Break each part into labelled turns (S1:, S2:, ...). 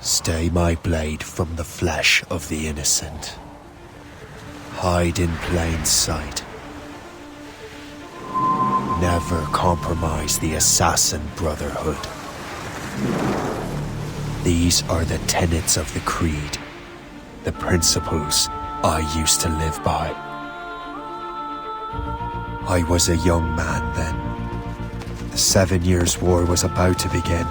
S1: Stay my blade from the flesh of the innocent. Hide in plain sight. Never compromise the Assassin Brotherhood. These are the tenets of the Creed, the principles I used to live by. I was a young man then. The 7 Years' War was about to begin.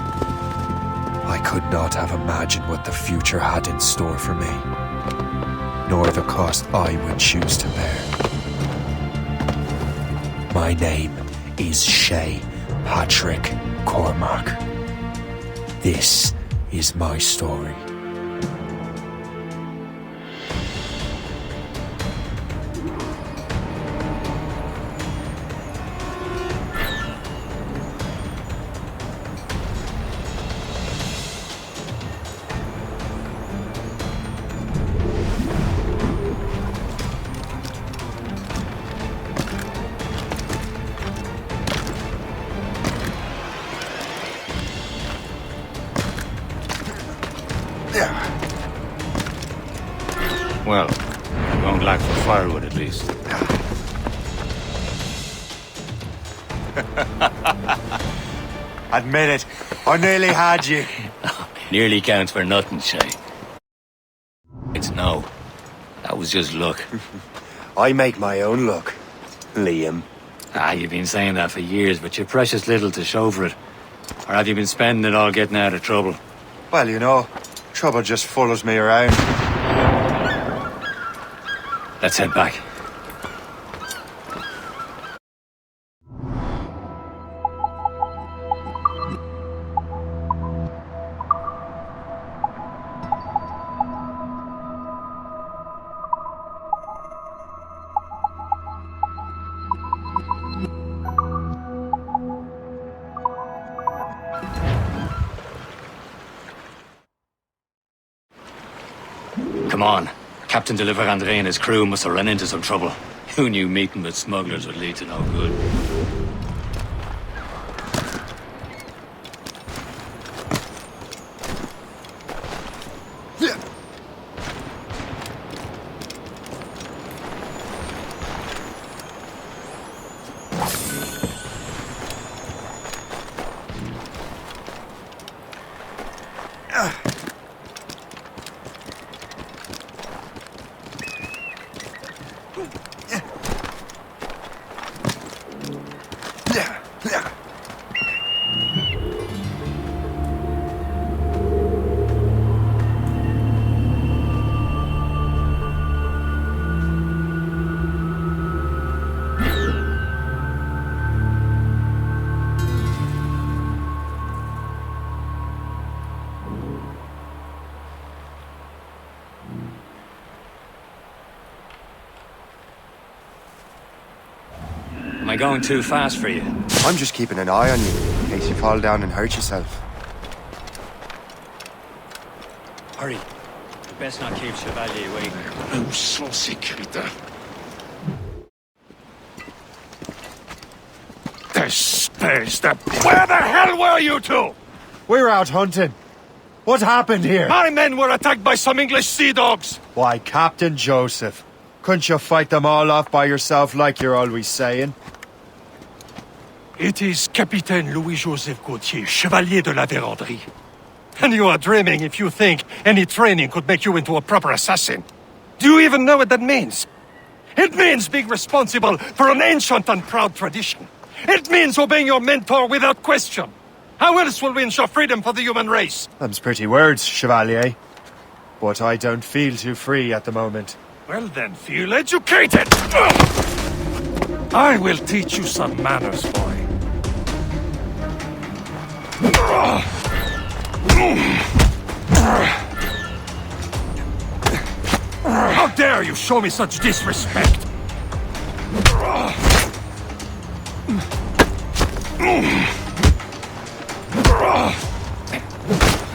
S1: I could not have imagined what the future had in store for me, nor the cost I would choose to bear. My name is Shay Patrick Cormac. This is my story.
S2: Well, you won't lack for firewood at least.
S1: Admit it, I nearly had you.
S2: Nearly counts for nothing, Shay. It's no. That was just luck.
S1: I make my own luck, Liam.
S2: You've been saying that for years, but you're precious little to show for it. Or have you been spending it all getting out of trouble?
S1: Well, you know, trouble just follows me around.
S2: Let's head back. Come on. Captain Deliver Andre and his crew must have run into some trouble. Who knew meeting with smugglers would lead to no good? Am I going too fast for you?
S1: I'm just keeping an eye on you, in case you fall down and hurt yourself.
S2: Hurry. You best not keep Chevalier waiting.
S3: Où sont ces crétins? Where the hell were you two?
S1: We're out hunting. What happened here?
S3: My men were attacked by some English sea dogs.
S1: Why, Captain Joseph, couldn't you fight them all off by yourself like you're always saying?
S3: It is Capitaine Louis-Joseph Gauthier, Chevalier de la Vérendrye. And you are dreaming if you think any training could make you into a proper assassin. Do you even know what that means? It means being responsible for an ancient and proud tradition. It means obeying your mentor without question. How else will we ensure freedom for the human race?
S1: Them's pretty words, Chevalier. But I don't feel too free at the moment.
S3: Well then, feel educated! I will teach you some manners, boy. How dare you show me such disrespect?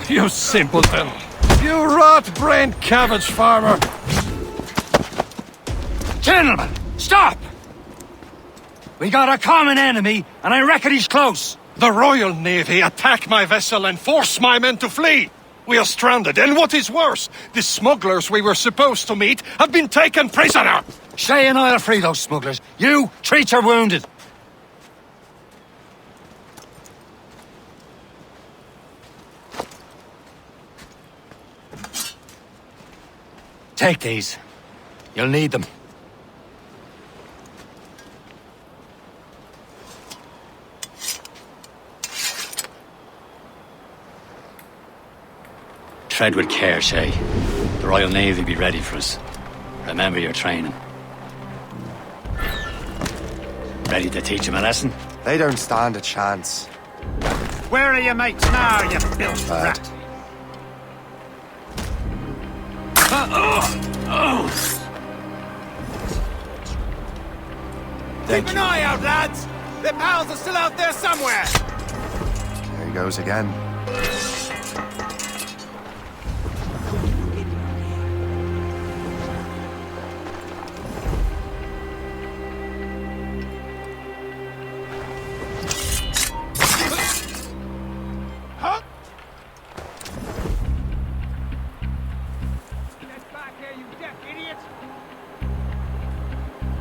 S3: You simpleton! You rot-brained cabbage farmer!
S2: Gentlemen, stop! We got a common enemy, and I reckon he's close.
S3: The Royal Navy attack my vessel and force my men to flee! We are stranded, and what is worse, the smugglers we were supposed to meet have been taken prisoner!
S2: Shay and I'll free those smugglers. You, treat your wounded. Take these. You'll need them. Tread with care, Shay. The Royal Navy will be ready for us. Remember your training. Ready to teach him a lesson?
S1: They don't stand a chance.
S4: Where are your mates now, you filth rat? Keep an eye out, lads! Their pals are still out there somewhere!
S1: There he goes again.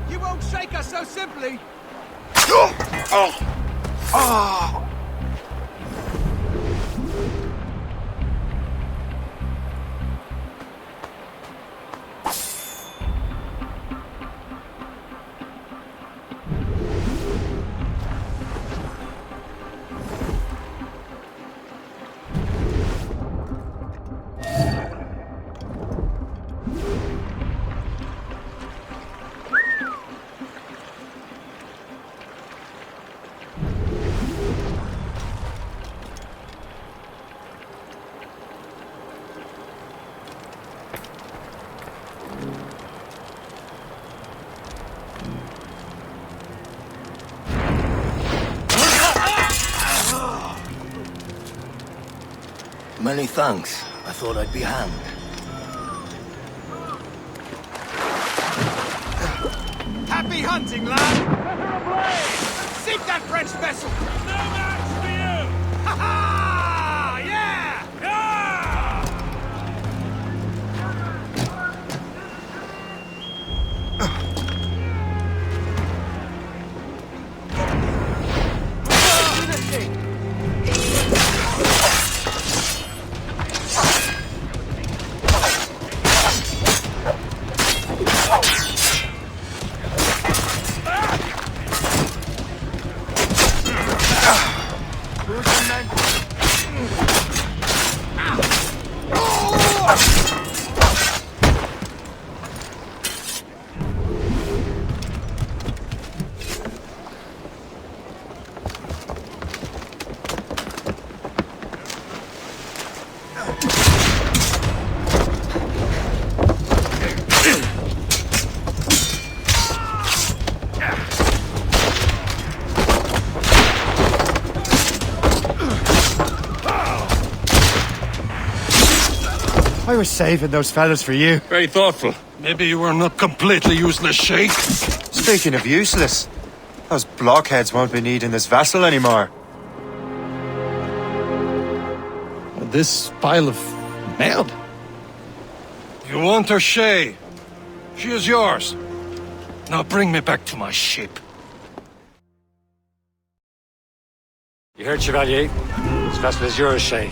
S4: You won't shake us so simply!
S5: Many thanks. I thought I'd be hanged.
S4: Happy hunting, lad! Set her ablaze! Sink that French vessel! No match for you! Ha ha! Yeah!
S1: I was saving those fellas for you.
S3: Very thoughtful. Maybe you were not completely useless, Shay.
S1: Speaking of useless, those blockheads won't be needing this vessel anymore.
S3: This pile of mail? You want her, Shay? She is yours. Now bring me back to my ship.
S2: You heard, Chevalier? This vessel is yours, Shay.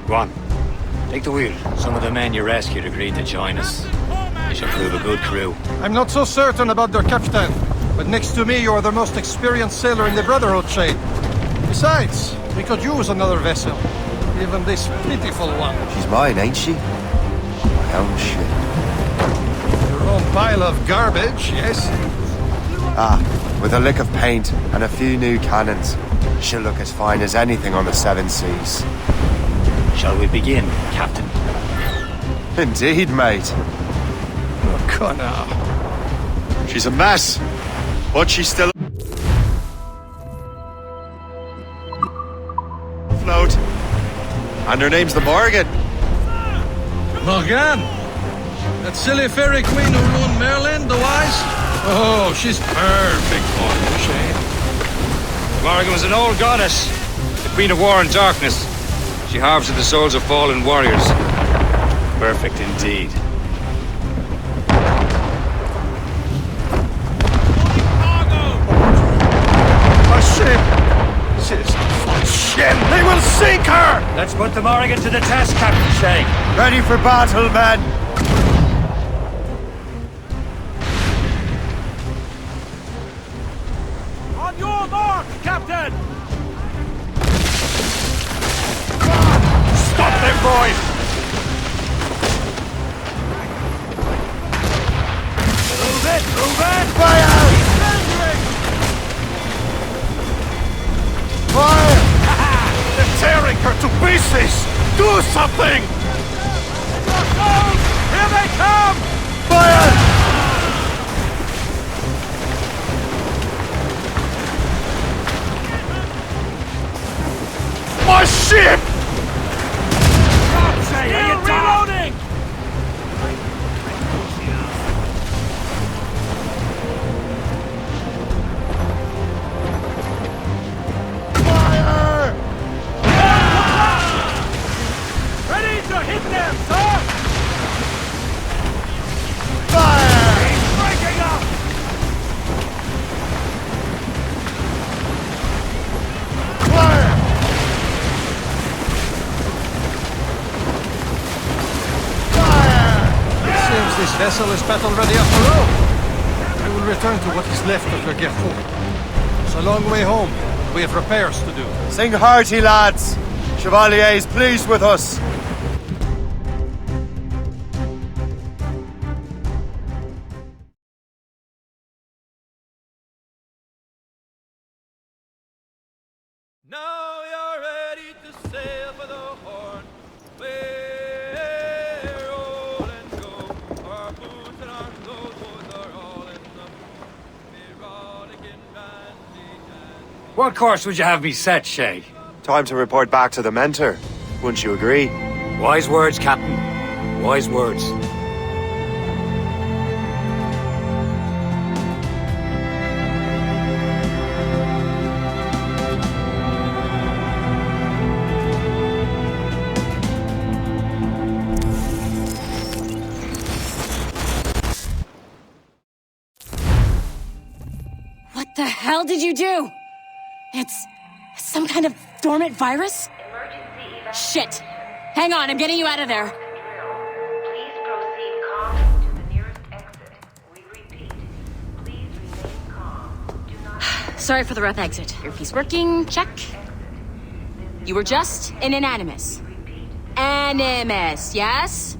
S2: Go on. Take the wheel. Some of the men you rescued agreed to join us. They shall prove a good crew.
S3: I'm not so certain about their captain, but next to me you are the most experienced sailor in the Brotherhood, Shay. Besides, we could use another vessel. Even this pitiful one.
S1: She's mine, ain't she? My own shit.
S3: Your own pile of garbage, yes?
S1: Ah, with a lick of paint and a few new cannons, she'll look as fine as anything on the seven seas.
S2: Shall we begin, Captain?
S1: Indeed, mate.
S3: Oh, Connor.
S1: She's a mess, but she's still afloat. And her name's the Morgan.
S3: Morgan? That silly fairy queen who ruined Merlin, the wise? Oh, she's perfect for you, Shane.
S2: Morgan was an old goddess, the Queen of War and Darkness. She harvested the souls of fallen warriors. Perfect indeed.
S3: A ship! She's full shit! They will sink her!
S2: Let's put the Morrigan to the test, Captain Shay.
S1: Ready for battle, men!
S4: On your mark, Captain!
S3: Stop them, boys!
S4: Move it! Move it!
S1: Fire!
S4: Surrendering!
S1: Fire!
S3: They're tearing her to pieces! Do something!
S4: Your souls! Here they come!
S1: Fire!
S3: My ship!
S4: God say, are you reloading?
S1: Fire!
S4: Ready to hit them, sir!
S1: Fire!
S4: He's breaking up!
S1: Fire!
S3: It seems this vessel is battle-ready after all. I will return to what is left of the Gerfaut. It's a long way home. We have repairs to do.
S1: Sing hearty, lads! Chevalier is pleased with us.
S4: Now you're ready to sail for the Horn. We're roll and go. Our boots and our clothes are all in them. Erotic and randy and...
S2: What course would you have me set, Shay?
S1: Time to report back to the mentor. Wouldn't you agree?
S2: Wise words, Captain. Wise words.
S6: What the hell did you do? It's some kind of dormant virus? Shit! Hang on, I'm getting you out of there.
S7: Please proceed calmly to the nearest exit. We repeat, please remain calm. Do not...
S6: Sorry for the rough exit. Earpiece working, check. You were just an Animus. Animus, yes?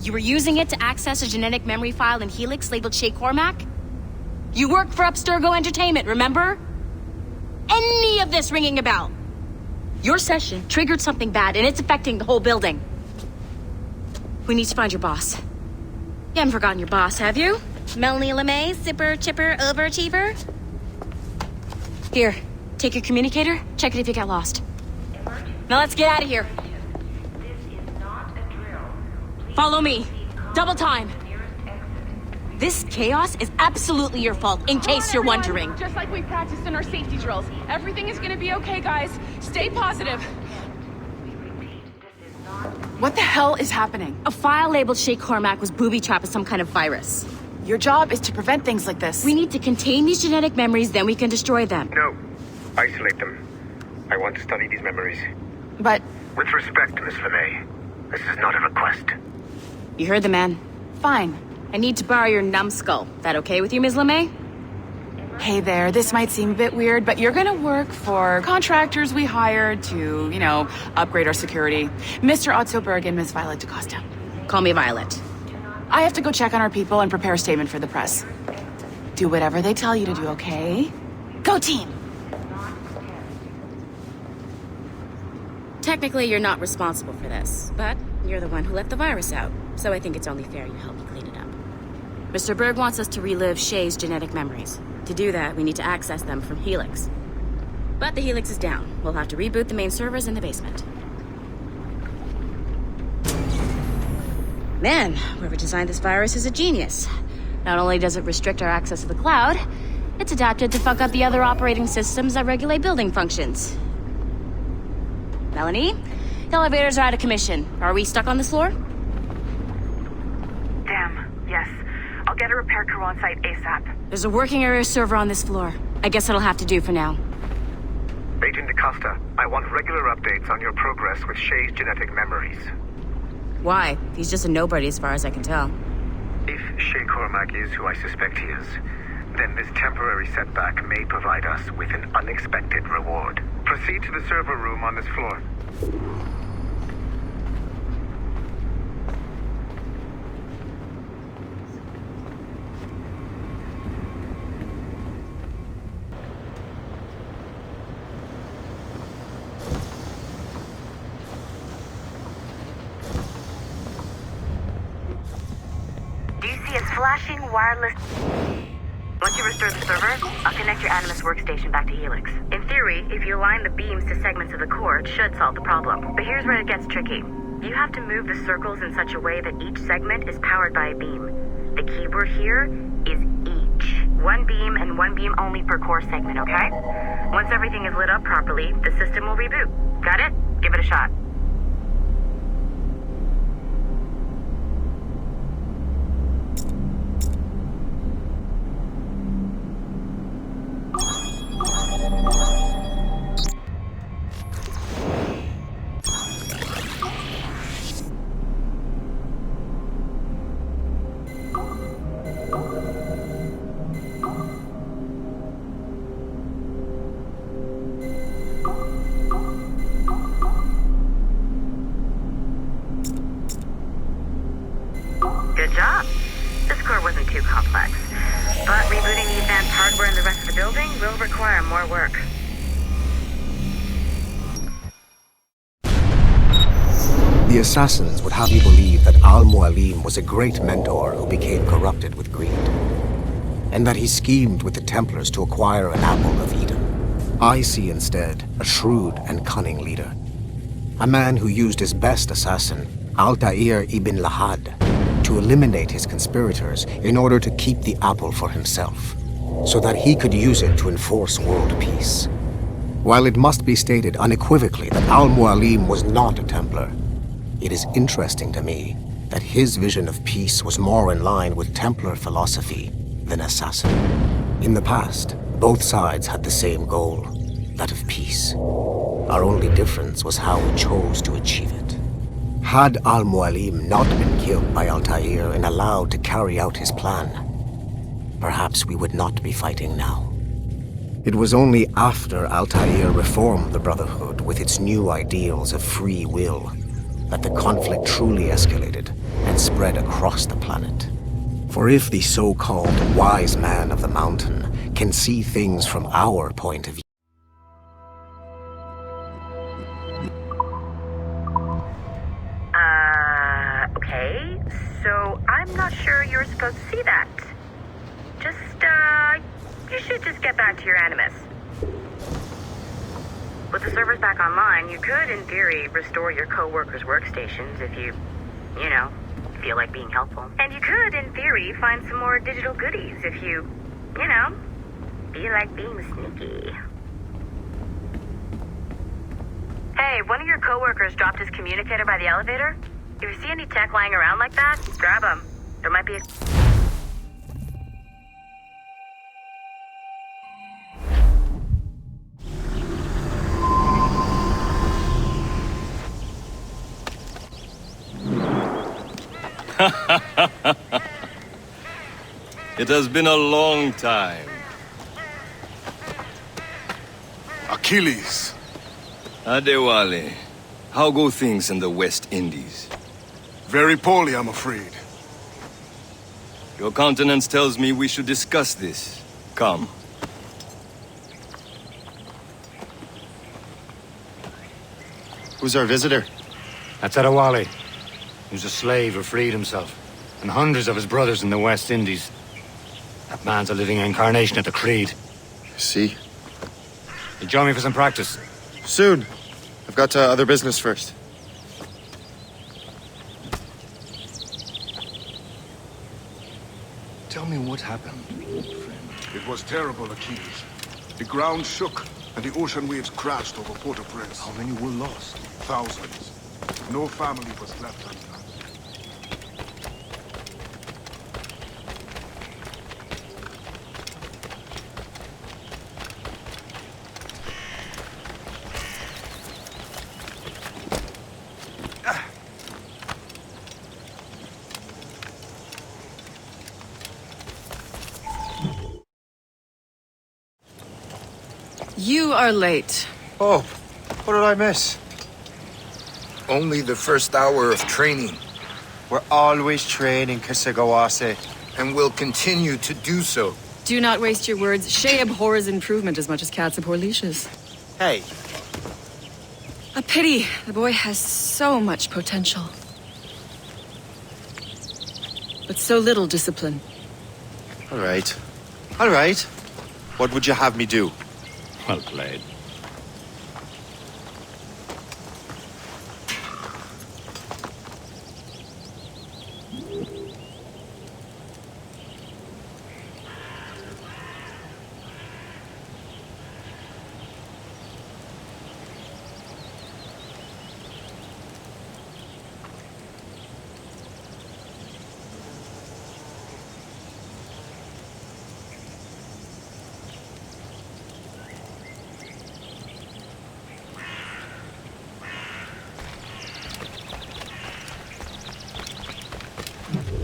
S6: You were using it to access a genetic memory file in Helix labeled Shay Cormac? You work for Abstergo Entertainment, remember? Any of this ringing a bell? Your session triggered something bad, and it's affecting the whole building. We need to find your boss. You haven't forgotten your boss, have you? Melanie LeMay, zipper, chipper, overachiever? Here, take your communicator, check it if you get lost. Now let's get out of here.
S7: This is not a drill. Please
S6: Follow me.
S7: proceed calmly
S6: Double time.
S7: to the nearest exit.
S6: This chaos is absolutely your fault, in case you're wondering.
S8: Just like we practiced in our safety drills. Everything is gonna be okay, guys. Stay positive.
S7: We repeat, this is not...
S8: What the hell is happening?
S6: A file labeled Shay Cormac was booby-trapped with some kind of virus.
S8: Your job is to prevent things like this.
S6: We need to contain these genetic memories, then we can destroy them.
S9: No. Isolate them. I want to study these memories.
S8: But
S9: With respect, Miss LeMay, this is not a request.
S6: You heard the man.
S8: fine.
S6: I need to borrow your numbskull. That okay with you, Ms. LeMay?
S8: Hey there, this might seem a bit weird, but you're gonna work for contractors we hired to, upgrade our security. Mr. Otto Berg and Miss Violet DaCosta.
S6: Call me Violet.
S8: I have to go check on our people and prepare a statement for the press. Do whatever they tell you to do, okay? Go team!
S6: Technically, you're not responsible for this, but you're the one who let the virus out, so I think it's only fair you help me clean it up. Mr. Berg wants us to relive Shay's genetic memories. To do that, we need to access them from Helix. But the Helix is down. We'll have to reboot the main servers in the basement. Man, whoever designed this virus is a genius. Not only does it restrict our access to the cloud, it's adapted to fuck up the other operating systems that regulate building functions. Melanie? The elevators are out of commission. Are we stuck on this floor?
S10: Damn, yes. I'll get a repair crew on site ASAP.
S6: There's a working area server on this floor. I guess that'll have to do for now.
S9: Agent DaCosta, I want regular updates on your progress with Shay's genetic memories.
S6: Why? He's just a nobody as far as I can tell.
S9: If Shay Cormac is who I suspect he is, then this temporary setback may provide us with an unexpected reward. Proceed to the server room on this floor.
S10: Do you see us flashing wireless? Once you restore the server, I'll connect your Animus workstation back to Helix. In theory, if you align the beams to segments of the core, it should solve the problem. But here's where it gets tricky. You have to move the circles in such a way that each segment is powered by a beam. The keyword here is each. One beam and one beam only per core segment, okay? Once everything is lit up properly, the system will reboot. Got it? Give it a shot. Good job. This core wasn't too complex, but rebooting the advanced hardware in the rest of the building will require more work.
S5: The assassins would have you believe that Al-Mualim was a great mentor who became corrupted with greed, and that he schemed with the Templars to acquire an apple of Eden. I see instead a shrewd and cunning leader, a man who used his best assassin, Altair ibn Lahad, to eliminate his conspirators in order to keep the apple for himself, so that he could use it to enforce world peace. While it must be stated unequivocally that Al-Mualim was not a Templar, it is interesting to me that his vision of peace was more in line with Templar philosophy than assassin. In the past, both sides had the same goal, that of peace. Our only difference was how we chose to achieve it. Had Al-Mualim not been killed by Altair and allowed to carry out his plan, perhaps we would not be fighting now. It was only after Altair reformed the Brotherhood with its new ideals of free will that the conflict truly escalated and spread across the planet. For if the so-called wise man of the mountain can see things from our point of view,
S10: Okay, so I'm not sure you're supposed to see that. You should just get back to your Animus. With the servers back online, you could, in theory, restore your co-workers' workstations if you feel like being helpful. And you could, in theory, find some more digital goodies if you feel like being sneaky. Hey, one of your co-workers dropped his communicator by the elevator. If you see any tech lying around like that, grab them. There might be a...
S11: It has been a long time.
S12: Achilles.
S11: Adewale, how go things in the West Indies?
S12: Very poorly, I'm afraid.
S11: Your countenance tells me we should discuss this. Come.
S13: Who's our visitor?
S2: That's Adewale. He was a slave who freed himself, and hundreds of his brothers in the West Indies. That man's a living incarnation of the Creed.
S13: See?
S2: You join me for some practice?
S13: Soon. I've got other business first.
S12: Tell me what happened, old friend. It was terrible, Achilles. The ground shook. and the ocean waves crashed over Port-au-Prince.
S3: How many were lost?
S12: Thousands. No family was left untouched.
S8: You are late.
S1: Oh, what did I miss?
S14: Only the first hour of training,
S1: We're always training, Kasagawase.
S14: and will continue to do so.
S8: Do not waste your words. Shay abhors improvement as much as cats abhor leashes.
S1: Hey,
S8: A pity. The boy has so much potential. But so little discipline.
S1: all right. All right. What would you have me do?
S2: Well played.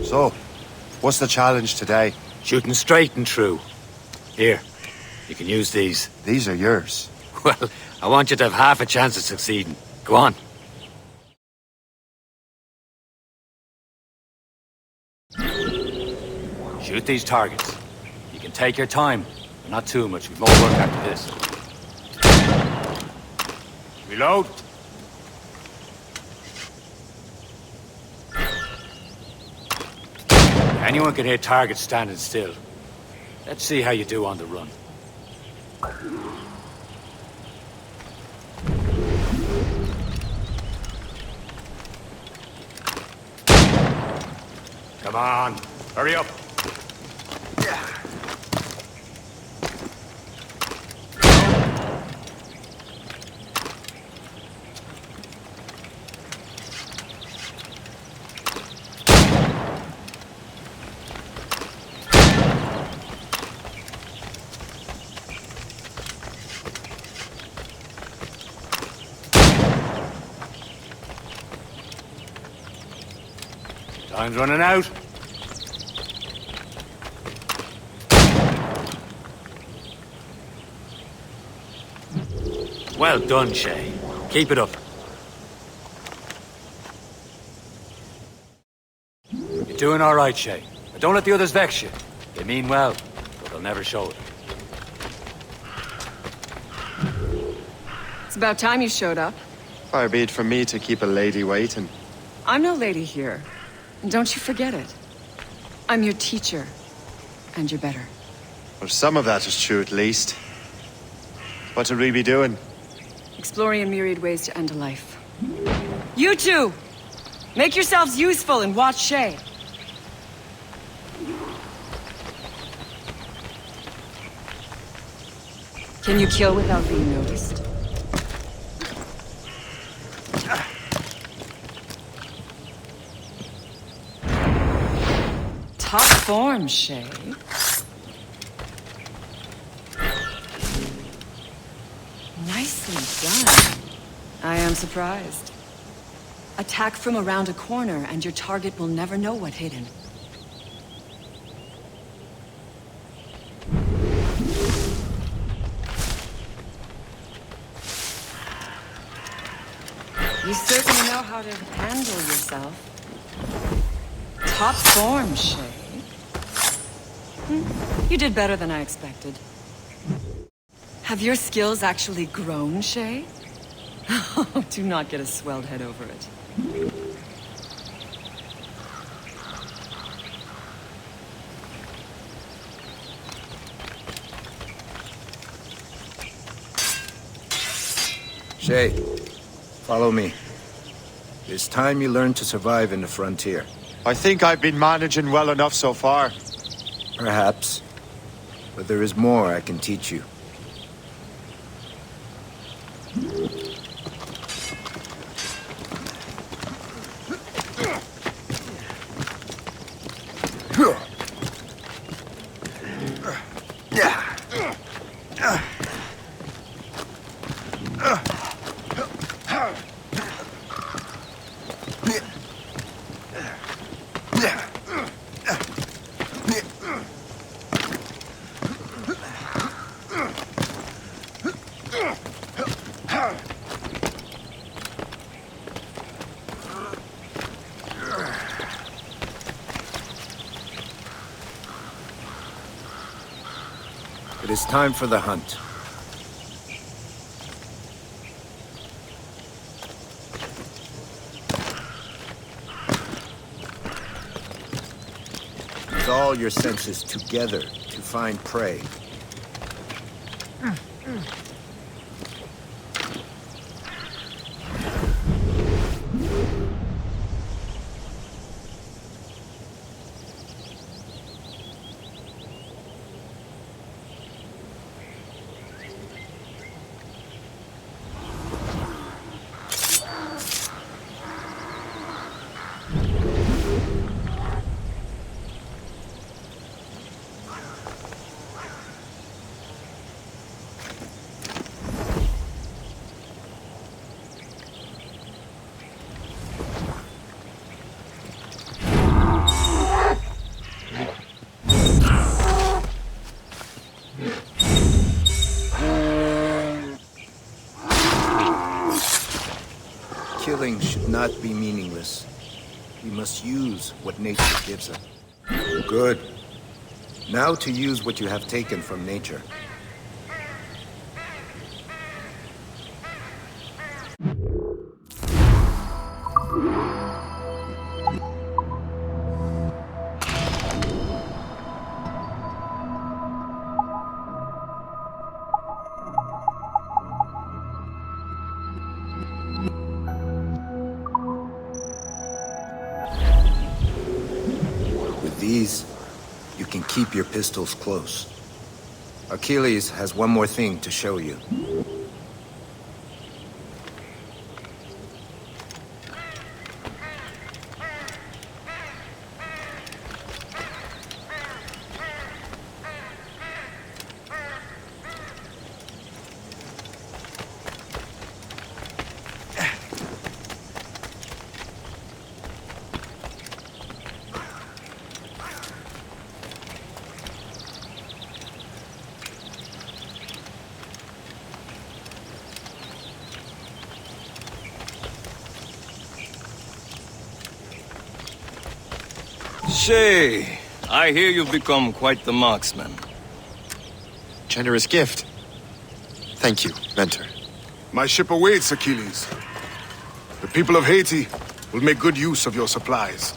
S1: So, what's the challenge today?
S2: Shooting straight and true. Here, you can use these.
S1: These are yours.
S2: Well, I want you to have half a chance of succeeding. Go on. Shoot these targets. You can take your time, but not too much. We've more work after this. Reload. Anyone can hit targets standing still. Let's see how you do on the run. Come on, hurry up. Time's running out. Well done, Shay. Keep it up. You're doing all right, Shay. But don't let the others vex you. They mean well, but they'll never show it.
S8: It's about time you showed up.
S13: Far be it from me to keep a lady waiting.
S8: I'm no lady here. And don't you forget it. I'm your teacher. And you're better.
S13: Well, some of that is true at least. What would we be doing?
S8: Exploring a myriad ways to end a life. You two! Make yourselves useful and watch Shay. Can you kill without being noticed? Top form, Shay. Nicely done. I am surprised. Attack from around a corner and your target will never know what hit him. You certainly know how to handle yourself. Top form, Shay. You did better than I expected. Have your skills actually grown, Shay? Oh, do not get a swelled head over it.
S14: Shay, follow me. It's time you learn to survive in the frontier.
S13: I think I've been managing well enough so far.
S14: Perhaps. But there is more I can teach you. It is time for the hunt. Use all your senses together to find prey. Killing should not be meaningless. We must use what nature gives us. Good. Now to use what you have taken from nature. These, you can keep your pistols close. Achilles has one more thing to show you.
S11: Shay, I hear you've become quite the marksman.
S13: Generous gift. Thank you, Mentor.
S12: My ship awaits, Achilles. The people of Haiti will make good use of your supplies.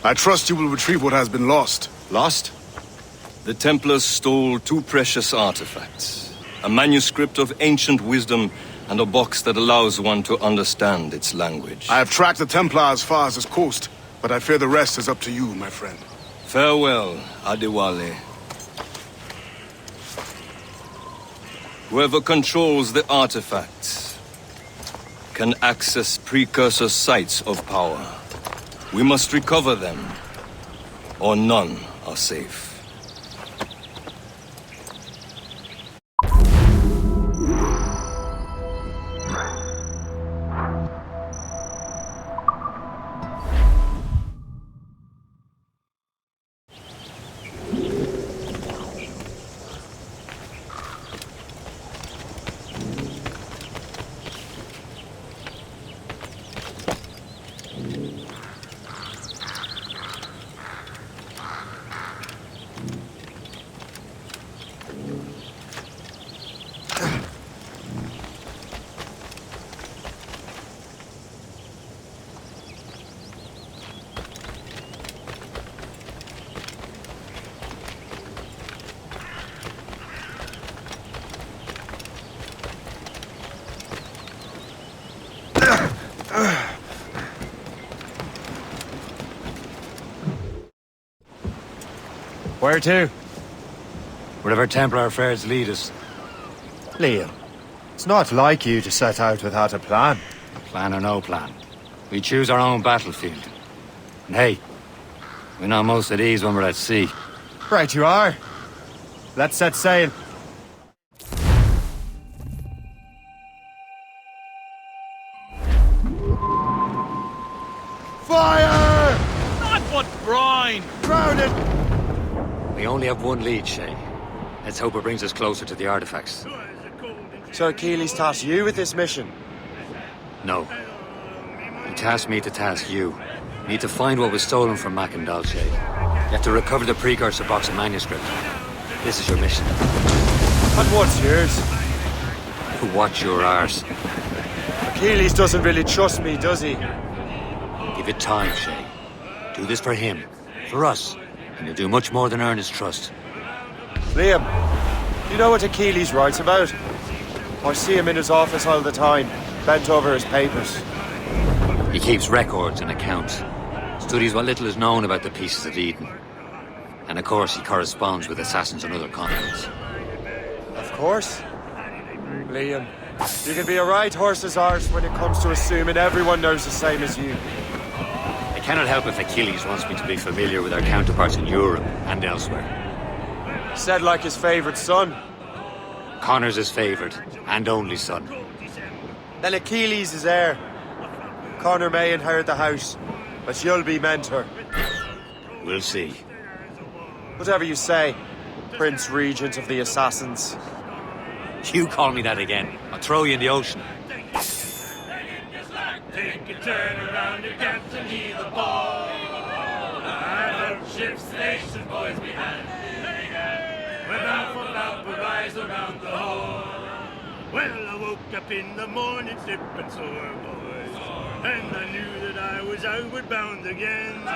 S12: I trust you will retrieve what has been lost.
S13: Lost?
S11: The Templars stole 2 precious artifacts. A manuscript of ancient wisdom and a box that allows one to understand its language.
S12: I have tracked the Templar as far as this coast, but I fear the rest is up to you, my friend.
S11: Farewell, Adewale. Whoever controls the artifacts can access precursor sites of power. We must recover them, or none are safe.
S2: Where to? Wherever Templar affairs lead us.
S1: Liam, it's not like you to set out without a plan.
S2: Plan or no plan. We choose our own battlefield. And hey, we know most of these when we're at sea.
S1: Right you are. Let's set sail. Fire!
S4: Not what brine!
S1: Drown it!
S2: We only have one lead, Shay. Let's hope it brings us closer to the artifacts.
S1: So Achilles tasked you with this mission?
S2: No. He tasked me to task you. We need to find what was stolen from Mac and Dolce. You have to recover the precursor box of manuscript. This is your mission.
S13: And what's yours?
S2: To watch your arse.
S13: Achilles doesn't really trust me, does he?
S2: Give it time, Shay. Do this for him. For us. And you'll do much more than earn his trust.
S13: Liam, you know what Achilles writes about? I see him in his office all the time, bent over his papers.
S2: He keeps records and accounts. Studies what little is known about the pieces of Eden. And of course, he corresponds with assassins on other continents.
S13: Of course. Liam, you can be a right horse's arse when it comes to assuming everyone knows the same as you.
S2: I cannot help if Achilles wants me to be familiar with our counterparts in Europe and elsewhere.
S13: Said like his favorite son.
S2: Connor's his favorite and only son.
S13: Then Achilles is heir. Connor may inherit the house, but you'll be mentor.
S2: We'll see.
S13: Whatever you say, Prince Regent of the Assassins.
S2: You call me that again, I'll throw you in the ocean.
S4: Take a turn around your captain, heave the ball. Out ship station, boys behind. We're bound for Valparaiso around the hole. Well, I woke up in the morning, sipping sore, boys. And I knew that I was outward bound again.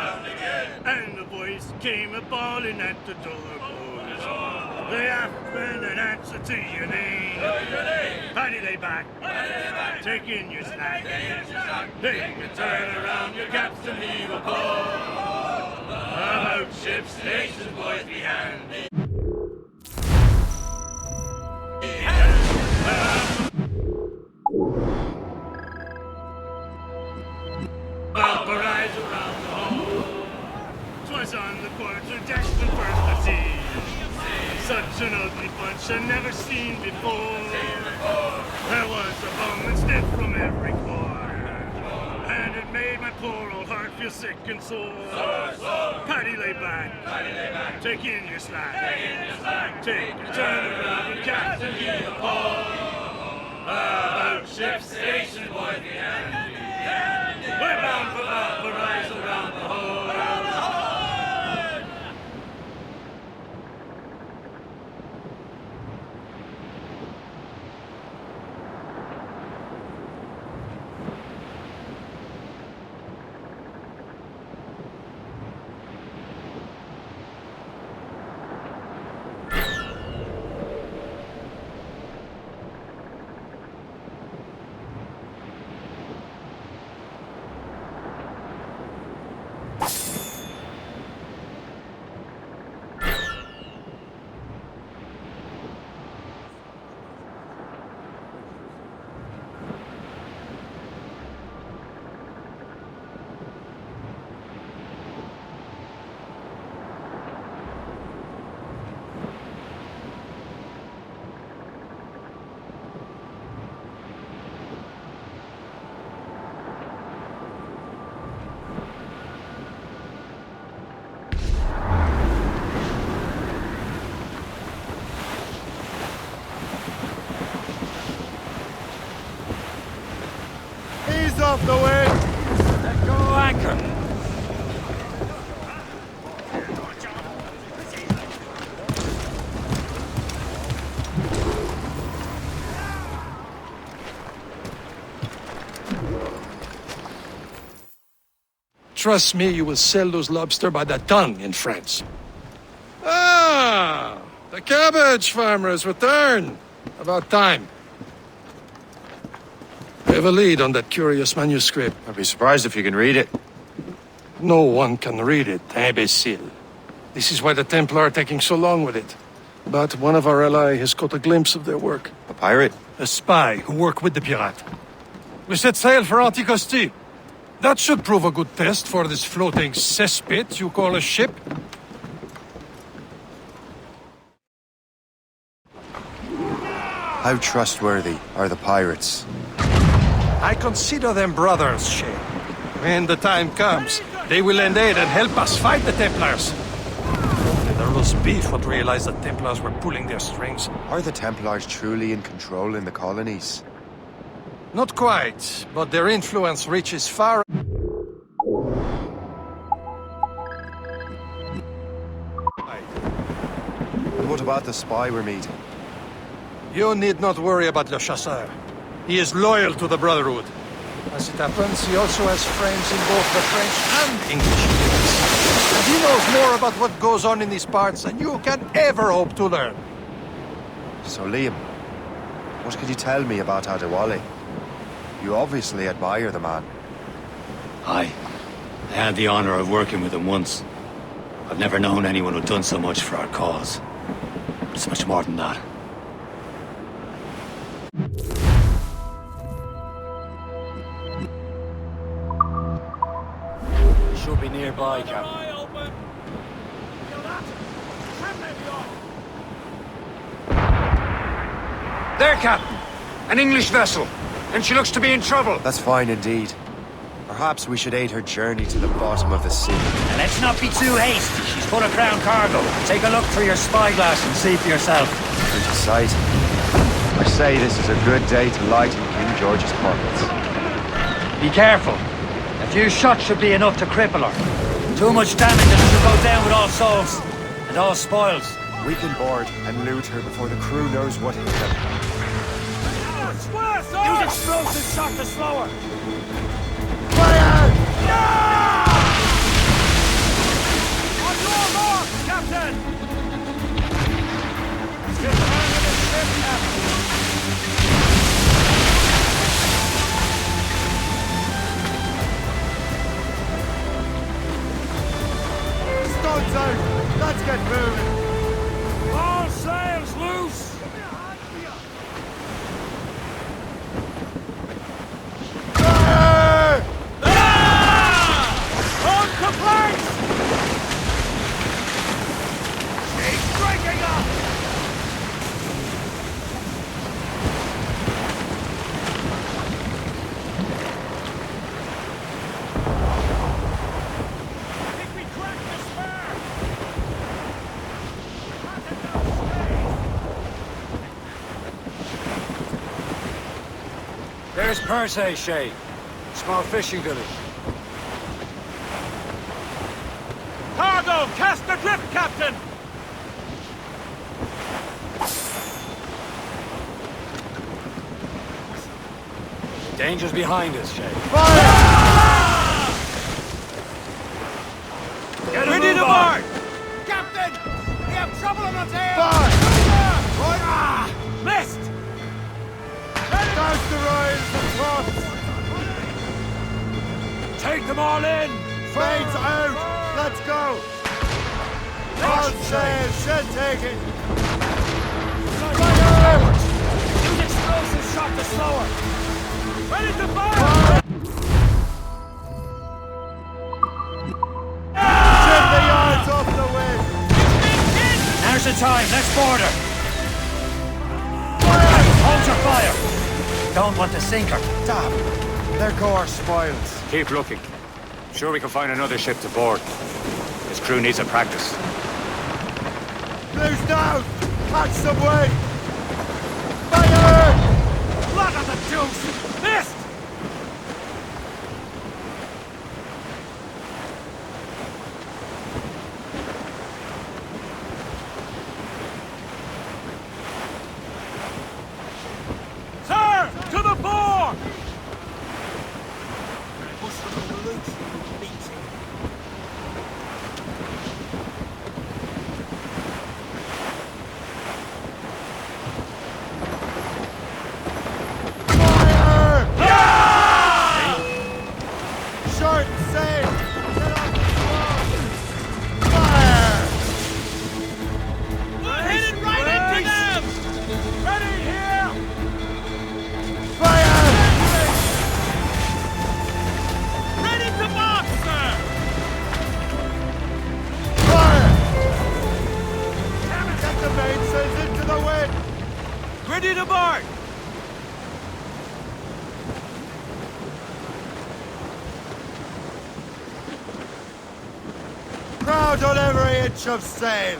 S4: And the voice came a-bawling at the door, boys. They happen an answer to your name. Paddy lay back, take in your slack. Take a turn around your gaps and leave a ball. About ship station, boys behind. Valparaiso around the hole. 'Twas on the quarter deck when first I see such an ugly bunch I'd never seen before. There was a bum and stiff from every corner, and it made my poor old heart feel sick and sore. Paddy lay back, take in your slack. Take a turn around the captain, heave a ball. About ship station, boys behind. We're bound for Valparaiso around the hole.
S13: Off the way!
S2: Let go anchor!
S3: Trust me, you will sell those lobster by the ton in France. Ah! The cabbage farmers return! About time. We have a lead on that curious manuscript.
S13: I'd be surprised if you can read it.
S3: No one can read it, imbecile. This is why the Templar are taking so long with it. But one of our allies has caught a glimpse of their work.
S13: A pirate?
S3: A spy who worked with the pirate. We set sail for Anticosti. That should prove a good test for this floating cesspit you call a ship.
S13: How trustworthy are the pirates?
S3: I consider them brothers, Shay. When the time comes, they will lend aid and help us fight the Templars. Only the roast beef would realize the Templars were pulling their strings.
S13: Are the Templars truly in control in the colonies?
S3: Not quite, but their influence reaches far.
S13: what about the spy we're meeting?
S3: You need not worry about Le Chasseur. He is loyal to the Brotherhood. As it happens, he also has friends in both the French and English units. And he knows more about what goes on in these parts than you can ever hope to learn.
S13: So, Liam, what can you tell me about Adewale? You obviously admire the man.
S2: Aye. I had the honor of working with him once. I've never known anyone who'd done so much for our cause. It's much more than that. Should be nearby, Captain.
S3: There, Captain! An English vessel, and she looks to be in trouble.
S13: That's fine indeed. Perhaps we should aid her journey to the bottom of the sea.
S2: And let's not be too hasty. She's full of crown cargo. Take a look through your spyglass and see for yourself.
S13: Pretty sight. I say this is a good day to lighten King George's pockets.
S2: Be careful. A few shots should be enough to cripple her. Too much damage and she'll go down with all souls. And all spoils.
S13: We can board and loot her before the crew knows what hit them.
S4: Use explosive shot to slow her!
S13: Fire!
S4: On your mark, Captain! Get the man of the ship, Captain!
S13: Stone's out! Let's get moving!
S4: All sails loose!
S2: There's Perse, Shay. Small fishing village.
S4: Cargo! Cast adrift, Captain!
S2: Danger's behind us, Shay.
S4: Get a move on! Captain! We have trouble on our tail! Missed!
S13: Douse the royals and props!
S4: Take them all in!
S13: Trains out! Let's go! All sails, shed taken!
S4: Use explosive shot to slow her! Ready to fire!
S13: Trim the yards off the wind!
S2: Now's the time. Let's board her. Hold your fire. Don't want to sink her.
S13: Damn! There go our spoils.
S2: Keep looking. Sure we can find another ship to board. This crew needs a practice.
S13: Blue's down! Catch some wind! Fire!
S4: Blood on the deuce! Missed! Sir! To the fore! Push them on the loose. Beat him.
S13: Short sail! Get off the squall! Fire!
S4: We're headed right into them! Ready here!
S13: Fire!
S4: Ready to mark, sir!
S13: Fire! Get the mainsails into the wind!
S4: Ready to mark!
S13: Crowd on every inch of sail!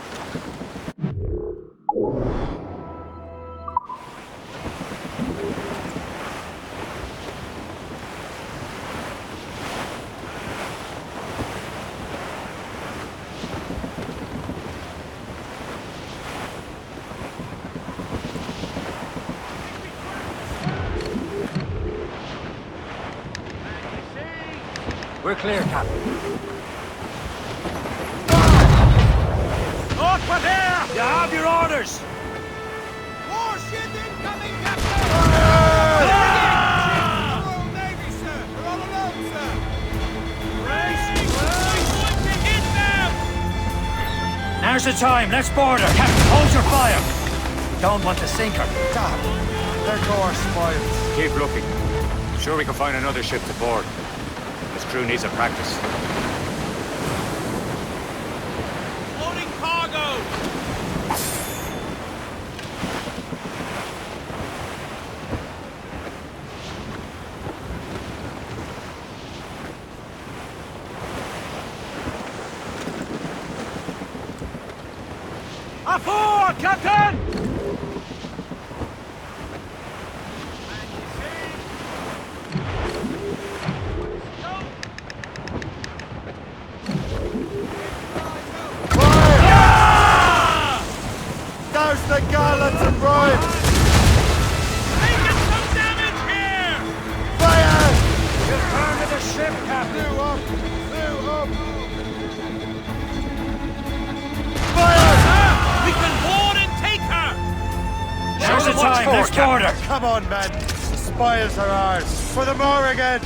S2: We're clear, Captain.
S4: Over there!
S2: You have your orders!
S4: Warship incoming, Captain! Royal Navy, sir! We're all alone, sir! Race! We're going to hit them!
S2: Now's the time. Let's board her. Captain, hold your fire. Don't want to sink her.
S13: Damn. They're door spoiled.
S2: Keep looking. I'm sure we can find another ship to board. This crew needs a practice.
S4: Loading cargo!
S2: Aboard, Captain!
S13: There's the gallants and brides!
S4: Taking some damage here!
S13: Fire!
S2: Return to the ship, Captain!
S13: Blew up! Blew up! Fire!
S4: We can board and take her!
S2: Now's the time. Let's board her.
S13: Come on, men. The spoils are ours. For the Morrigan!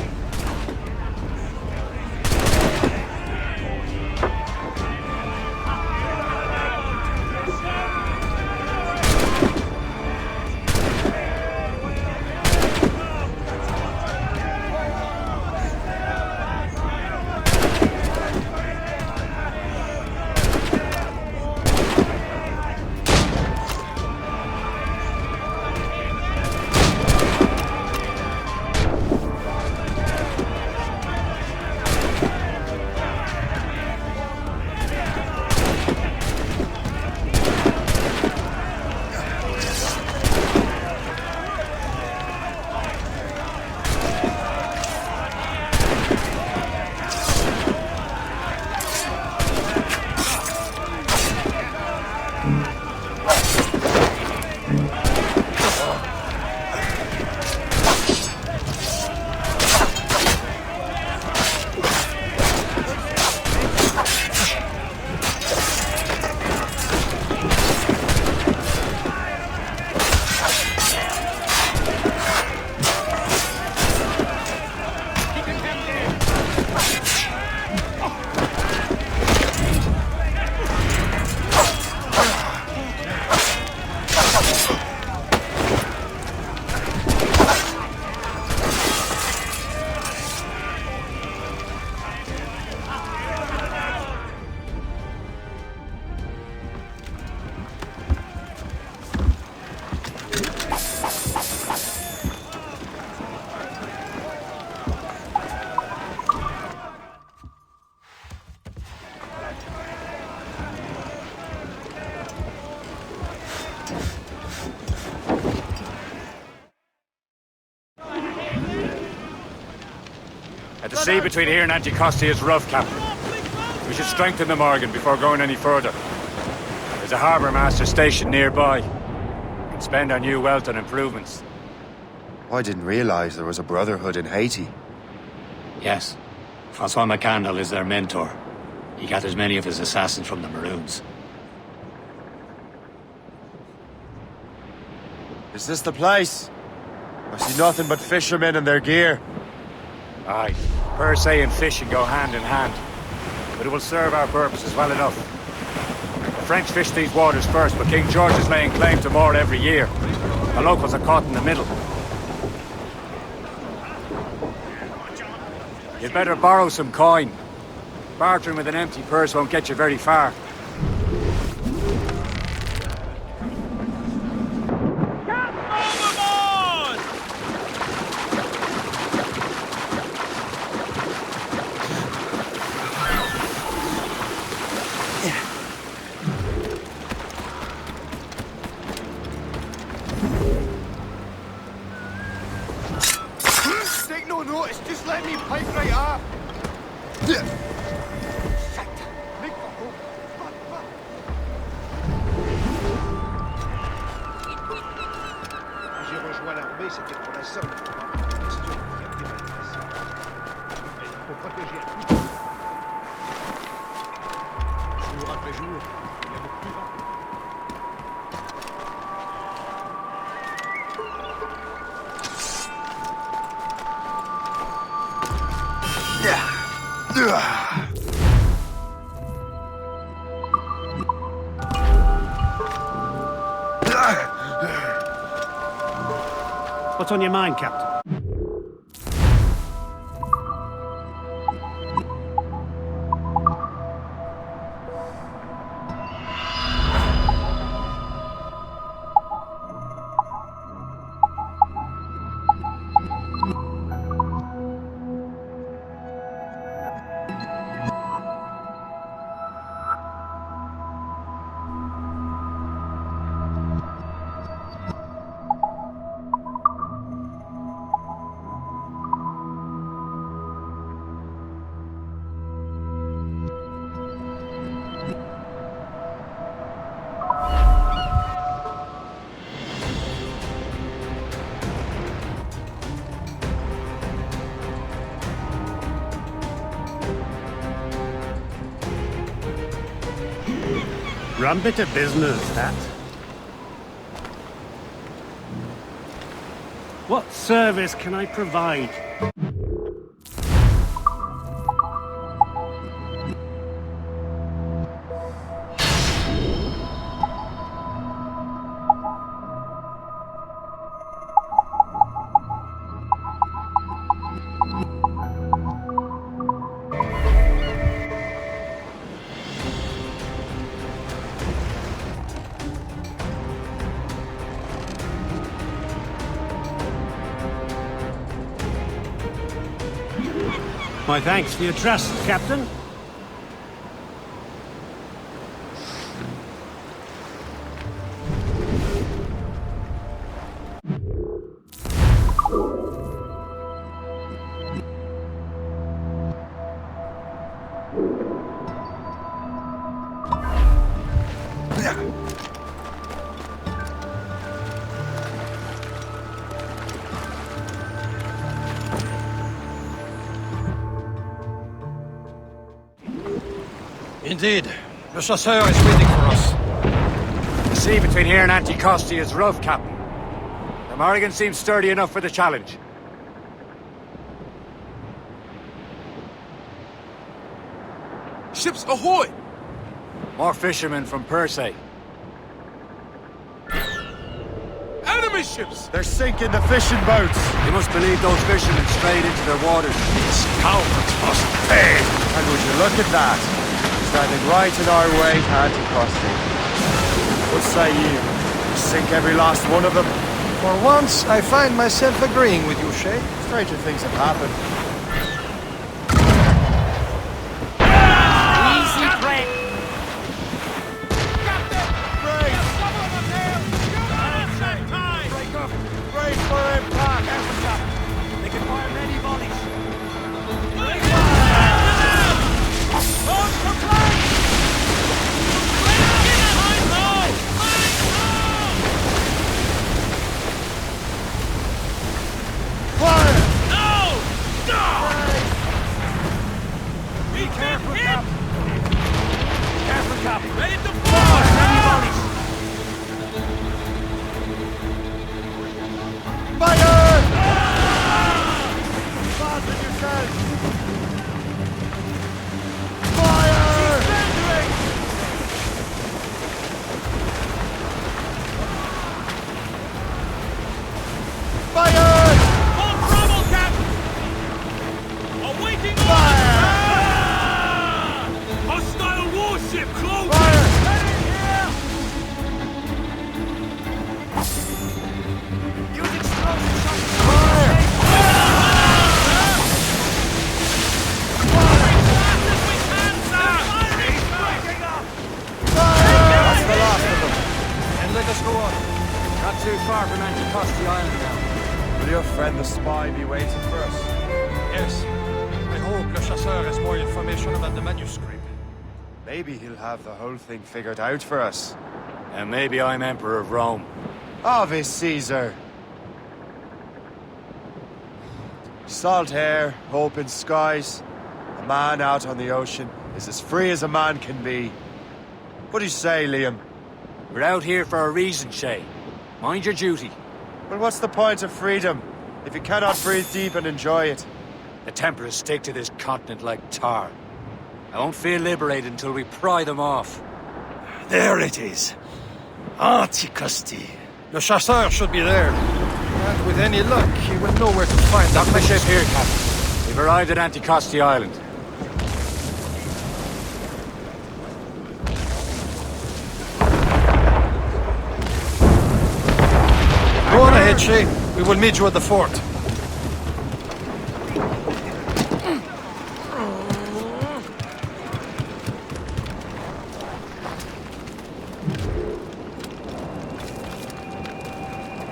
S2: The sea between here and Anticosti is rough, Captain. We should strengthen the Morgan before going any further. There's a harbour master station nearby. We can spend our new wealth on improvements.
S15: I didn't realize there was a brotherhood in Haiti.
S2: Yes. Francois McCandle is their mentor. He gathers many of his assassins from the Maroons.
S13: Is this the place? I see nothing but fishermen and their gear.
S2: Aye. Per se and fishing go hand in hand. But it will serve our purposes well enough. The French fish these waters first, but King George is laying claim to more every year. The locals are caught in the middle. You'd better borrow some coin. Bartering with an empty purse won't get you very far.
S4: Take no notice, just let me pipe right up. Shit. Make for home.
S16: faut protéger à tout. Jour après jour, il y a de plus en plus.
S17: What's on your mind, Captain? Rum bit of business, that. What service can I provide? My thanks for your trust, Captain.
S3: Indeed. Le chasseur is waiting for us.
S2: The sea between here and Anticosti is rough, Captain. The Morrigan seems sturdy enough for the challenge.
S12: Ships ahoy!
S2: More fishermen from Persay.
S12: Enemy ships!
S13: They're sinking the fishing boats.
S2: You must believe those fishermen strayed into their waters.
S13: Cowards must pay! And would you look at that? Standing right in our way to Anticosti. What say you? We sink every last one of them?
S3: For once, I find myself agreeing with you, Shay.
S13: Stranger things have happened.
S6: Easy break.
S13: Break up! Brace for impact!
S2: They can fire many volleys.
S4: Ready to fire!
S13: Fire! Fasten yourselves! Fire! Fire!
S4: Full trouble, Captain! Awaiting
S13: Fire!
S4: hostile warship close!
S13: Fire!
S2: Use explosive shots.
S13: Fire! That's the last of them.
S2: And let us go on. Not too far from Anticosti Island now.
S13: Will your friend the spy be waiting for us?
S3: Yes. I hope Le Chasseur has more information about the manuscript.
S15: Maybe he'll have the whole thing figured out for us.
S2: And maybe I'm Emperor of Rome.
S15: Ave Caesar!
S13: Salt air, hope in skies.
S15: A man out on the ocean is as free as a man can be. What do you say, Liam?
S2: We're out here for a reason, Shay. Mind your duty.
S15: Well, what's the point of freedom if you cannot breathe deep and enjoy it?
S2: The Templars stick to this continent like tar. I won't feel liberated until we pry them off.
S3: There it is. Anticosti. Le chasseur should be there. And with any luck, he will know where to find
S2: Dock
S3: that
S2: the ship
S3: manuscript.
S2: here, Captain. We've arrived at Anticosti Island.
S3: Go on ahead, Shay. We will meet you at the fort.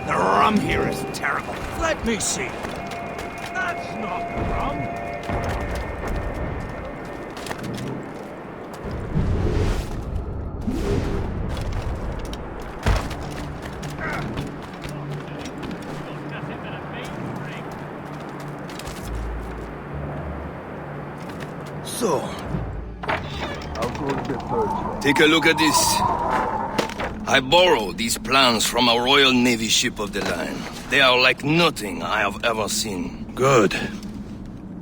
S17: The rum here is terrible. Let me see. That's not rum.
S14: So,
S11: Take a look at this. I borrowed these plans from a Royal Navy ship of the line. They are like nothing I have ever seen.
S3: Good.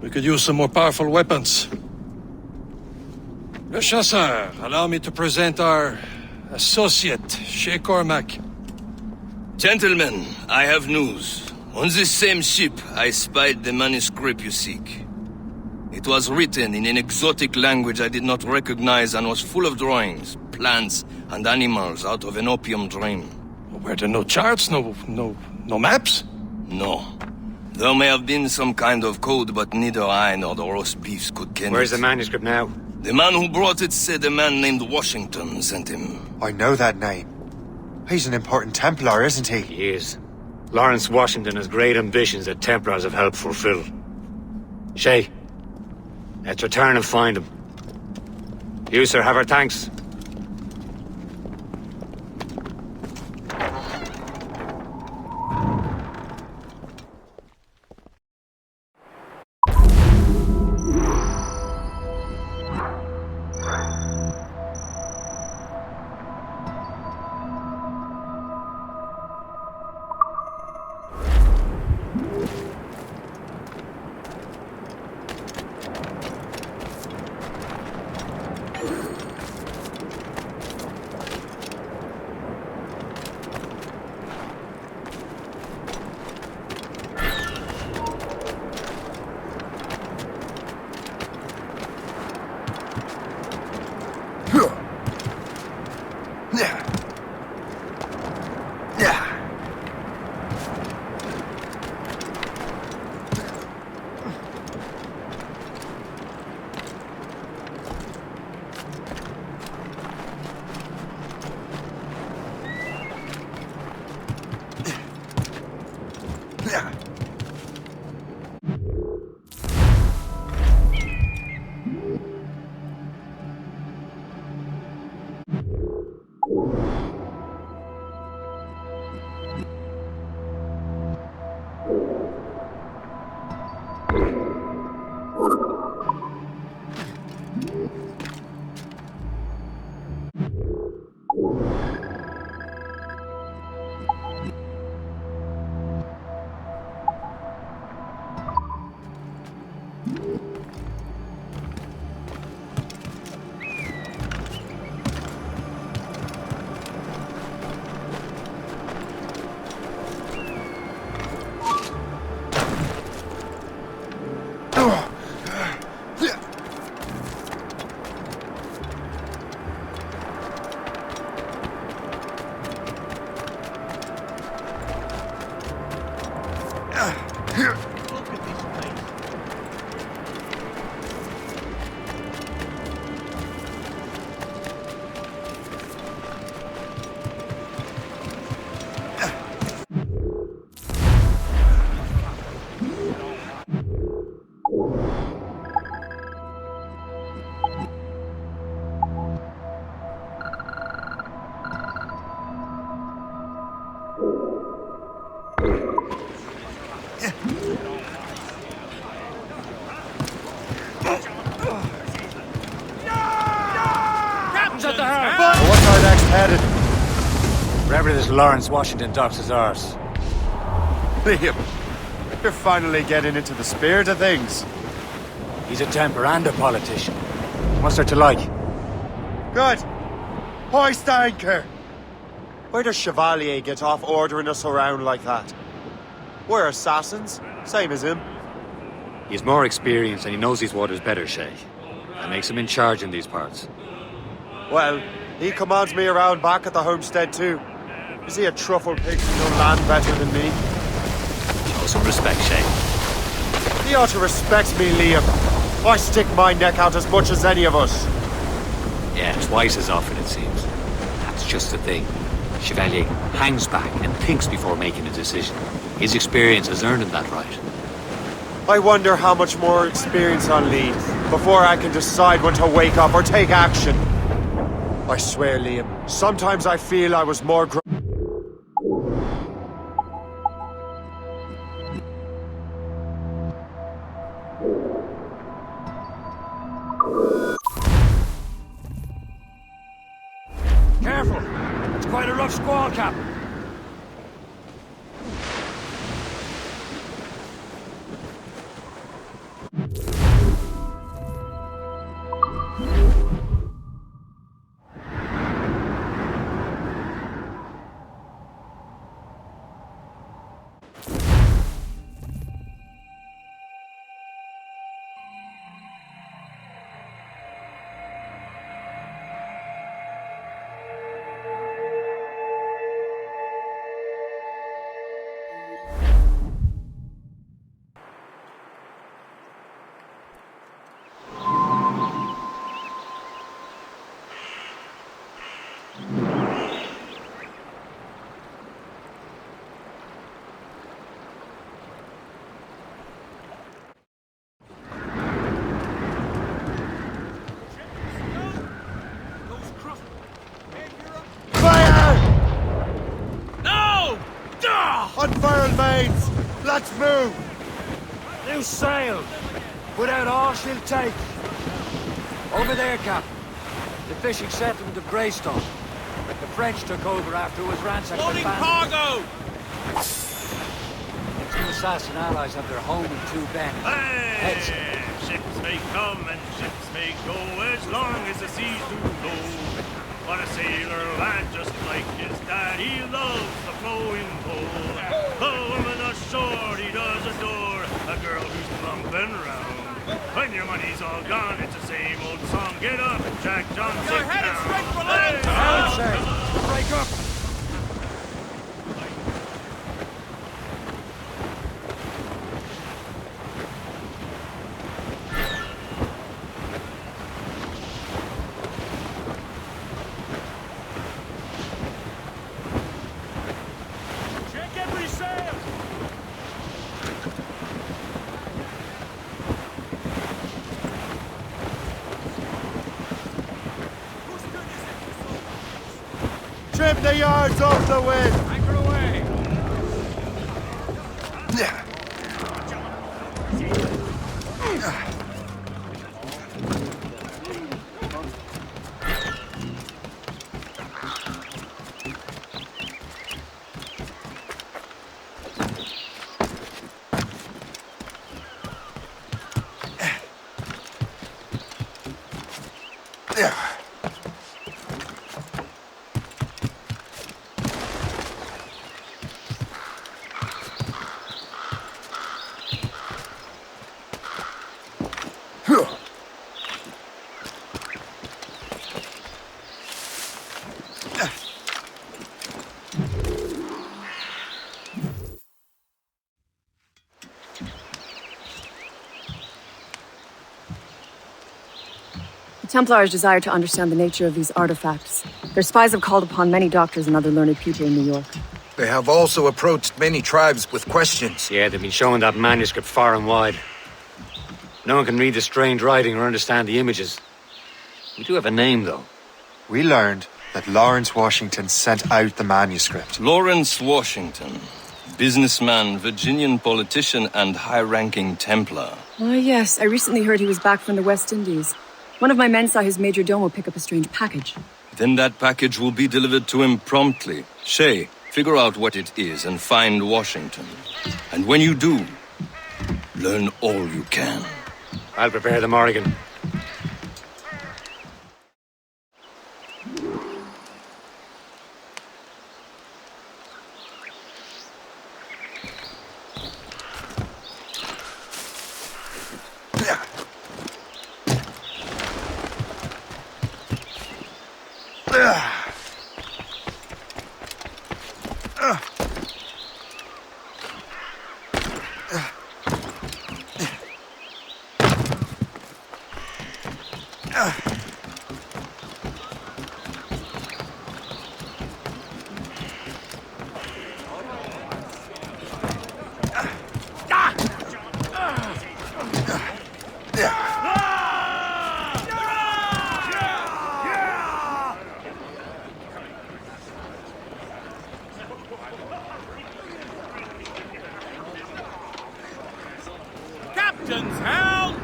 S3: We could use some more powerful weapons. Le Chasseur, allow me to present our associate, Shay Cormac.
S11: Gentlemen, I have news. On this same ship, I spied the manuscript you seek. It was written in an exotic language I did not recognize and was full of drawings, plants, and animals out of an opium dream.
S3: Were there no charts, no maps?
S11: No. There may have been some kind of code, but neither I nor the roast beefs could ken
S2: Where's
S11: it.
S2: the manuscript now?
S11: The man who brought it said a man named Washington sent him.
S15: I know that name. He's an important Templar, isn't he?
S2: He is. Lawrence Washington has great ambitions that Templars have helped fulfill. Shay, let's return and find him. You, sir, have our thanks.
S13: headed?
S2: Wherever this Lawrence Washington docks is ours.
S13: Liam, you're finally getting into the spirit of things.
S2: He's a temper and a politician. What's there to like?
S13: Good. Hoist anchor. Where does Chevalier get off ordering us around like that? We're assassins, same as him.
S2: He's more experienced and he knows these waters better, Shay. That makes him in charge in these parts.
S13: Well, he commands me around back at the homestead too. Is he a truffle pig who knows land better than me?
S2: Show some respect, Shay.
S13: He ought to respect me, Liam. I stick my neck out as much as any of us.
S2: Yeah, twice as often it seems. That's just the thing. Chevalier hangs back and thinks before making a decision. His experience has earned him that right.
S13: I wonder how much more experience I'll need before I can decide when to wake up or take action. I swear, Liam, sometimes I feel I was more
S2: Careful! It's quite a rough squall, Captain.
S13: Unfurled mains! Let's move!
S2: Loose sail! Put out all she'll take. Over there, Captain. The fishing settlement of Greystone. The French took over after it was ransacked.
S17: Loading cargo!
S2: Two assassin allies have their home in Two Bend.
S4: Hey! Ships may come and ships may go as long as the seas do roll. But a sailor lad just like his dad, he loves the flowing pole. A woman ashore he does adore, a girl who's plumping round. When your money's all gone, it's the same old song. Get up, Jack Johnson.
S17: You're headed straight for
S4: Hey!
S17: land!
S2: Break up!
S13: Trim the yards off the wind!
S2: Anchor away!
S18: The Templars desire to understand the nature of these artifacts. Their spies have called upon many doctors and other learned people in New York.
S14: They have also approached many tribes with questions.
S2: Yeah, they've been showing that manuscript far and wide. No one can read the strange writing or understand the images. We do have a name, though.
S15: We learned that Lawrence Washington sent out the manuscript.
S11: Lawrence Washington. Businessman, Virginian politician, and high-ranking Templar.
S18: Ah, yes. I recently heard he was back from the West Indies. One of my men saw his major domo pick up a strange package.
S11: Then that package will be delivered to him promptly. Shay, figure out what it is and find Washington. And when you do, learn all you can.
S2: I'll prepare the Morrigan.
S17: Captain's help!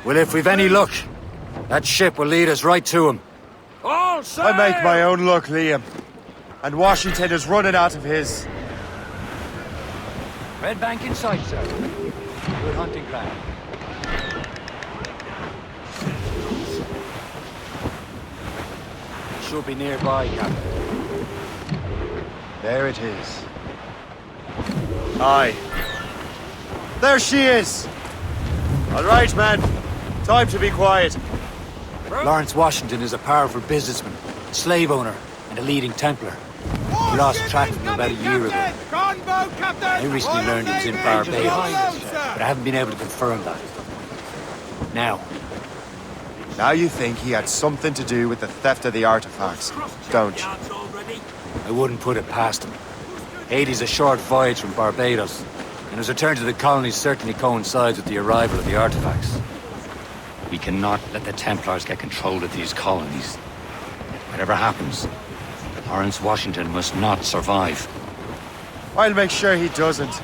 S2: Well, if we've any luck, that ship will lead us right to him.
S17: All sail!
S15: I make my own luck, Liam. And Washington is running out of his.
S2: Red bank in sight, sir. Good hunting ground. Should be nearby, Captain.
S15: There it is. Aye. There she is! All right, man. Time to be quiet.
S2: Lawrence Washington is a powerful businessman, a slave owner, and a leading Templar. We lost track of him about a year ago. I recently learned he was in Barbados, but I haven't been able to confirm that.
S15: Now you think he had something to do with the theft of the artifacts, don't you?
S2: I wouldn't put it past him. Haiti's a short voyage from Barbados, and his return to the colonies certainly coincides with the arrival of the artifacts. We cannot let the Templars get control of these colonies. Whatever happens, Lawrence Washington must not survive.
S15: I'll make sure he doesn't.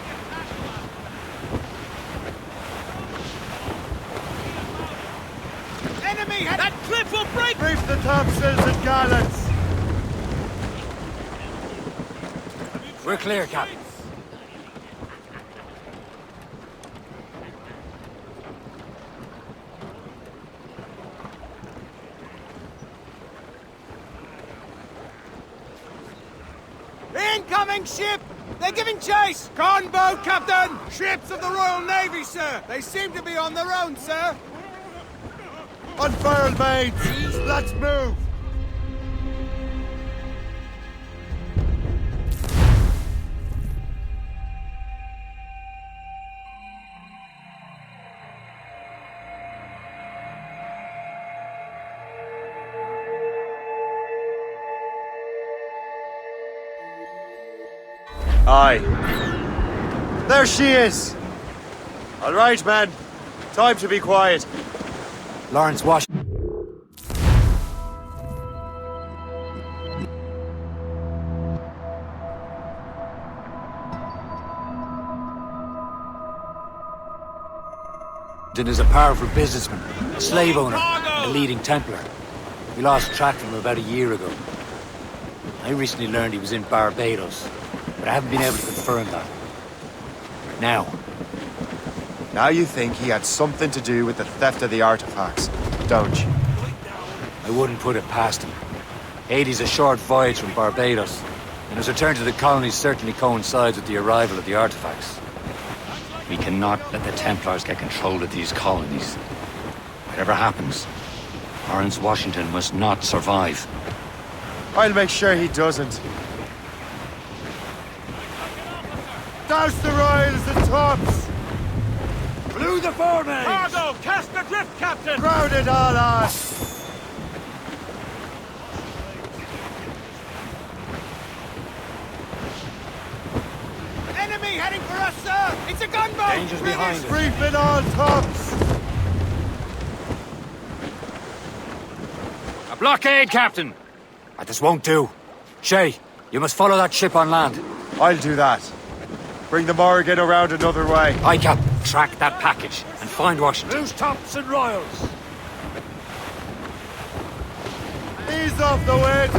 S17: Enemy! That cliff will break!
S15: Reef the topsails and gallants!
S2: We're clear, Captain.
S17: Incoming ship! They're giving chase! Convoy, Captain! Ships of the Royal Navy, sir! They seem to be on their own, sir!
S15: Unfurl, mates! Let's move! Aye. There she is! All right, man. Time to be quiet.
S2: Lawrence Washington. is a powerful businessman, a slave owner, and a leading Templar. We lost track of him about a year ago. I recently learned he was in Barbados, but I haven't been able to confirm that.
S15: Now you think he had something to do with the theft of the artifacts, don't you?
S2: I wouldn't put it past him. Haiti's a short voyage from Barbados, and his return to the colonies certainly coincides with the arrival of the artifacts. We cannot let the Templars get control of these colonies. Whatever happens, Lawrence Washington must not survive.
S15: I'll make sure he doesn't. Douse the royals and tops!
S17: Blew the foremast! Cargo, cast adrift, Captain!
S15: Crowd it all on!
S17: Enemy heading for us, sir! It's a gunboat!
S2: Danger's behind us.
S15: Brief it all tops!
S2: A blockade, Captain! This won't do. Shay, you must follow that ship on land.
S15: I'll do that. Bring the Morrigan around another way.
S2: Aye, Captain. Track that package and find Washington.
S17: Loose tops and royals!
S15: Ease off the wind!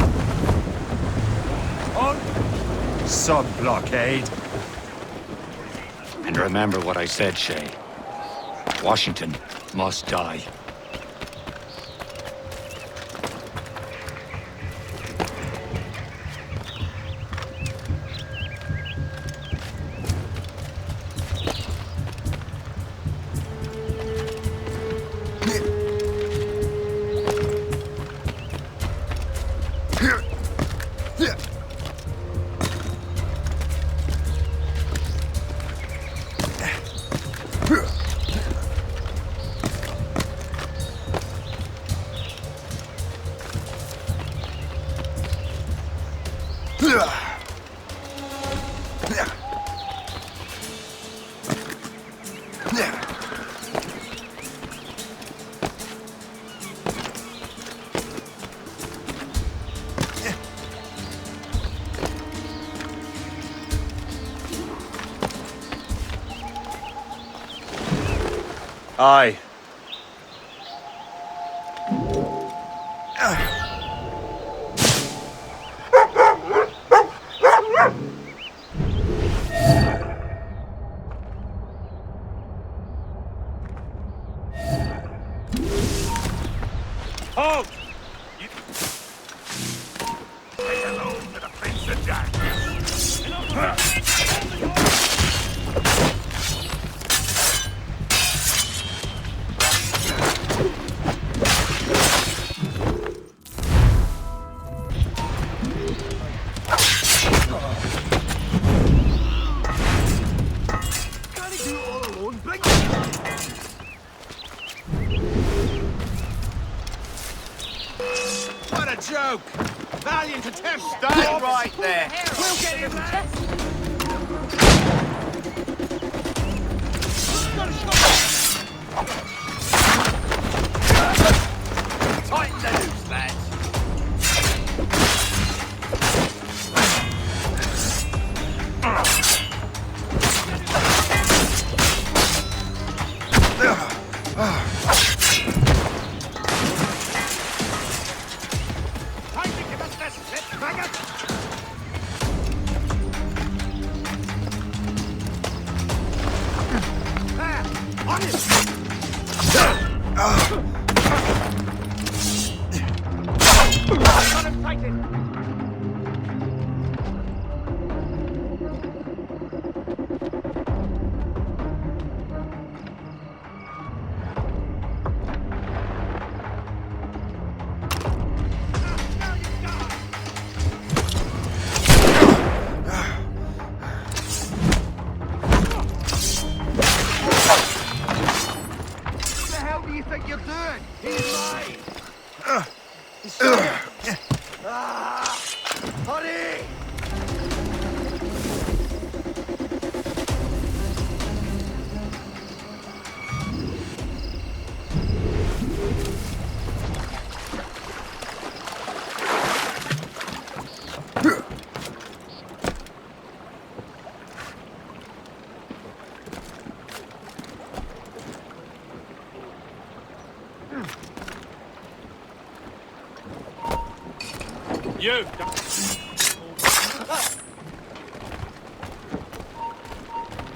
S2: Sub-blockade. And remember what I said, Shay. Washington must die.
S15: Aye.
S2: Halt!
S4: Say hello to the Prince of Darkness.
S17: What a joke! Valiant attempt!
S14: Stay right there.
S17: We'll get him there!
S14: Tighten the noose, lads.
S17: Hurry!
S2: You!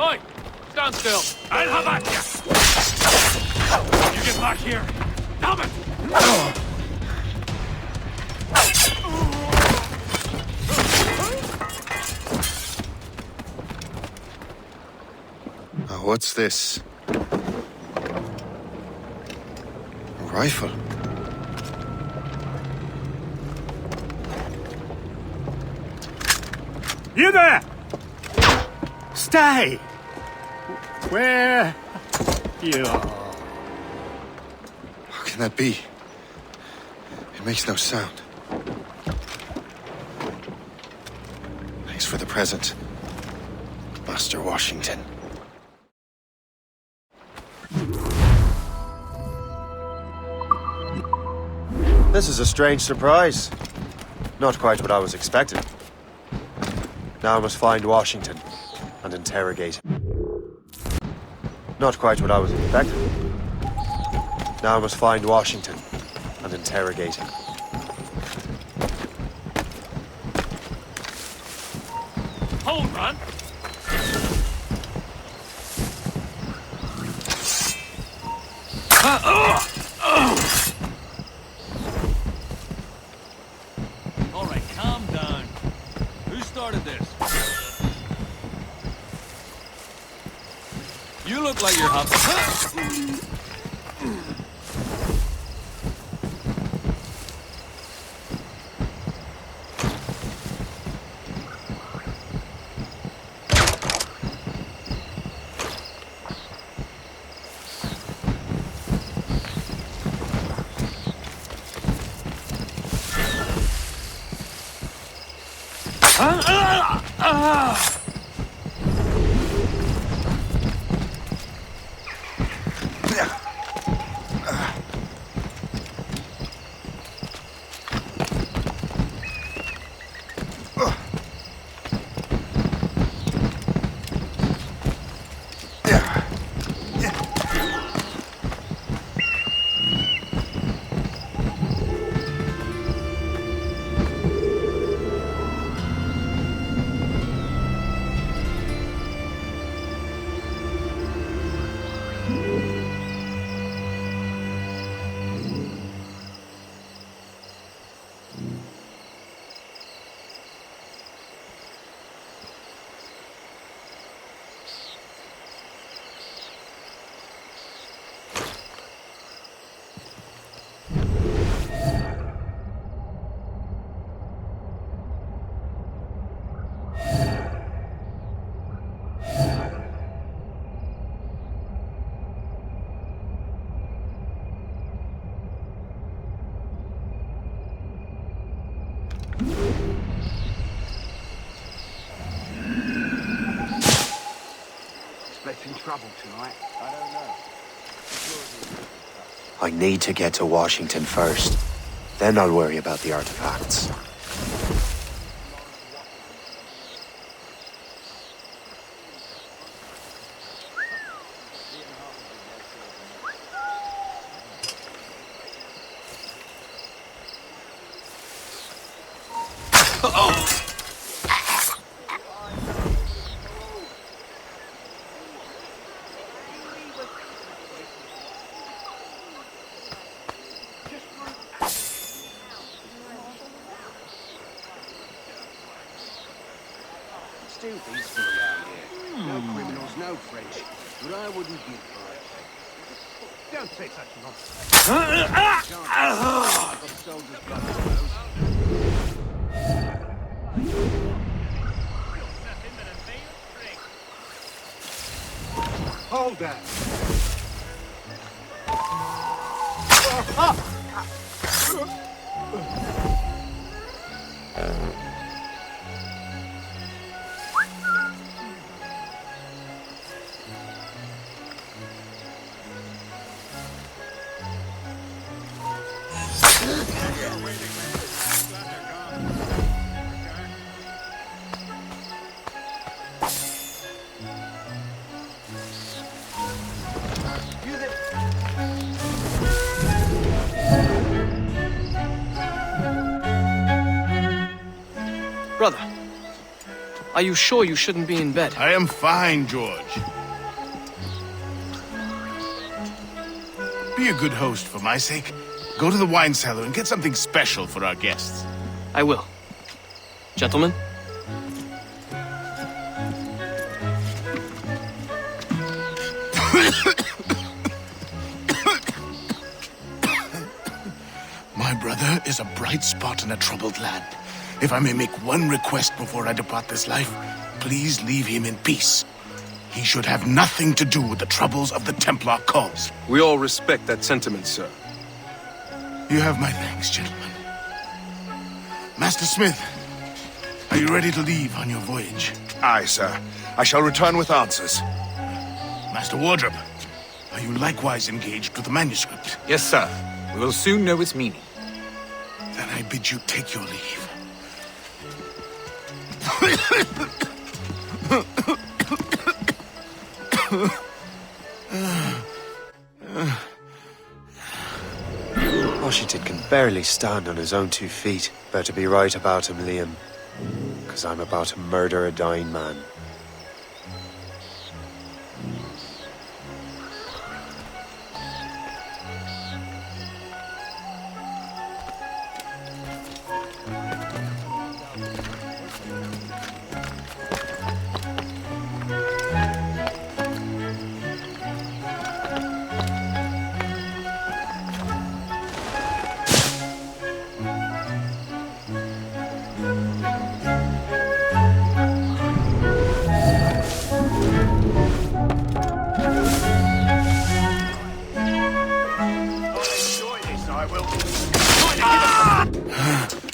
S2: Oi! Stand still! I'll have at you! You get back here! Damn it!
S1: What's this? A rifle?
S2: You there! Stay! Where you are?
S1: How can that be? It makes no sound. Thanks for the present, Master Washington.
S15: This is a strange surprise. Not quite what I was expecting. Now I must find Washington and interrogate him. Not quite what I was expecting. Now I must find Washington and interrogate him.
S4: Hold, man! Alright, calm down. Who started this? You look like you're having...
S14: In trouble tonight? I don't know.
S1: I need to get to Washington first. Then I'll worry about the artifacts.
S14: Still peaceful around here. No criminals, no French. But I wouldn't give for it. Don't say such nonsense. I've got soldiers' blood, I suppose. Hold that.
S19: Brother, are you sure you shouldn't be in bed?
S12: I am fine, George. Be a good host for my sake. Go to the wine cellar and get something special for our guests.
S19: I will. Gentlemen?
S12: My brother is a bright spot in a troubled land. If I may make one request before I depart this life, please leave him in peace. He should have nothing to do with the troubles of the Templar cause.
S15: We all respect that sentiment, sir.
S12: You have my thanks, gentlemen. Master Smith, are you ready to leave on your voyage?
S20: Aye, sir. I shall return with answers.
S12: Master Wardrop, are you likewise engaged with the manuscript?
S21: Yes, sir. We will soon know its meaning.
S12: Then I bid you take your leave.
S15: Washington can barely stand on his own 2 feet. Better be right about him, Liam. Because I'm about to murder a dying man.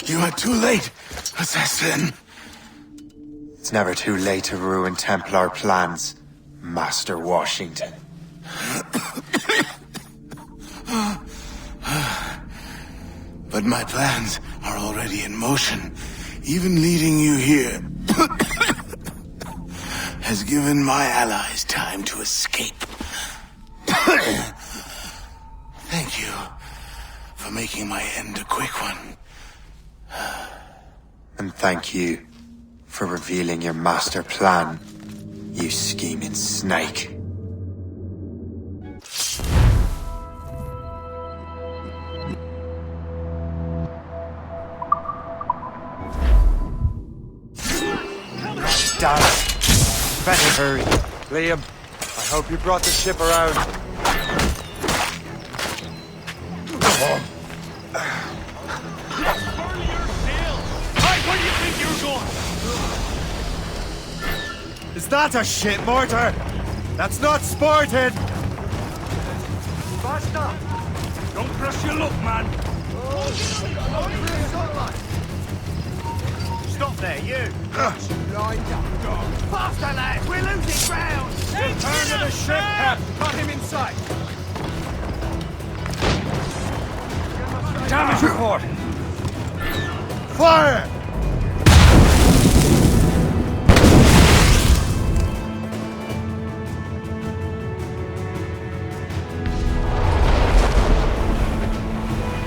S12: You are too late, assassin.
S1: It's never too late to ruin Templar plans, Master Washington.
S12: But my plans are already in motion. Even leading you here has given my allies time to escape. Thank you for making my end a quick one.
S1: And thank you for revealing your master plan, you scheming snake.
S15: Damn it. Better hurry. Liam, I hope you brought the ship around.
S17: Where do you think you're going?
S15: Is that a shit mortar? That's not sported!
S17: Faster! Don't crush your luck, man! Stop there, you! Lined up, dog! Faster, lads! We're losing ground! Return to the ship, Cap! Got him in sight! Damage report!
S15: Fire!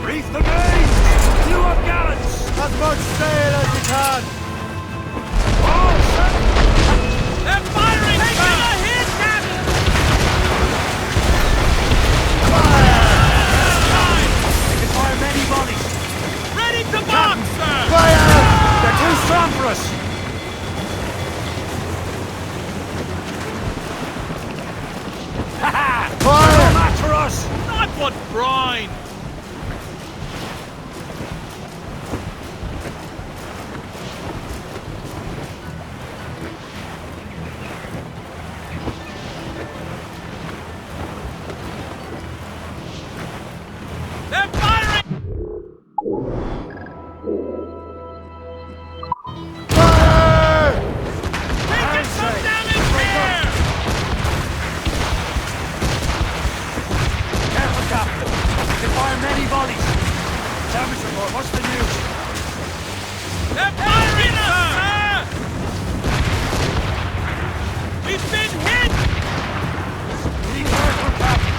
S17: Reef the main! Clew up gallants!
S15: As much sail as you can!
S17: Oh, sir! They're firing! Taking a hit, Captain! Fire! They can fire many volleys! Ready to box, sir!
S15: Fire!
S17: They're too strong for us! Ha ha!
S15: Fire!
S17: No match for us! Not but brine! They're firing!
S15: Fire!
S17: Taking some damage here! Careful, Captain. They can fire many volleys. Damage report, what's the news? They're firing us, sir! We've been hit! Be careful, Captain.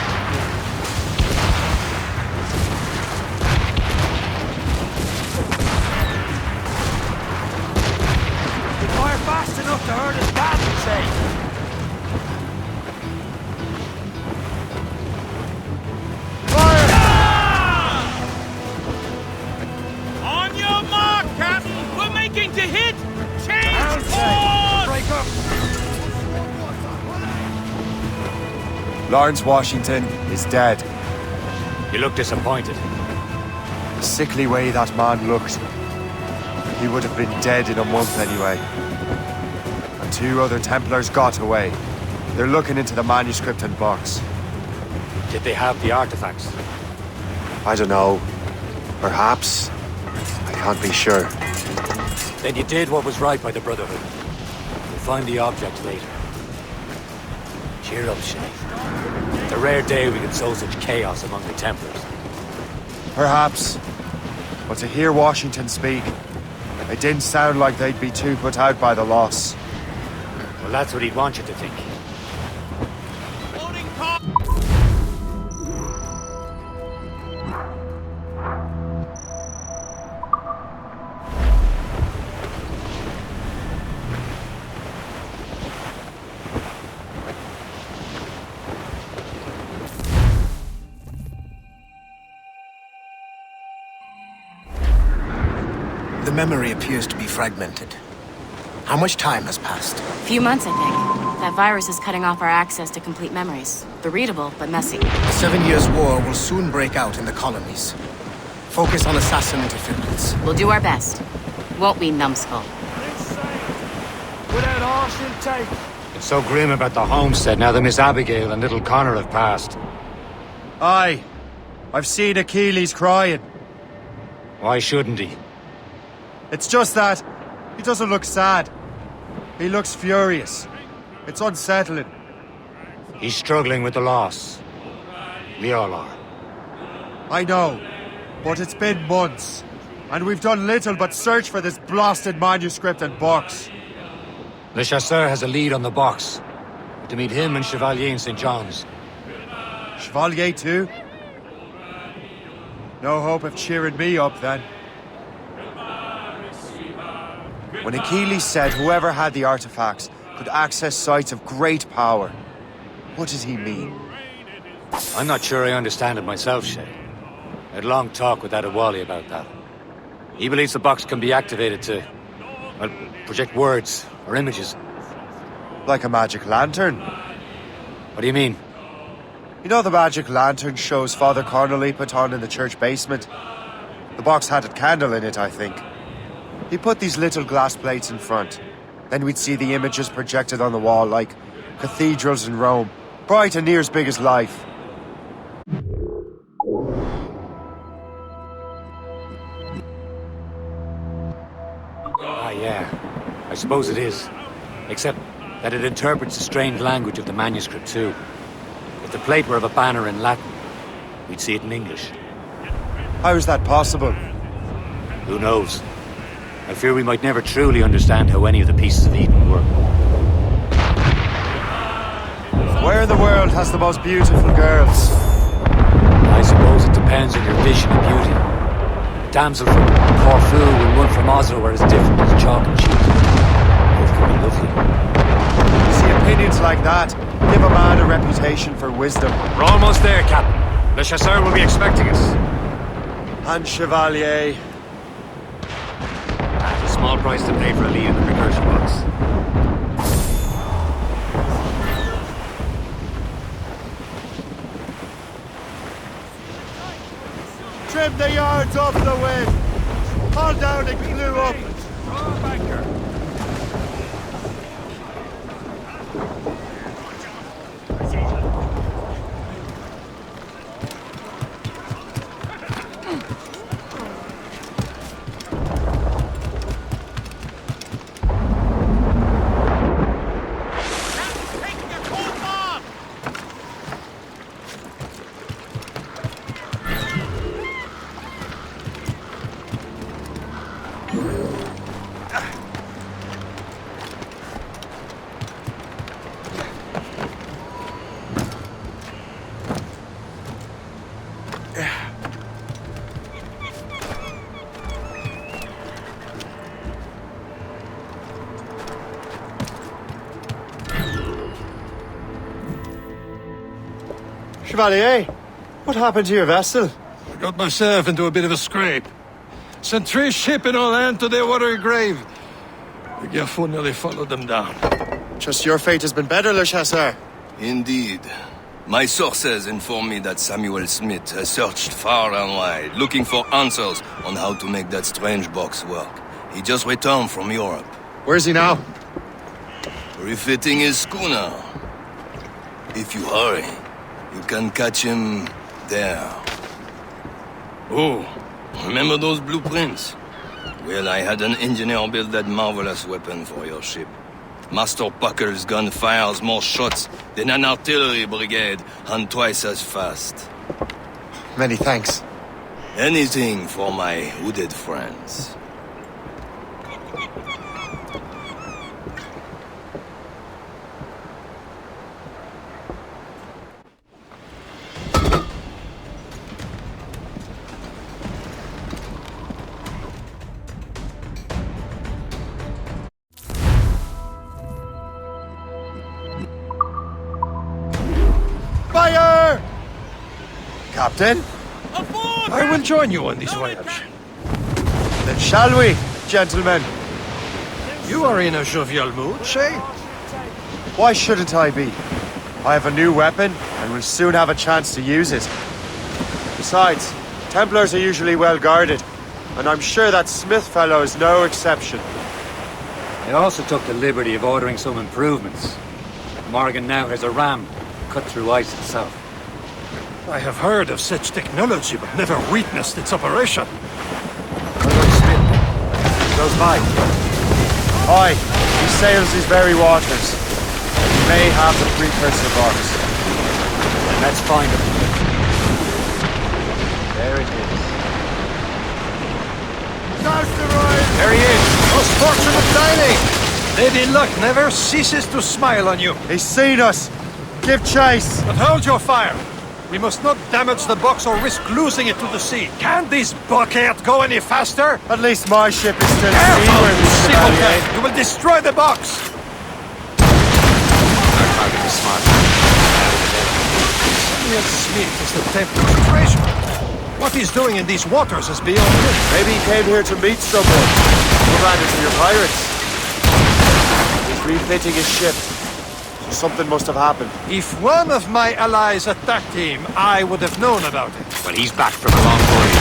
S17: They fire fast enough to hurt us badly, say. On your mark, Captain! We're making to hit! Change course! Break up!
S1: Lawrence Washington is dead.
S2: You look disappointed.
S1: The sickly way that man looked. He would have been dead in a month anyway. And 2 other Templars got away. They're looking into the manuscript and box.
S2: Did they have the artifacts?
S1: I don't know. Perhaps. I can't be sure.
S2: Then you did what was right by the Brotherhood. We'll find the object later. Cheer up, Shay. It's a rare day we can sow such chaos among the Templars.
S1: Perhaps. But to hear Washington speak, it didn't sound like they'd be too put out by the loss.
S2: Well, that's what he'd want you to think.
S5: The memory appears to be fragmented. How much time has passed?
S6: A few months, I think. That virus is cutting off our access to complete memories. They're readable, but messy.
S5: The 7 Years' War will soon break out in the colonies. Focus on assassin interference.
S6: We'll do our best. Won't we, numbskull?
S2: Without all she'll take. It's so grim about the homestead now that Miss Abigail and little Connor have passed.
S13: Aye. I've seen Achilles crying.
S2: Why shouldn't he?
S13: It's just that he doesn't look sad. He looks furious. It's unsettling.
S2: He's struggling with the loss. We all are.
S13: I know, but it's been months, and we've done little but search for this blasted manuscript and box.
S2: Le Chasseur has a lead on the box. To meet him and Chevalier in St. John's.
S13: Chevalier too? No hope of cheering me up then. When Achilles said whoever had the artifacts could access sites of great power, what did he mean?
S2: I'm not sure I understand it myself, Shay. I had a long talk with Adewale about that. He believes the box can be activated to, well, project words or images.
S13: Like a magic lantern?
S2: What do you mean?
S13: You know the magic lantern shows Father Connolly put on in the church basement? The box had a candle in it, I think. He put these little glass plates in front. Then we'd see the images projected on the wall like cathedrals in Rome. Bright and near as big as life.
S2: Ah, yeah. I suppose it is. Except that it interprets the strange language of the manuscript, too. If the plate were of a banner in Latin, we'd see it in English.
S13: How is that possible?
S2: Who knows? I fear we might never truly understand how any of the pieces of Eden work.
S13: Where in the world has the most beautiful girls?
S2: I suppose it depends on your vision of beauty. A damsel from Corfu and one from Oslo are as different as chalk and cheese. Both can be lovely.
S13: You see, opinions like that give a man a reputation for wisdom.
S2: We're almost there, Captain. Le Chasseur will be expecting us.
S13: And Chevalier.
S2: That's a small price to pay for a lead in the recursion box.
S13: Trim the yards off the wind. Haul down and glue up. Chevalier, what happened to your vessel?
S3: I got myself into a bit of a scrape. Sent 3 ships in all hand to their watery grave. The Gerfaut nearly followed them down.
S13: Just your fate has been better, Le Chasseur.
S11: Indeed. My sources inform me that Samuel Smith has searched far and wide, looking for answers on how to make that strange box work. He just returned from Europe.
S13: Where's he now?
S11: Refitting his schooner. If you hurry, you can catch him there. Oh, remember those blueprints? Well, I had an engineer build that marvelous weapon for your ship. Master Puckle's gun fires more shots than an artillery brigade, and twice as fast.
S13: Many thanks.
S11: Anything for my hooded friends.
S13: Fire! Captain?
S3: I will join you on this voyage.
S13: Then shall we? gentlemen.
S3: You are in a jovial mood, Shay?
S13: Why shouldn't I be? I have a new weapon, and will soon have a chance to use it. Besides, Templars are usually well guarded, and I'm sure that Smith fellow is no exception.
S2: I also took the liberty of ordering some improvements. Morgan now has a ram cut through ice itself.
S3: I have heard of such technology, but never witnessed its operation.
S2: Goes by.
S13: Aye, he sails these very waters. He may have the precursor box.
S2: Let's find him.
S13: There it is.
S3: There he is! Most fortunate dining! Lady Luck never ceases to smile on you.
S13: He's seen us! Give chase!
S3: But hold your fire! We must not damage the box or risk losing it to the sea. Can't this bucket go any faster?
S13: At least my ship is still
S3: Careful,
S13: seaworthy,
S3: simpleton!
S13: Chevalier.
S3: You will destroy the box!
S21: Our target is smart.
S3: Samuel Smith is the Templar's treasure. What he's doing in these waters is beyond me.
S13: Maybe he came here to meet someone. Or ran into your pirates. He's refitting his ship. So something must have happened.
S3: If one of my allies attacked him, I would have known about it.
S21: Well, he's back from a long voyage.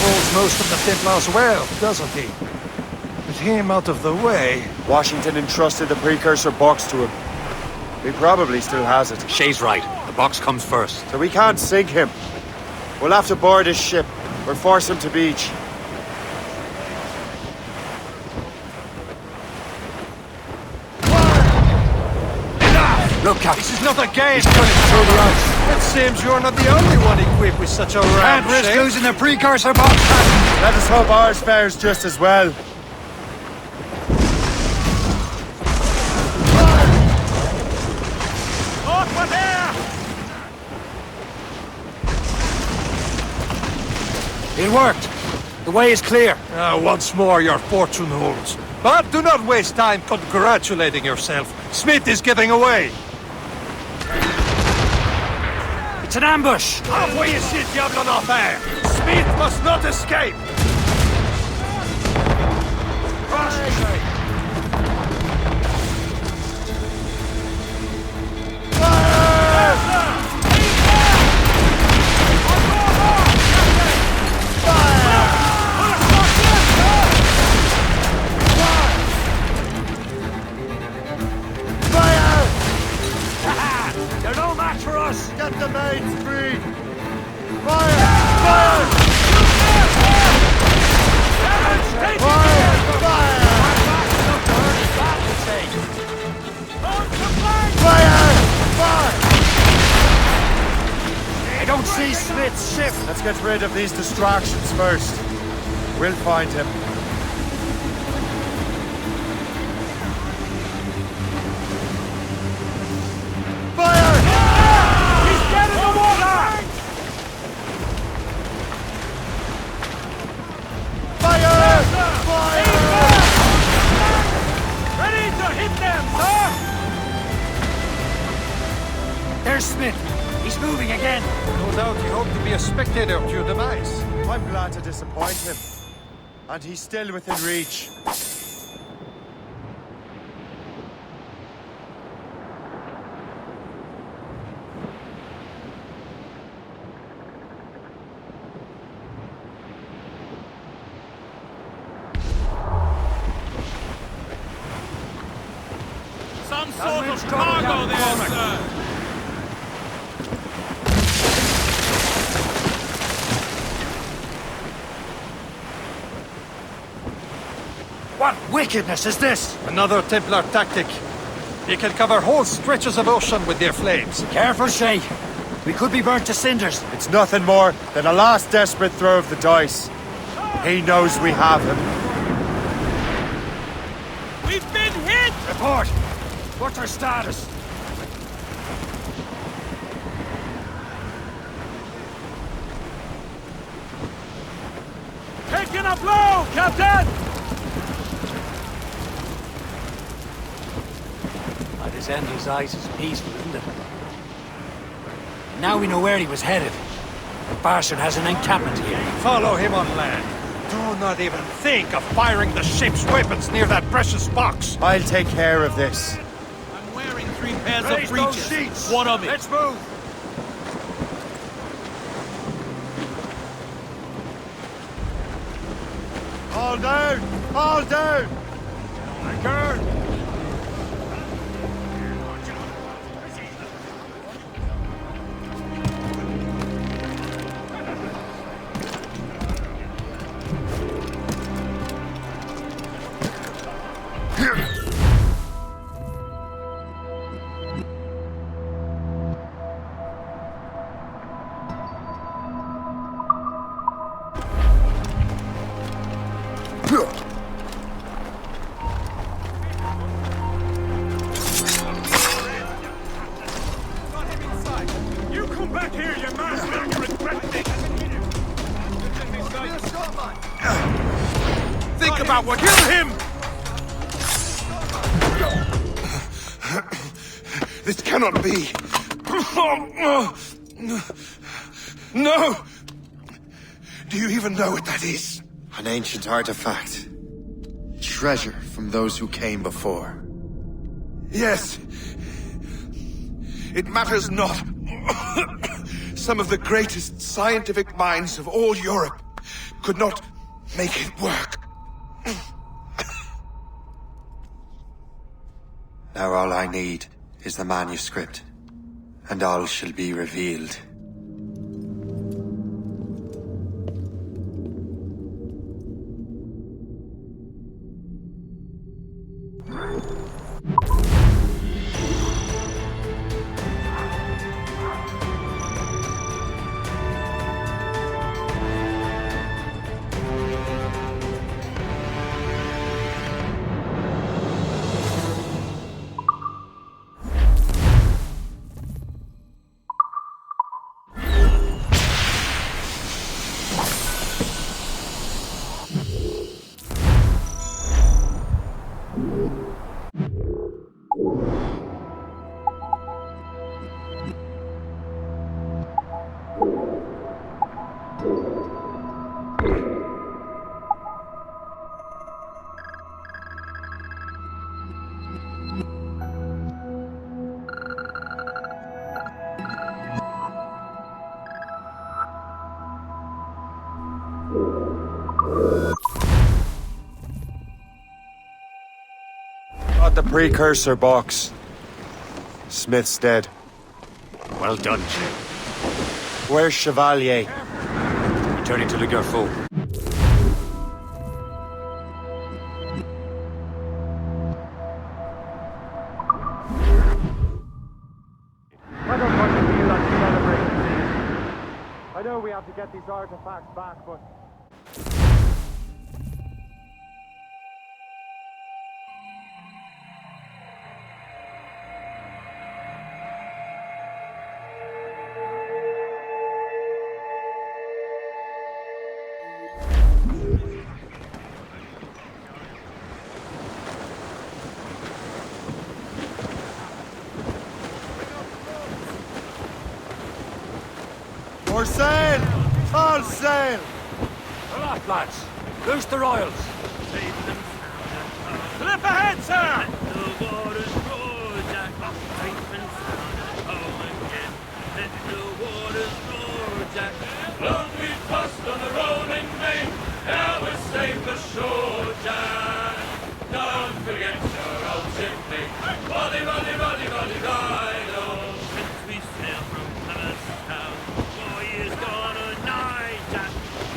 S3: Holds most of the Templars' wealth, doesn't he? With him out of the way...
S13: Washington entrusted the precursor box to him. He probably still has it.
S2: Shay's right. The box comes first.
S13: So we can't sink him. We'll have to board his ship, or force him to beach.
S3: Look, Captain. This is not a game. He's cutting through the ice. It seems you're not the only one equipped with such a ram.
S2: Can't risk losing the precursor box.
S13: Let us hope ours fares just as well.
S2: It worked. The way is clear.
S3: Once more your fortune holds. But do not waste time congratulating yourself. Smith is getting away.
S2: It's an ambush.
S3: Envoyez ce diable en enfer. Smith must not escape.
S2: They're no match for us.
S13: Get the mains free! Fire! Fire!
S2: I don't see Smith's ship.
S13: Let's get rid of these distractions first. We'll find him. Fire!
S17: He's dead in the water!
S13: Fire! Fire!
S17: Ready to hit them, sir!
S2: There's Smith. He's moving again.
S3: No doubt he hoped to be a spectator to your demise.
S13: I'm glad to disappoint him. And he's still within reach.
S17: Some sort of cargo there, sir!
S2: What wickedness is this?
S3: Another Templar tactic. They can cover whole stretches of ocean with their flames.
S2: Careful, Shay. We could be burnt to cinders.
S13: It's nothing more than a last desperate throw of the dice. He knows we have him.
S17: We've been hit!
S2: Report. What's our status?
S17: Taking a blow, Captain!
S2: This endless ice is peaceful, isn't it? Now we know where he was headed. The bastard has an encampment here.
S3: Follow him on land. Do not even think of firing the ship's weapons near that precious box.
S13: I'll take care of this.
S17: I'm wearing 3 pairs
S3: Raise
S17: of
S3: those
S17: breeches.
S3: sheets.
S17: One of it.
S3: Let's move.
S13: All down! All down!
S3: Anchor!
S17: You come back here, you man! You're threatening!
S20: Think about what... Kill him! This cannot be. No! Do you even know what that is?
S13: An ancient artifact. Treasure from those who came before.
S20: Yes. It matters not. Some of the greatest scientific minds of all Europe could not make it work.
S1: Now all I need is the manuscript, and all shall be revealed.
S13: Got the precursor box. Smith's dead.
S2: Well done, Jim.
S13: Where's Chevalier?
S2: Returning to the Garfour.
S3: I don't want to feel like celebrating these. I know we have to get these artifacts back, but...
S13: For sale! All sale!
S2: Aloft, lads! Loose the royals!
S17: Slip ahead, sir!
S4: The waters roar, Jack. Safe and sound at home again. Let the waters roar, Jack. Long we've passed on the rolling main. Now we're safe ashore, Jack. Don't forget your old shipmate. Roddy, roddy, roddy, roddy, ride on. Since we sailed from Plymouth town, 4 years gone a night, Jack.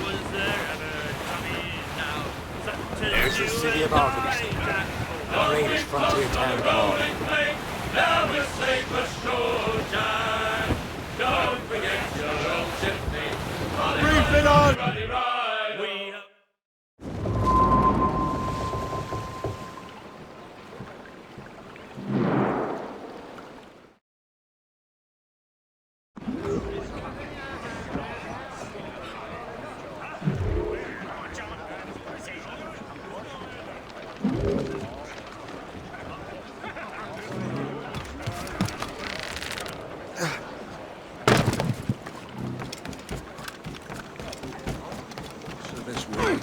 S4: Was there ever Tommy now? Such a
S2: There's the city of Albany, the greatest frontier town of all.
S4: Now we're safe ashore, Jack. Don't forget your old shipmate.
S13: Brief it on!
S4: Roddy, ride on.
S20: So this way.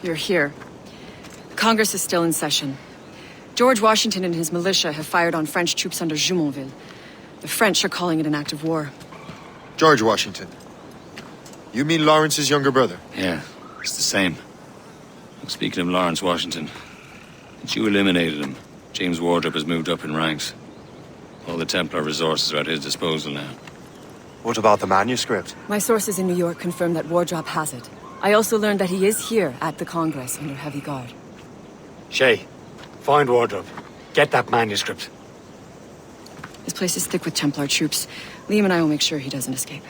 S18: You're here. Congress is still in session. George Washington and his militia have fired on French troops under Jumonville. The French are calling it an act of war.
S13: George Washington. You mean Lawrence's younger brother?
S7: Yeah, it's the same. Speaking of Lawrence Washington, since you eliminated him, James Wardrop has moved up in ranks. All the Templar resources are at his disposal now.
S13: What about the manuscript?
S18: My sources in New York confirm that Wardrop has it. I also learned that he is here at the Congress under heavy guard.
S2: Shay, find Wardrobe. Get that manuscript.
S18: This place is thick with Templar troops. Liam and I will make sure he doesn't escape.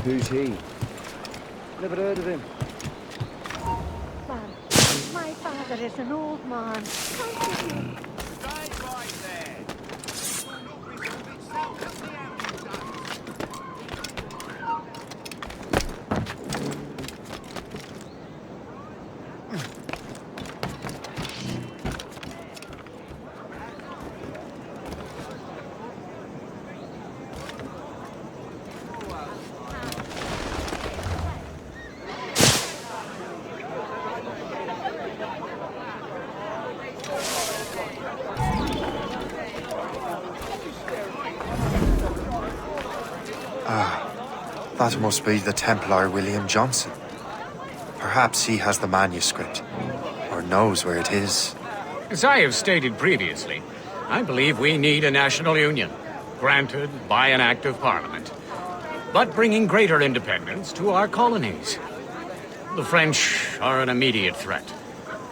S14: Who's he? Never heard of him.
S22: My father is an old man.
S13: That must be the Templar William Johnson. Perhaps he has the manuscript, or knows where it is.
S23: As I have stated previously, I believe we need a national union, granted by an act of parliament, but bringing greater independence to our colonies. The French are an immediate threat,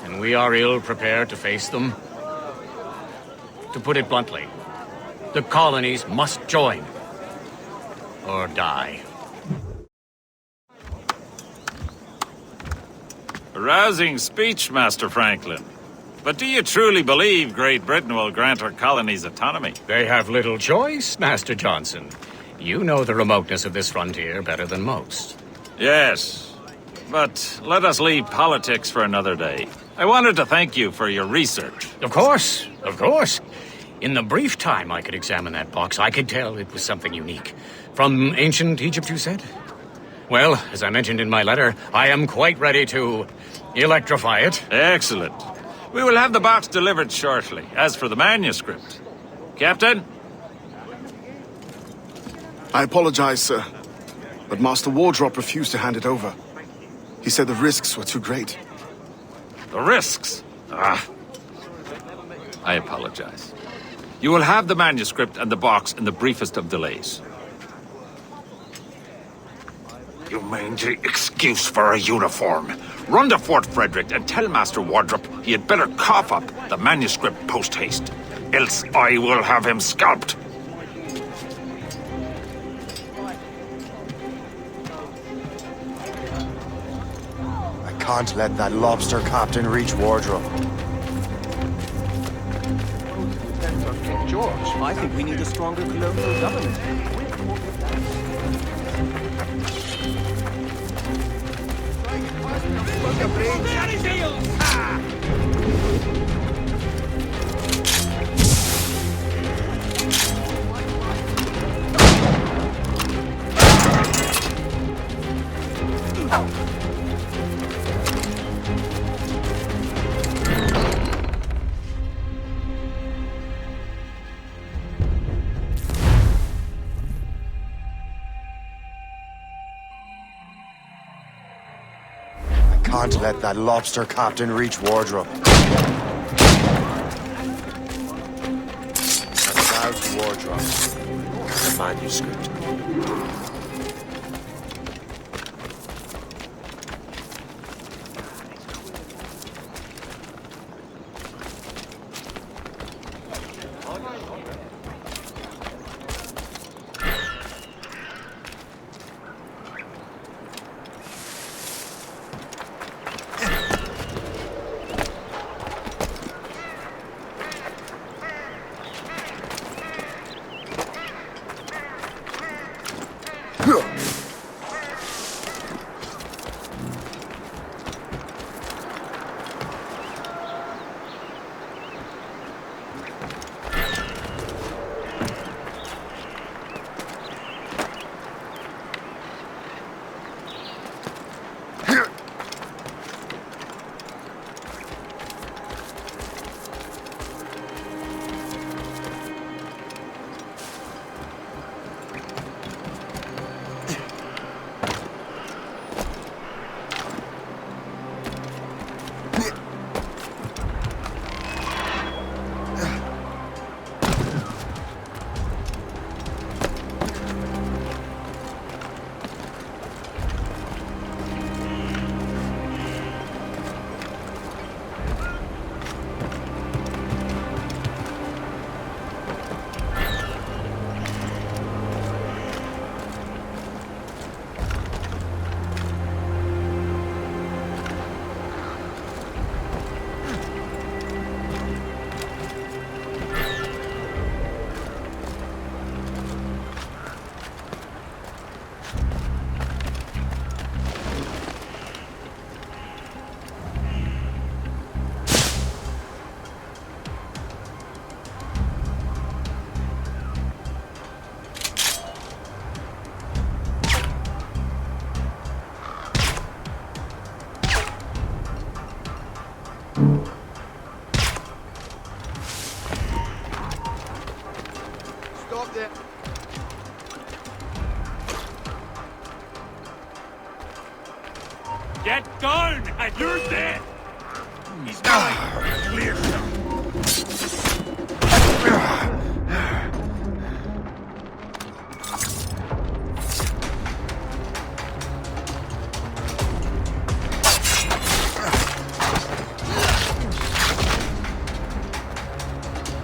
S23: and we are ill prepared to face them. To put it bluntly, the colonies must join, or die.
S24: A rousing speech, Master Franklin. But do you truly believe Great Britain will grant her colonies autonomy?
S23: They have little choice, Master Johnson. You know the remoteness of this frontier better than most.
S24: Yes, but let us leave politics for another day. I wanted to thank you for your research.
S23: Of course, of course. In the brief time I could examine that box, I could tell it was something unique. From ancient Egypt, you said? Well, as I mentioned in my letter, I am quite ready to electrify it.
S24: Excellent. We will have the box delivered shortly. As for the manuscript... Captain?
S12: I apologize, sir. But Master Wardrop refused to hand it over. He said the risks were too great.
S24: The risks? Ah. I apologize. You will have the manuscript and the box in the briefest of delays. You mangy excuse for a uniform. Run to Fort Frederick and tell Master Wardrop he had better cough up the manuscript post-haste. Else I will have him scalped.
S13: I can't let that lobster captain reach Wardrobe.
S14: King George. I think we need a stronger colonial government.
S13: Can't let that lobster captain reach Wardrobe. And now to Wardrobe. The manuscript.
S4: Get down, and you're dead! He's mine! Clear shot!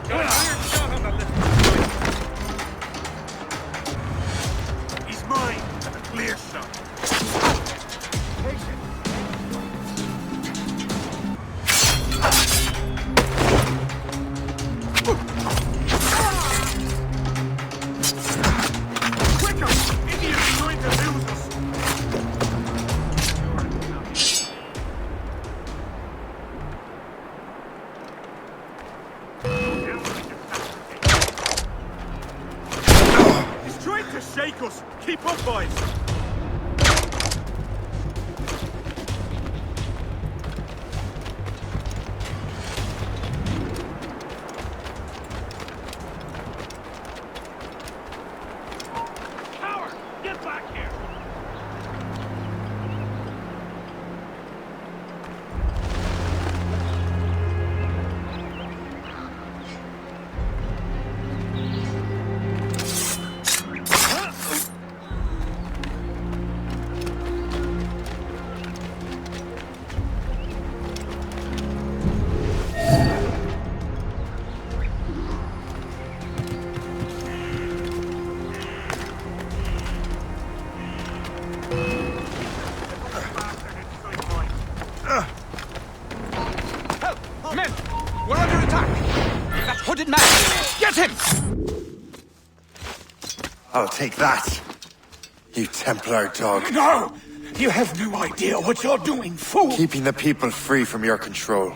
S4: Got an iron shot on the left. He's mine! A clear shot! He's trying to shake us! Keep up, boys! Coward! Get back here!
S17: Men! We're under attack! That hooded man! Get him!
S15: I'll take that, you Templar dog.
S20: No! You have no idea what you're doing, fool!
S15: Keeping the people free from your control.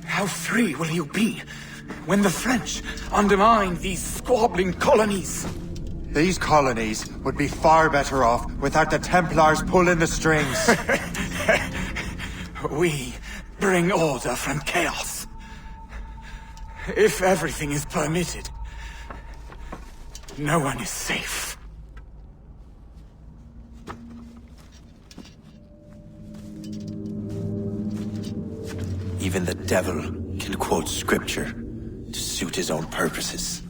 S20: How free will you be when the French undermine these squabbling colonies?
S15: These colonies would be far better off without the Templars pulling the strings.
S20: We bring order from chaos. If everything is permitted, no one is safe.
S15: Even the devil can quote scripture to suit his own purposes.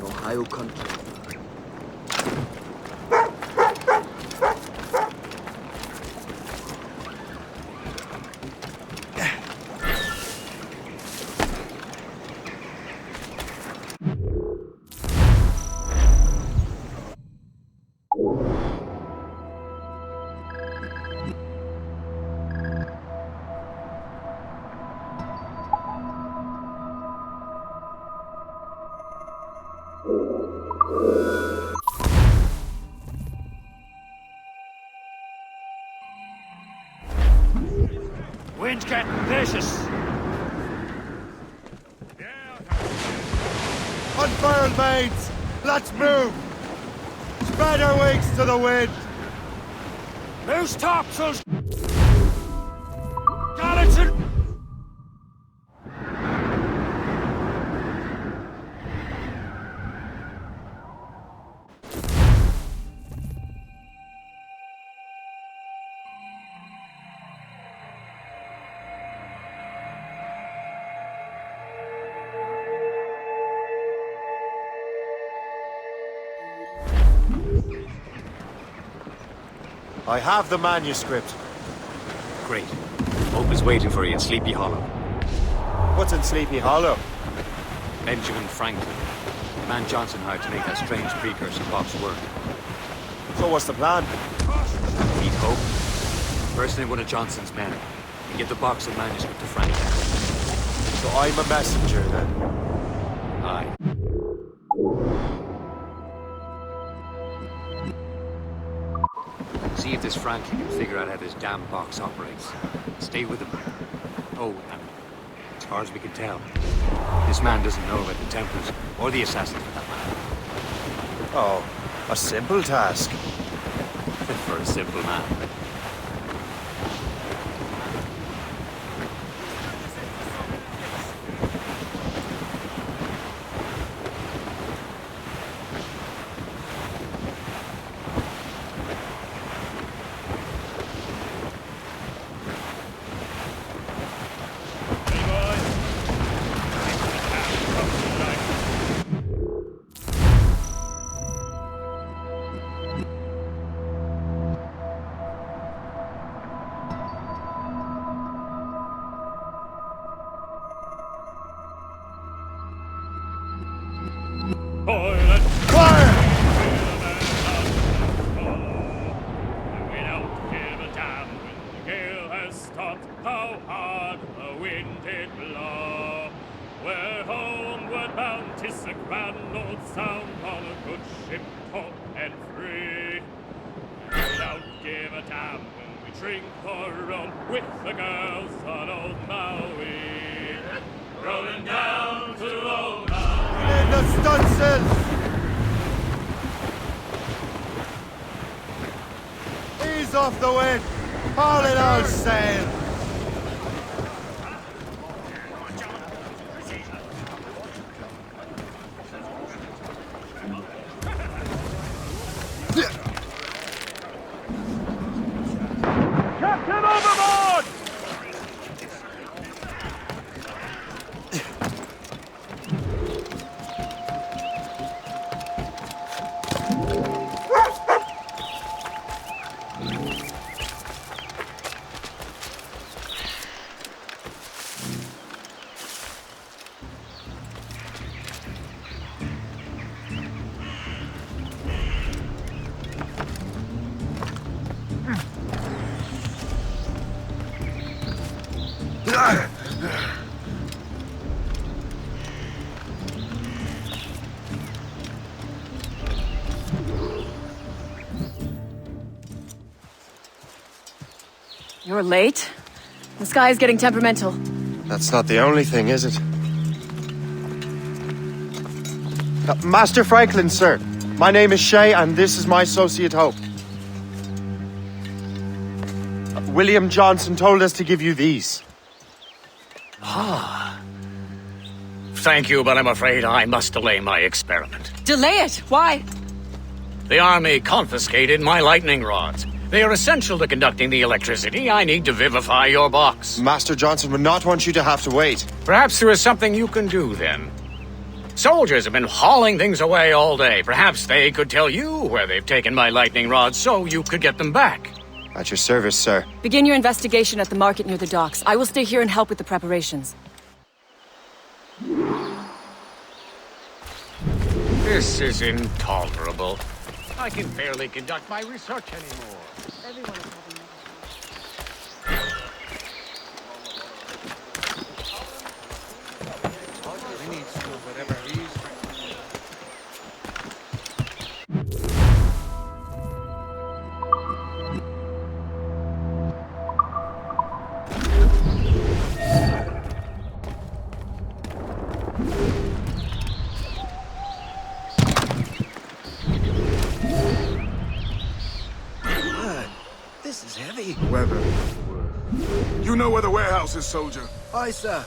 S14: Ohio country.
S2: Wind's getting vicious.
S15: Unfurled, mates! Let's move! Spread our wings to the wind!
S2: Loose topsails! Gallants and...
S13: I have the manuscript.
S2: Great. Hope is waiting for you in Sleepy Hollow.
S13: What's in Sleepy Hollow?
S2: Benjamin Franklin. The man Johnson hired to make that strange precursor box work.
S13: So what's the plan?
S2: Meet Hope. Personate one of Johnson's men. And give the box and manuscript to Franklin.
S13: So I'm a messenger, then?
S2: Aye. See if this Franklin can figure out how this damn box operates. Stay with him. Oh, and as far as we can tell, this man doesn't know about the Templars, or the Assassin for that matter.
S13: Oh, a simple task.
S2: For a simple man.
S13: Off the wind! Haul it all sail!
S4: Captain overboard!
S18: You're late. The sky is getting temperamental.
S13: That's not the only thing, is it? Master Franklin, sir. My name is Shay, and this is my associate Hope. William Johnson told us to give you these.
S23: Ah. Thank you, but I'm afraid I must delay my experiment.
S18: Delay it? Why?
S23: The army confiscated my lightning rods. They are essential to conducting the electricity I need to vivify your box.
S13: Master Johnson would not want you to have to wait.
S23: Perhaps there is something you can do, then. Soldiers have been hauling things away all day. Perhaps they could tell you where they've taken my lightning rods so you could get them back.
S13: At your service, sir.
S18: Begin your investigation at the market near the docks. I will stay here and help with the preparations.
S23: This is intolerable. I can barely conduct my research anymore.
S18: Everyone is having
S12: We need to know whatever he's...
S14: This is heavy.
S20: Weather. You know where the warehouse is, soldier.
S14: Aye, sir.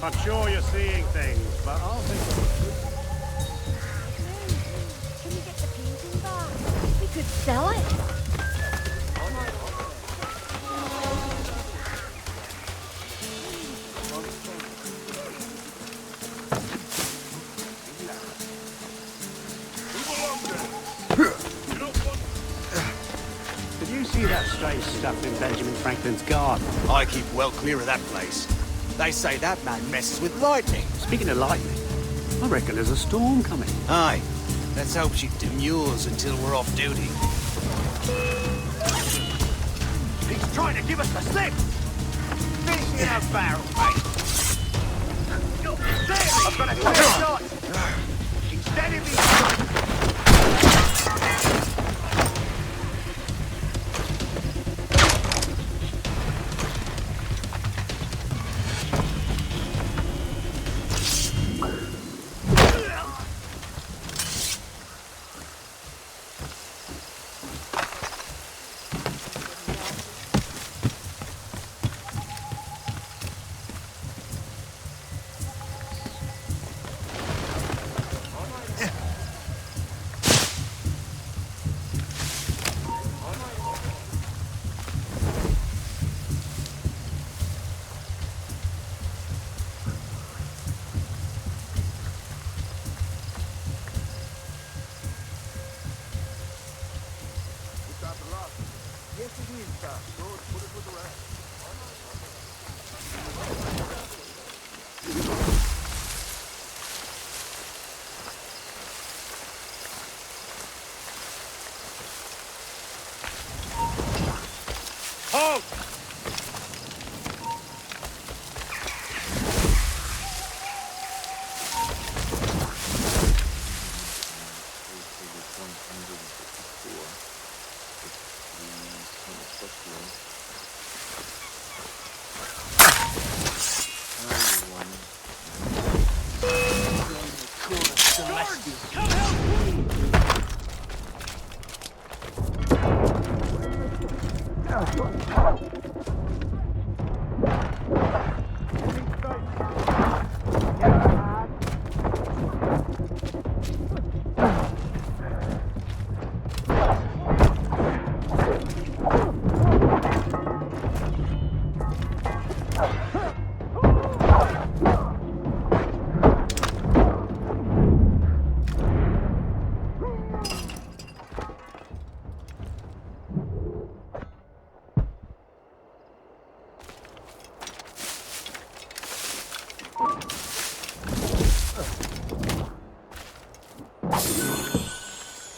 S8: I'm sure you're seeing things, but I'll think
S22: Can you get the painting back? We could sell it.
S8: Did you see that strange stuff in Benjamin Franklin's garden?
S9: I keep well clear of that place. They say that man messes with lightning.
S8: Speaking of lightning, I reckon there's a storm coming.
S9: Aye. Let's hope she demurs until we're off duty.
S17: He's trying to give us the slip! Finish in our barrel, mate! I've got a clear shot! He's dead in the...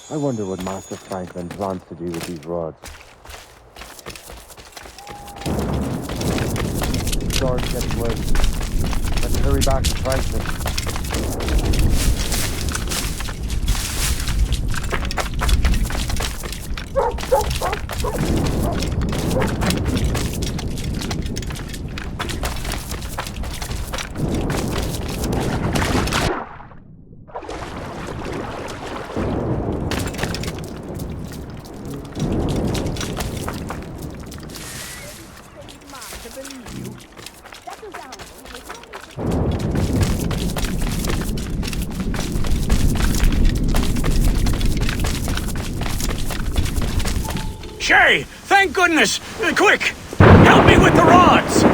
S15: I wonder what Master Franklin plans to do with these rods. Guards getting late. Let's hurry back to Franklin.
S23: Shay! Thank goodness! Quick! Help me with the rods!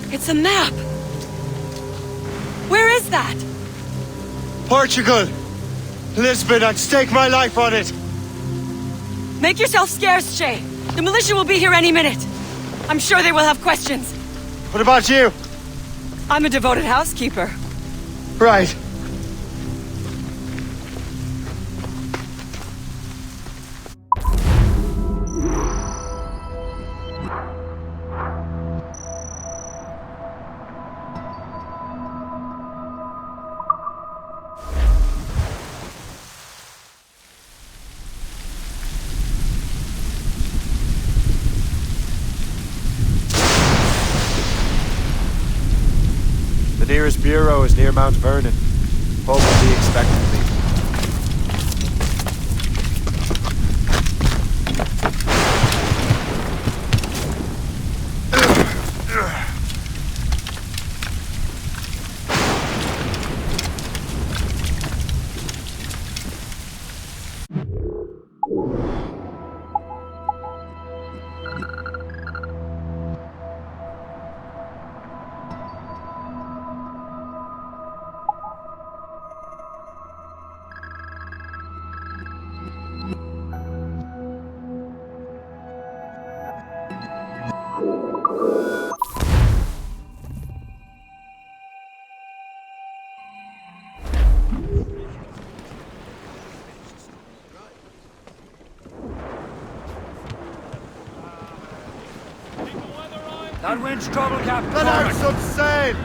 S18: It's a map! Where is that?
S15: Portugal! Lisbon, I'd stake my life on it!
S18: Make yourself scarce, Shay. The militia will be here any minute. I'm sure they will have questions.
S15: What about you?
S18: I'm a devoted housekeeper.
S15: Right.
S13: nearest bureau is near Mount Vernon. Hope will be expecting me.
S2: That wind's trouble, Captain.
S13: Let out some sail!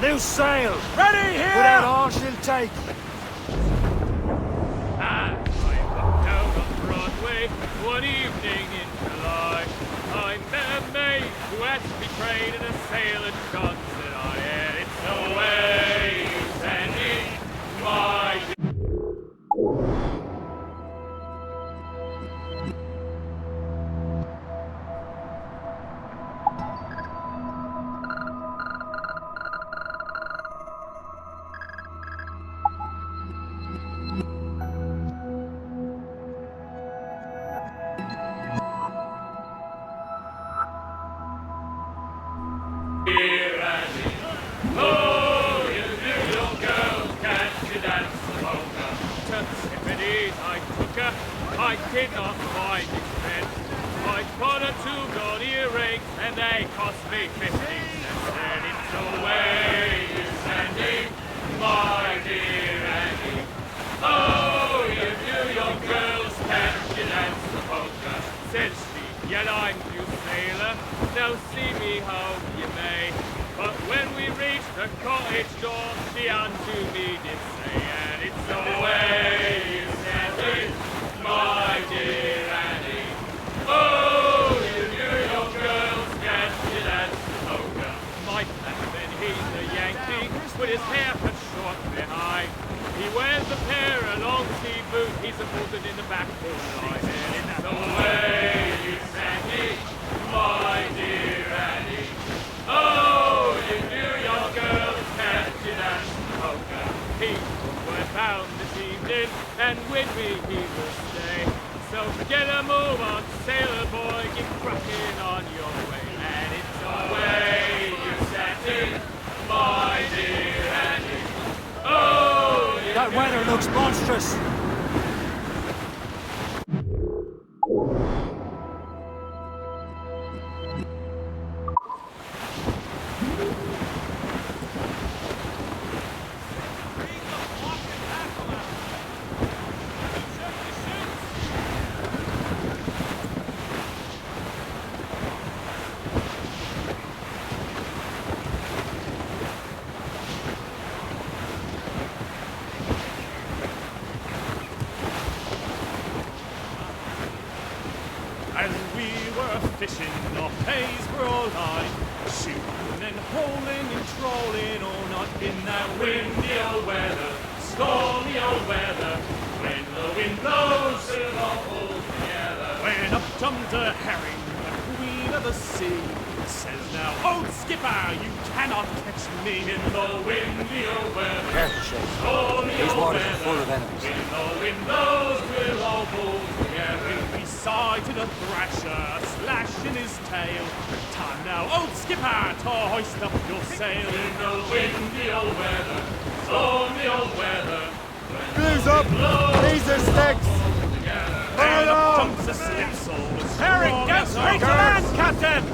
S2: Loose sail! Ready here! Put out all she'll take.
S4: I walked down on Broadway one evening in July. I met a maid who had betrayed in a sailor gun, said I, and it's no way you send me my... Oh, you New York girl, can't you dance the polka? To Tiffany's I took her, I did not find expense. I bought her 2 gold earrings and they cost me 50 cents. And it's the way you send me, my dear Annie. Oh, you New York girls, can't you dance the polka? Said she, yet I'm new sailor, now see me how you may. But when we reached the cottage door, she unto me did say, and it's the way you send it, my dear Annie. Oh, you New York girls, can't you dance the polka? My blackman, he's a Yankee, with his hair cut short behind. He wears a pair of long sea boots, he's a bulletin in the back for line. And it's the way you send it, my dear Annie. Oh, you New York girls, can't you dance the polka? He's homeward bound this evening, and with me he will stay. So get a move on, sailor boy, get cracking on your way. And it's the way you sent it, my dear Annie. Oh, you
S2: That weather looks monstrous.
S4: As we were fishing, our pays were all high, shooting and holing and trolling, all not in that windy old weather, stormy old weather. When the wind blows, we'll all pull together. When up jumped a herring, the queen of the sea, says now, old skipper, you cannot catch me in the windy old weather.
S2: Careful, Shane.
S4: Stormy
S2: These
S4: old
S2: waters are
S4: weather.
S2: full of enemies.
S4: When the wind blows, we'll all pull together. We sighted a thrasher, slashing his tail. Time now, old skipper, to hoist up your sail. In the windy old weather, stormy old weather.
S13: Blues up! These are sticks!
S4: And up jumps a slipsail.
S2: Herring, get straight to land, Captain!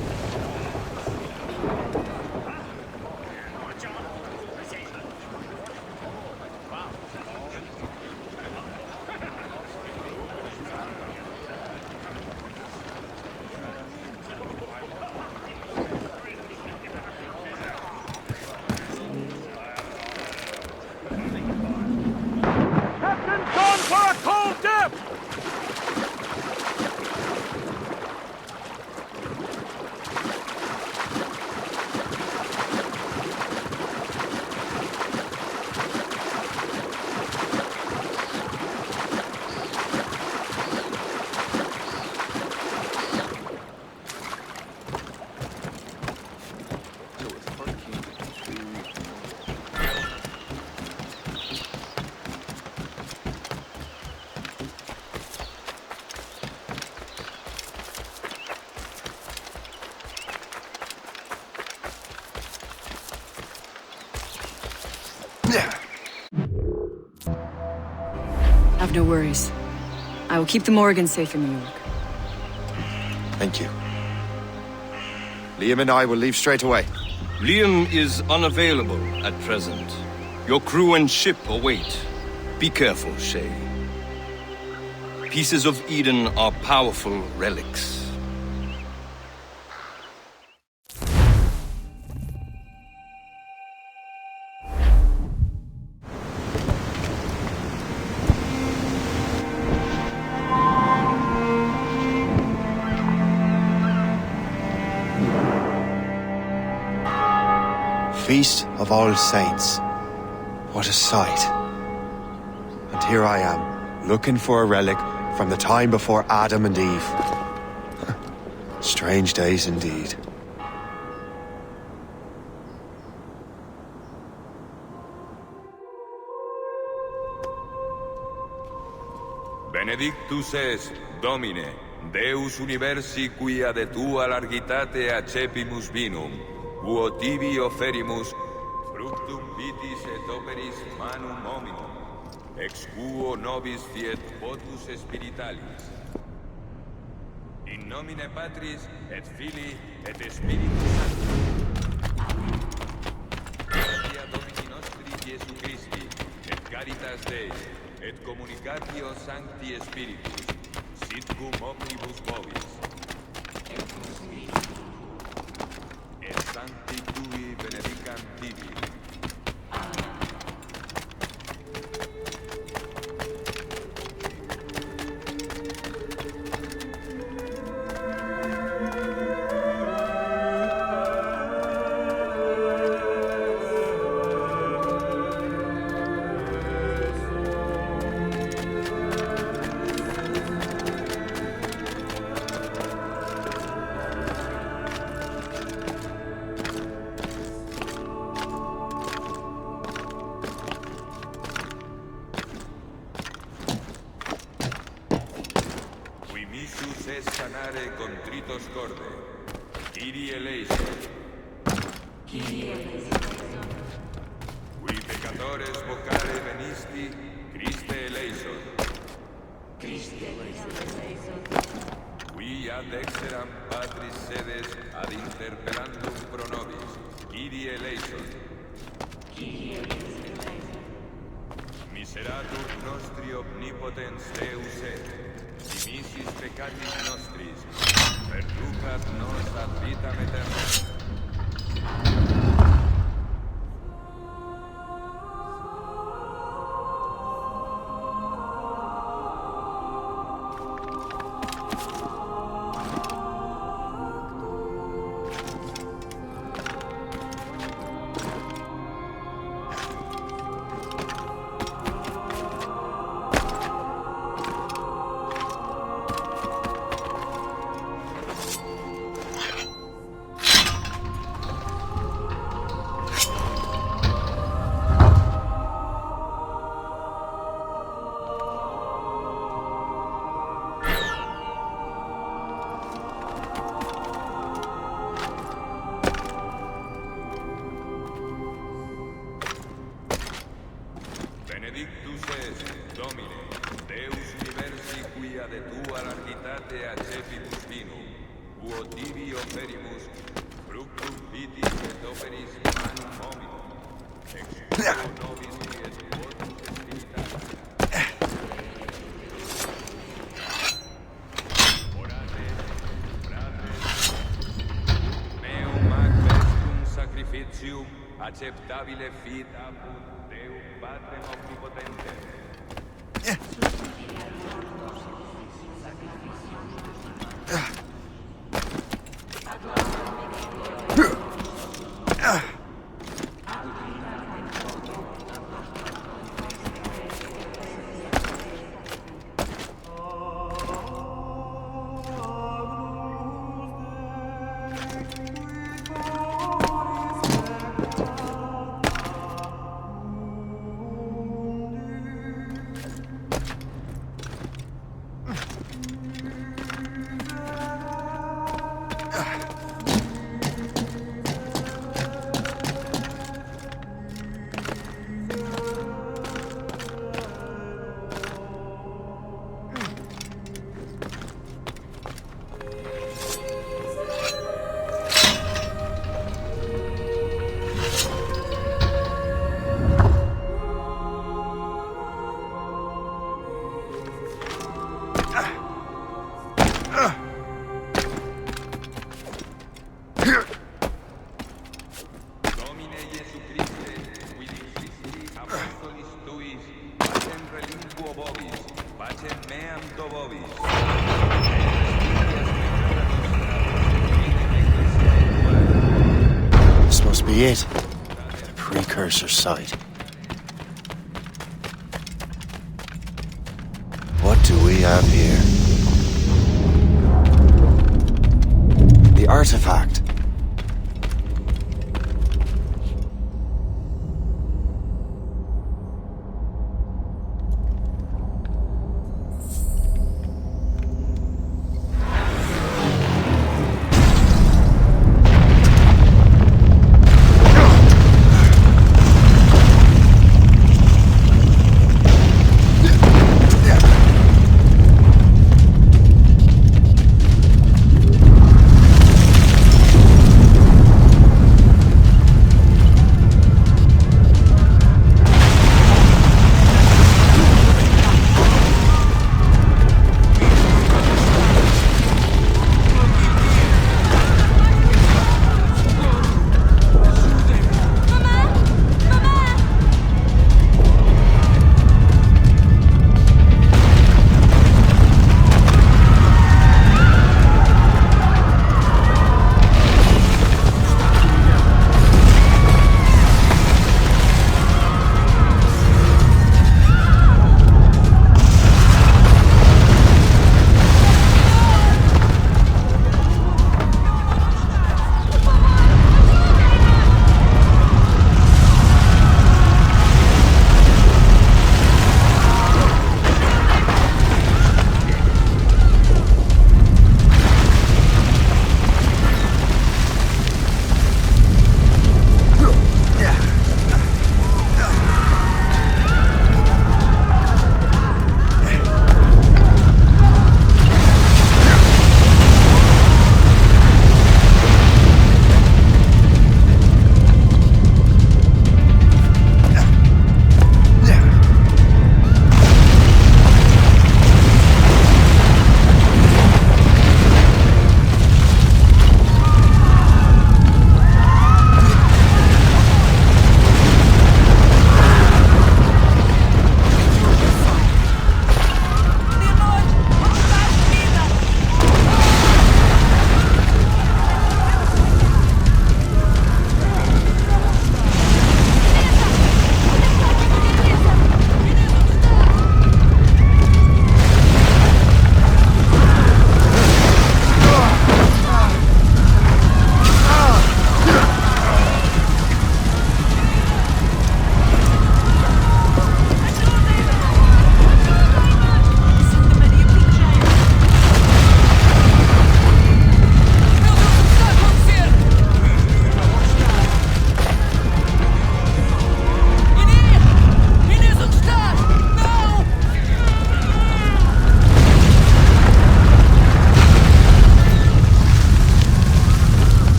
S18: Have no worries. I will keep the Morgan safe in New York.
S13: Thank you. Liam and I will leave straight away.
S11: Liam is unavailable at present. Your crew and ship await. Be careful, Shay. Pieces of Eden are powerful relics.
S13: Feast of All Saints. What a sight. And here I am, looking for a relic from the time before Adam and Eve. Strange days indeed.
S5: Benedictus est, Domine, Deus universi quia de tua largitate accepimus vinum, uo tibi offerimus fructum vitis et operis manum hominum, ex quo nobis fiet votus spiritualis. In nomine Patris et Filii et Spiritus Sancti. Gratia Domini nostri Iesu Christi, et caritas Dei, et communicatio Sancti Spiritus, sit cum omnibus vobis. Et Sancti Tui benedicam tibi. Missus est sanare contritos corde. Kyrie eleison. Kyrie eleison. Qui peccatores vocare venisti, Christe eleison. Christe eleison. Qui ad exeram Patris sedes ad interpellandum pro nobis, Kyrie eleison. Kyrie eleison. Miseratur nostri omnipotens Deus et, dimissis peccatis nostris, perducat nos ad vitam aeterna. Benedictus est, Domine, Deus universi quia de tua largitate accepimus vinum, uo tibi offerimus fructum vitis et operis manum hominum, ex quo nobis fiet votus spiritualis. Orate, fratres, meum ac vestum sacrificium acceptabile fit apud Deum Patrem omnipotentem.
S15: be it. The precursor site. What do we have here? The artifact.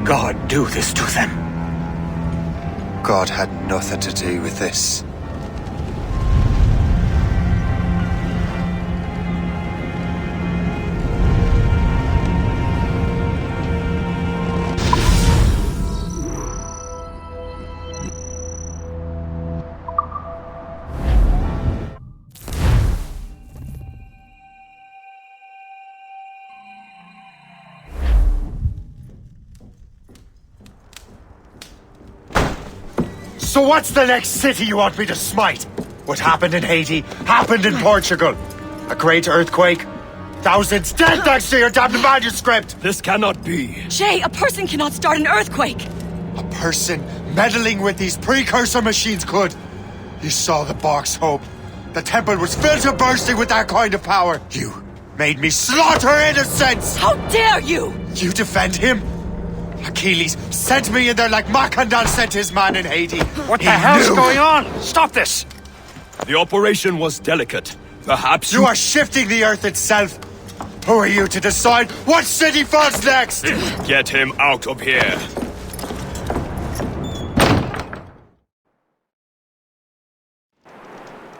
S3: God do this to them?
S15: God had nothing to do with this.
S13: So what's the next city you want me to smite? What happened in Haiti happened in Portugal. A great earthquake. Thousands dead thanks to your damned manuscript!
S6: This cannot be.
S18: Shay, a person cannot start an earthquake!
S13: A person meddling with these precursor machines could. You saw the box, Hope. The temple was filled to bursting with that kind of power. You made me slaughter innocents!
S18: How dare you!
S13: You defend him? Achilles sent me in there like Macandal sent his man in Haiti.
S6: What the hell's going on? Stop this! The operation was delicate. Perhaps
S13: you are shifting the earth itself. Who are you to decide what city falls next?
S6: Get him out of here.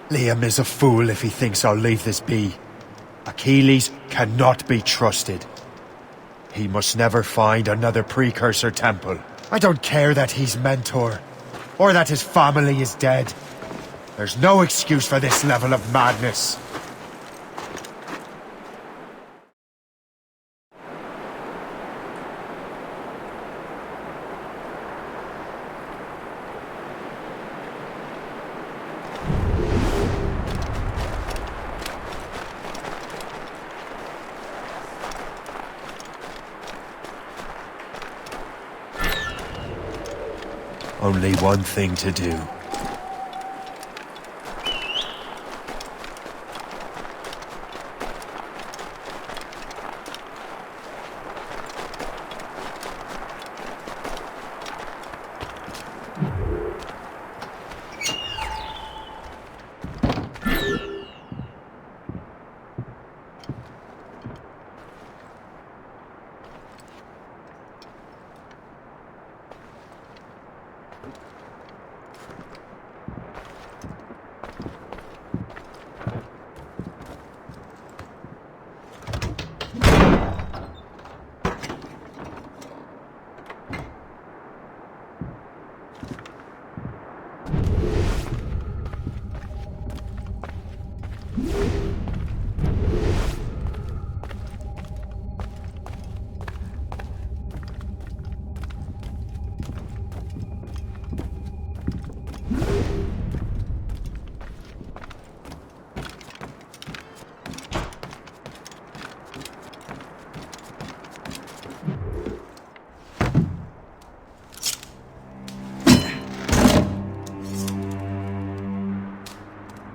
S1: Liam is a fool if he thinks I'll leave this be. Achilles cannot be trusted. He must never find another precursor temple. I don't care that he's mentor, or that his family is dead. There's no excuse for this level of madness. Only one thing to do.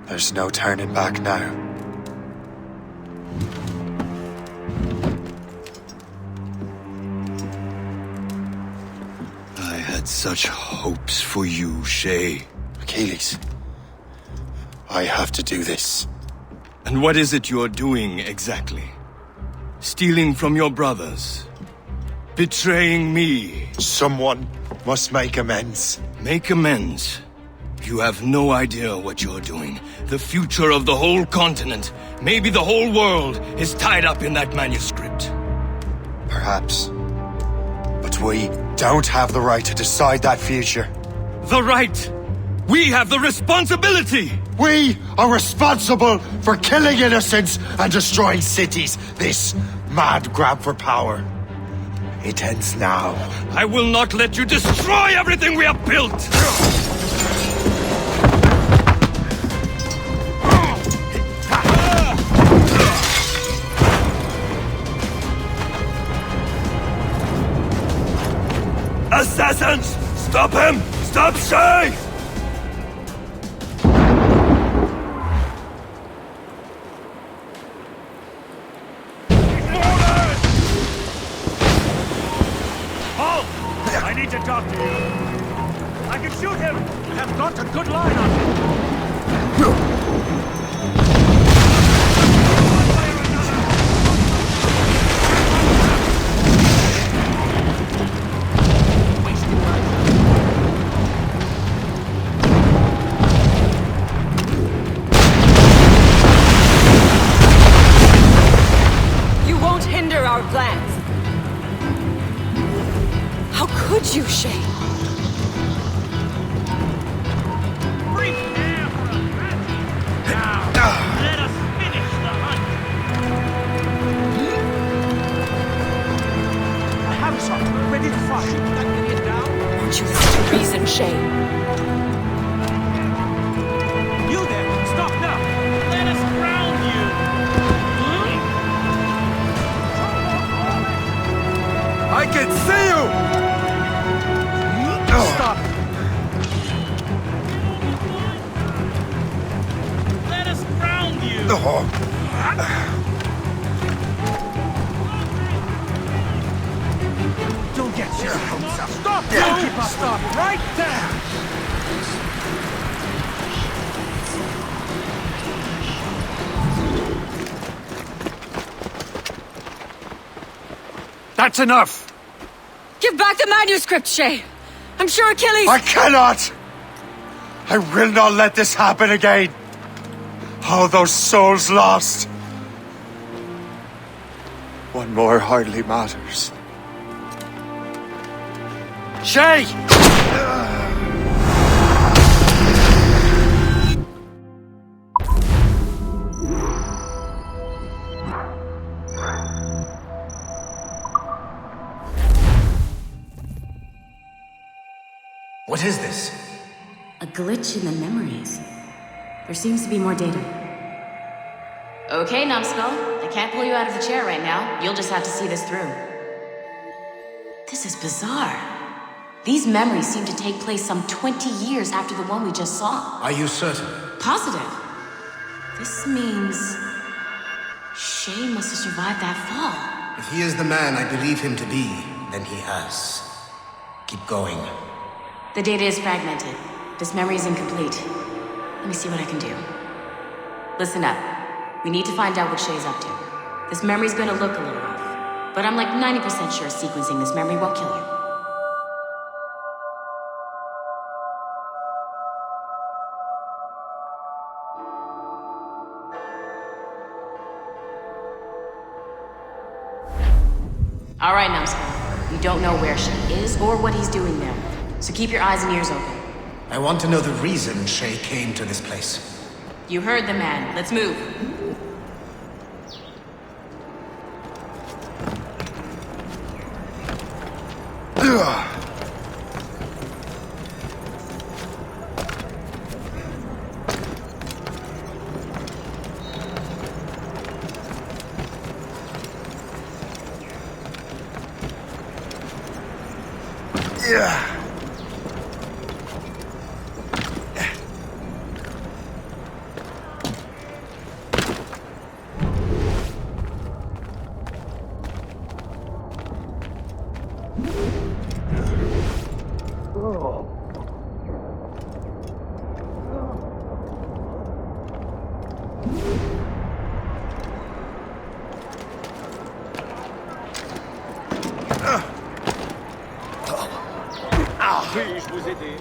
S1: There's no turning back now.
S11: I had such hopes for you, Shay.
S1: Achilles, I have to do this.
S11: And what is it you're doing exactly? Stealing from your brothers? Betraying me?
S1: Someone must make amends.
S11: Make amends? You have no idea what you're doing. The future of the whole continent, maybe the whole world, is tied up in that manuscript.
S1: Perhaps. But we don't have the right to decide that future.
S11: The right! We have the responsibility!
S1: We are responsible for killing innocents and destroying cities. This mad grab for power. It ends now.
S11: I will not let you destroy everything we have built! Assassins! Stop him! Stop Shay!
S17: I need to talk to you. I can shoot him. I have got a good line on him.
S18: You won't hinder our plans. How could you, Shay?
S17: Now. Don't get your hopes up. Stop! Don't keep us. Stop right there!
S3: That's enough!
S18: Give back the manuscript, Shay! I'm sure Achilles...
S13: I cannot! I will not let this happen again! All those souls lost! One more hardly matters.
S3: Shay!
S10: What is this?
S16: A glitch in the memories. There seems to be more data.
S19: Okay, Numbskull. I can't pull you out of the chair right now. You'll just have to see this through. This is bizarre. These memories seem to take place some 20 years after the one we just saw.
S10: Are you certain?
S19: Positive. This means... Shay must have survived that fall.
S10: If he is the man I believe him to be, then he has. Keep going.
S19: The data is fragmented. This memory is incomplete. Let me see what I can do. Listen up. We need to find out what Shay's up to. This memory's gonna look a little off, but I'm like 90% sure sequencing this memory won't kill you. All right, Numbskull. You don't know where Shay is or what he's doing there. So keep your eyes and ears open.
S10: I want to know the reason Shay came to this place.
S19: You heard the man. Let's move.
S17: Puis-je vous aider?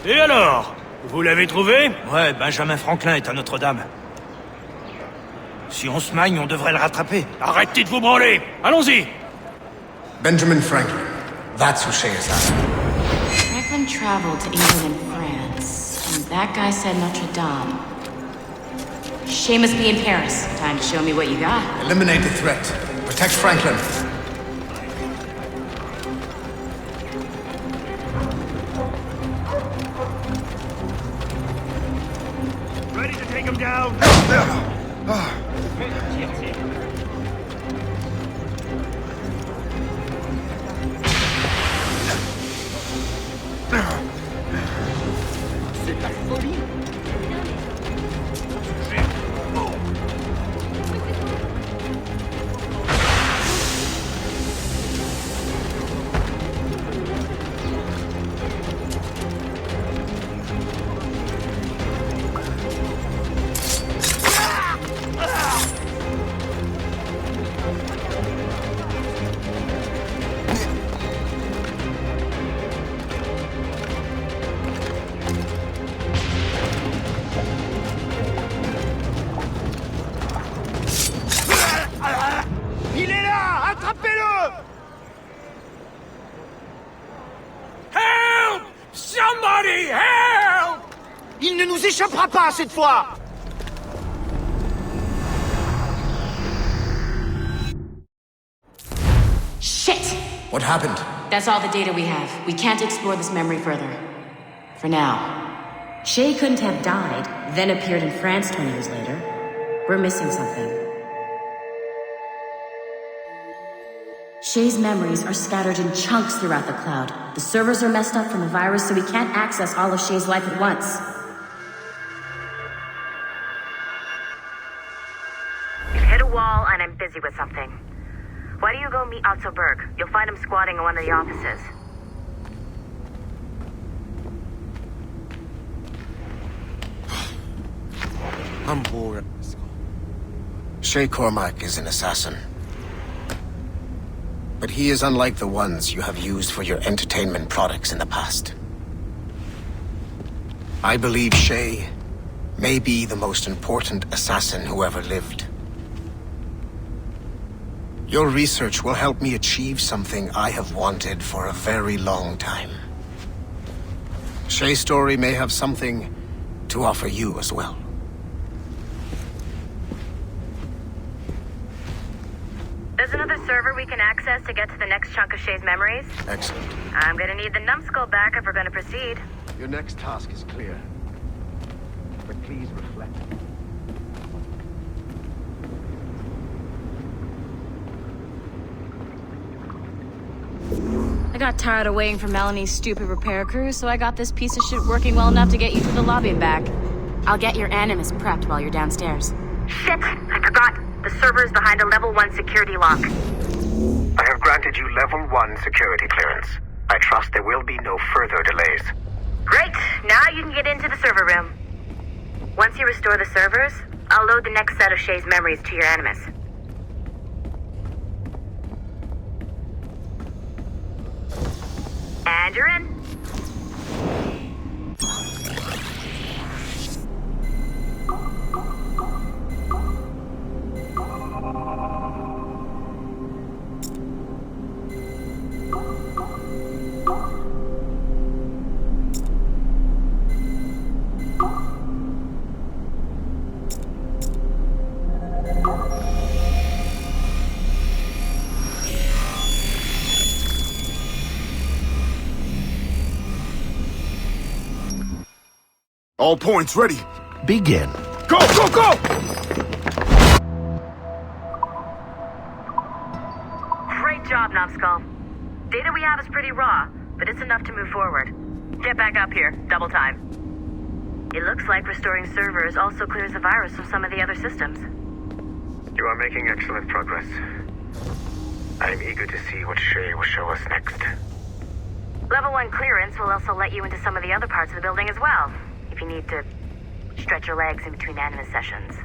S21: Et alors? Vous l'avez trouvé? Ouais, Benjamin Franklin est à Notre-Dame. Si on se magne, on devrait le rattraper. Arrêtez de vous branler! Allons-y!
S10: Benjamin Franklin. That's who Shay is after.
S19: Franklin traveled to England and France, and that guy said Notre-Dame. Shay must be in Paris. Time to show me what you got.
S10: Eliminate the threat. Protect Franklin.
S17: Ready to take him down? C'est de la folie. Il est là! Attrapez-le!
S21: Help! Somebody help!
S17: Il ne nous échappera pas cette fois!
S19: Shit!
S10: What happened?
S19: That's all the data we have. We can't explore this memory further. For now.
S16: Shay couldn't have died, then appeared in France 20 years later. We're missing something.
S19: Shay's memories are scattered in chunks throughout the cloud. The servers are messed up from the virus, so we can't access all of Shay's life at once.
S7: You've hit a wall, and I'm busy with something. Why don't you go meet Otto Berg? You'll find him squatting in one of the offices.
S10: I'm bored. Shay Cormac is an assassin. But he is unlike the ones you have used for your entertainment products in the past. I believe Shay may be the most important assassin who ever lived. Your research will help me achieve something I have wanted for a very long time. Shay's story may have something to offer you as well.
S7: There's another server we can access to get to the next chunk of Shay's memories.
S10: Excellent.
S7: I'm gonna need the numbskull back if we're gonna proceed.
S14: Your next task is clear. But please reflect.
S19: I got tired of waiting for Melanie's stupid repair crew, so I got this piece of shit working well enough to get you to the lobby and back. I'll get your Animus prepped while you're downstairs.
S7: Shit! I forgot! The server's behind a level 1 security lock.
S10: I have granted you level 1 security clearance. I trust there will be no further delays.
S7: Great! Now you can get into the server room. Once you restore the servers, I'll load the next set of Shay's memories to your Animus. And you're in.
S6: All points ready.
S12: Begin.
S6: Go, go, go!
S7: Great job, Numbskull. Data we have is pretty raw, but it's enough to move forward. Get back up here. Double time. It looks like restoring servers also clears the virus from some of the other systems.
S10: You are making excellent progress. I am eager to see what Shay will show us next.
S7: Level 1 clearance will also let you into some of the other parts of the building as well, if you need to stretch your legs in between Animus sessions.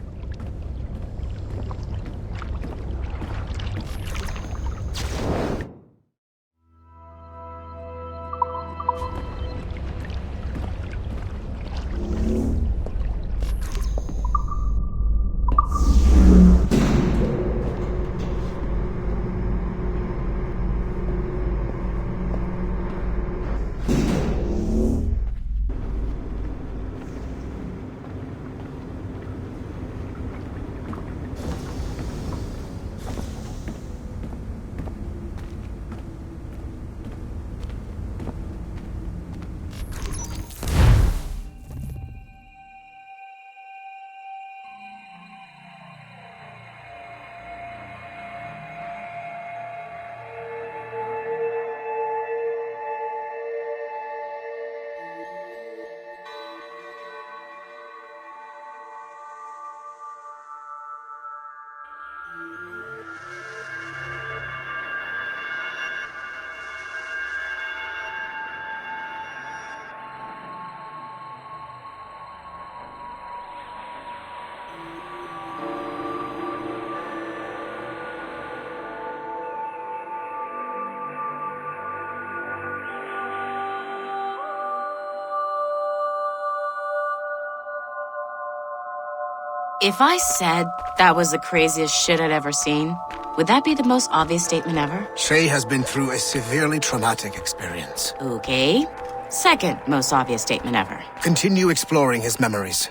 S19: If I said that was the craziest shit I'd ever seen, would that be the most obvious statement ever?
S10: Shay has been through a severely traumatic experience.
S19: Okay. Second most obvious statement ever.
S10: Continue exploring his memories.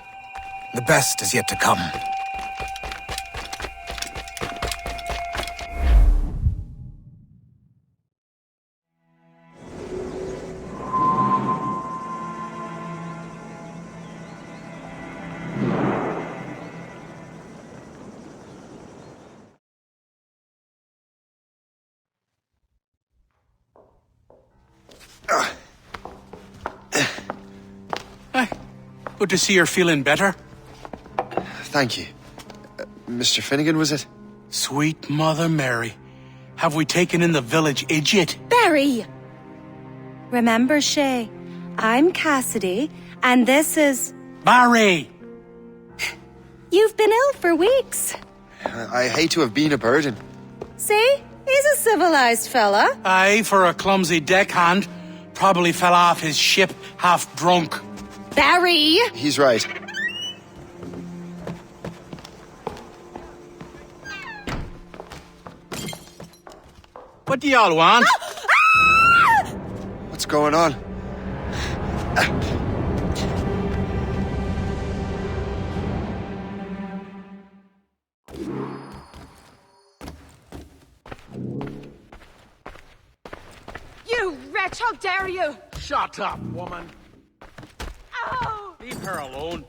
S10: The best is yet to come.
S23: Good to see you're feeling better.
S15: Thank you. Mr. Finnegan, was it?
S23: Sweet Mother Mary. Have we taken in the village idiot?
S12: Barry! Remember, Shay, I'm Cassidy, and this is...
S23: Barry!
S12: You've been ill for weeks.
S15: I hate to have been a burden.
S12: See? He's a civilized fella.
S23: Aye, for a clumsy deckhand. Probably fell off his ship half drunk.
S12: Barry!
S15: He's right.
S23: What do y'all want?
S15: What's going on?
S20: You wretch, how dare you!
S23: Shut up, woman.
S20: Ow!
S23: Leave her alone.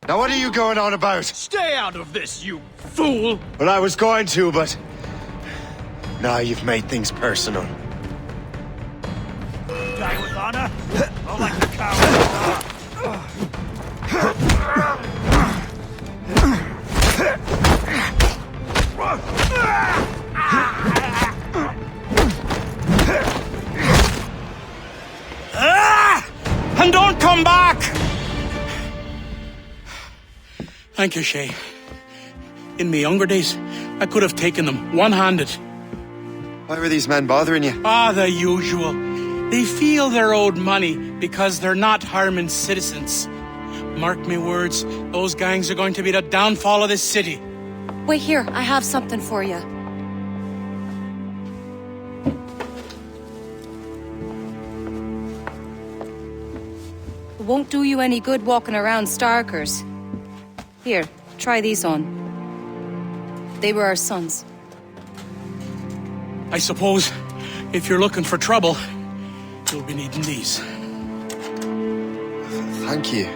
S15: Now what are you going on about?
S23: Stay out of this, you fool!
S15: Well, I was going to, but... Now you've made things personal.
S17: Die with honor? Or like a coward?
S23: And don't come back! Thank you, Shay. In my younger days, I could have taken them one-handed.
S15: Why were these men bothering you?
S23: The usual. They feel they're owed money because they're not harming citizens. Mark me words, those gangs are going to be the downfall of this city.
S12: Wait here, I have something for you. It won't do you any good walking around Starkers. Here, try these on. They were our sons.
S23: I suppose, if you're looking for trouble, you'll be needing these.
S15: Thank you.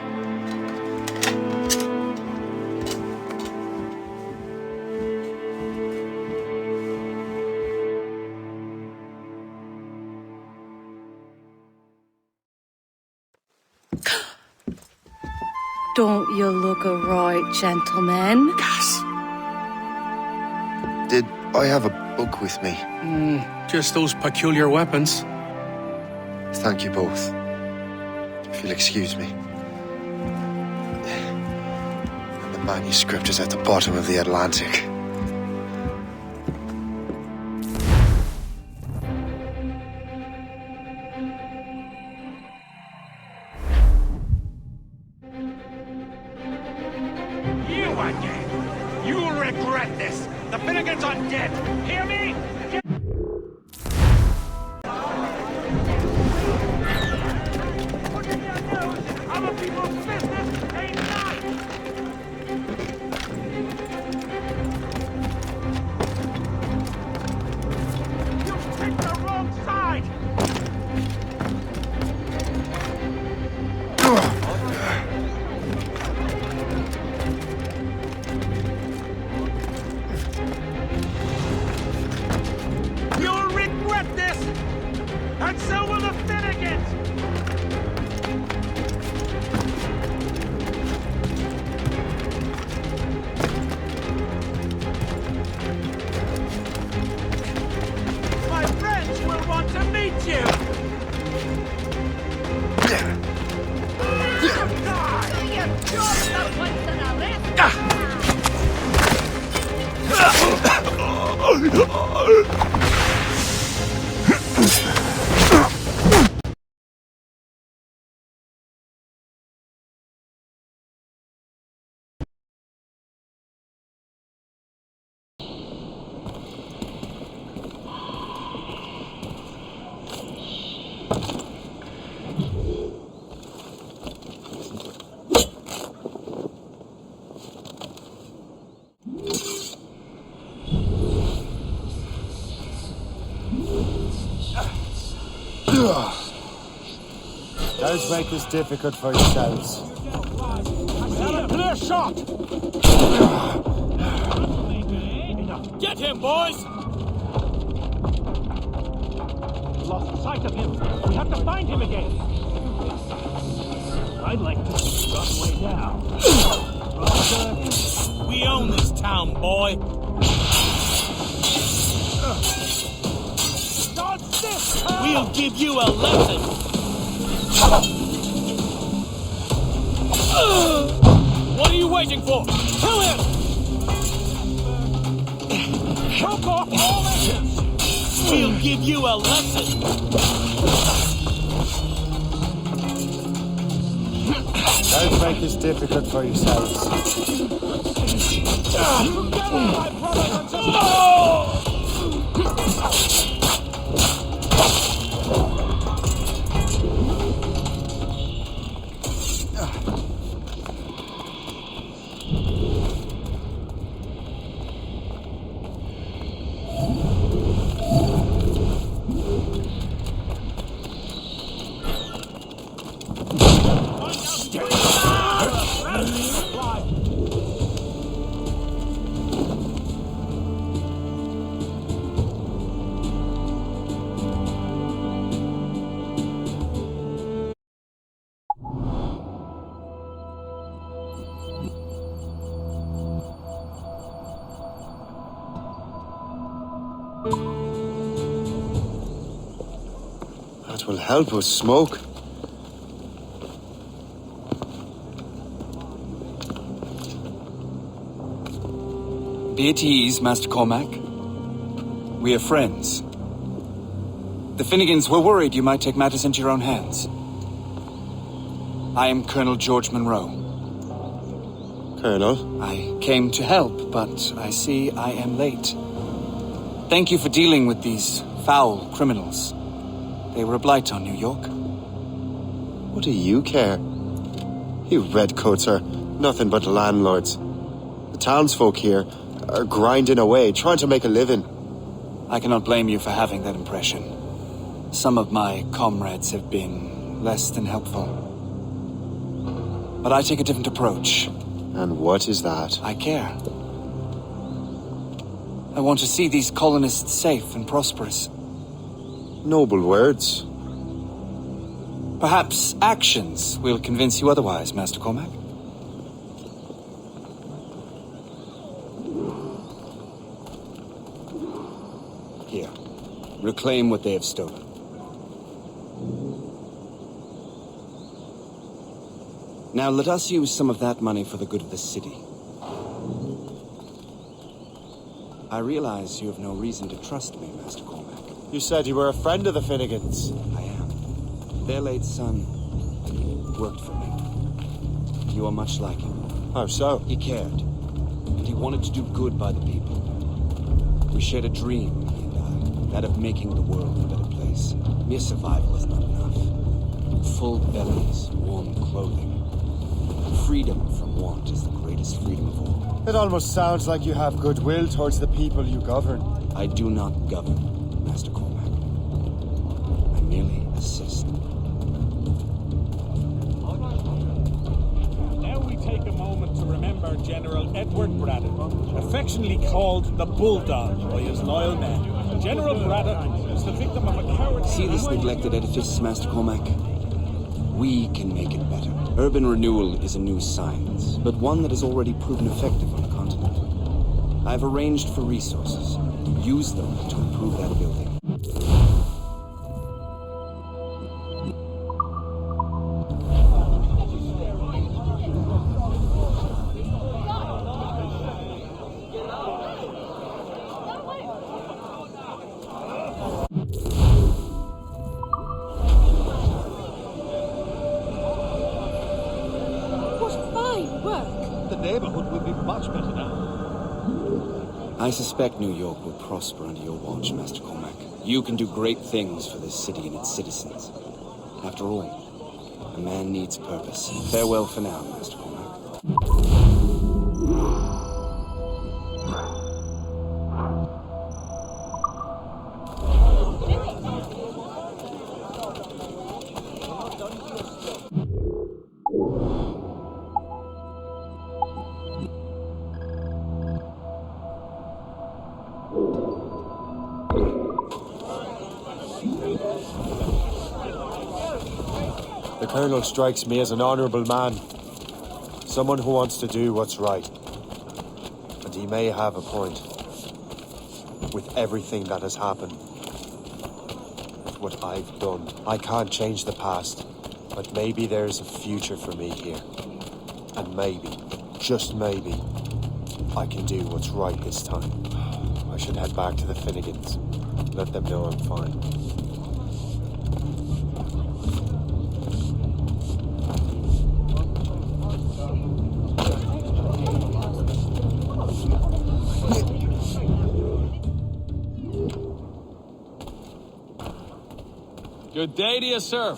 S12: Don't you look a right gentleman?
S23: Gas.
S15: Did I have a book with me?
S23: Just those peculiar weapons.
S15: Thank you both. If you'll excuse me. And the manuscript is at the bottom of the Atlantic.
S17: You again! You'll regret this! The Finnegan's undead! Hear me? Other people's business ain't mine! You picked the wrong side! You'll regret this! And so will the Finnegans! My friends will want to meet you!
S13: Don't make this difficult for yourselves.
S17: A clear shot! Get him, boys! We've lost sight of him. We have to find him again. I'd like to see rough way down. We own this town, boy. We'll give you a lesson. What are you waiting for? Kill him! Choke off all engines! We'll give you a lesson.
S13: Don't make this difficult for yourselves. That will help with smoke.
S8: Be at ease, Master Cormac. We are friends. The Finnegans were worried you might take matters into your own hands. I am Colonel George Monroe.
S13: Colonel?
S8: I came to help, but I see I am late. Thank you for dealing with these foul criminals. They were a blight on New York.
S13: What do you care? You redcoats are nothing but landlords. The townsfolk here are grinding away, trying to make a living.
S8: I cannot blame you for having that impression. Some of my comrades have been less than helpful. But I take a different approach.
S13: And what is that?
S8: I care. I want to see these colonists safe and prosperous.
S13: Noble words.
S8: Perhaps actions will convince you otherwise, Master Cormac. Here, reclaim what they have stolen. Now let us use some of that money for the good of the city. I realize you have no reason to trust me, Master Cormac.
S13: You said you were a friend of the Finnegans.
S8: I am. Their late son worked for me. You are much like him.
S13: How so?
S8: He cared, and he wanted to do good by the people. We shared a dream, he and I, that of making the world a better place. Mere survival is not enough. Full bellies, warm clothing. Freedom from want is the greatest freedom of all.
S13: It almost sounds like you have goodwill towards the people you govern.
S8: I do not govern, Master Cormac. I merely assist.
S17: Now we take a moment to remember General Edward Braddock, affectionately called the Bulldog by his loyal men. General Braddock was the victim of a cowardly...
S8: See this neglected edifice, Master Cormac? We can make it better. Urban renewal is a new science, but one that has already proven effective on the continent. I've arranged for resources. Use them to improve that building. I suspect New York will prosper under your watch, Master Cormac. You can do great things for this city and its citizens. After all, a man needs purpose. Farewell for now, Master Cormac. The
S15: Colonel strikes me as an honorable man. Someone who wants to do what's right. And he may have a point. With everything that has happened. With what I've done. I can't change the past. But maybe there's a future for me here. And maybe, just maybe, I can do what's right this time. I should head back to the Finnegans. Let them know I'm fine.
S4: Good day to you, sir.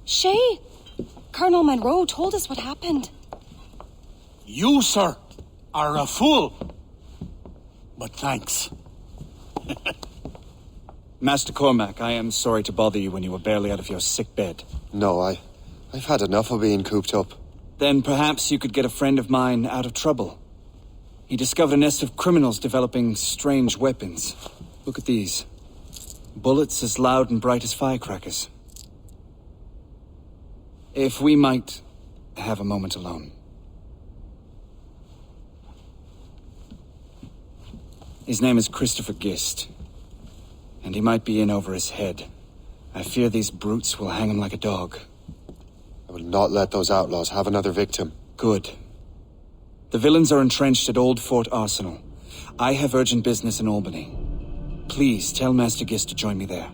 S12: Shay, Colonel Monroe told us what happened.
S3: You, sir, are a fool. But thanks.
S8: Master Cormac, I am sorry to bother you when you were barely out of your sick bed.
S15: No, I've had enough of being cooped up.
S8: Then perhaps you could get a friend of mine out of trouble. He discovered a nest of criminals developing strange weapons. Look at these. Bullets as loud and bright as firecrackers. If we might have a moment alone. His name is Christopher Gist. And he might be in over his head. I fear these brutes will hang him like a dog.
S15: I will not let those outlaws have another victim.
S8: Good. The villains are entrenched at Old Fort Arsenal. I have urgent business in Albany. Please tell Master Gist to join me there.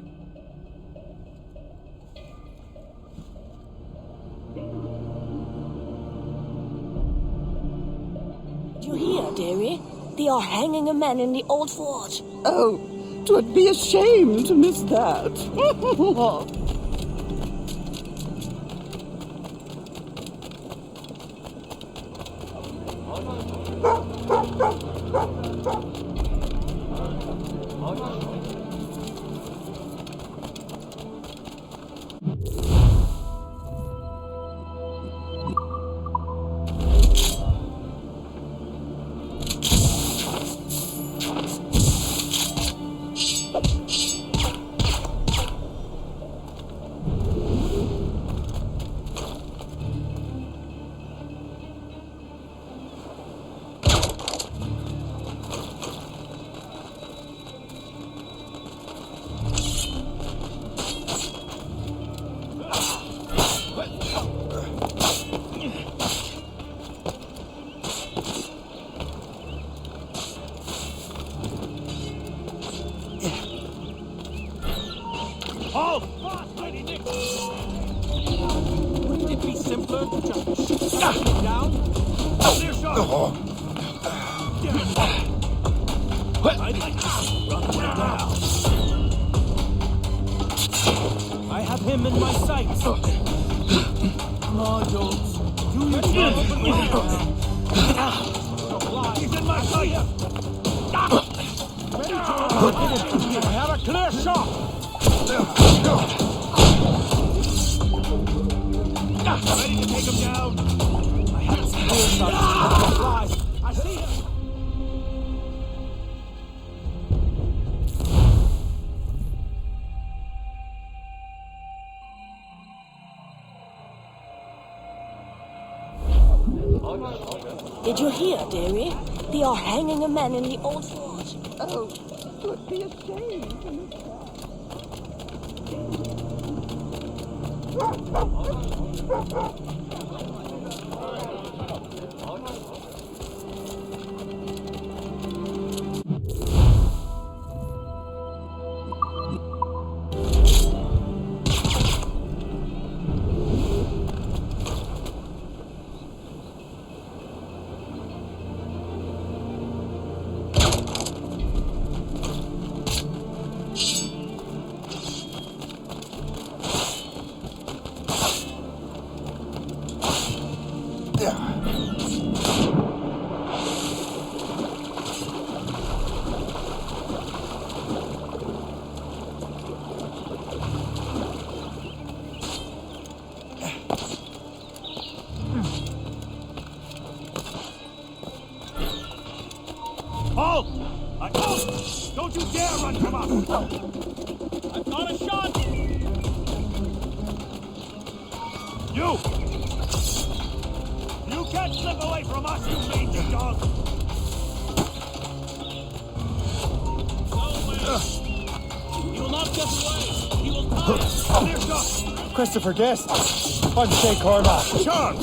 S9: Do you hear, dearie? They are hanging a man in the Old Fort. Oh, 'twould be a shame to miss that.
S17: I have him in my sights. Come on, Jones. Do your job. He's in my sights. Ready, Jones. I have a clear shot. Ready to take him down? I haven't seen earshot. Flies. I see him.
S9: Did you hear, dearie? They are hanging a man in the old fort. Oh, it would be a shame to miss
S17: Halt! Don't you dare run from us! I've got a shot! You! You can't slip away from us, you mangy dog! He will not get away! He will die! Clear shot!
S13: Christopher Guest. I'm Shay Cormac.
S17: Charmed!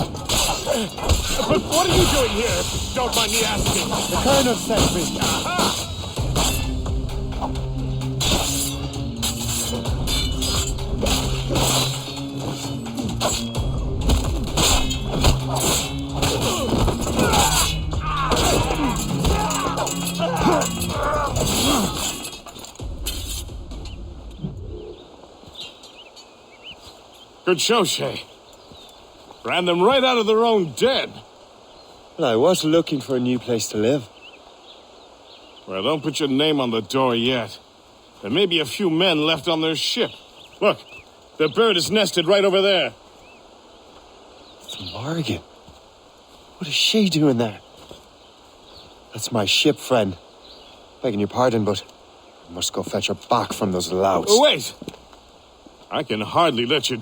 S17: But what are you doing here, if you don't mind me asking?
S13: The Colonel sent me.
S17: Aha!
S6: Good show, Shay. Ran them right out of their own den.
S13: Well, I was looking for a new place to live.
S6: Well, don't put your name on the door yet. There may be a few men left on their ship. Look, the bird is nested right over there.
S13: It's Morgan. What is she doing there? That's my ship, friend. Begging your pardon, but I must go fetch her back from those louts.
S6: Wait! I can hardly let you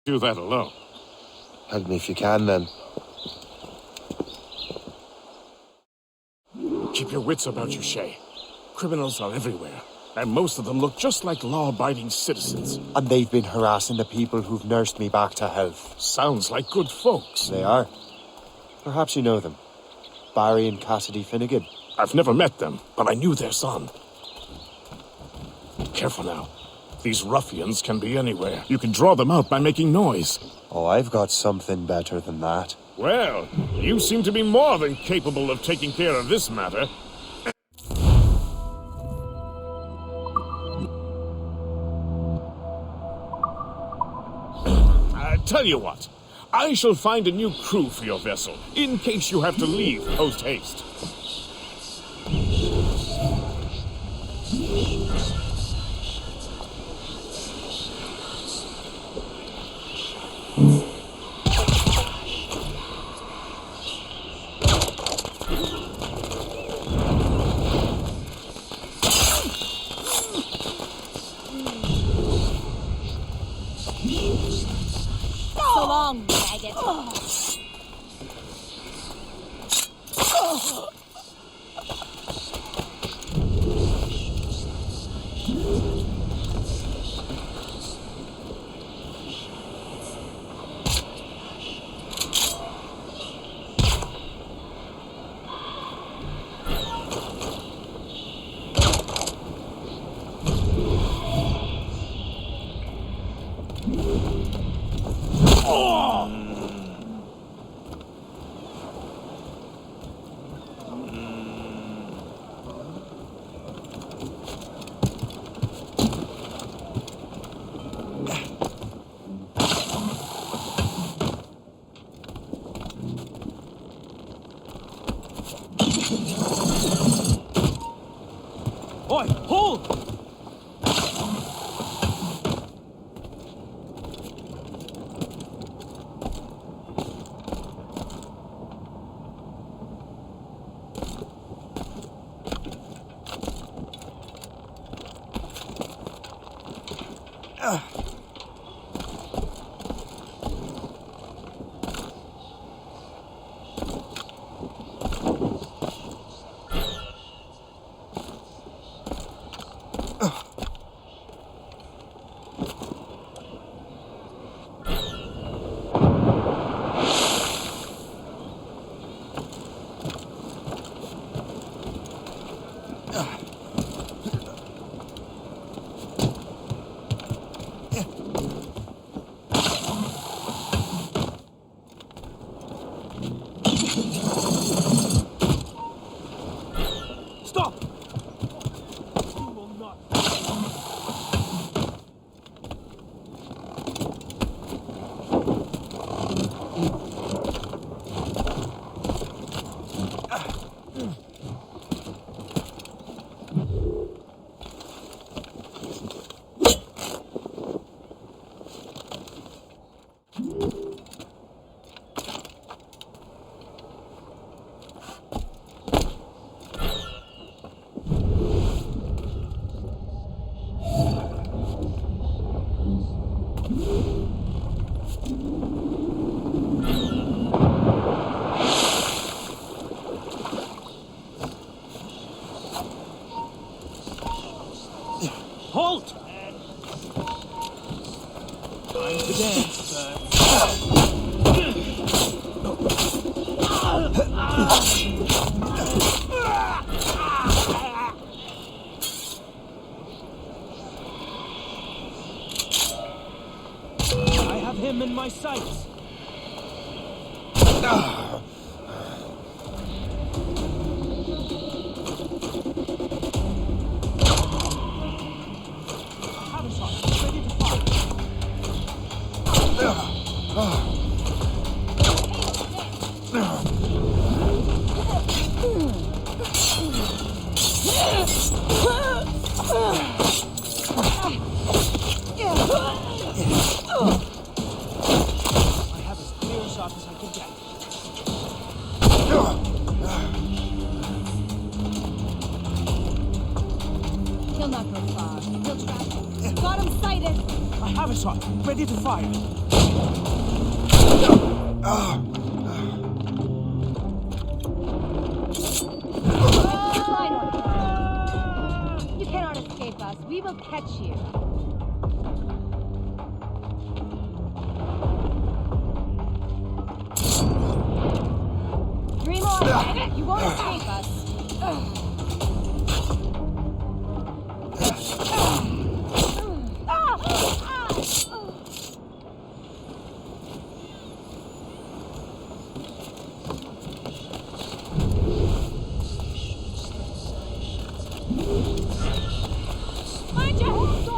S6: do that alone.
S13: Help me if you can, then.
S6: Keep your wits about you, Shay. Criminals are everywhere, and most of them look just like law-abiding citizens.
S13: And they've been harassing the people who've nursed me back to health.
S6: Sounds like good folks.
S13: They are. Perhaps you know them. Barry and Cassidy Finnegan.
S6: I've never met them, but I knew their son. Careful now. These ruffians can be anywhere. You can draw them out by making noise.
S13: Oh, I've got something better than that.
S6: Well, you seem to be more than capable of taking care of this matter. Tell you what, I shall find a new crew for your vessel, in case you have to leave post-haste.
S20: So long, maggot.
S17: Halt! Time to dance, I have him in my sights.
S20: He'll not go far. He'll travel. Got him sighted.
S17: I have a shot, ready to fire.
S20: You cannot escape us. We will catch you. Dream on. You won't escape us.
S9: Mind your head, boy!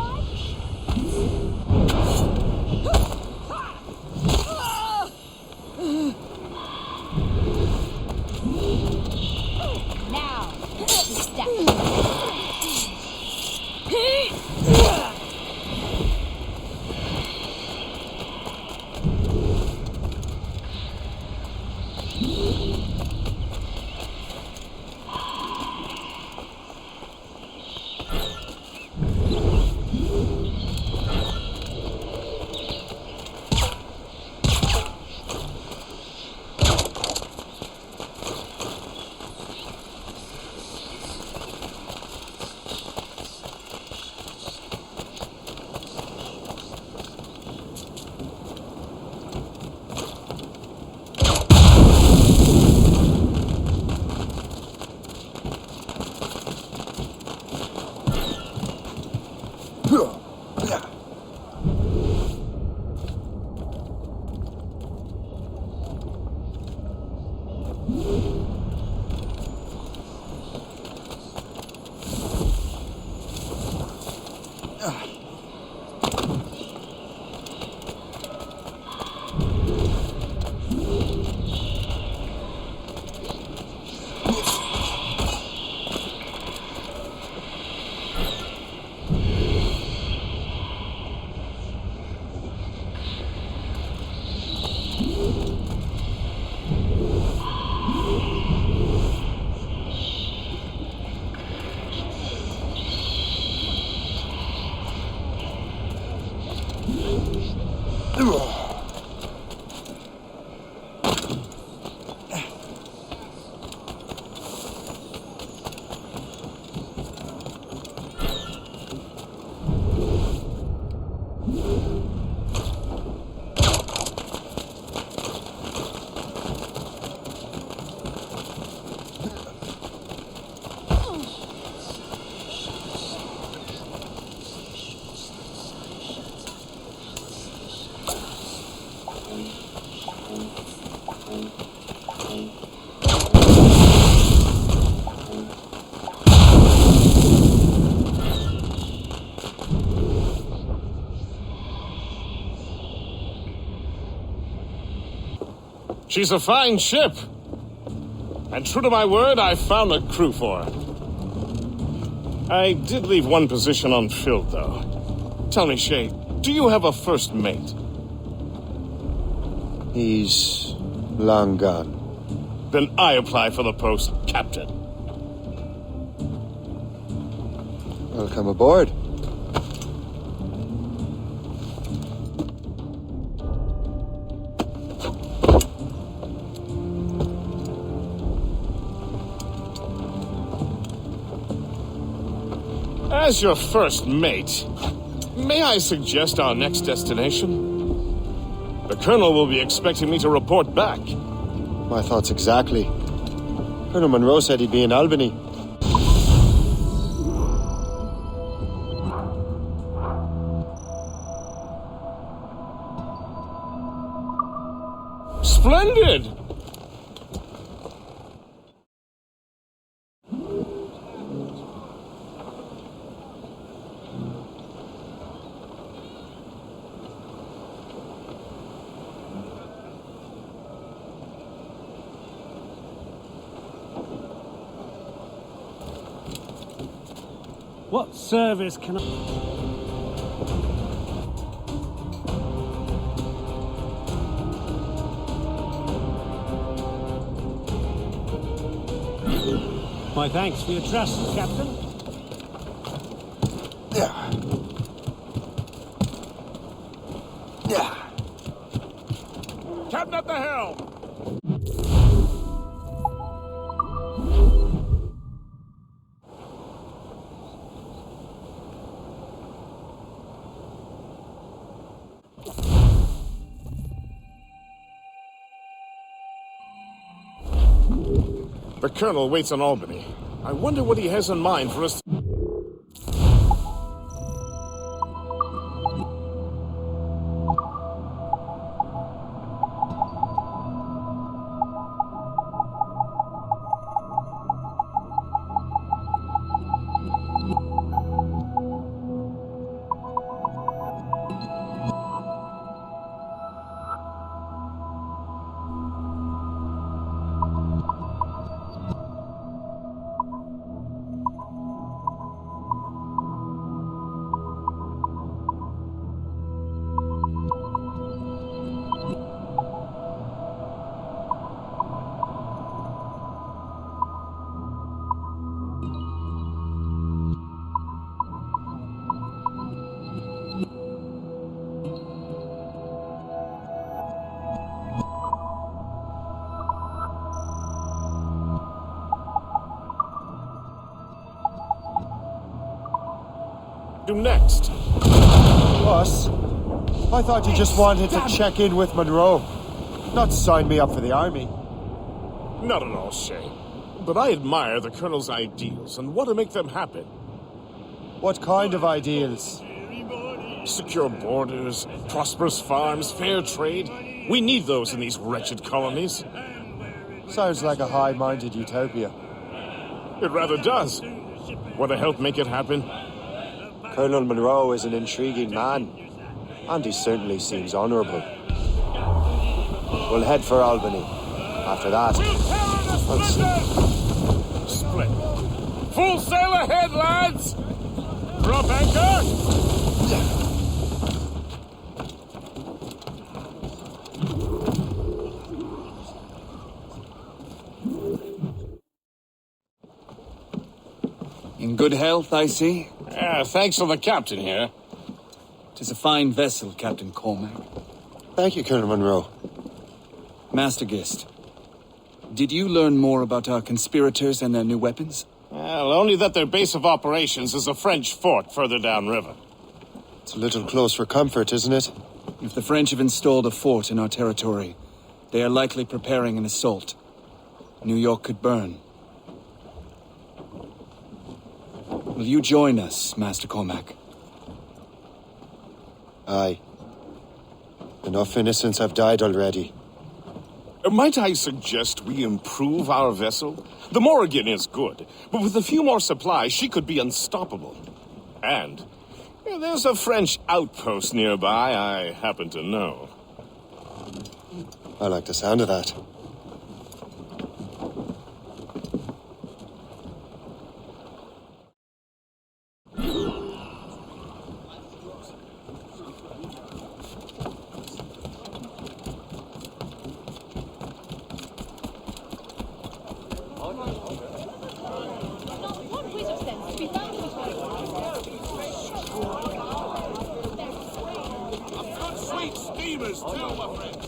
S6: She's a fine ship. And true to my word, I found a crew for her. I did leave one position unfilled, though. Tell me, Shay, do you have a first mate?
S15: He's long gone.
S6: Then I apply for the post, Captain.
S15: Welcome aboard.
S6: As your first mate, may I suggest our next destination? The Colonel will be expecting me to report back.
S15: My thoughts exactly. Colonel Monroe said he'd be in Albany.
S6: Splendid!
S17: What service can I... My thanks for your trust, Captain.
S15: Yeah.
S6: Captain at the helm! The Colonel waits on Albany. I wonder what he has in mind for us. Do next?
S15: Us? I thought you just wanted to check in with Monroe, not sign me up for the army.
S6: Not at all, Shay. But I admire the Colonel's ideals and want to make them happen.
S15: What kind of ideals?
S6: Secure borders, prosperous farms, fair trade. We need those in these wretched colonies.
S15: Sounds like a high-minded utopia.
S6: It rather does. Want to help make it happen?
S15: Colonel Monroe is an intriguing man, and he certainly seems honorable. We'll head for Albany. After that, I'll see.
S6: Splendid. Full sail ahead, lads! Drop anchor!
S8: In good health, I see.
S6: Thanks to the captain here.
S8: 'Tis a fine vessel, Captain Cormac.
S15: Thank you, Colonel Monroe.
S8: Master Gist, did you learn more about our conspirators and their new weapons?
S6: Well, only that their base of operations is a French fort further downriver.
S15: It's a little close for comfort, isn't it?
S8: If the French have installed a fort in our territory, they are likely preparing an assault. New York could burn. Will you join us, Master Cormac?
S15: Aye. Enough innocents have died already.
S6: Might I suggest we improve our vessel? The Morrigan is good, but with a few more supplies, she could be unstoppable. And there's a French outpost nearby I happen to know.
S15: I like the sound of that.
S6: Sweet steamers too, my friends.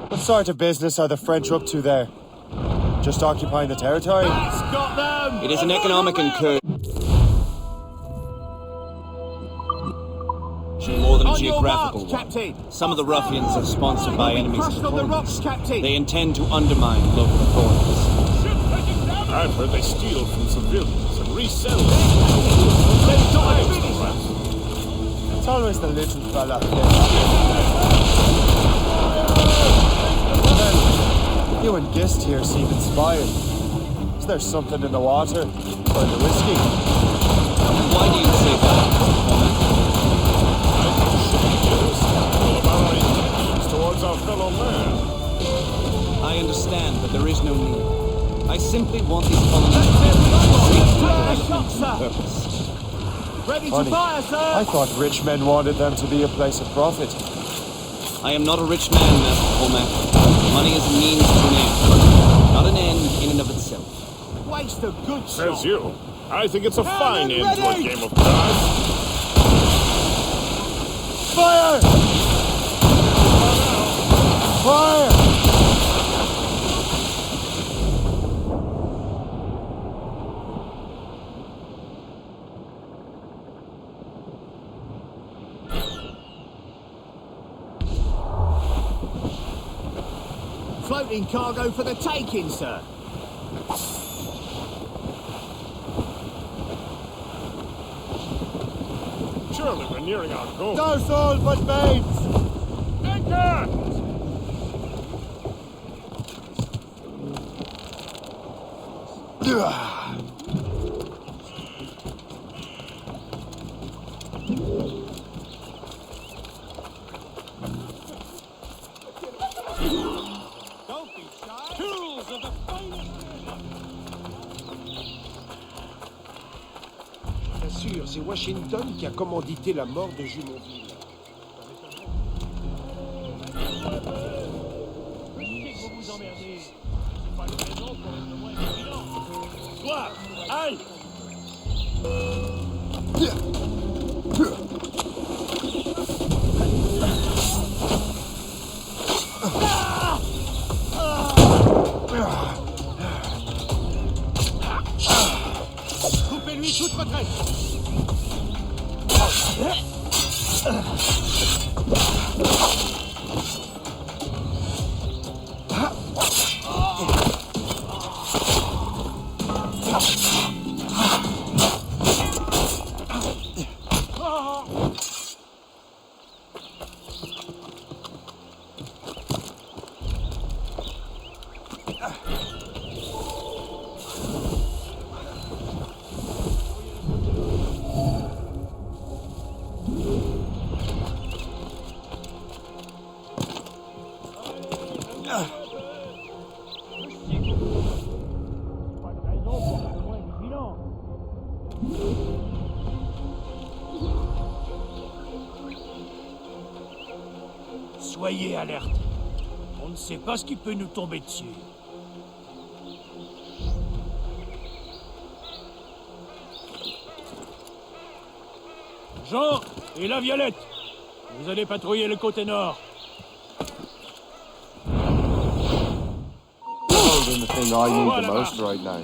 S15: What sort of business are the French up to there? Just occupying the territory?
S8: It is an economic incursion more than a geographical one. Some of the ruffians are sponsored by enemies of the colonies. They intend to undermine local authorities.
S6: I've heard they steal from civilians and resell them.
S15: It's always the little fella. You and Gist here seem inspired. Is there something in the water? Or in the whiskey?
S8: Why do you say that,
S6: All about our intentions towards our fellow man.
S8: I understand, but there is no need. I simply want these colonies purpose.
S15: Ready to fire, sir! I thought rich men wanted them to be a place of profit.
S8: I am not a rich man, Master Cormac. Money is a means to an end, not an end in and of itself.
S14: Waste a good shot.
S6: Says you. I think it's a fine end to a game of cards.
S15: Fire! Fire!
S14: Floating cargo for the taking, sir.
S6: Surely we're nearing our goal.
S15: No soul but mates!
S6: Anchor!
S14: Bien sûr, c'est Washington qui a commandité la mort de Jumonville.
S6: Toi, aïe!
S17: toute retraite.
S21: Soyez alerte. On ne sait pas ce qui peut nous tomber dessus. Jean et la Violette, vous allez patrouiller le côté nord.
S13: Holding the thing I need the most right now.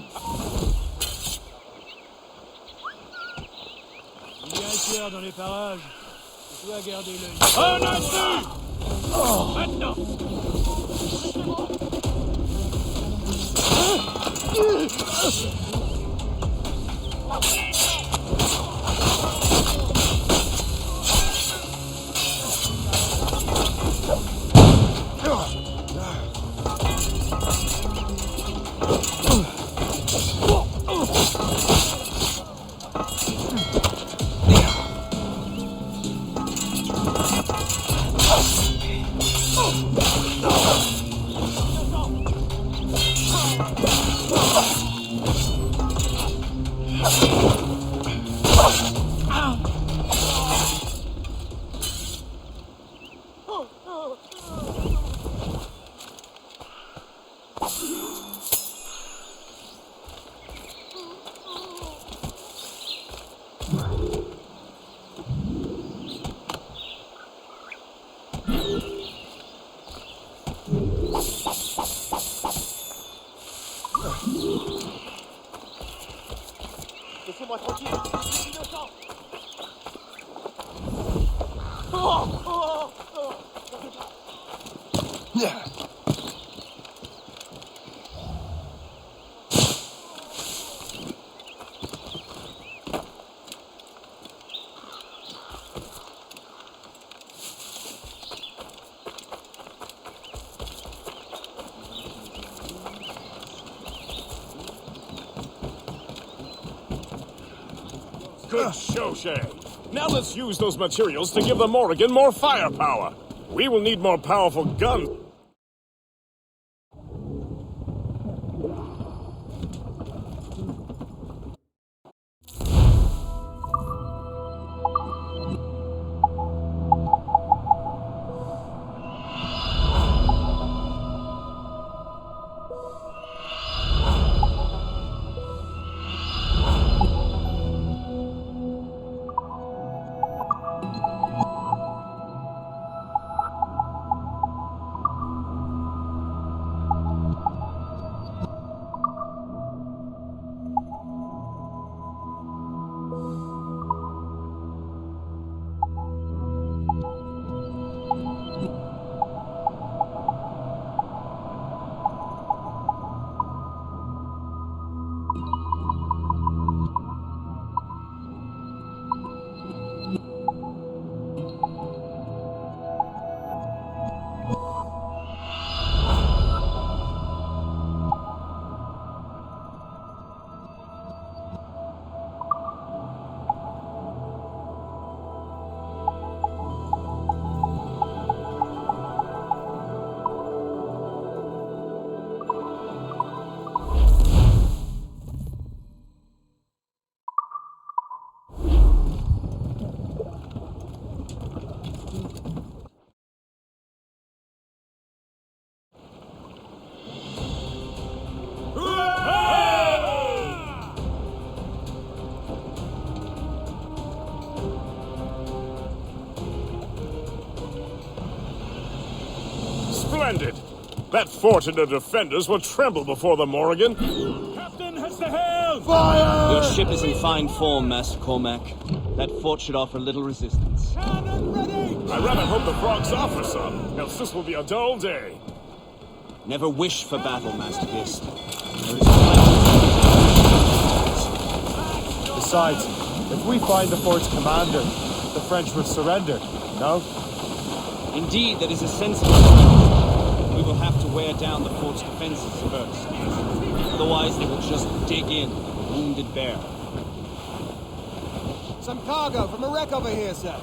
S21: Il y a un tueur dans les parages. Je dois garder l'œil. Un intrus! Maintenant!
S2: Laissez-moi tranquille, je suis innocent.
S6: Good show, Shay. Now let's use those materials to give the Morrigan more firepower. We will need more powerful guns. Splendid! That fort and the defenders will tremble before the Morrigan.
S17: Captain has What's the hell?
S2: Fire!
S8: Your ship is in fine form, Master Cormac. That fort should offer little resistance.
S17: Cannon ready!
S6: I rather hope the frogs offer some, else this will be a dull day.
S8: Never wish for battle, Master Gist. There is
S13: Besides, if we find the fort's commander, the French will surrender, no?
S8: Indeed, that is a sensible point. We will have to wear down the fort's defenses first. Otherwise, they will just dig in like a wounded bear.
S21: Some cargo from a wreck over here, sir.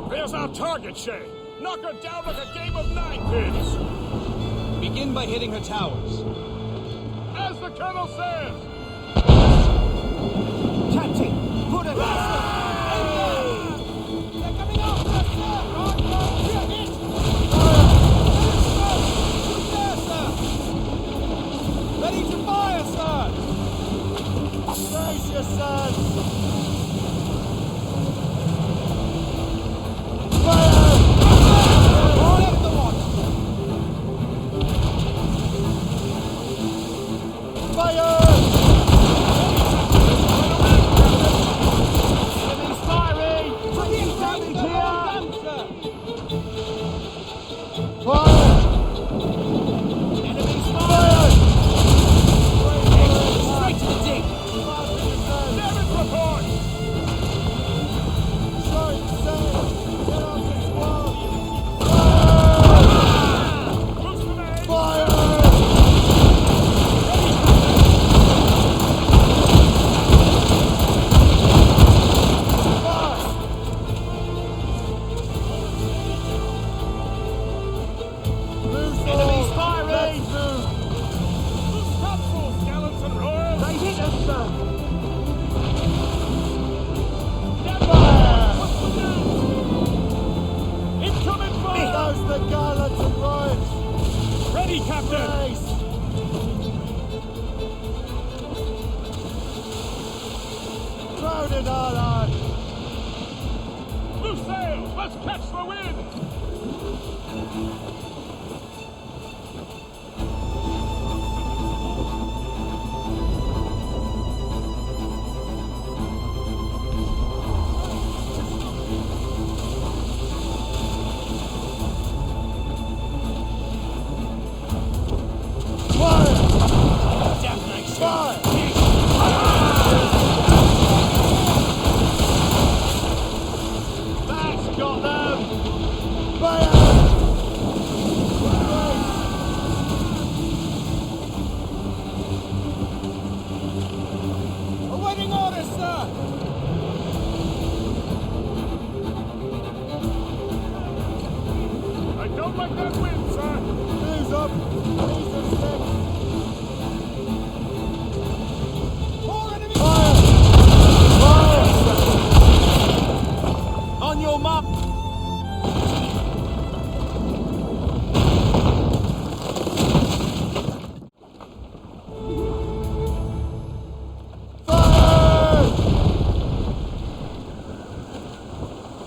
S6: There's our target, Shay. Knock her down like a game of 9-pins.
S8: Begin by hitting her towers.
S6: As the colonel says.
S21: Captain, put it faster! They're coming after us, sir! Ready to fire, sir!
S2: Brace yourselves!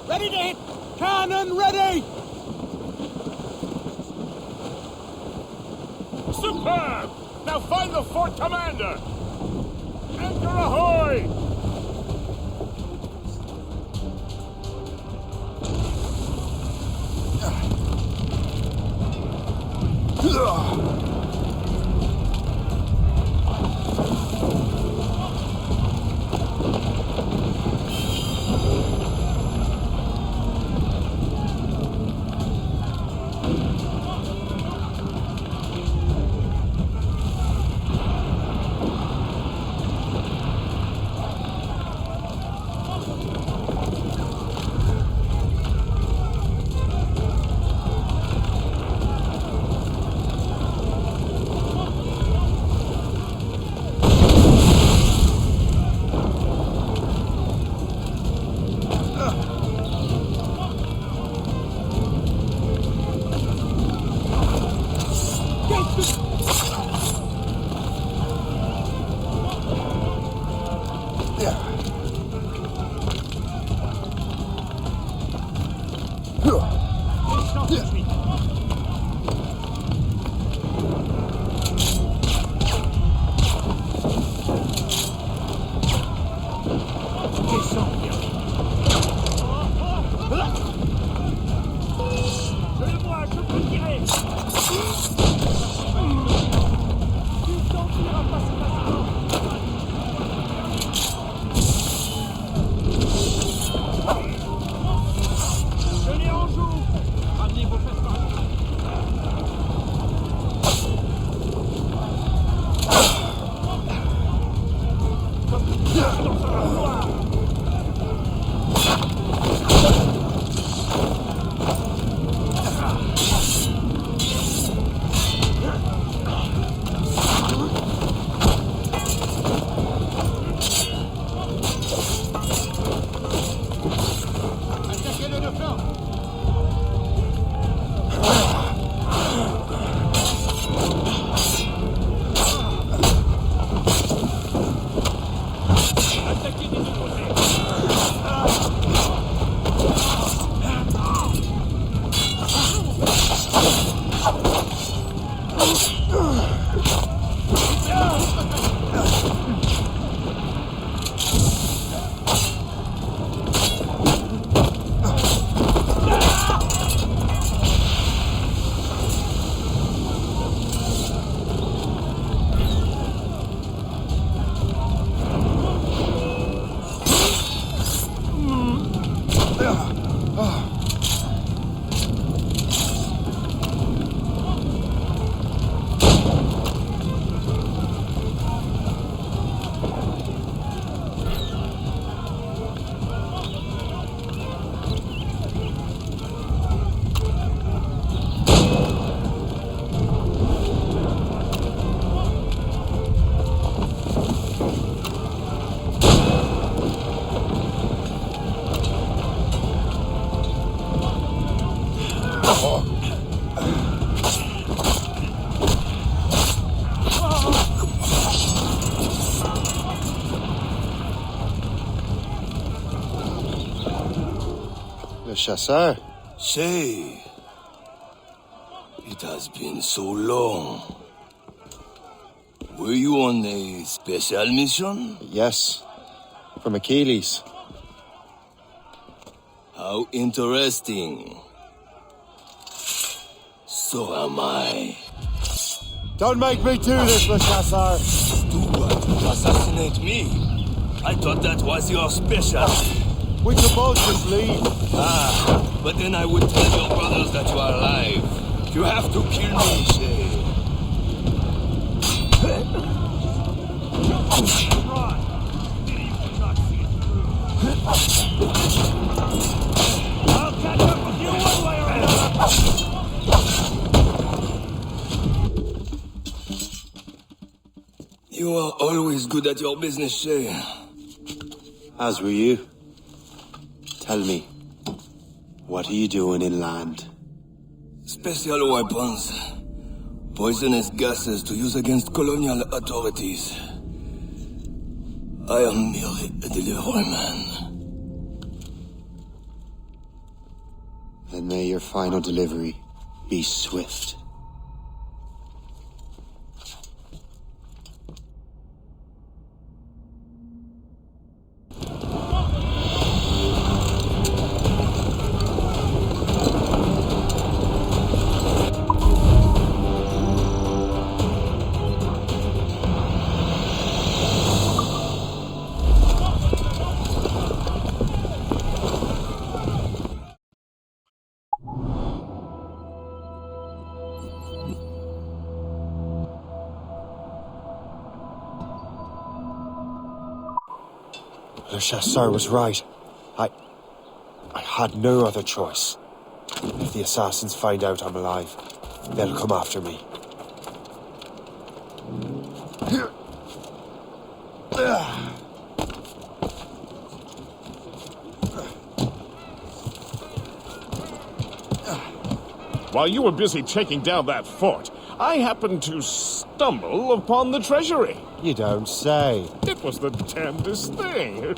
S21: Ready to hit! Cannon ready!
S6: Superb! Now find the fort commander! Anchor ahoy!
S15: Chasseur.
S11: Shay, it has been so long. Were you on a special mission?
S15: Yes, from Achilles.
S11: How interesting. So am I.
S15: Don't make me do this, Le Chasseur.
S11: Do what? Assassinate me? I thought that was your specialty.
S15: We could both just leave.
S11: Ah, but then I would tell your brothers that you are alive. You have to kill me, Shay.
S21: I'll catch up with you one way or another.
S11: You are always good at your business, Shay.
S15: As were you. Tell me, what are you doing inland?
S11: Special weapons. Poisonous gases to use against colonial authorities. I am merely a delivery man.
S15: Then may your final delivery be swift. Le Chasseur was right. I had no other choice. If the assassins find out I'm alive, they'll come after me.
S6: While you were busy taking down that fort, I happened to stumble upon the treasury.
S13: You don't say.
S6: It was the damnedest thing.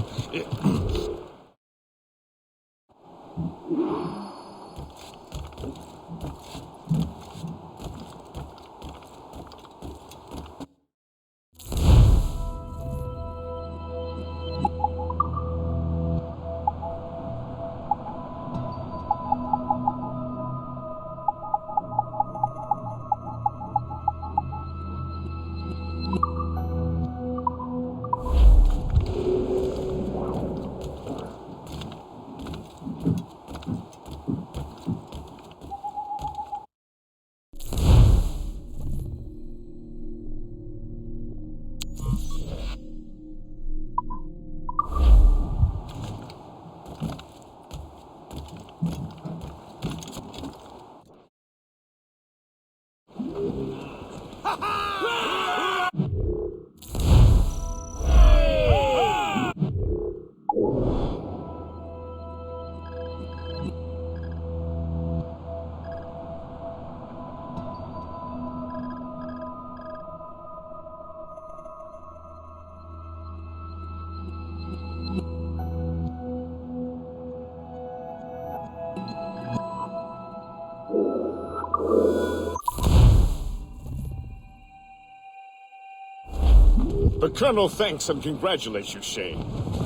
S6: The Colonel thanks and congratulates you, Shay.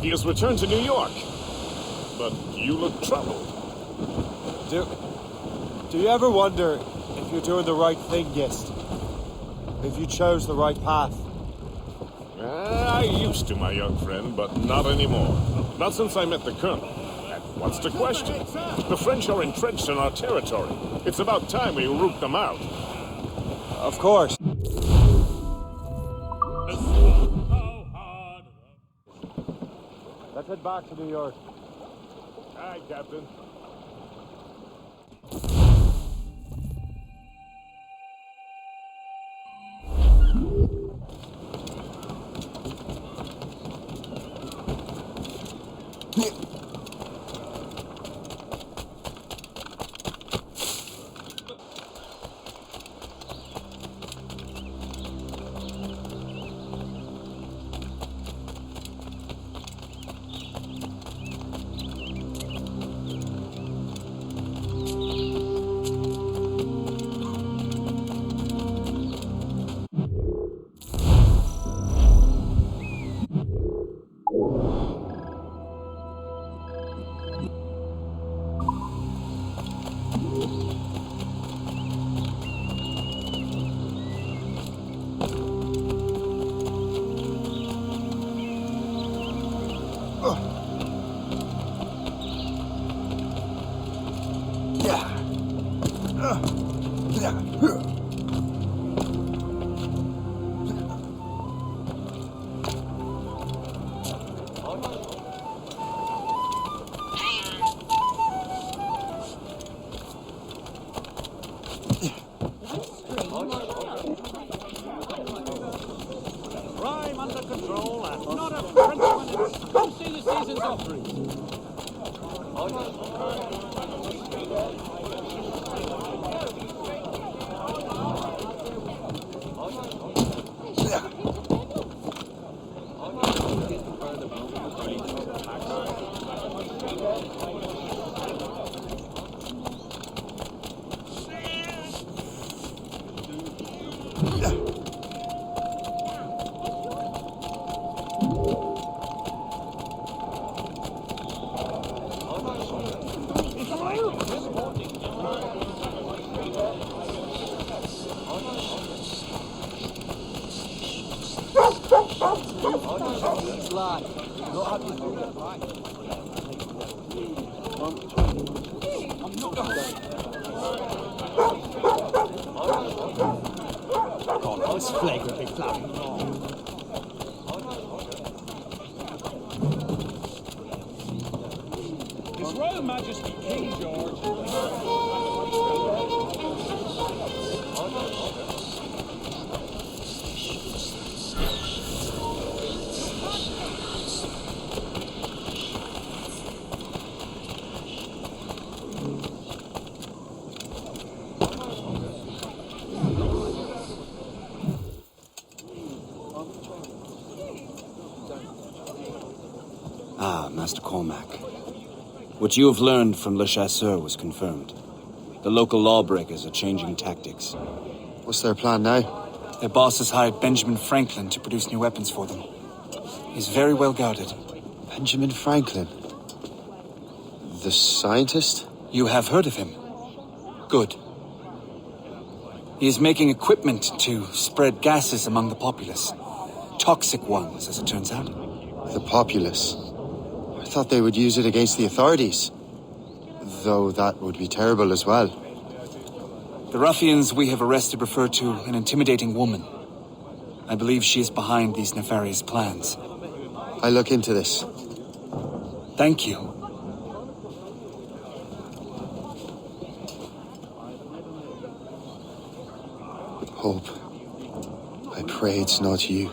S6: He has returned to New York. But you look troubled.
S13: Do you ever wonder if you're doing the right thing, Gist? If you chose the right path?
S6: I used to, my young friend, but not anymore. Not since I met the Colonel. And what's the question? The French are entrenched in our territory. It's about time we root them out.
S13: Of course. Let's head back to New York.
S6: Aye, Captain.
S21: Crime under control and not a Frenchman in fancy the season's offerings. Flagrantly flapping. His Royal Majesty King George.
S8: Ah, Master Cormac. What you have learned from Le Chasseur was confirmed. The local lawbreakers are changing tactics.
S15: What's their plan now?
S8: Their boss has hired Benjamin Franklin to produce new weapons for them. He's very well guarded.
S15: Benjamin Franklin? The scientist?
S8: You have heard of him? Good. He is making equipment to spread gases among the populace. Toxic ones, as it turns out.
S15: The populace? I thought they would use it against the authorities. Though that would be terrible as well.
S8: The ruffians we have arrested refer to an intimidating woman. I believe she is behind these nefarious plans.
S15: I'll look into this.
S8: Thank you.
S15: Hope. I pray it's not you.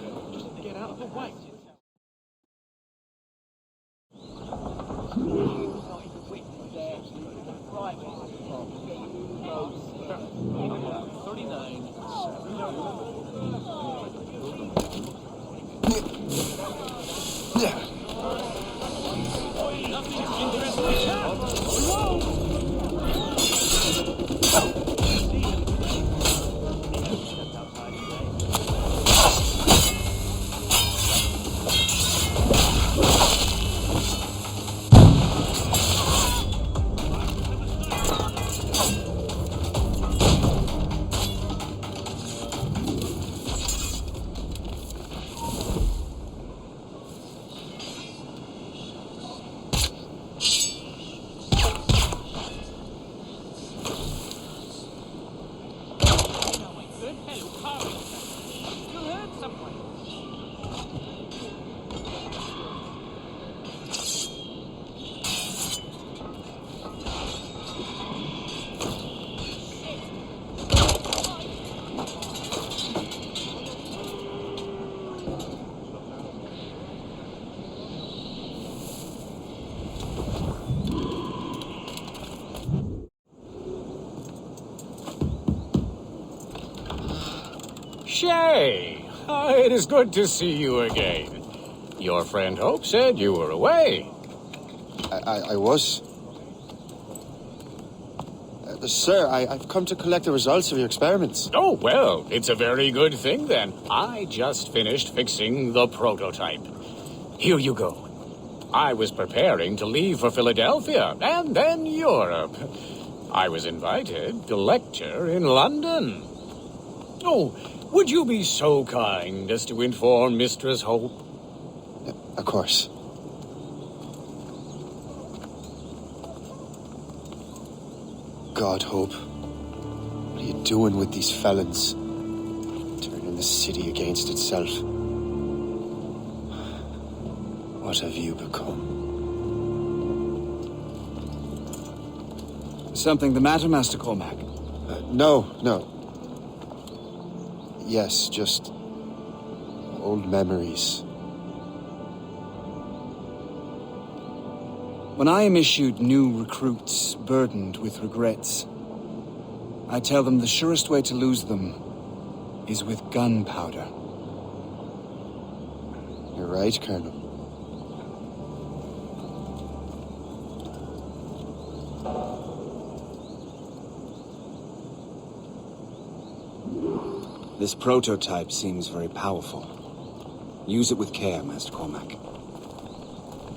S23: Shay, it is good to see you again. Your friend Hope said you were away.
S15: I was. Sir, I've come to collect the results of your experiments.
S23: Oh, well, it's a very good thing then. I just finished fixing the prototype. Here you go. I was preparing to leave for Philadelphia and then Europe. I was invited to lecture in London. Oh, would you be so kind as to inform Mistress Hope?
S15: Of course. God, Hope. What are you doing with these felons? Turning the city against itself. What have you become?
S8: Something the matter, Master Cormac?
S15: No. Yes, just old memories.
S8: When I am issued new recruits burdened with regrets, I tell them the surest way to lose them is with gunpowder.
S15: You're right, Colonel.
S8: This prototype seems very powerful. Use it with care, Master Cormac.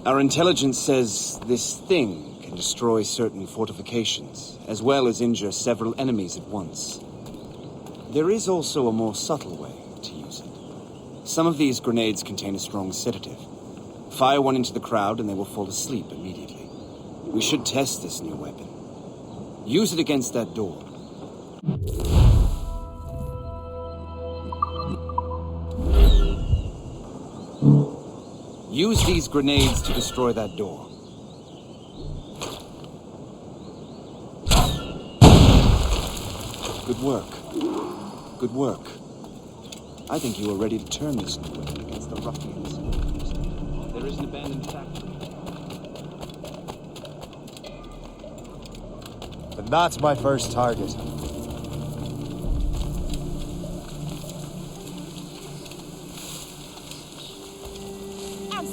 S8: Our intelligence says this thing can destroy certain fortifications, as well as injure several enemies at once. There is also a more subtle way to use it. Some of these grenades contain a strong sedative. Fire one into the crowd and they will fall asleep immediately. We should test this new weapon. Use it against that door. Use these grenades to destroy that door. Good work. Good work. I think you are ready to turn this new weapon against the ruffians. There is an abandoned factory.
S15: And that's my first target.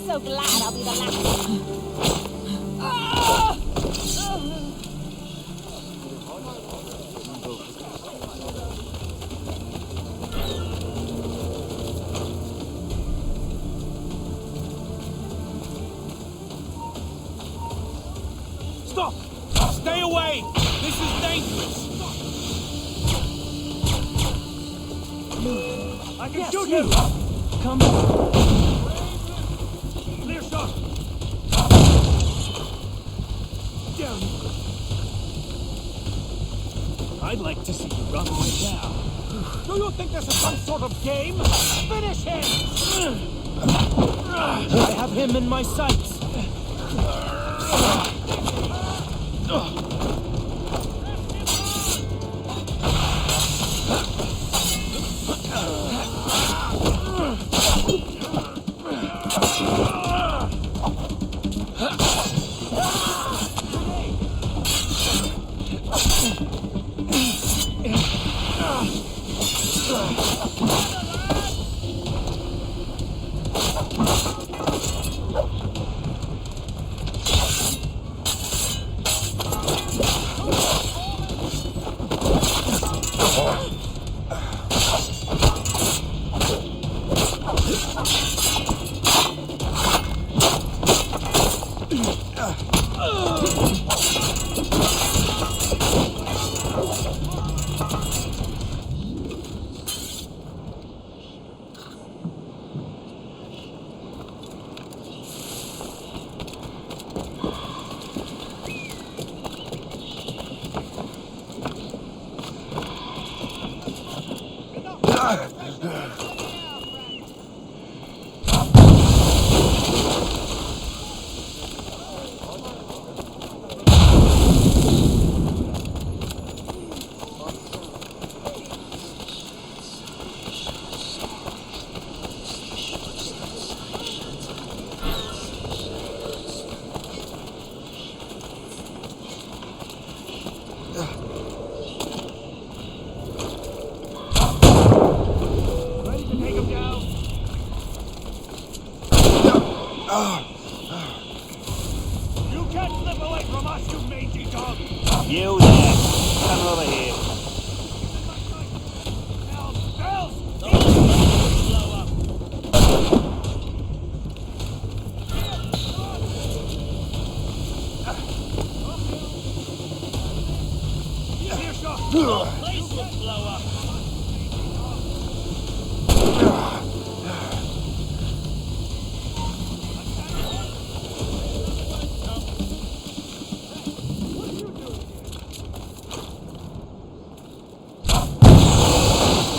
S20: so glad I'll be the last.
S17: Stop! Stay away! This is dangerous! I can shoot you! Come on! Clear shot! Down! I'd like to see you run right now. Do you think this is some sort of game? Finish him! I have him in my sights. You can't slip away from us, you mangy dog! You there! Come over here. Bells! Slow up! Here, shot! Place will blow up!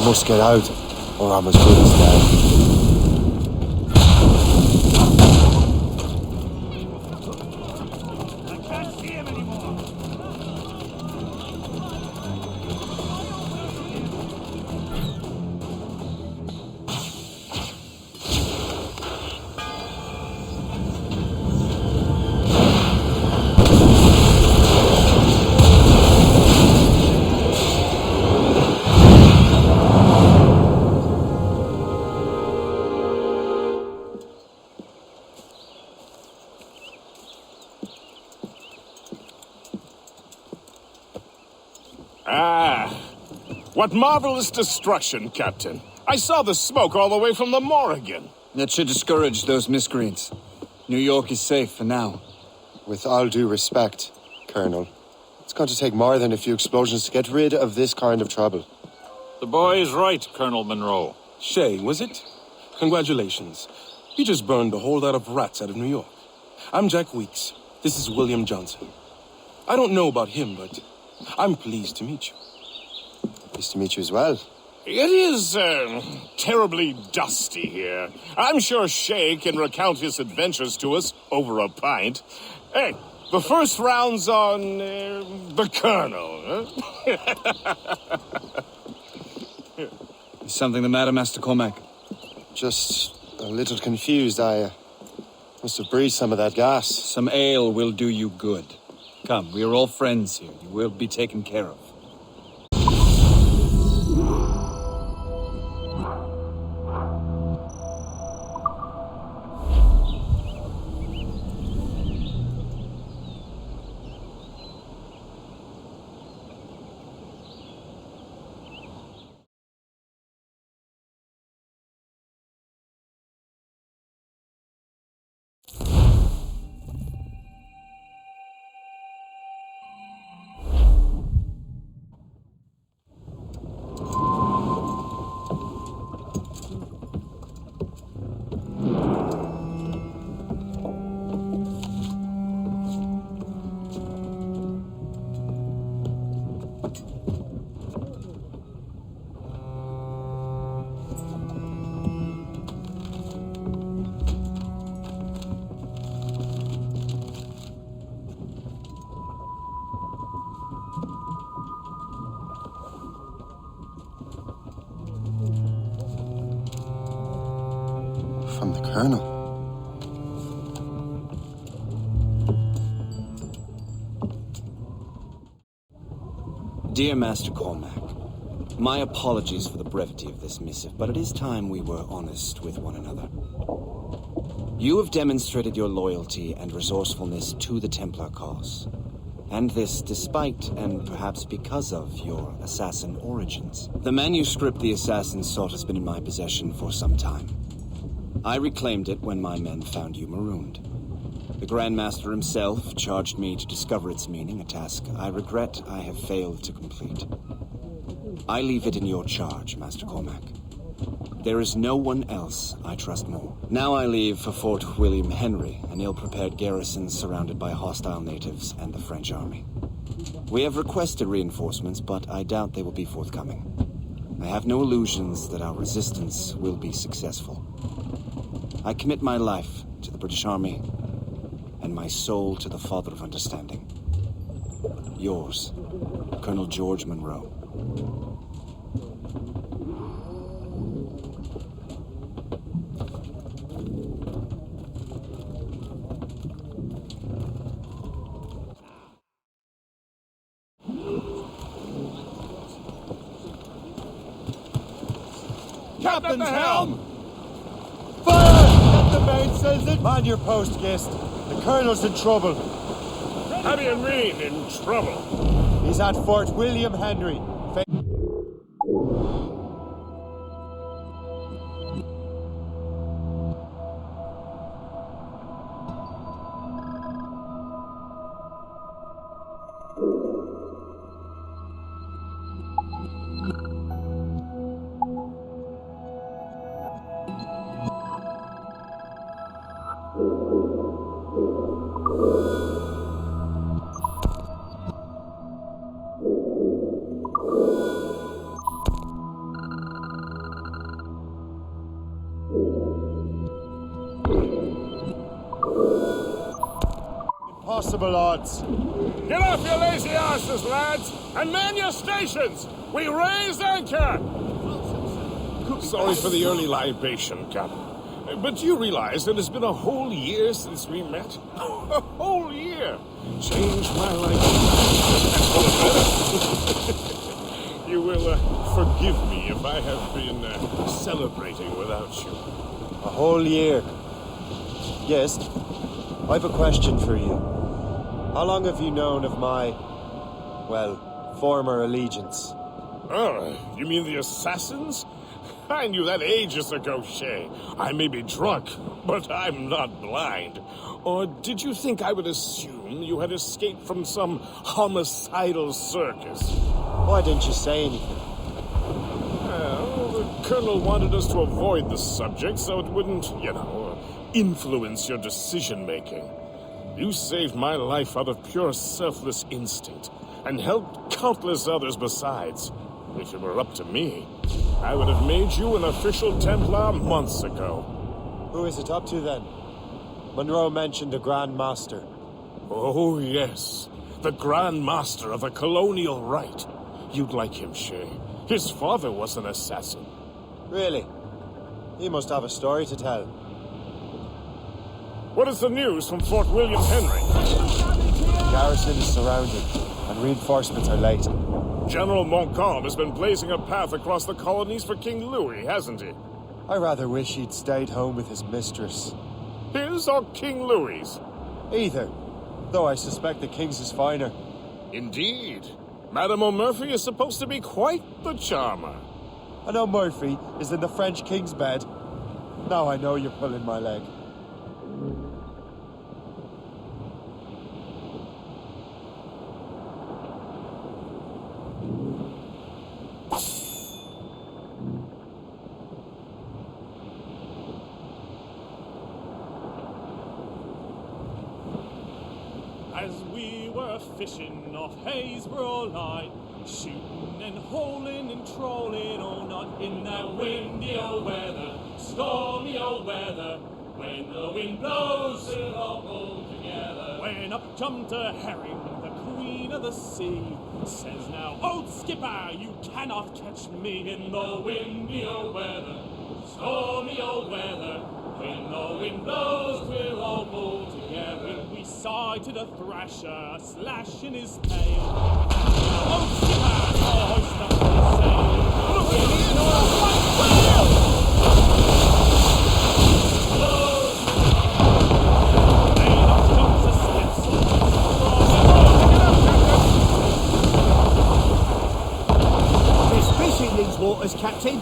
S15: Must get out, or I'm as good as dead.
S17: I can't see him anymore!
S6: What marvelous destruction, Captain. I saw the smoke all the way from the Morrigan.
S8: That should discourage those miscreants. New York is safe for now.
S15: With all due respect, Colonel, it's going to take more than a few explosions to get rid of this kind of trouble.
S4: The boy is right, Colonel Monroe.
S1: Shay, was it? Congratulations. You just burned a whole lot of rats out of New York. I'm Jack Weeks. This is William Johnson. I don't know about him, but I'm pleased to meet you.
S15: Pleased to meet you as well.
S6: It is, terribly dusty here. I'm sure Shay can recount his adventures to us over a pint. Hey, the first round's on, the Colonel, huh?
S8: Is something the matter, Master Cormac?
S15: Just a little confused. I must have breathed some of that gas.
S8: Some ale will do you good. Come, we are all friends here. You will be taken care of.
S1: Colonel.
S8: Dear Master Cormac, my apologies for the brevity of this missive, but it is time we were honest with one another. You have demonstrated your loyalty and resourcefulness to the Templar cause. And this despite, and perhaps because of, your assassin origins. The manuscript the assassin sought has been in my possession for some time. I reclaimed it when my men found you marooned. The Grand Master himself charged me to discover its meaning, a task I regret I have failed to complete. I leave it in your charge, Master Cormac. There is no one else I trust more. Now I leave for Fort William Henry, an ill-prepared garrison surrounded by hostile natives and the French army. We have requested reinforcements, but I doubt they will be forthcoming. I have no illusions that our resistance will be successful. I commit my life to the British Army, and my soul to the Father of Understanding. Yours, Colonel George Monroe.
S6: Captain's helm!
S13: Fire! Captain Bain says it! Man your post, Gist. The Colonel's in trouble.
S6: How do you mean, in trouble?
S13: He's at Fort William Henry. Impossible odds.
S6: Get off your lazy asses, lads, and man your stations! We raise anchor! Sorry for the early libation, Captain. But you realize it has been a whole year since we met? A whole year! Changed my life. You will forgive me if I have been celebrating without you.
S13: A whole year. Gist, I've a question for you. How long have you known of my, well, former allegiance?
S6: Oh, you mean the assassins? I knew that ages ago, Shay. I may be drunk, but I'm not blind. Or did you think I would assume you had escaped from some homicidal circus?
S13: Why didn't you say anything?
S6: Well, the Colonel wanted us to avoid the subject so it wouldn't, influence your decision-making. You saved my life out of pure selfless instinct, and helped countless others besides. If it were up to me, I would have made you an official Templar months ago.
S13: Who is it up to then? Monroe mentioned the Grand Master.
S6: Oh, yes. The Grand Master of the colonial rite. You'd like him, Shay. His father was an assassin.
S13: Really? He must have a story to tell.
S6: What is the news from Fort William Henry?
S13: The garrison is surrounded, and reinforcements are late.
S6: General Montcalm has been blazing a path across the colonies for King Louis, hasn't he?
S13: I rather wish he'd stayed home with his mistress.
S6: His or King Louis's?
S13: Either, though I suspect the King's is finer.
S6: Indeed. Madame O'Murphy is supposed to be quite the charmer.
S13: And O'Murphy is in the French King's bed. Now I know you're pulling my leg.
S2: As we were fishing off Haysborough Line, shooting and holing and trolling, oh, not in that windy old weather, stormy old weather, when the wind blows, we'll all pull together. When up jumped a herring, the queen of the sea, says now, old skipper, you cannot catch me in the windy old weather, stormy old weather, When the wind blows, we'll all pull together. When we sighted a thrasher, a slash in his tail. Oh, skipper, hoist up the sail. Look at him, right
S14: There's fish in these waters, Captain.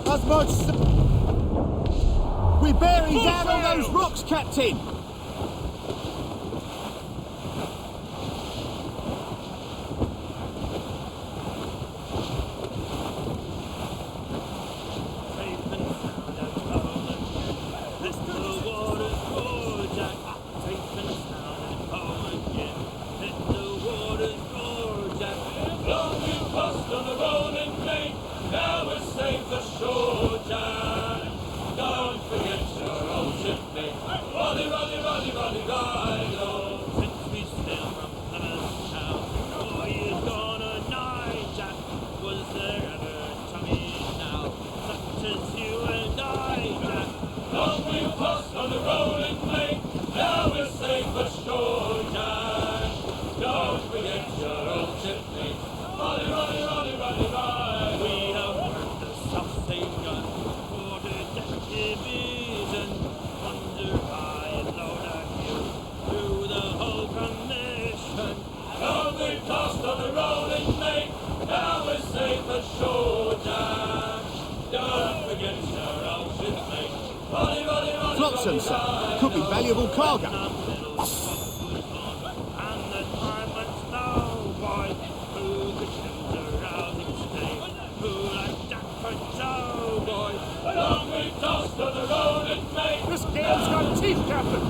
S14: As much as we're bearing down on those rocks, Captain. Flotsam, sir. Could be valuable cargo.
S2: This gale's got teeth, Captain!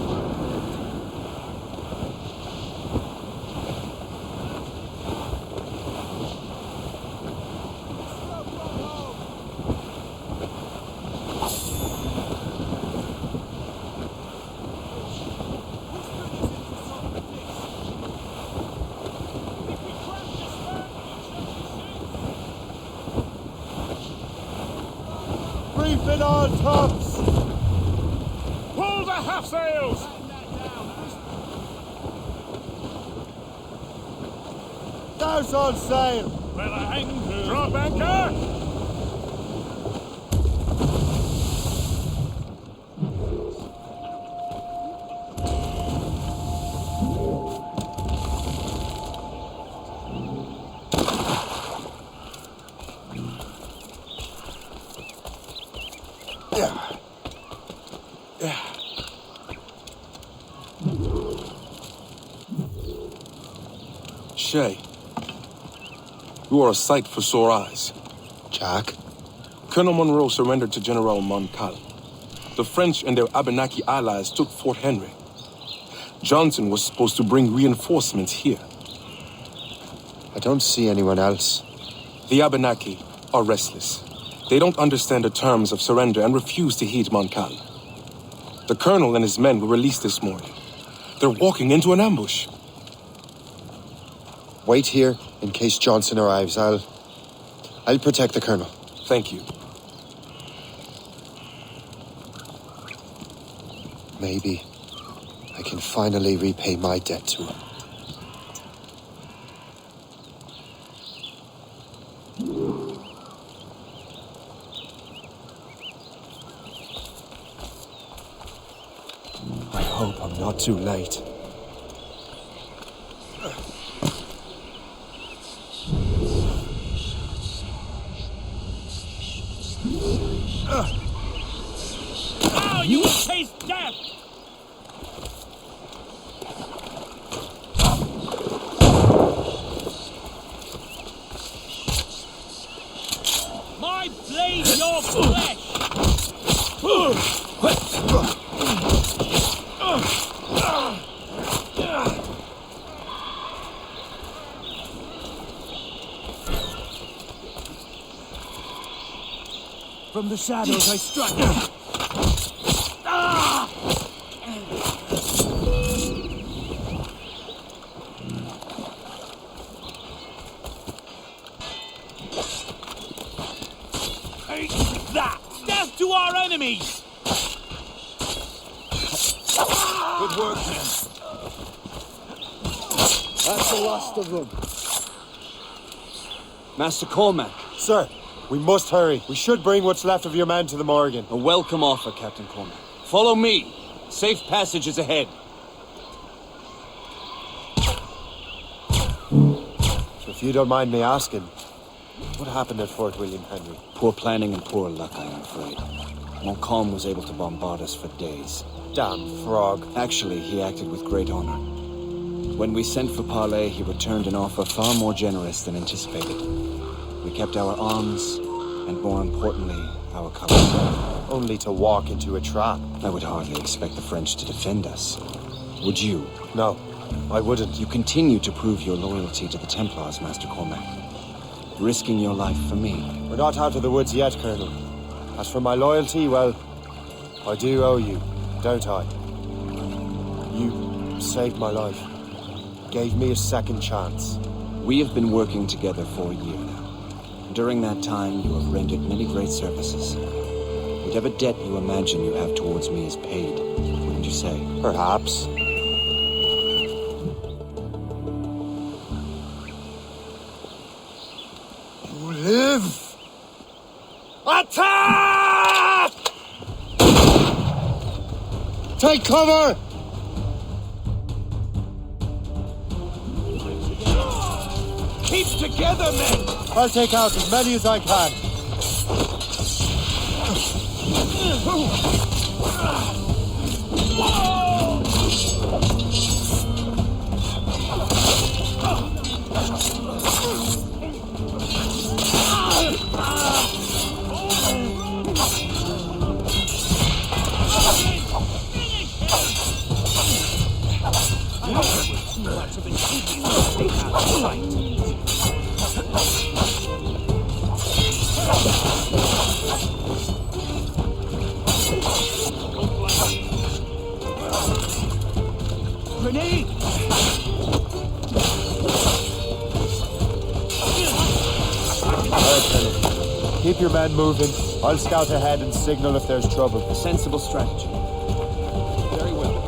S14: Reefing on tops!
S2: Pull the half sails!
S14: Those on sail!
S2: Well, anchor! Drop anchor!
S1: Shay, you are a sight for sore eyes.
S15: Jack?
S1: Colonel Monroe surrendered to General Montcalm. The French and their Abenaki allies took Fort Henry. Johnson was supposed to bring reinforcements here.
S15: I don't see anyone else.
S1: The Abenaki are restless. They don't understand the terms of surrender and refuse to heed Montcalm. The colonel and his men were released this morning. They're walking into an ambush.
S15: Wait here in case Johnson arrives. I'll protect the colonel.
S1: Thank you.
S15: Maybe I can finally repay my debt to him. I hope I'm not too late.
S2: Oh, you will taste death!
S21: From the shadows I struck him. Ah! Take that! Death to our enemies!
S14: Good work, men. That's the last of them.
S8: Master Coleman.
S13: Sir, we must hurry. We should bring what's left of your men to the Morgan.
S8: A welcome offer, Captain Coleman. Follow me. Safe passage is ahead.
S13: So if you don't mind me asking, what happened at Fort William Henry?
S8: Poor planning and poor luck, I am afraid. Montcalm was able to bombard us for days.
S13: Damn frog.
S8: Actually, he acted with great honor. When we sent for parley, he returned an offer far more generous than anticipated. We kept our arms, and more importantly, our colors.
S13: Only to walk into a trap.
S8: I would hardly expect the French to defend us. Would you?
S13: No, I wouldn't.
S8: You continue to prove your loyalty to the Templars, Master Cormac. Risking your life for me.
S13: We're not out of the woods yet, Colonel. As for my loyalty, well, I do owe you, don't I? You saved my life. Gave me a second chance.
S8: We have been working together for a year now. During that time, you have rendered many great services. Whatever debt you imagine you have towards me is paid, wouldn't you say?
S13: Perhaps.
S14: You live! Attack!
S13: Take cover!
S14: Keep together, men!
S13: I'll take out as many as I can.
S21: Grenade!
S13: Keep your men moving. I'll scout ahead and signal if there's trouble.
S8: A sensible strategy. Very well.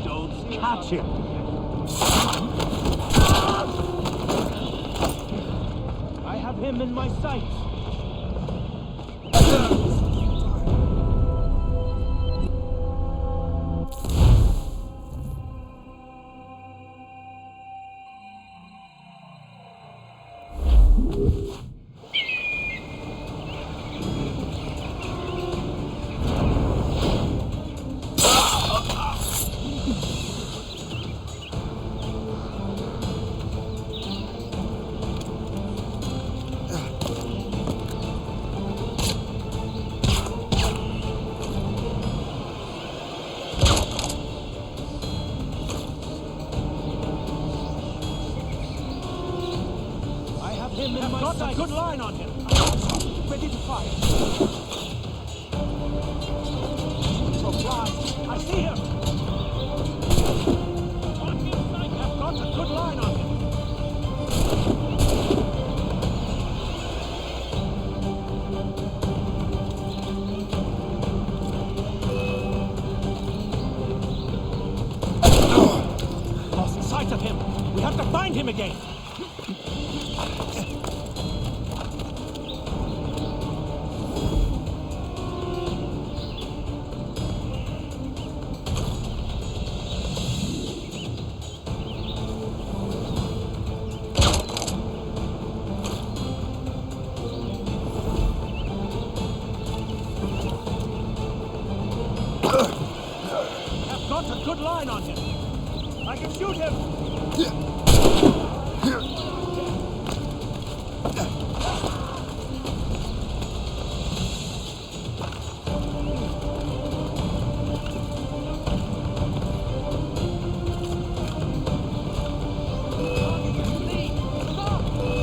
S21: Don't catch him. I have him in my sights. Got a good line on him. Ready to fire. Surprise! I see him. On his side, I've got a good line on him. Lost sight of him. We have to find him again. Good line on him. I can shoot him.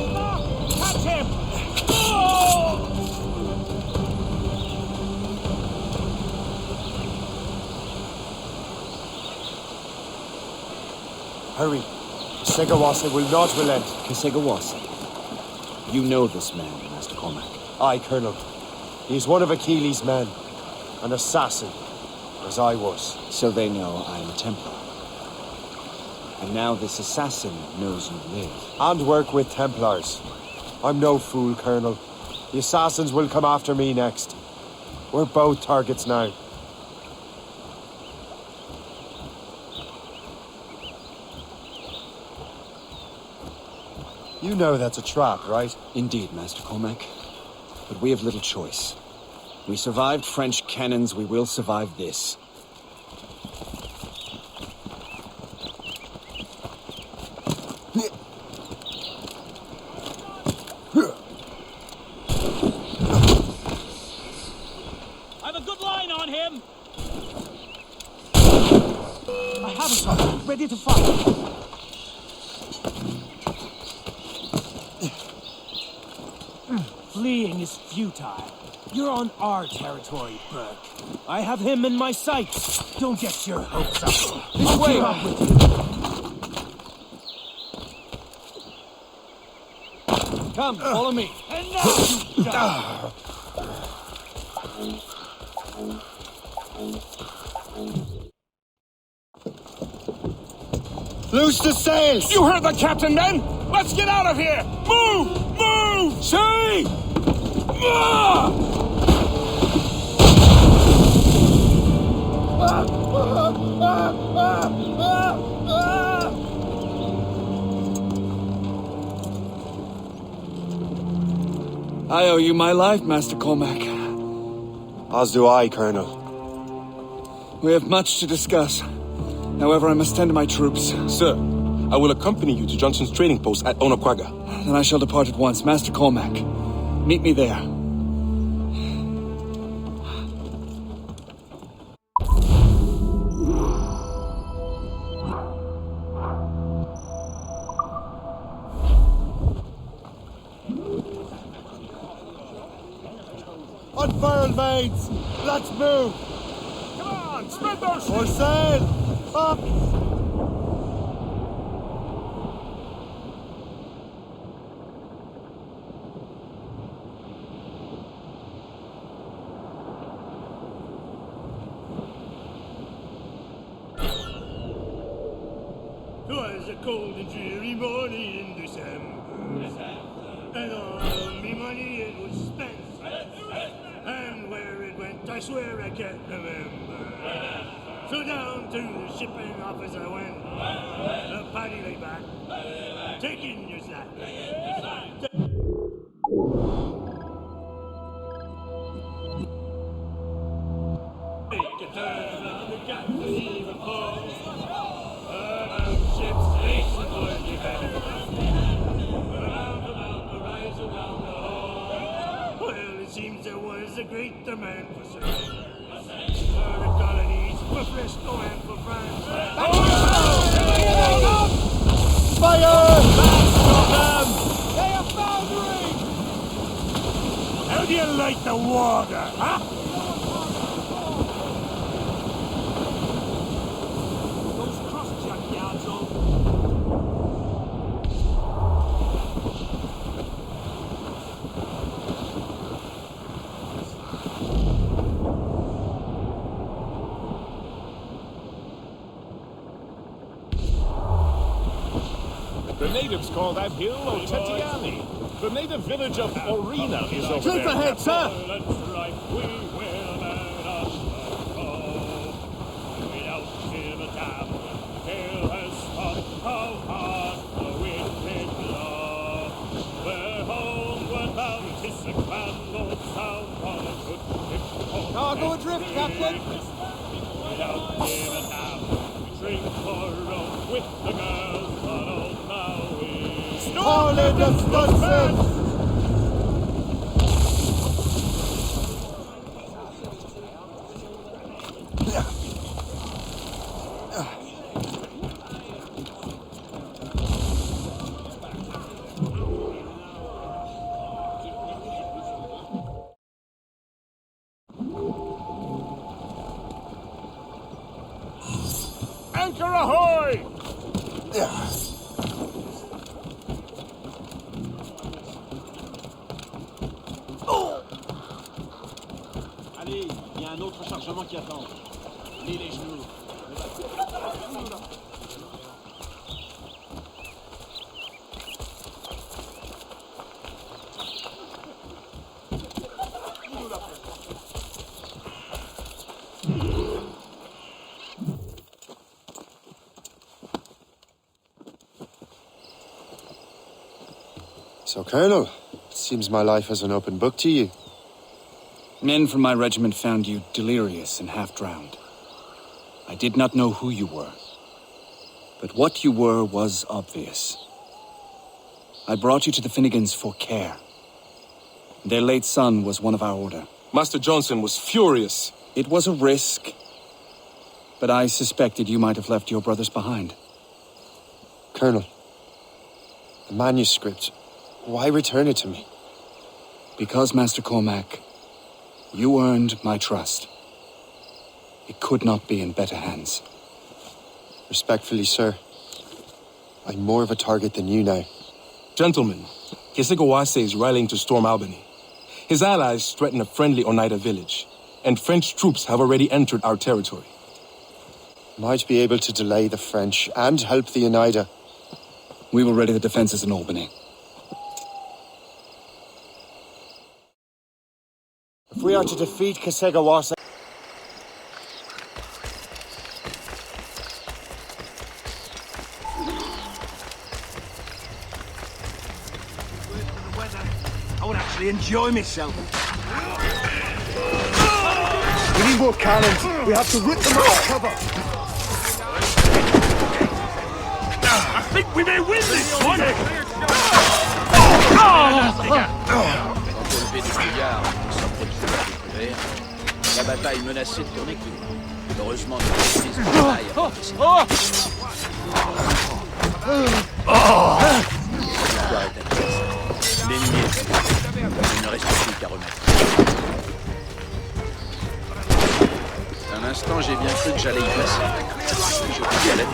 S21: Stop! Catch him! Oh!
S13: Hurry. Segawase will not relent.
S8: Kesegawase. You know this man, Master Cormac.
S13: Aye, Colonel. He is one of Achilles' men. An assassin, as I was.
S8: So they know I am a Templar. And now this assassin knows you live.
S13: And work with Templars. I'm no fool, Colonel. The assassins will come after me next. We're both targets now. You know that's a trap, right?
S8: Indeed, Master Cormac. But we have little choice. We survived French cannons, we will survive this.
S21: I have a good line on him! I have it, sir. Ready to fire. Fleeing is futile. You're on our territory, Burke. I have him in my sights. Don't get your hopes up. This way! Come, follow me. And now you die!
S13: Loose the sails!
S6: You heard the captain, men! Let's get out of here! Move! Move!
S1: Shay!
S8: I owe you my life, Master Cormac.
S13: As do I, Colonel.
S8: We have much to discuss. However, I must tend to my troops.
S1: Sir, I will accompany you to Johnson's trading post at Onokwaga.
S8: Then I shall depart at once. Master Cormac, meet me there.
S13: Unfurled, mates! Let's move!
S6: Come on!
S2: For sale!
S5: Twas a cold and dreary morning in December, and all me money it was spent, and where it went I swear I can't remember. So down to the shipping office I went, the paddy lay back, taking your slack. Take a turn on the captain even falls. Ships racing for defense. Around about the rise around the hall. Well, it seems there was a great demand for service. For the colonies, for Frisco and for France.
S2: Fire!
S5: They are foundering!
S2: How do you like the water, huh?
S6: The natives call that hill Otetiani. The native village of Orina is over
S2: Cliff
S6: there.
S2: ahead, sir!
S5: Let's right, we will man us go. Without shiver tap, hail has stopped, how hard the wind may blow. We're homeward bound, 'tis a grand old sound on a good ship.
S2: Cargo adrift, Captain!
S5: Without shiver tap, we drink for rum with the girls on old Maui.
S2: Started the sunset!
S6: Anchor ahoy!
S21: Allez, il y a un autre chargement qui attend. Prenez les genoux.
S15: So, Colonel, it seems my life is an open book to you.
S8: Men from my regiment found you delirious and half-drowned. I did not know who you were. But what you were was obvious. I brought you to the Finnegans for care. Their late son was one of our order.
S1: Master Johnson was furious.
S8: It was a risk, but I suspected you might have left your brothers behind.
S15: Colonel, the manuscript, why return it to me?
S8: Because, Master Cormac, you earned my trust. It could not be in better hands.
S15: Respectfully, sir, I'm more of a target than you now.
S1: Gentlemen, Kesekawase is rallying to storm Albany. His allies threaten a friendly Oneida village, and French troops have already entered our territory.
S15: Might be able to delay the French and help the Oneida.
S8: We will ready the defenses in Albany.
S15: If we are to defeat Kesegawase...
S14: I would actually enjoy myself.
S2: We need more cannons. We have to rip them out of cover.
S5: I think we may win this one!
S18: La bataille menaçait de tourner court. Heureusement, nous avons des batailles avant que l'histoire est adverse. L'ennemi est tué. Il ne reste plus qu'à remettre. Un instant, j'ai bien cru que j'allais y passer. Je dis à la vie.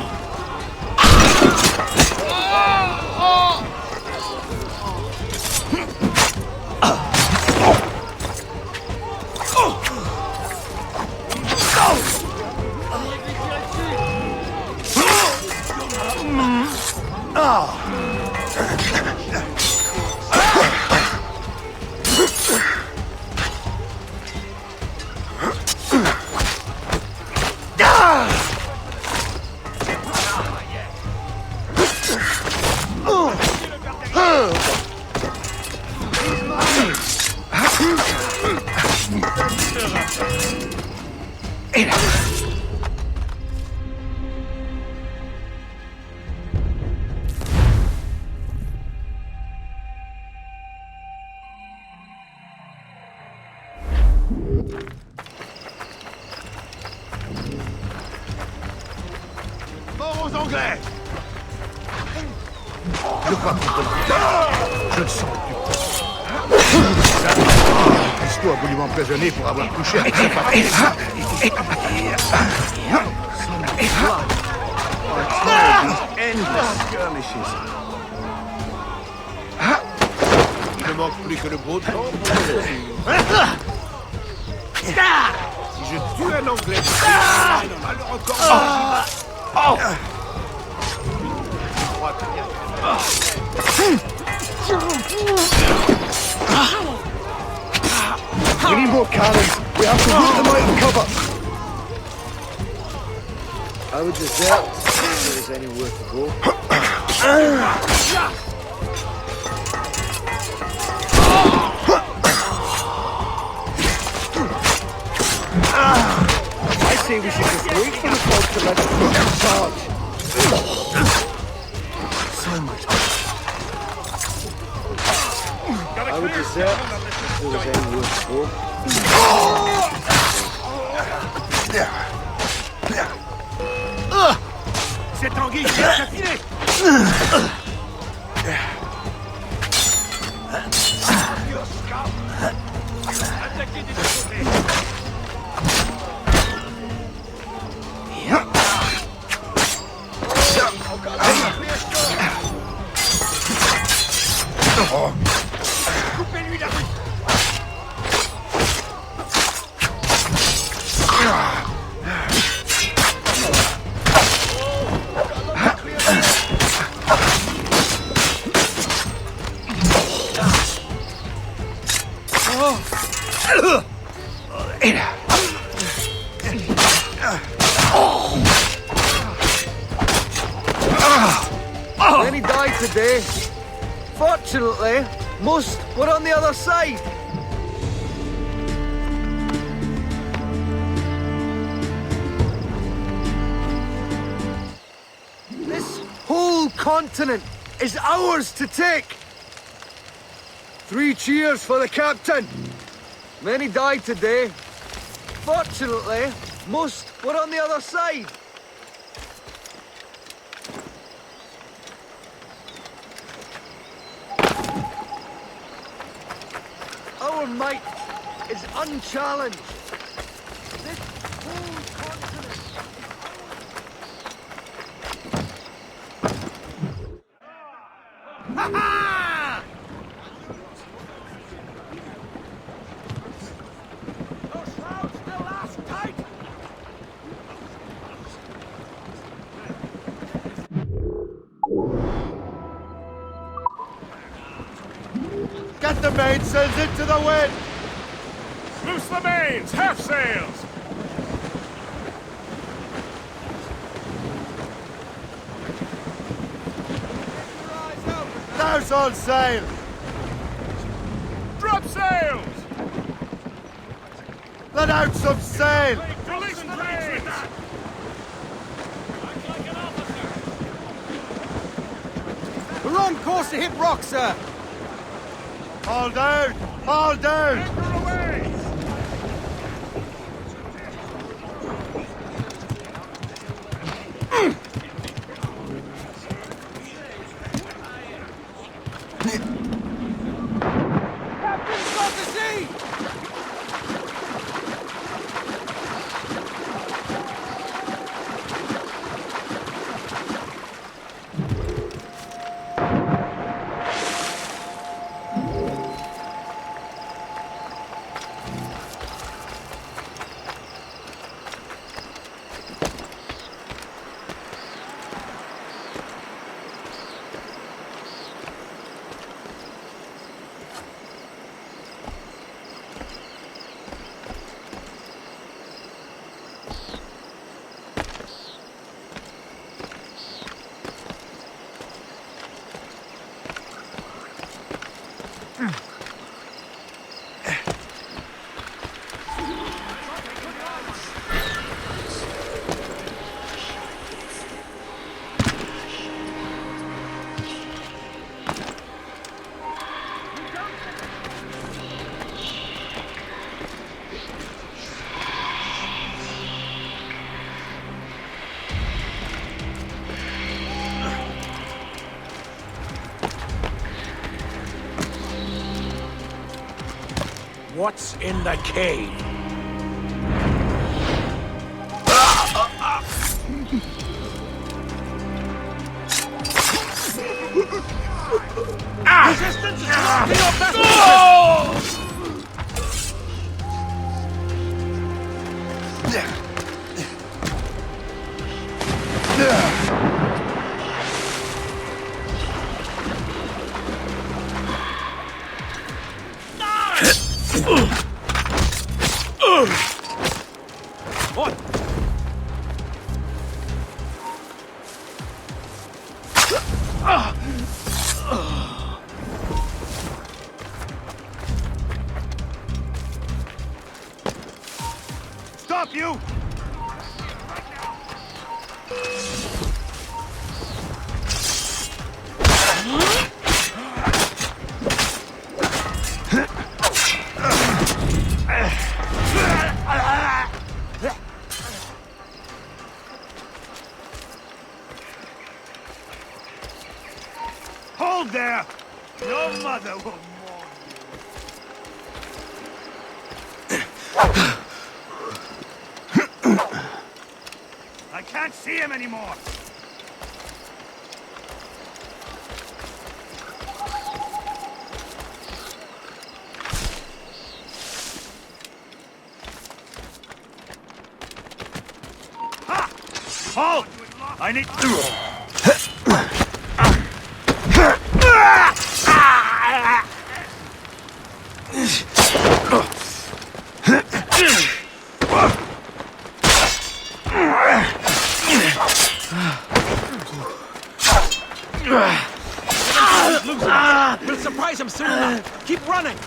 S14: Mort aux Anglais! Je crois qu'on peut... Je le sens plus. Christo a voulu m'empoisonner pour avoir touché avec sa partie. Il ne manque plus que le beau temps pour le réussir. Si je tue un Anglais, alors encore... Je crois que bien.
S7: We need more cannons. We have to root them out and cover.
S15: I would desert if there is anywhere to go.
S7: I say we should just wait for the fog to let us charge. So much.
S15: I would desert if there was anywhere to go.
S14: Cette anguille vient s'affiler. Attaquez des deux côtés. Coupez-lui la rue.
S7: Many died today. Fortunately, most were on the other side. This whole continent is ours to take. 3 cheers for the captain. Many died today. Fortunately, most were on the other side. Our might is unchallenged. This whole continent. Ha ha! Those shrouds still last tight.
S13: Get the mainsails into the wind!
S6: Loose the mains! Half sails!
S13: Now's on sail!
S6: Drop sails!
S13: Let out some sail!
S6: Release the mains!
S7: We're on course to hit rock, sir.
S13: All down! All down!
S6: Anchor away!
S7: Captain's got the sea!
S21: what's in the cave.
S14: Resistance is not your best!
S21: What?
S14: Stop you! Hold there! Your mother will mourn you. I can't see him anymore! Ha! Hold! I need...
S21: We'll surprise him soon enough. Keep running.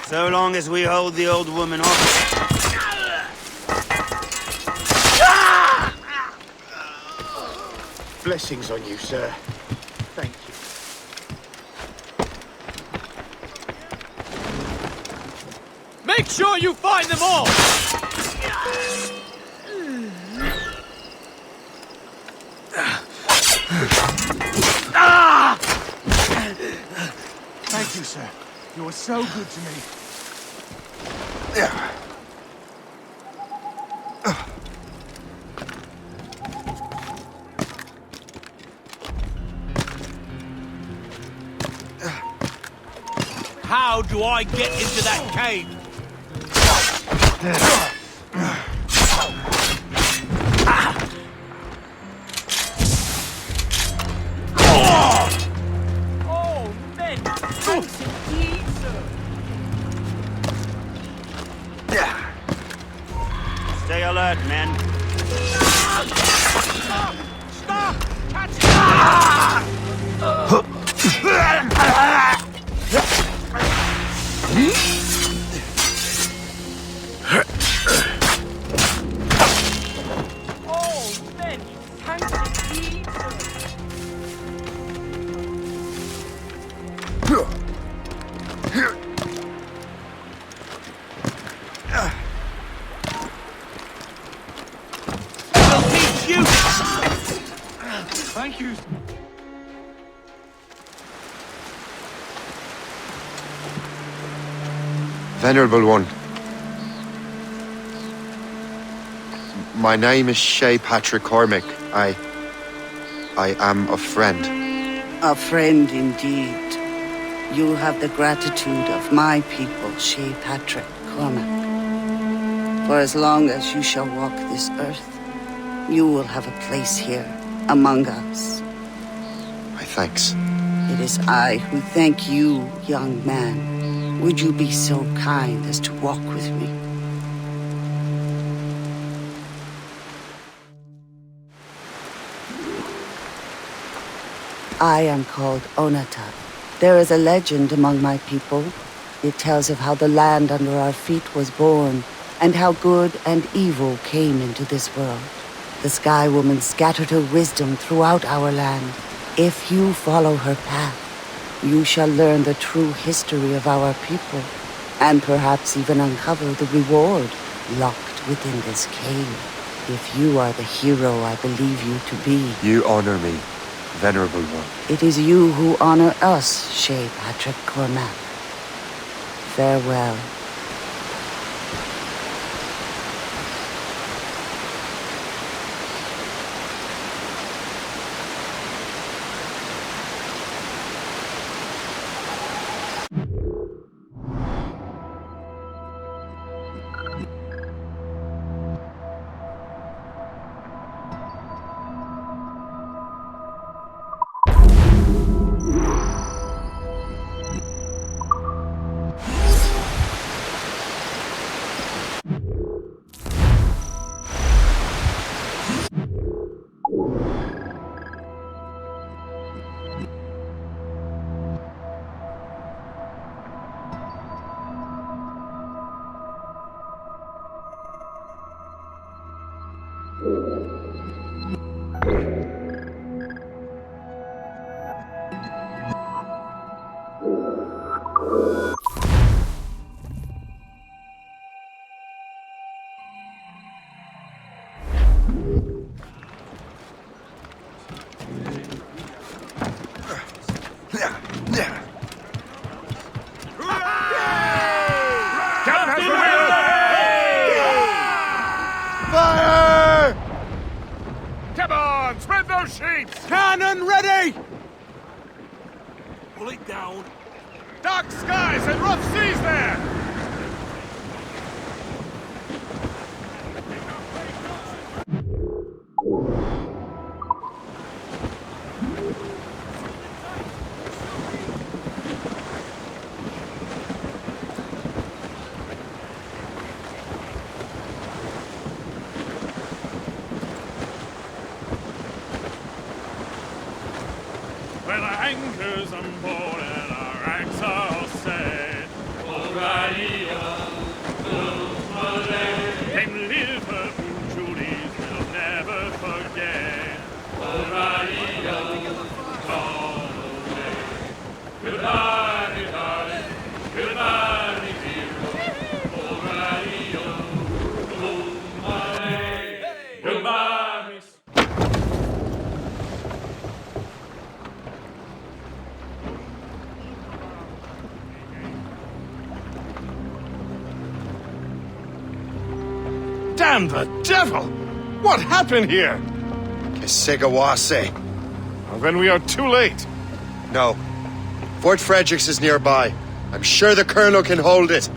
S16: So long as we hold the old woman off.
S21: Blessings on you, sir. Thank you.
S14: Make sure you find them all!
S21: Thank you, sir. You were so good to me.
S14: How do I get into that cave? Oh, men! Thanks indeed, sir.
S16: Stay alert, men.
S14: Stop! Stop! Catch Oh, men! Thanks indeed,
S21: Thank you.
S13: Venerable One. My name is Shay Patrick Cormac. I am a friend.
S19: A friend indeed. You have the gratitude of my people, Shay Patrick Cormac. For as long as you shall walk this earth, you will have a place here among us.
S13: My thanks.
S19: It is I who thank you, young man. Would you be so kind as to walk with me? I am called Onata. There is a legend among my people. It tells of how the land under our feet was born, and how good and evil came into this world. The Sky Woman scattered her wisdom throughout our land. If you follow her path, you shall learn the true history of our people, and perhaps even uncover the reward locked within this cave. If you are the hero I believe you to be.
S15: You honor me, venerable one.
S19: It is you who honor us, Shay Patrick Cormac. Farewell.
S15: Fire!
S6: Come on, spread those sheets!
S7: Cannon ready!
S21: Pull it down.
S6: Dark skies and rough seas there! Where the anchors on board and our ranks are all set. Them Liverpool Julies we'll never forget. Goodbye, me darling. Goodbye, me dear. Goodbye, me. Damn the devil! What happened here?
S15: Kesigawase.
S6: Well, then we are too late.
S15: No. Fort Fredericks is nearby. I'm sure the Colonel can hold it.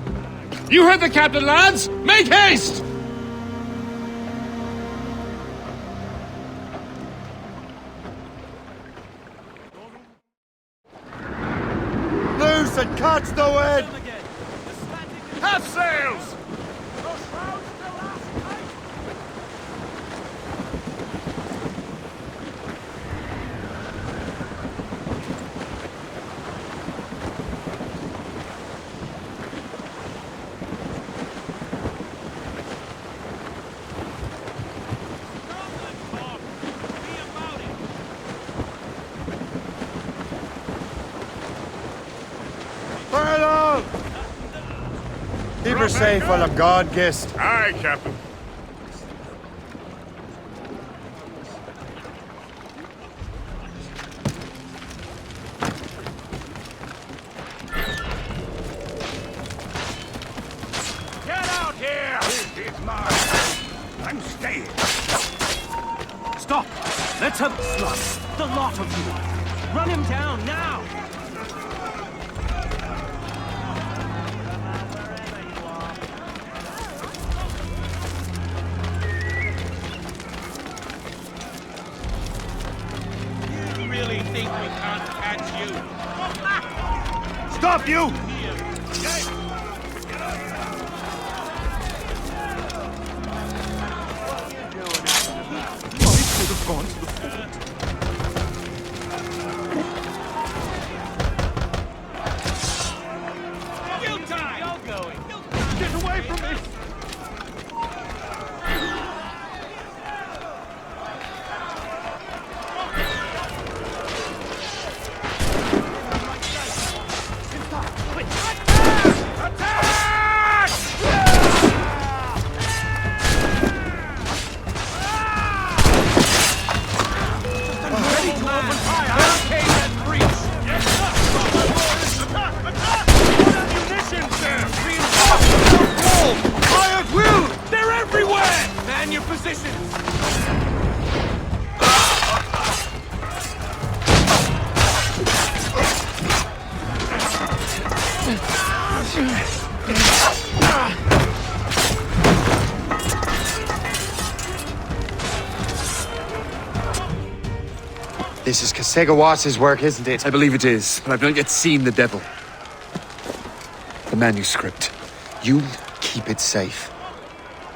S6: You heard the captain, lads! Make haste!
S15: Loose and catch the wind!
S6: Half sails!
S15: Colonel! Keep her safe while I'm gone, Gist.
S6: Aye, Captain.
S21: Get out here! This is mine. I'm staying. Stop! Let's have a slug. The lot of you. Run him down now! You really think we can't catch you? Stop you!
S3: Could have gone to the fort.
S21: Kill time! You're going! Get away from me! positions!
S13: This is Kasegawas's work, isn't it?
S8: I believe it is, but I've not yet seen the devil. The manuscript.
S13: You keep it safe.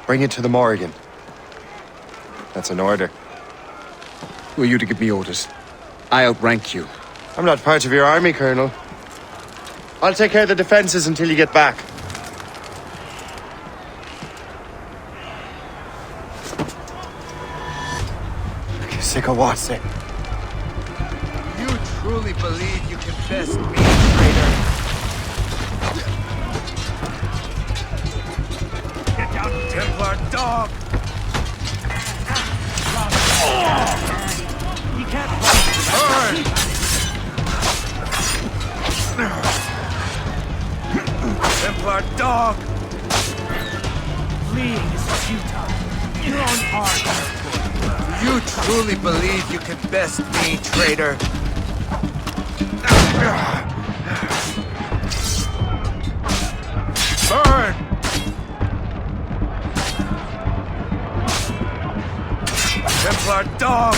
S13: Bring it to the Morrigan. That's an order.
S8: Who are you to give me orders? I outrank you.
S13: I'm not part of your army, Colonel. I'll take care of the defenses until you get back. Kasegawase.
S7: You truly believe you can best me, traitor? Get down, Templar dog!
S21: You can't
S7: Burn! Templar dog!
S21: Fleeing is futile. Your own arm.
S7: You truly believe you can best me, traitor? Burn! Templar dog!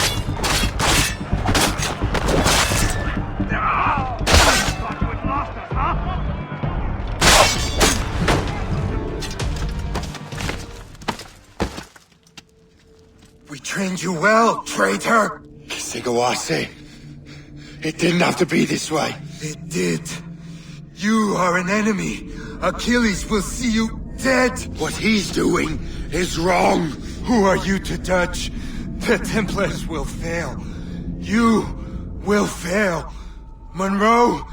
S13: We trained you well, traitor! Kasegawase. It didn't have to be this way.
S7: It did. You are an enemy. Achilles will see you dead.
S13: What he's doing is wrong.
S7: Who are you to judge? The Templars will fail. You will fail. Monroe!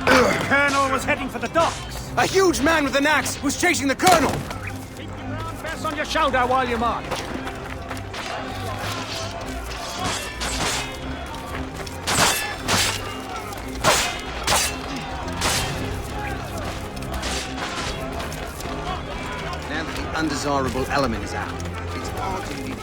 S21: The Colonel was heading for the docks.
S8: A huge man with an axe was chasing the Colonel!
S21: Keep your arm fast on your shoulder while you march.
S8: Now that the undesirable element is out, it's hard to defeat.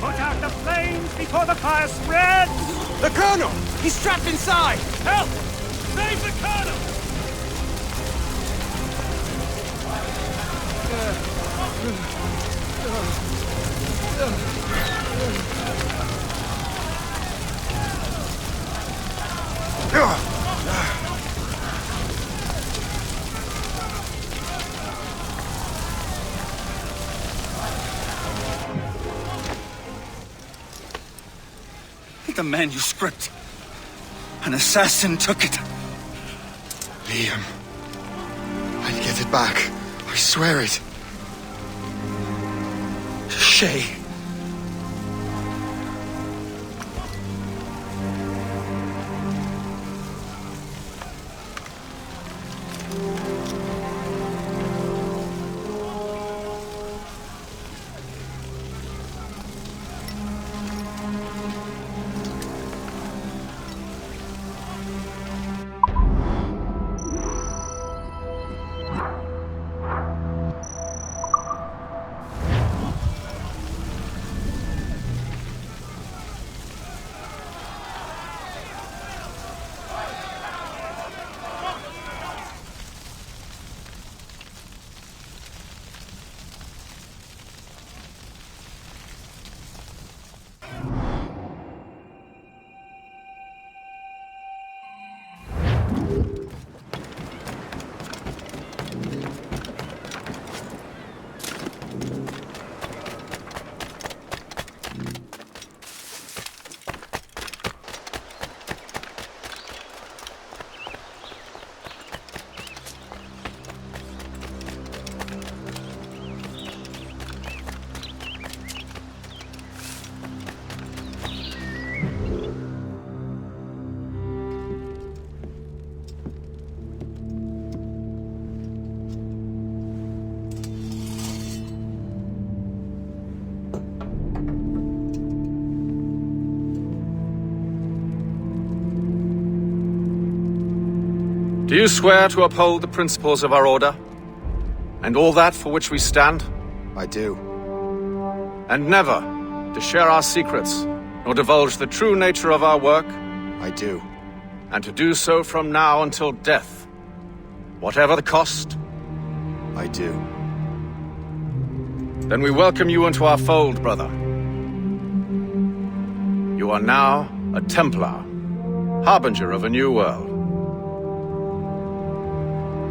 S21: Put out the flames before the fire spreads!
S8: The Colonel! He's trapped inside!
S21: Help! Save the Colonel!
S7: The manuscript. An assassin took it.
S13: Liam. I'll get it back. I swear it.
S7: Shay.
S10: Do you swear to uphold the principles of our order? And all that for which we stand?
S15: I do.
S10: And never to share our secrets, nor divulge the true nature of our work?
S15: I do.
S10: And to do so from now until death, whatever the cost?
S15: I do.
S10: Then we welcome you into our fold, brother. You are now a Templar, harbinger of a new world.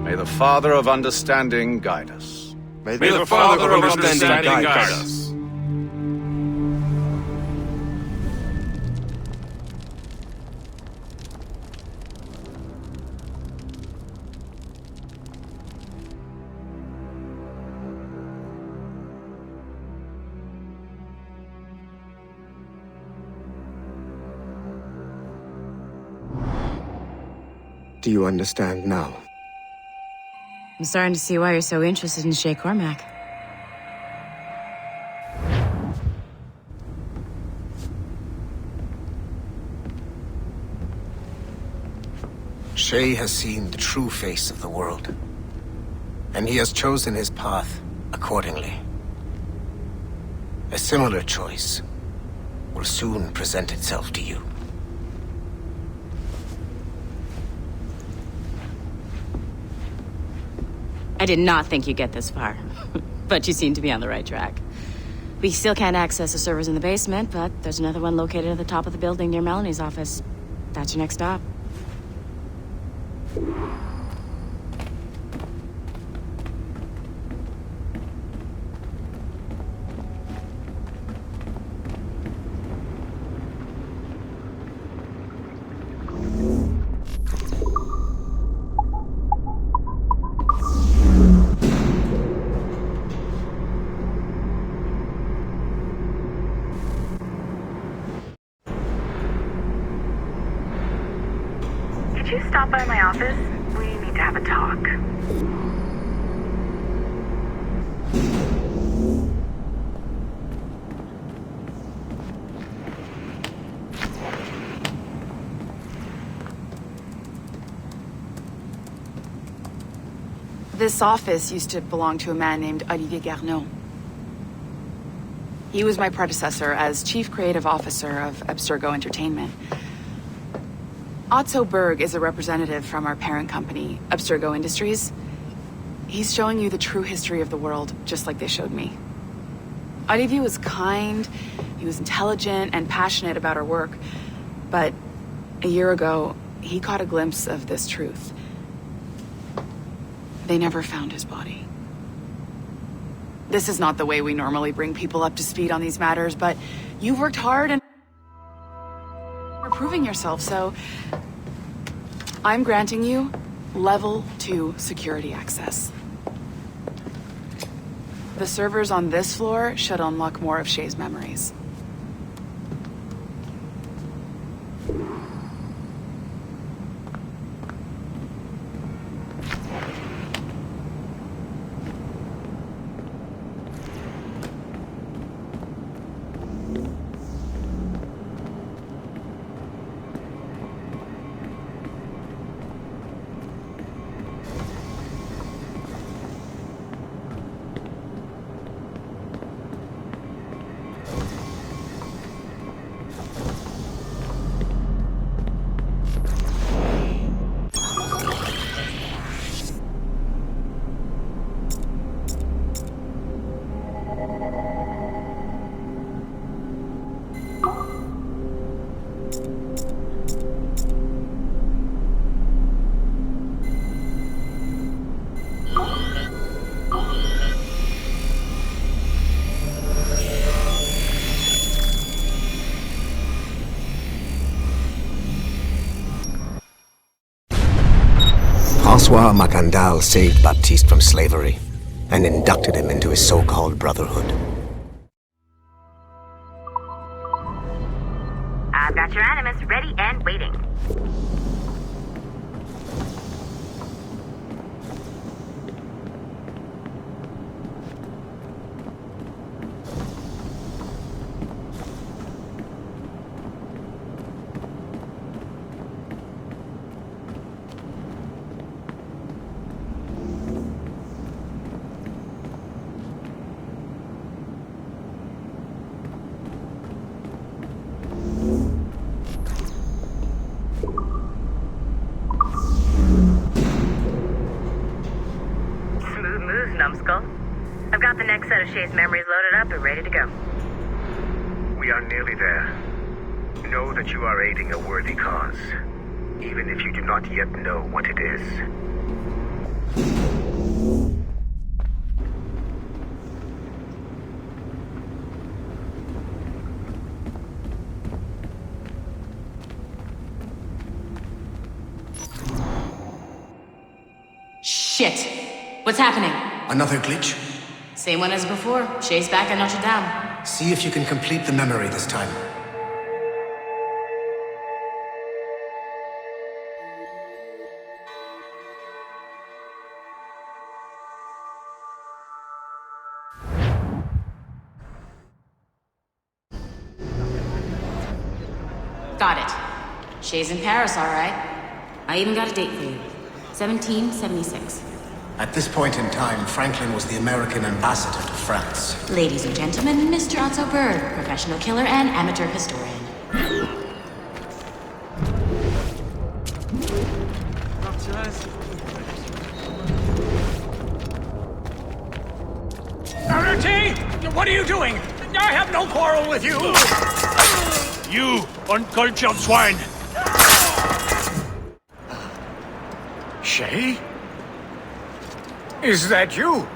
S10: May the Father of Understanding guide us.
S1: May the Father of Understanding guide us.
S15: Do you understand now?
S12: I'm starting to see why you're so interested in Shay Cormac.
S22: Shay has seen the true face of the world, and he has chosen his path accordingly. A similar choice will soon present itself to you.
S12: I did not think you'd get this far, but you seem to be on the right track. We still can't access the servers in the basement, but there's another one located at the top of the building near Melanie's office. That's your next stop.
S24: Could you stop by my office? We need to have a talk.
S25: This office used to belong to a man named Olivier Garneau. He was my predecessor as Chief Creative Officer of Abstergo Entertainment. Otto Berg is a representative from our parent company, Abstergo Industries. He's showing you the true history of the world, just like they showed me. Olivier was kind, he was intelligent and passionate about our work, but a year ago, he caught a glimpse of this truth. They never found his body. This is not the way we normally bring people up to speed on these matters, but you've worked hard and you're proving yourself, so I'm granting you level 2 security access. The servers on this floor should unlock more of Shay's memories.
S22: François Macandal saved Baptiste from slavery and inducted him into his so-called brotherhood.
S24: I've got your animus ready and waiting.
S22: know that you are aiding a worthy cause, even if you do not yet know what it is.
S12: Shit! What's happening?
S22: Another glitch?
S12: Same one as before. Shay's back at Notre Dame.
S22: See if you can complete the memory this time.
S12: Got it. Shay's in Paris, all right. I even got a date for you. 1776.
S22: At this point in time, Franklin was the American ambassador to France.
S12: Ladies and gentlemen, Mr. Otto Berg, professional killer and amateur historian.
S21: Artie! What are you doing? I have no quarrel with you! You uncultured swine! Shay? Is that you?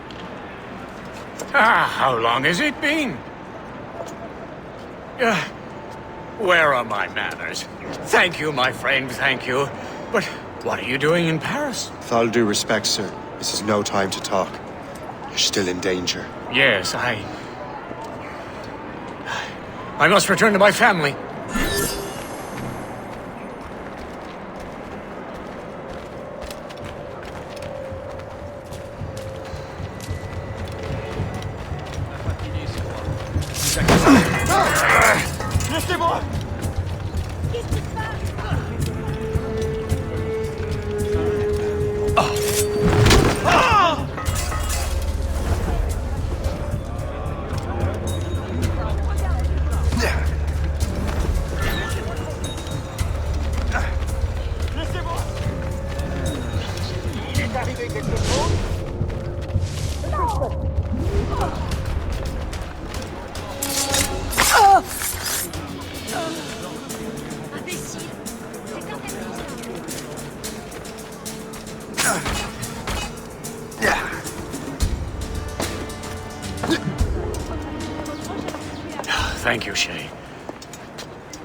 S21: How long has it been? Where are my manners? Thank you, my friend, thank you. But what are you doing in Paris?
S13: With all due respect, sir, this is no time to talk. You're still in danger.
S21: Yes, I must return to my family. Laissez-moi!
S14: Il est arrivé quelque chose?
S21: Thank you, Shay.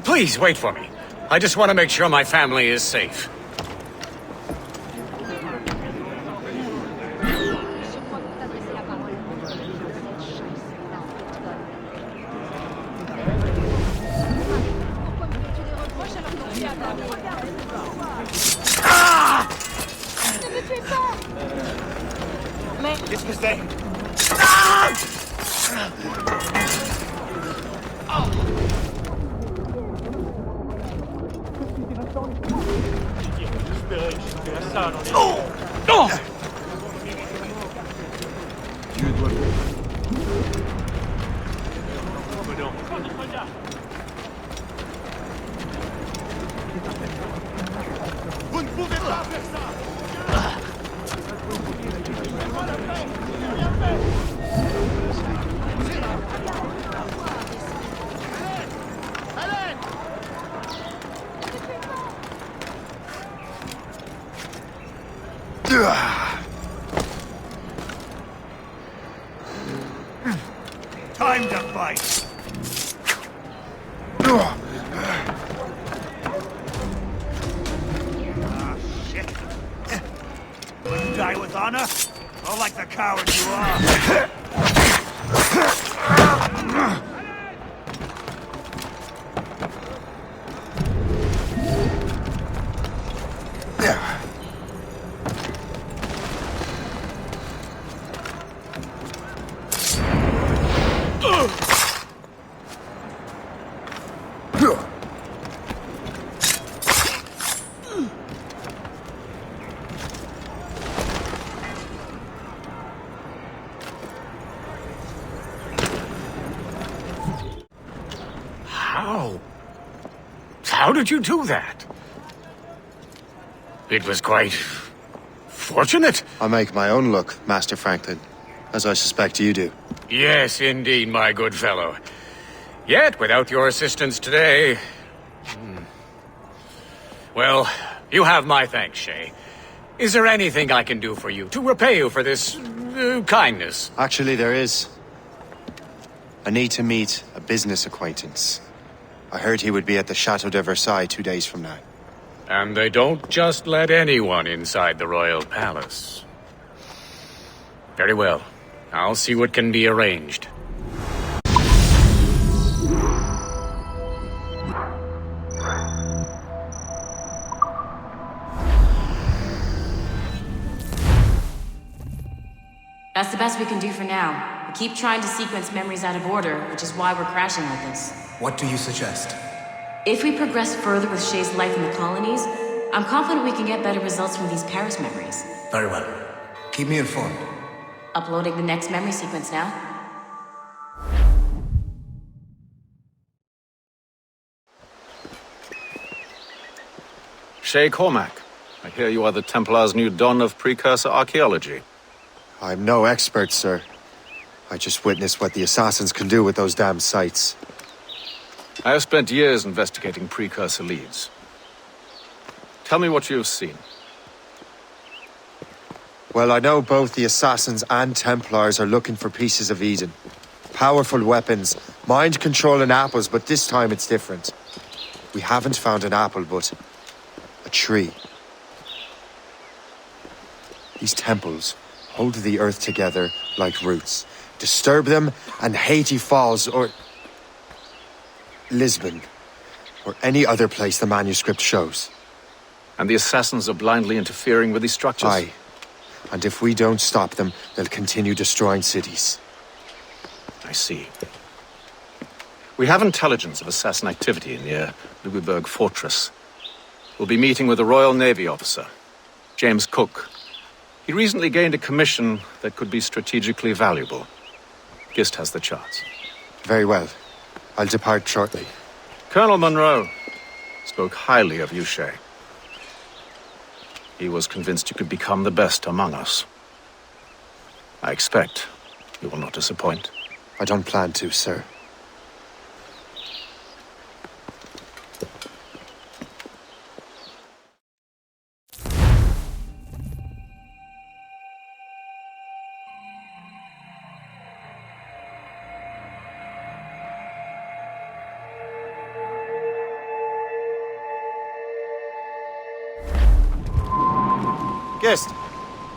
S21: Please, wait for me. I just want to make sure my family is safe.
S14: Qu'est-ce que c'est? Vous ne pouvez pas faire ça! Time to fight! Ah, shit. Wouldn't die with honor? Or like the coward you are?
S21: How did you do that? It was quite fortunate.
S13: I make my own luck, Master Franklin, as I suspect you do.
S21: Yes, indeed, my good fellow. Yet, without your assistance today,
S4: Well, you have my thanks, Shay. Is there anything I can do for you to repay you for this kindness?
S13: Actually, there is. I need to meet a business acquaintance. I heard he would be at the Chateau de Versailles 2 days from now.
S4: And they don't just let anyone inside the royal palace. Very well. I'll see what can be arranged.
S12: That's the best we can do for now. We keep trying to sequence memories out of order, which is why we're crashing like this.
S22: What do you suggest?
S12: If we progress further with Shay's life in the colonies, I'm confident we can get better results from these Paris memories.
S22: Very well. Keep me informed.
S12: Uploading the next memory sequence now.
S10: Shay Cormac, I hear you are the Templar's new don of precursor archaeology.
S13: I'm no expert, sir. I just witnessed what the assassins can do with those damn sites.
S10: I have spent years investigating precursor leads. Tell me what you have seen.
S13: Well, I know both the assassins and Templars are looking for pieces of Eden. Powerful weapons, mind-controlling apples, but this time it's different. We haven't found an apple, but a tree. These temples hold the earth together like roots. Disturb them and Haiti falls, or Lisbon, or any other place the manuscript shows.
S10: And the assassins are blindly interfering with these structures?
S13: Aye. And if we don't stop them, they'll continue destroying cities.
S10: I see. We have intelligence of assassin activity near Louisburg Fortress. We'll be meeting with a Royal Navy officer, James Cook. He recently gained a commission that could be strategically valuable. Gist has the charts.
S13: Very well. I'll depart shortly.
S10: Colonel Monroe spoke highly of you, Shay. He was convinced you could become the best among us. I expect you will not disappoint.
S13: I don't plan to, sir. Guest,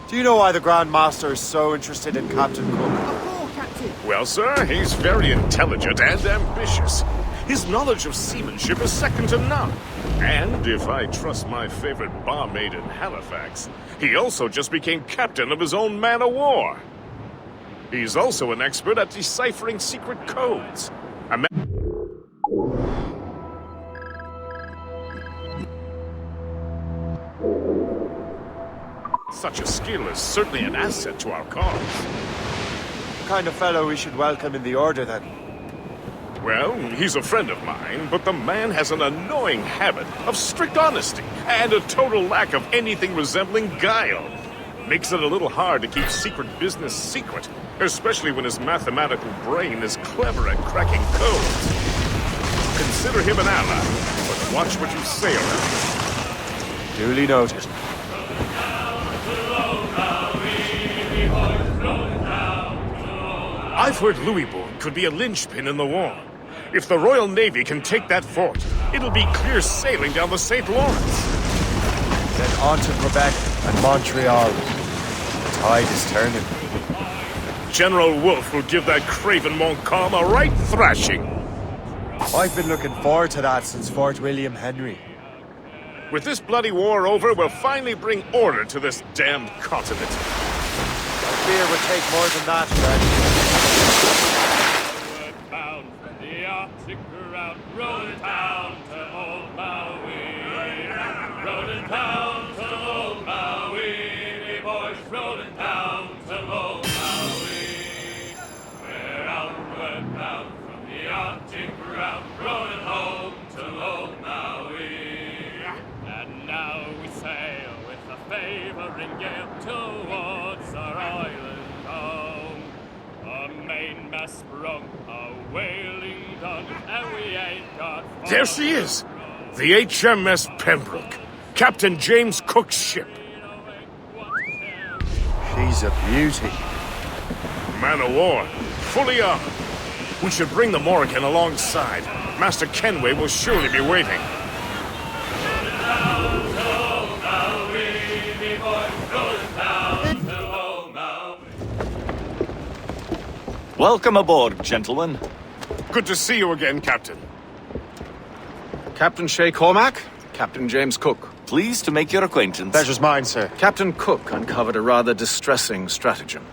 S13: do you know why the Grand Master is so interested in Captain Cook?
S6: Well, sir, he's very intelligent and ambitious. His knowledge of seamanship is second to none. And if I trust my favorite barmaid in Halifax, he also just became captain of his own man-of-war. He's also an expert at deciphering secret codes. Such a skill is certainly an asset to our cause.
S13: The kind of fellow we should welcome in the Order, then.
S6: Well, he's a friend of mine, but the man has an annoying habit of strict honesty and a total lack of anything resembling guile. Makes it a little hard to keep secret business secret, especially when his mathematical brain is clever at cracking codes. Consider him an ally, but watch what you say around him.
S13: Duly noted.
S6: I've heard Louisbourg could be a linchpin in the war. If the Royal Navy can take that fort, it'll be clear sailing down the St. Lawrence.
S13: Then on to Quebec and Montreal. The tide is turning.
S6: General Wolfe will give that craven Montcalm a right thrashing.
S13: I've been looking forward to that since Fort William Henry.
S6: With this bloody war over, we'll finally bring order to this damned continent.
S13: I fear would take more than that, Fred.
S2: Bound from the Arctic route, rolling down to old Maui. Rolling down to old Maui, boys, rolling down to old Maui. We're outward bound from the Arctic route, rolling home to old Maui. And now we sail with a favouring gale towards our island home. A mainmast sprung, a whaling done, and we ain't got far.
S6: There she is! The HMS Pembroke, Captain James Cook's ship.
S15: She's a beauty.
S6: Man of war, fully armed. We should bring the Morrigan alongside. Master Kenway will surely be waiting.
S9: Welcome aboard, gentlemen.
S6: Good to see you again, Captain.
S10: Captain Shay Cormac, Captain James Cook.
S9: Pleased to make your acquaintance.
S15: Pleasure's mine, sir.
S10: Captain Cook uncovered a rather distressing stratagem,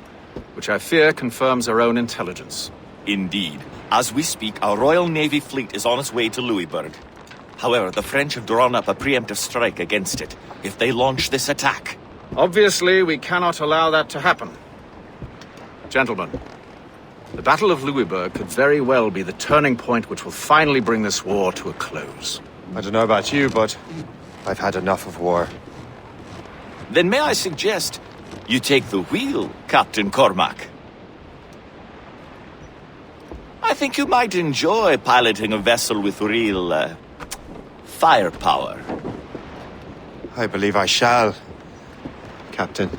S10: which I fear confirms our own intelligence.
S9: Indeed. As we speak, our Royal Navy fleet is on its way to Louisburg. However, the French have drawn up a preemptive strike against it if they launch this attack.
S10: Obviously, we cannot allow that to happen. Gentlemen, the Battle of Louisburg could very well be the turning point which will finally bring this war to a close.
S15: I don't know about you, but I've had enough of war.
S9: Then may I suggest you take the wheel, Captain Cormac? I think you might enjoy piloting a vessel with real, firepower.
S15: I believe I shall, Captain.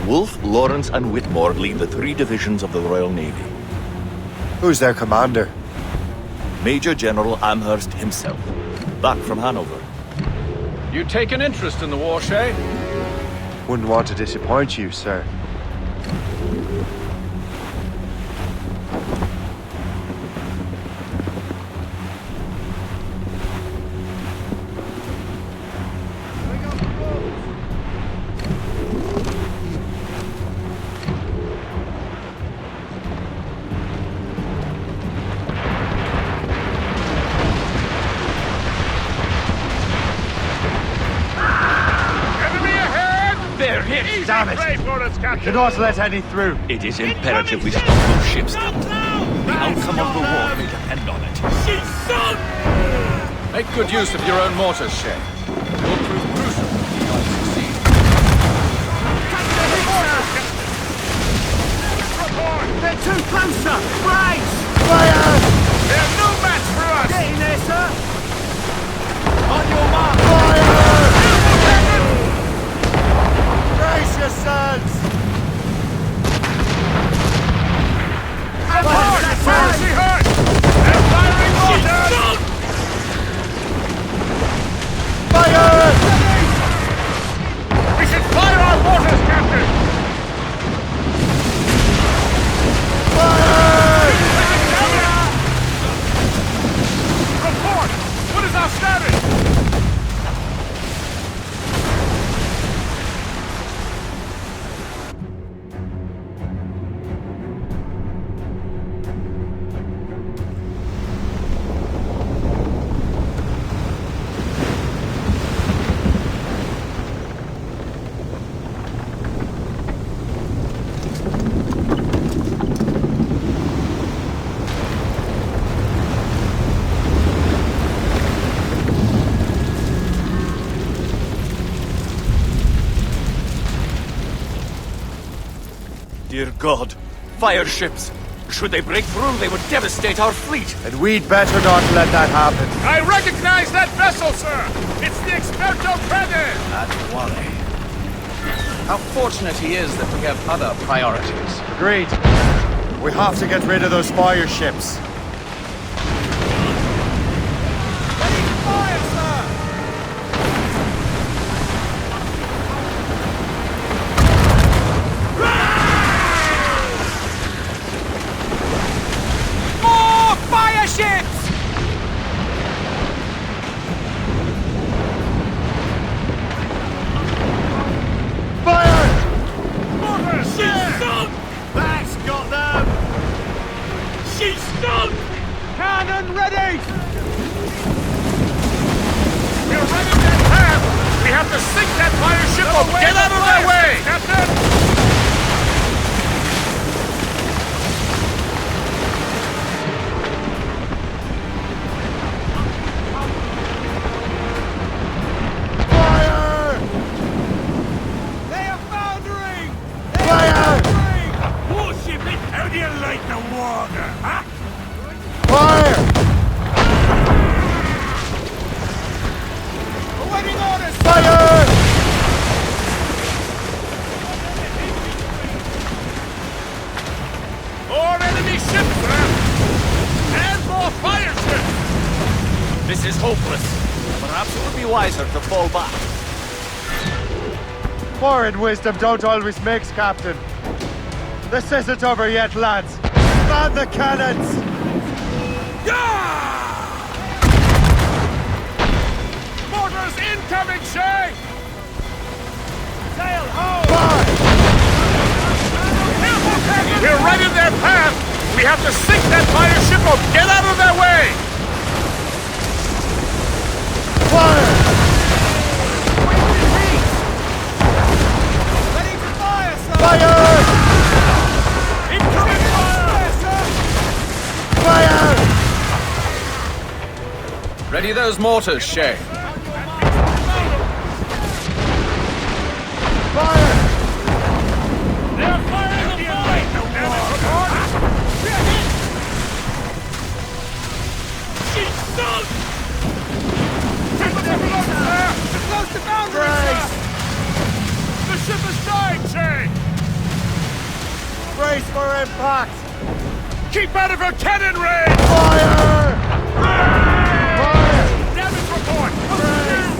S9: Wolfe, Lawrence, and Whitmore lead the 3 divisions of the Royal Navy.
S15: Who's their commander?
S9: Major General Amherst himself, back from Hanover.
S10: You take an interest in the war, Shay?
S15: Wouldn't want to disappoint you, sir.
S21: Damn it!
S15: Cannot let any through.
S9: It is imperative we stop those ships, Captain. The outcome of the war may depend on it.
S21: She's sunk!
S10: Make good use of your own mortars, Shay. It will prove crucial if you want to succeed.
S21: They're too close, sir! Brace!
S15: Fire!
S21: They're no match for us! Get in there, sir! On your mark!
S15: Fire! Brace yourselves!
S21: She hurt! They're firing mortars!
S15: Fire!
S21: We should fire our mortars, Captain!
S15: Fire!
S21: Report! What is our status?
S9: Dear God, fire ships! Should they break through, they would devastate our fleet!
S15: And we'd better not let that happen.
S21: I recognize that vessel, sir! It's the Experto Crede!
S10: That's Wally. How fortunate he is that we have other priorities.
S15: Agreed. We have to get rid of those fire ships.
S21: Fire, sir! More fire ships!
S15: Fire!
S21: Mortars! That's got them! She's stunned!
S7: Cannon ready!
S21: We're running that path! We have to sink that fire ship or get out of their way! Captain!
S7: They are foundering!
S21: Fire! Warship it! How do you like the water, huh?
S15: Fire!
S7: Awaiting orders!
S15: Fire!
S21: More enemy ships, sir! And more fire ships!
S9: This is hopeless. Perhaps it would be wiser to fall back.
S15: Foreign wisdom don't always mix, Captain. This isn't over yet, lads. Man the cannons!
S21: Mortars incoming, Shay! Sail ho! We're right in their path! We have to sink that fire ship or get out of their way!
S15: Fire!
S7: Ready to fire, sir!
S15: Fire!
S21: Incoming fire!
S15: Fire!
S10: Ready those mortars, Shay.
S15: Fire!
S21: They're firing the fire! She's sunk!
S7: We're close to boundary, sir!
S21: The ship is dying, Shay!
S15: Brace for impact!
S21: Keep out of her cannon range!
S15: Fire!
S21: Damage report!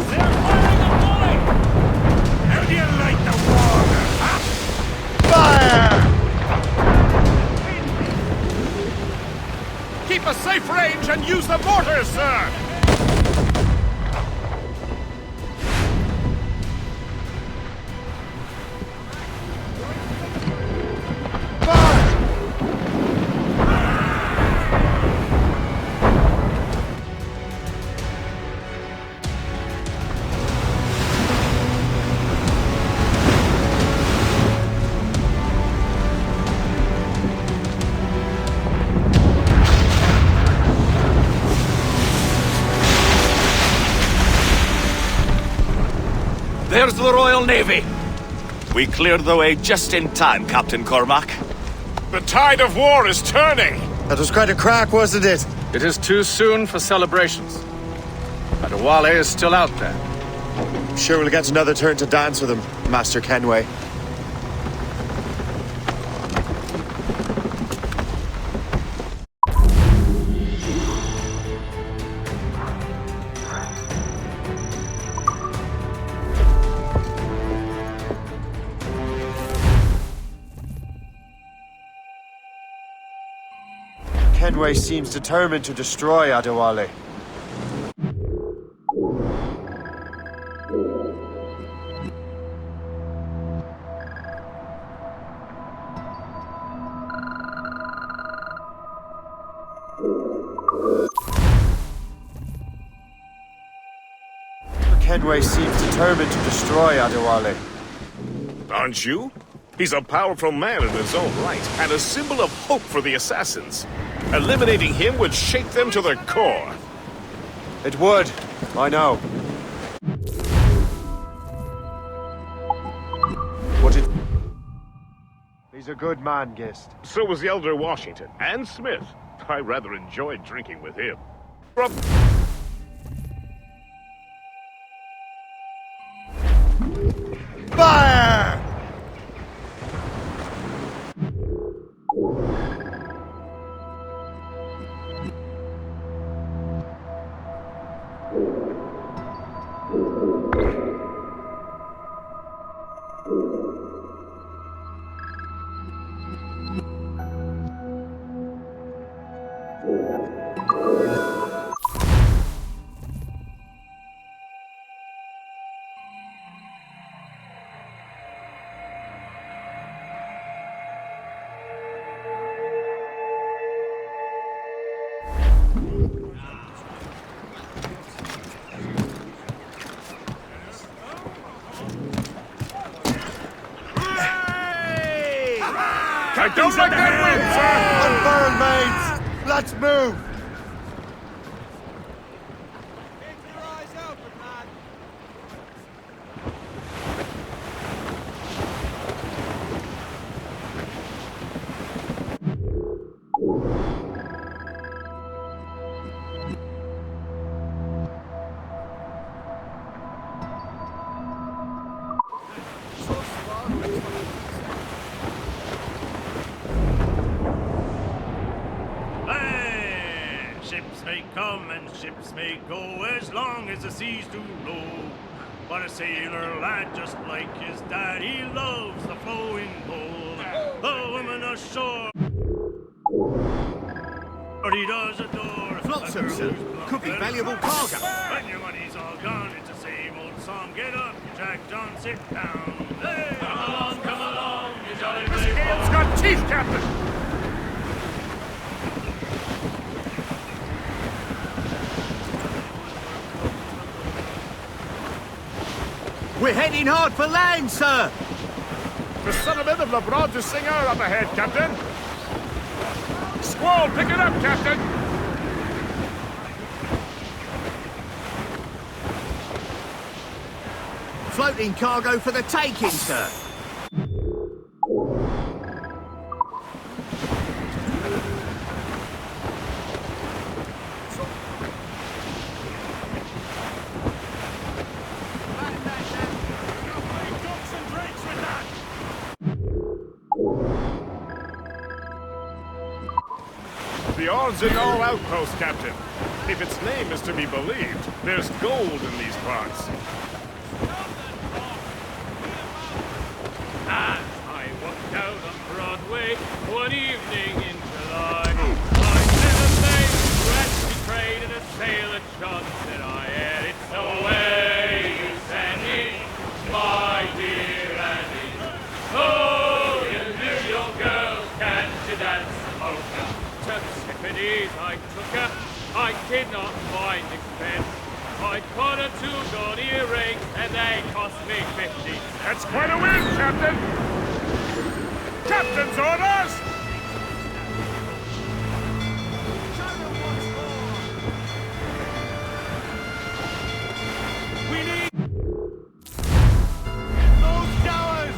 S21: They're firing a volley! How do you like the water, huh?
S15: Fire!
S21: Keep a safe range and use the mortars, sir!
S9: There's the Royal Navy. We cleared the way just in time, Captain Cormac.
S21: The tide of war is turning!
S15: That was quite a crack, wasn't it?
S10: It is too soon for celebrations. Adewale is still out there.
S15: Sure we'll get another turn to dance with him, Master Kenway. Kenway seems determined to destroy Adewale. Kenway seems determined to destroy Adewale.
S6: Aren't you? He's a powerful man in his own right, and a symbol of hope for the assassins. Eliminating him would shake them to their core.
S15: It would. I know. But it... He's a good man, Gist.
S6: So was the Elder Washington, and Smith. I rather enjoyed drinking with him.
S15: Fire!
S6: I don't like that wind, sir!
S15: Unfurled, mates! Let's move!
S2: Ships may come and ships may go as long as the seas do roll. But a sailor lad just like his dad, he loves the flowing gold. The woman ashore, but he does adore.
S21: Flotsam, sir. Could be valuable cargo.
S2: When your money's all gone, it's the same old song. Get up, Jack John, sit down. Hey, come along, you jolly
S6: This
S2: brave
S6: gale's
S2: boy.
S6: got teeth, Captain!
S21: We're heading hard for land, sir!
S6: The son of the Broad to Singer up ahead, Captain! Squall, pick it up, Captain!
S21: Floating cargo for the taking, sir!
S6: The odds in all outpost, Captain. If its name is to be believed, there's gold in these parts.
S2: As I walked out on Broadway one evening in July, I never made regret betrayed in a sailor John said I had it so way you send it, my dear Annie. Oh, you New York girl, can't you dance the polka? To Tiffany's I took her, I did not find expense. I bought her 2 gold earrings and they cost me 50 cents.
S6: That's quite a win, Captain! Captain's orders!
S21: We need those towers!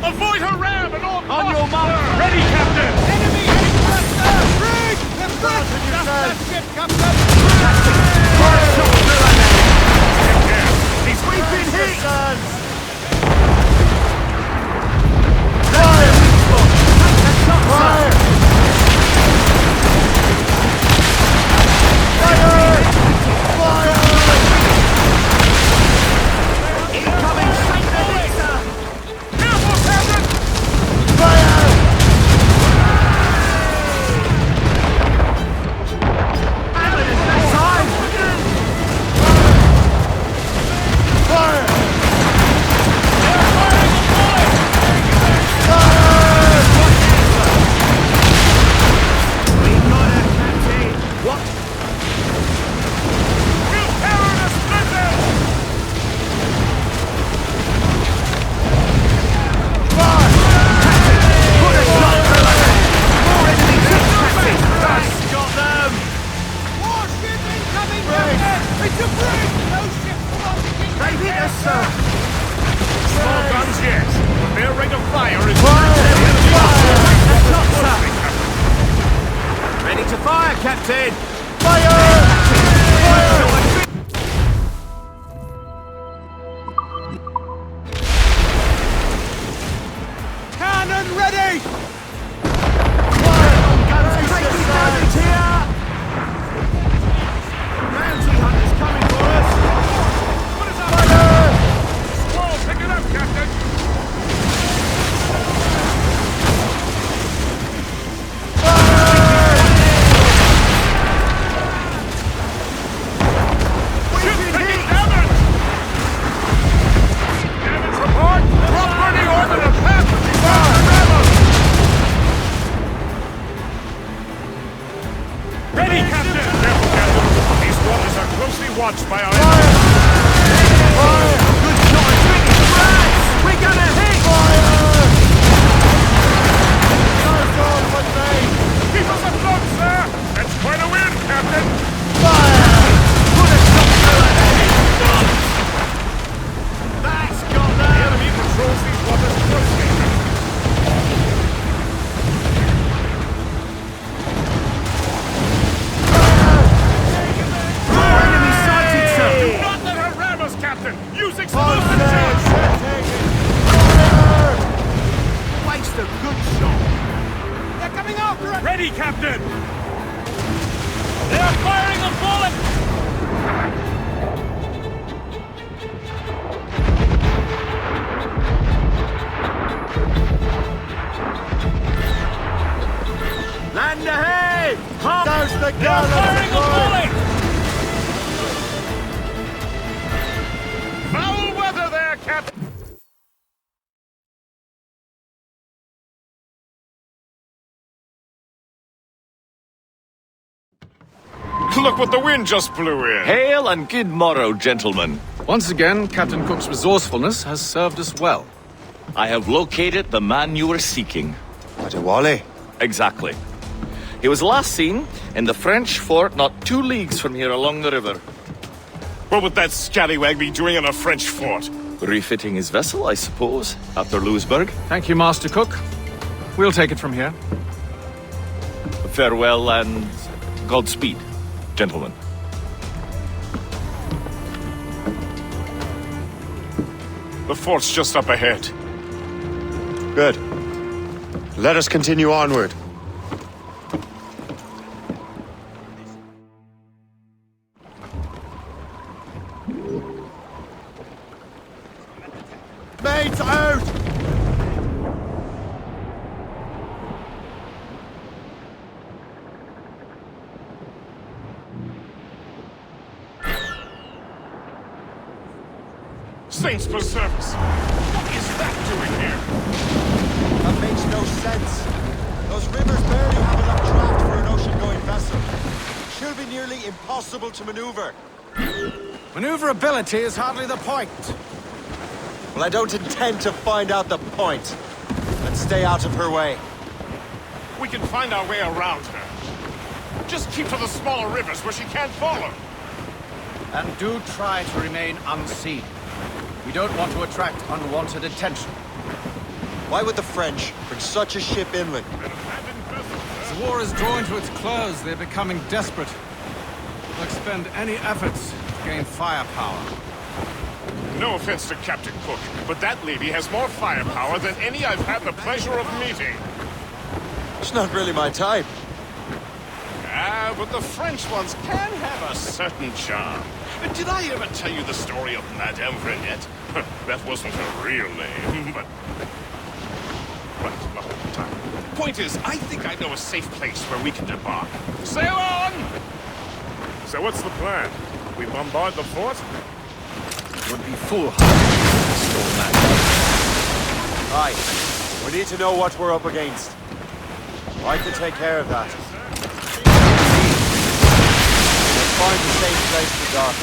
S6: Avoid her ram at all
S21: On your mark!
S6: Ready, Captain!
S21: Enemy heading cluster! Brig! The brig! Just that ship, Captain!
S6: Take care! He's
S21: We've been hit!
S15: Fire!
S21: Incoming Saint Elixir!
S6: Careful, Captain!
S21: Evidence that time! We got her, Captain! What?
S6: We'll tear her to splinters!
S21: Put a shot through her! More enemy ships, Captain! That's got them! Warship incoming, Captain! It's a brig! No ship blocking! They've hit us, sir!
S6: Small guns, yes, but their rate of fire is...
S21: Shot, sir! Ready to fire, Captain! Cannon ready! Guns taking damage here! Bounty hunters coming for us!
S6: What is up? Squall, pick it up, Captain! closely watched by our
S21: Good choice! We're gonna hit!
S6: Keep us afloat, sir! That's quite a win, Captain!
S21: That's got that!
S6: The enemy patrols these waters closely.
S21: Enemy sighted, sir!
S6: Do not let her ram us, Captain! Use explosive charge!
S21: Waste a good shot! They're coming after us!
S6: Ready, Captain!
S2: They're firing a bullet!
S21: Land ahead! There's the
S2: They're firing a bullet!
S6: Foul weather there, Captain! Look what the wind just blew in!
S9: Hail and good morrow, gentlemen.
S10: Once again, Captain Cook's resourcefulness has served us well.
S9: I have located the man you were seeking.
S15: Adewale?
S9: Exactly. He was last seen in the French fort not 2 leagues from here along the river.
S6: What would that scallywag be doing in a French fort?
S9: Refitting his vessel, I suppose, after Louisburg.
S10: Thank you, Master Cook. We'll take it from here.
S9: Farewell and Godspeed, gentlemen.
S6: The fort's just up ahead.
S15: Good. Let us continue onward.
S21: Mates out!
S6: Saints preserve us! What is that doing here?
S13: That makes no sense. Those rivers barely have enough draft for an ocean-going vessel. Should be nearly impossible to maneuver.
S21: Maneuverability is hardly the point.
S13: Well, I don't intend to find out the point. Let's stay out of her way.
S6: We can find our way around her. Just keep to the smaller rivers where she can't follow.
S21: And do try to remain unseen. We don't want to attract unwanted attention.
S13: Why would the French bring such a ship inland?
S10: As the war is drawing to its close, they're becoming desperate. They'll expend any efforts to gain firepower.
S6: No offense to Captain Cook, but that lady has more firepower than any I've had the pleasure of meeting.
S13: It's not really my type.
S6: Ah, but the French ones can have a certain charm. Did I ever tell you the story of Madame Renette? That wasn't her real name, but... Right, not time. Point is, I think I know a safe place where we can debark. Sail on! So what's the plan? We bombard the fort?
S21: It would be foolhardy to storm that.
S13: Aye. We need to know what we're up against. I can take care of that. We'll find a safe place to dock.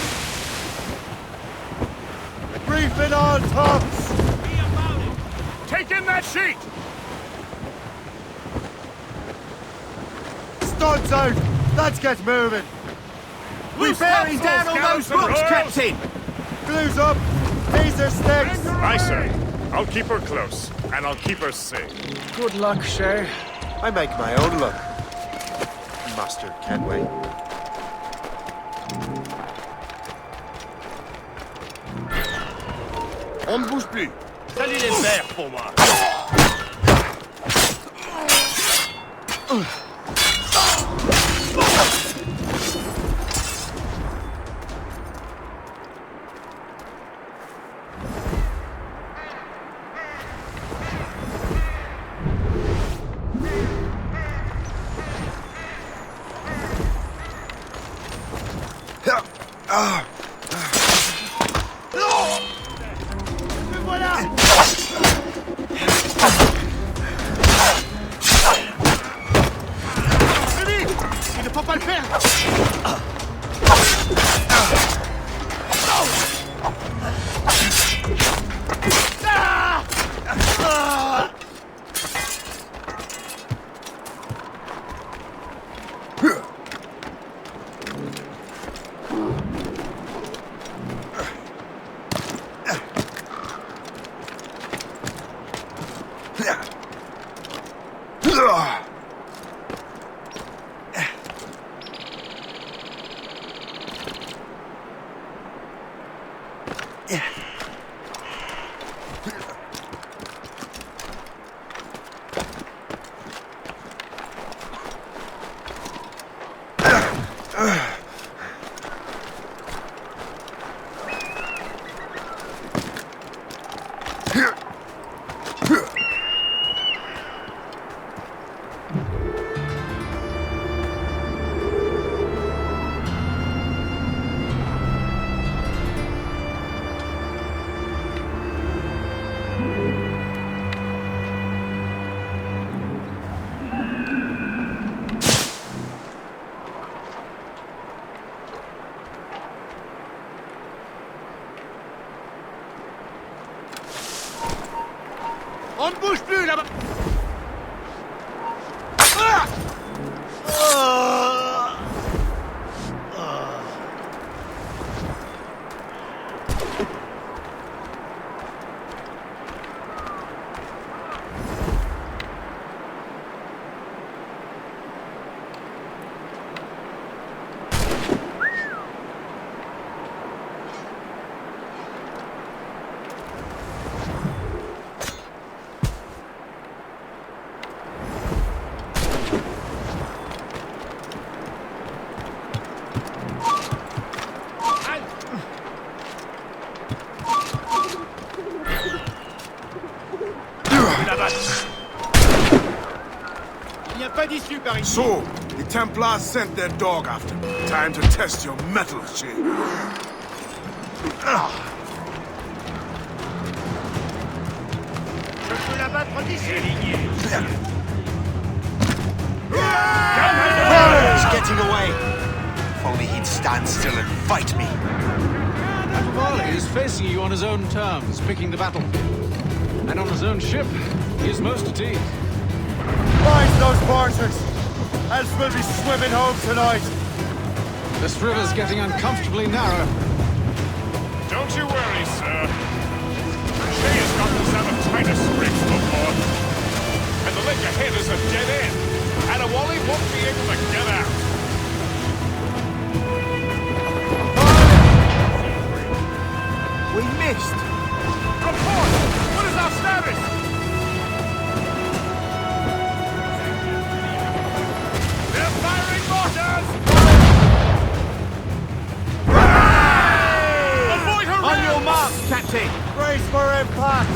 S13: Brief it on, tops!
S6: Take in that sheet!
S13: Studs out! Let's get moving!
S21: We're bearing down on those rocks, Captain!
S13: Glues up! Taser sticks!
S6: Aye, sir. I'll keep her close, and I'll keep her safe.
S10: Good luck, Shay.
S13: I make my own luck, Master Kenway.
S21: On ne bouge plus. Salut les verts pour moi. On ne bouge plus là-bas.
S5: So, the Templars sent their dog after me. Time to test your mettle, Shay.
S21: Je peux l'abattre d'ici.
S13: He's getting away. If only he'd stand still and fight me.
S10: Wally is facing you on his own terms, picking the battle. And on his own ship, he is most at ease.
S13: Rise those barters, else we'll be swimming home tonight.
S10: This river's getting uncomfortably narrow.
S6: Don't you worry, sir. Shay has got us out of tighter scrapes before. And the lake ahead is a dead end. And a Wally won't be able to get out.
S13: We missed.
S6: Report! What is our status? They're firing mortars! Avoid her
S21: On your marks, Captain.
S13: Brace for impact.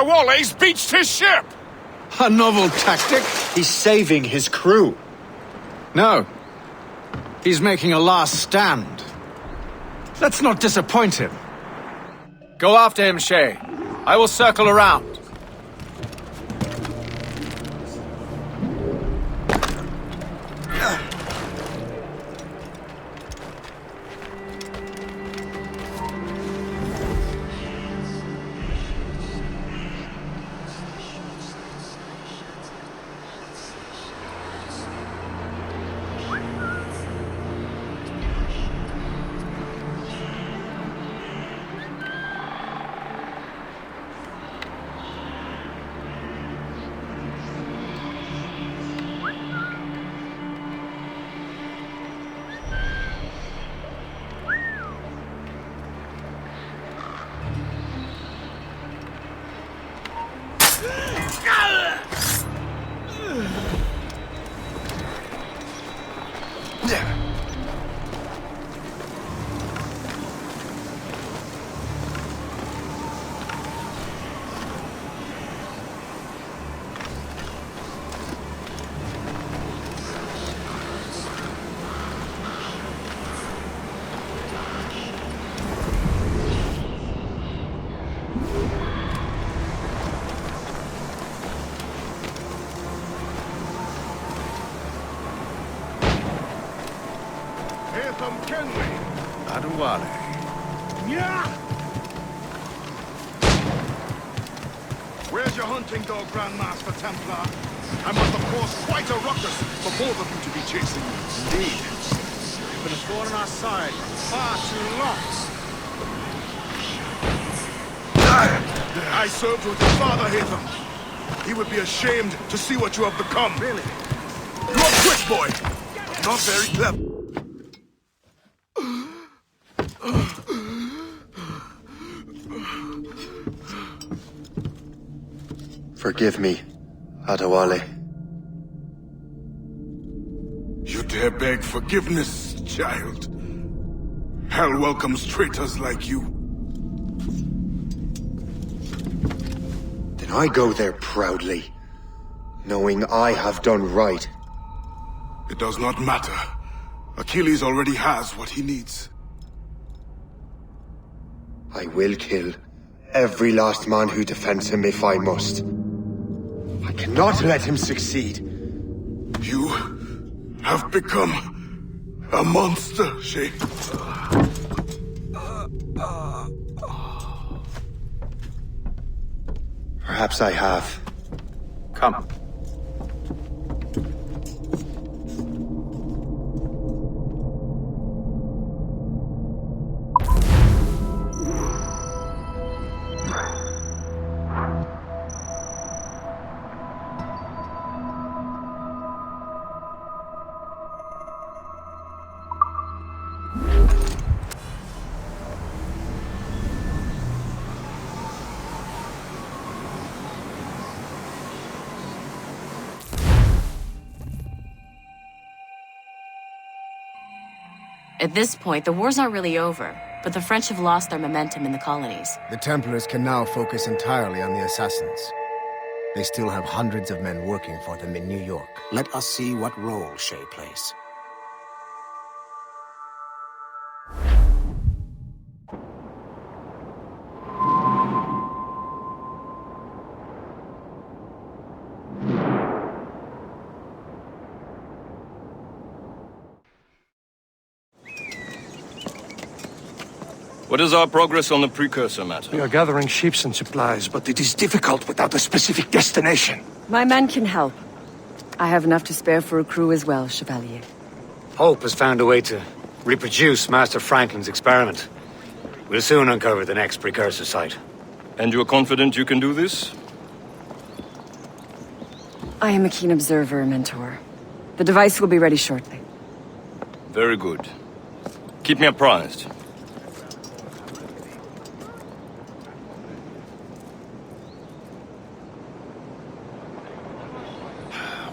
S6: Wally's beached his ship!
S10: A novel tactic?
S13: He's saving his crew.
S10: No. He's making a last stand. Let's not disappoint him. Go after him, Shay. I will circle around.
S5: come, can we?
S11: Adewale.
S5: Yeah! Where's your hunting dog, Grandmaster Templar? I must have caused quite a ruckus for both of you to be chasing me.
S11: Indeed. You've been a thorn on our side for far too long.
S5: I served with your father, Hatham. He would be ashamed to see what you have become.
S11: Really?
S5: You're quick, boy. Not very clever.
S13: Forgive me, Adewale.
S5: You dare beg forgiveness, child? Hell welcomes traitors like you.
S13: Then I go there proudly, knowing I have done right.
S5: It does not matter. Achilles already has what he needs.
S13: I will kill every last man who defends him if I must. I cannot let him succeed.
S5: You have become a monster, Shay.
S13: Perhaps I have.
S10: Come.
S12: At this point, the war's not really over, but the French have lost their momentum in the colonies.
S22: The Templars can now focus entirely on the assassins. They still have hundreds of men working for them in New York. Let us see what role Shay plays.
S17: What is our progress on the precursor matter?
S3: We are gathering ships and supplies, but it is difficult without a specific destination.
S18: My men can help. I have enough to spare for a crew as well, Chevalier.
S20: Hope has found a way to reproduce Master Franklin's experiment. We'll soon uncover the next precursor site.
S17: And you're confident you can do this?
S18: I am a keen observer, Mentor. The device will be ready shortly.
S17: Very good. Keep me apprised.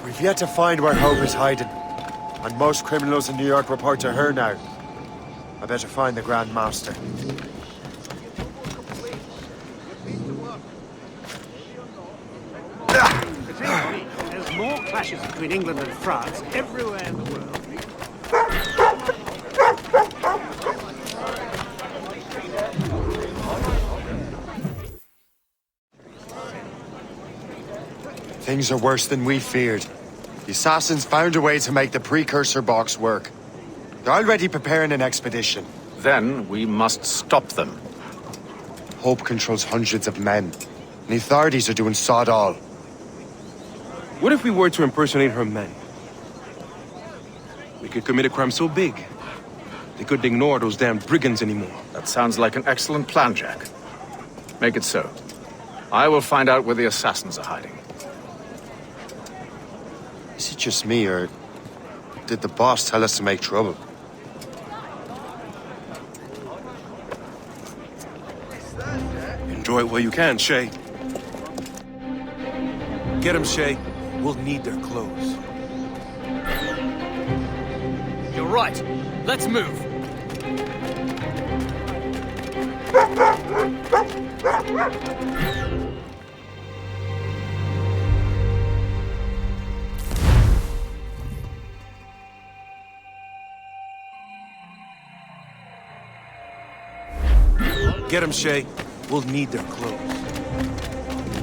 S13: We've yet to find where Hope is hiding. And most criminals in New York report to her now. I better find the Grand Master.
S21: There's more clashes between England and France everywhere in the world.
S13: Things are worse than we feared. The assassins found a way to make the precursor box work. They're already preparing an expedition.
S10: Then we must stop them.
S13: Hope controls hundreds of men, and the authorities are doing sod all.
S1: What if we were to impersonate her men? We could commit a crime so big, they couldn't ignore those damn brigands anymore.
S10: That sounds like an excellent plan, Jack. Make it so. I will find out where the assassins are hiding.
S13: Is it just me, or did the boss tell us to make trouble?
S1: Enjoy it while you can, Shay. Get him, Shay. We'll need their clothes.
S23: You're right. Let's move.
S1: Get him, Shay. We'll need their clothes.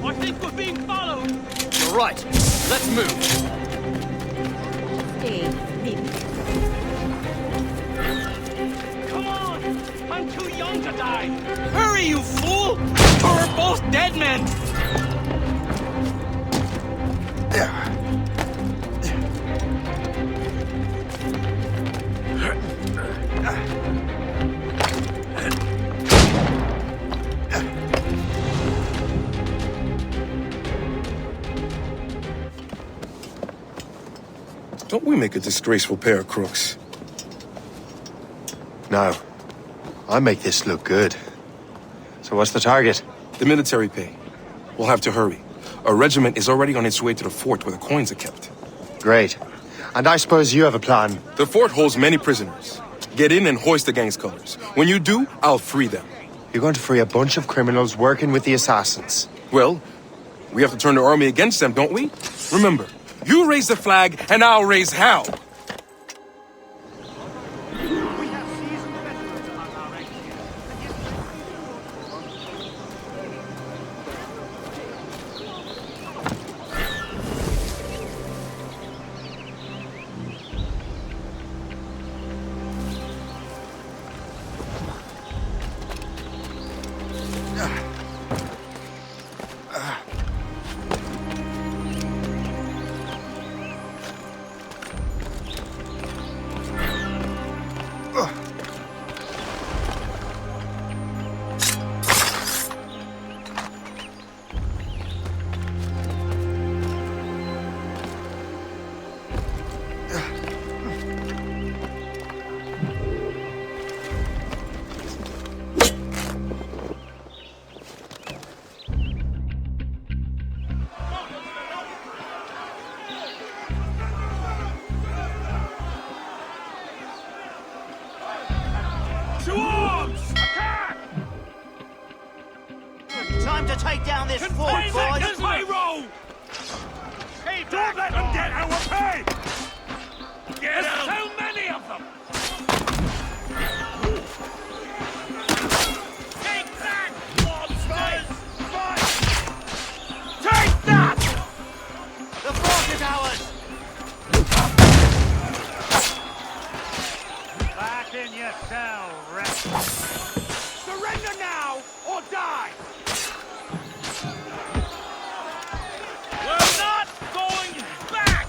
S23: I think we're being followed. You're right. Let's move.
S12: Stay.
S23: die! Hurry, you fool! Or we're both dead men!
S1: Don't we make a disgraceful pair of crooks?
S15: No. I make this look good. So what's the target?
S1: The military pay. We'll have to hurry. A regiment is already on its way to the fort where the coins are kept.
S15: Great. And I suppose you have a plan.
S1: The fort holds many prisoners. Get in and hoist the gang's colors. When you do, I'll free them.
S15: You're going to free a bunch of criminals working with the assassins.
S1: Well, we have to turn the army against them, don't we? Remember, you raise the flag and I'll raise hell.
S21: To arms! Attack!
S8: Time to take down this fort, boys!
S21: Contain payroll! Hey, don't let them get our pay! Get out! There's so many of them! Take that, monsters! Fight! Take that!
S8: The fort is ours!
S21: Back in your cell, rat! Surrender now, or die! We're not going back!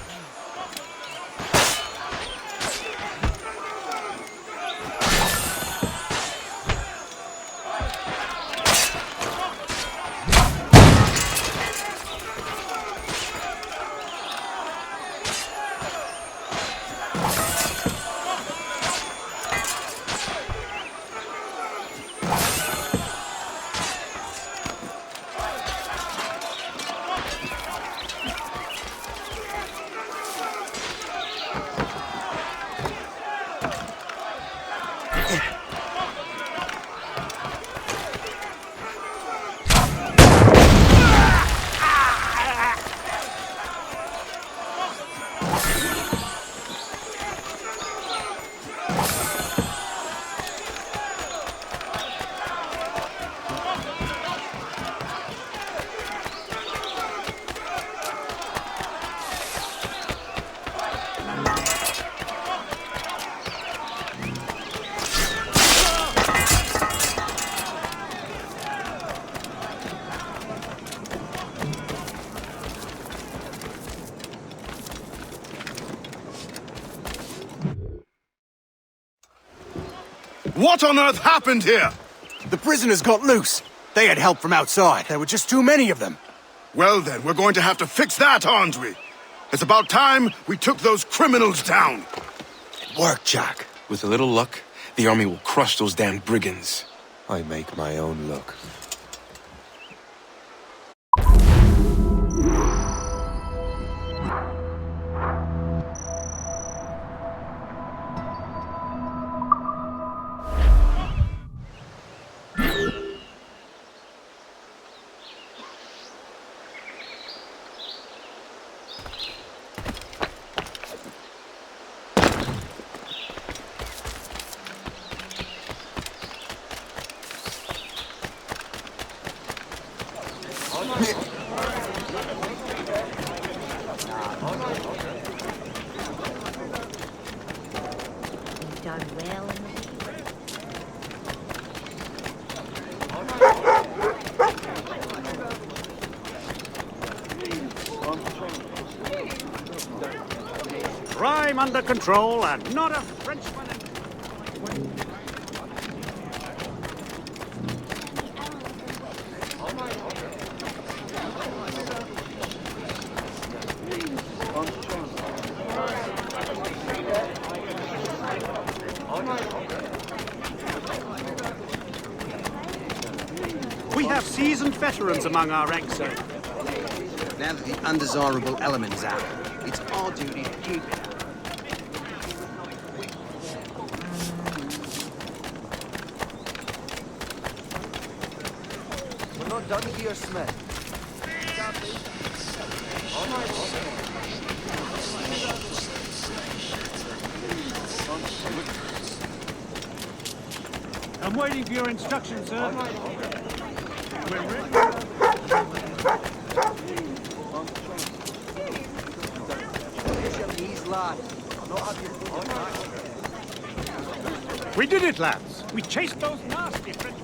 S5: What on earth happened here?
S22: The prisoners got loose. They had help from outside. There were just too many of them.
S5: Well then, we're going to have to fix that, aren't we? It's about time we took those criminals down.
S15: It worked, Jack.
S1: With a little luck, the army will crush those damn brigands.
S15: I make my own luck.
S21: crime under control and not a Frenchman in... We have seasoned veterans among our ranks, sir.
S22: Now that the undesirable element is out, it's our duty to keep it out.
S7: We're not done here, Smith.
S21: I'm waiting for your instructions, sir. We're ready. We did it, lads. We chased those nasty Frenchmen.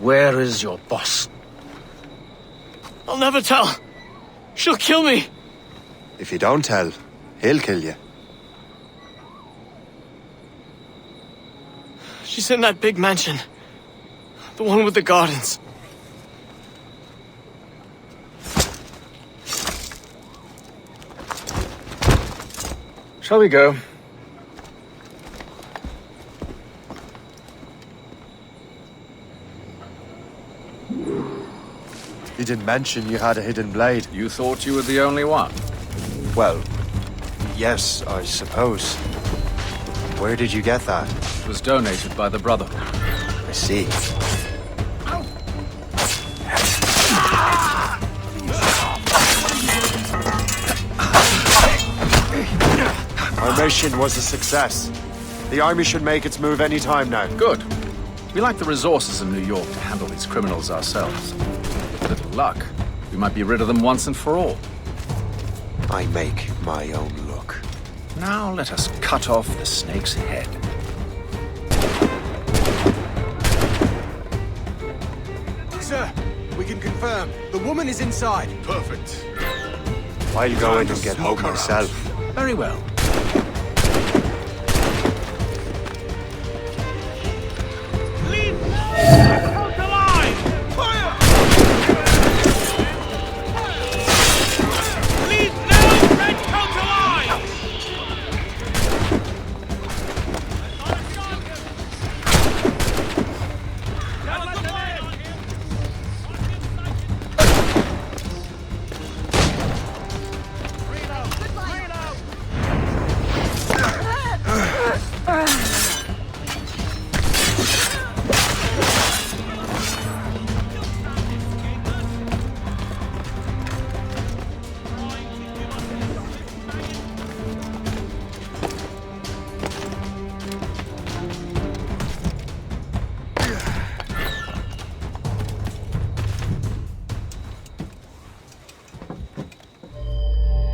S20: Where is your boss?
S14: I'll never tell. She'll kill me.
S13: If you don't tell, he'll kill you.
S14: She's in that big mansion. The one with the gardens.
S10: Shall we go?
S13: You didn't mention you had a hidden blade.
S10: You thought you were the only one?
S13: Well, yes, I suppose. Where did you get that?
S10: It was donated by the brother.
S13: I see. Our mission was a success. The army should make its move any time now.
S10: Good. We lack the resources in New York to handle these criminals ourselves. With a little luck, we might be rid of them once and for all.
S13: I make my own luck.
S10: Now let us cut off the snake's head.
S7: Sir, we can confirm. The woman is inside.
S5: Perfect.
S13: I'll go in and get home myself.
S10: Very well.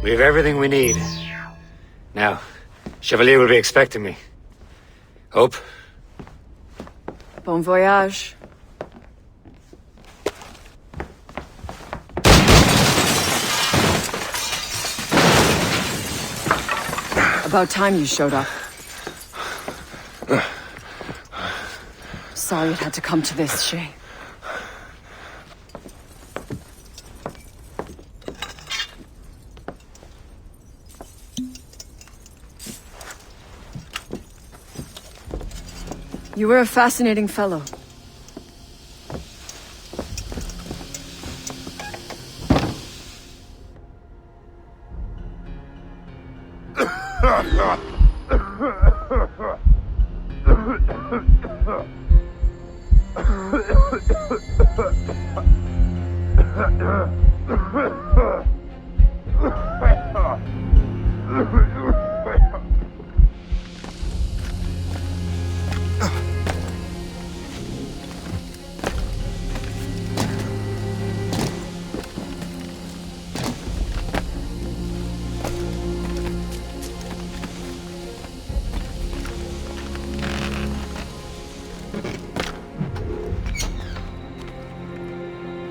S20: We have everything we need. Now, Chevalier will be expecting me. Hope?
S18: Bon voyage. About time you showed up. Sorry it had to come to this, Shay. You were a fascinating fellow.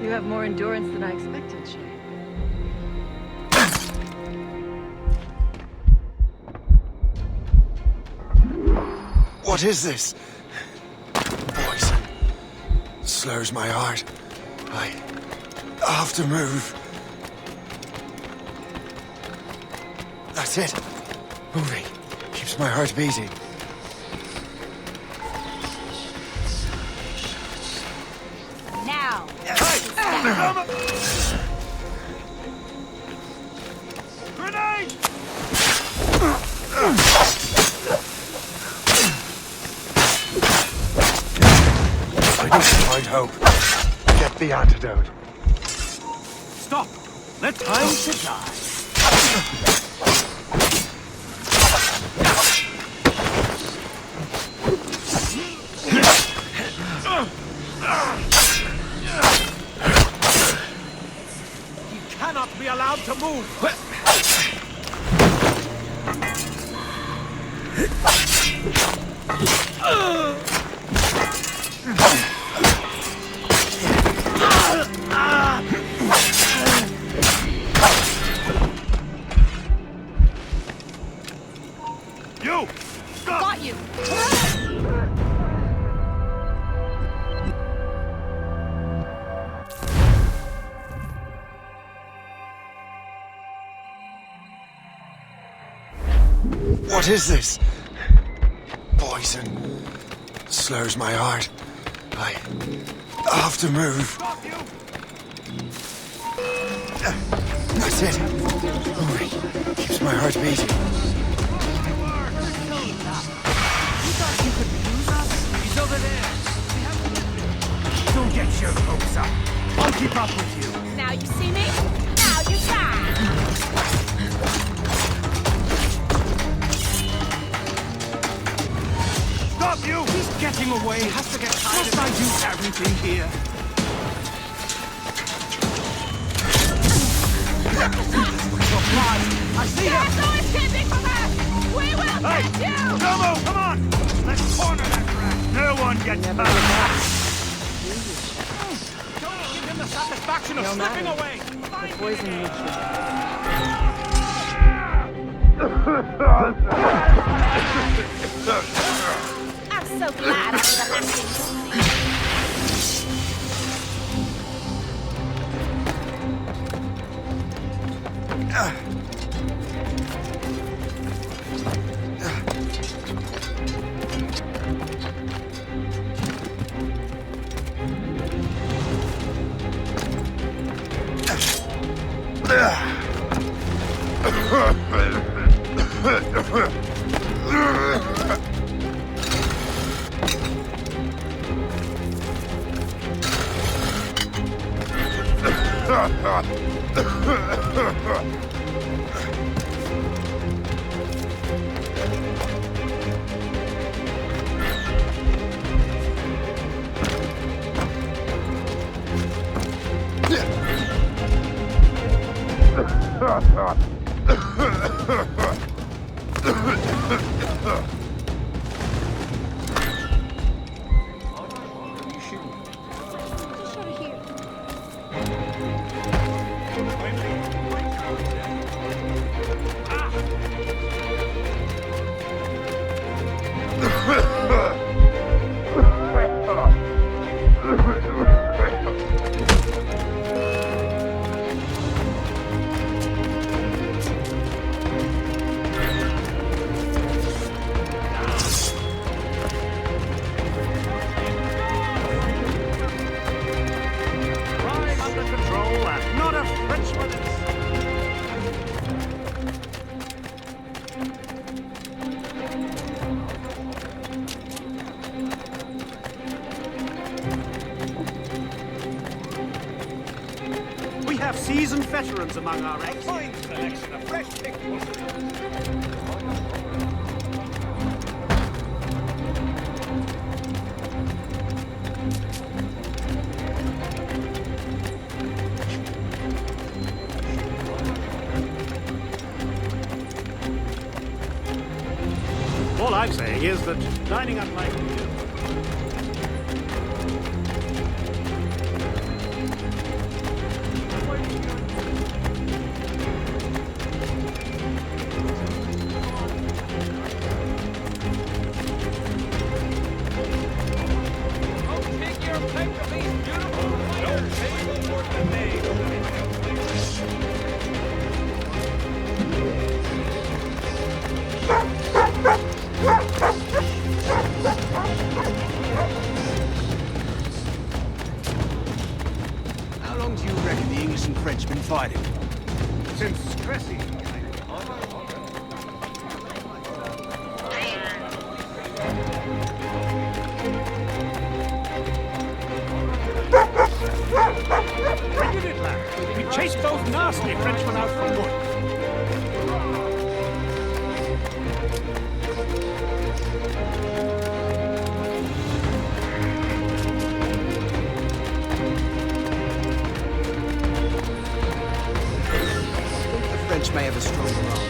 S18: You have more endurance than I expected, Shay.
S15: What is this? Poison. Slurs my heart. I have to move. That's it. Moving. Keeps my heart beating.
S4: Now.
S21: Grenade!
S15: I need to find hope. Get the antidote.
S21: Stop! Let time to die. You cannot be allowed to move! You!
S4: Got you!
S15: What is this? Poison. Slurs my heart. I have to move. That's it. Moving. Keeps my heart beating.
S21: He's over there. Don't get your hopes up. I'll keep up with you.
S4: Now you see me? Now you can!
S21: Stop you! He's getting away. He has to get tired. Must I do everything here? I see him!
S4: There's no escaping from us! We will get you!
S21: Domo, come on! Let's corner that rat! No one gets hurt! Don't give him the satisfaction of slipping away!
S18: The poison will kill.
S4: I'm so glad I was the last thing to
S21: We have seasoned veterans among our ranks. Fine selection of fresh picked All I'm saying is that dining unlike you. English and French been fighting?
S11: Since Cressy. We did it, lad. We chased those nasty Frenchmen out from wood.
S21: The French may have a strong arm.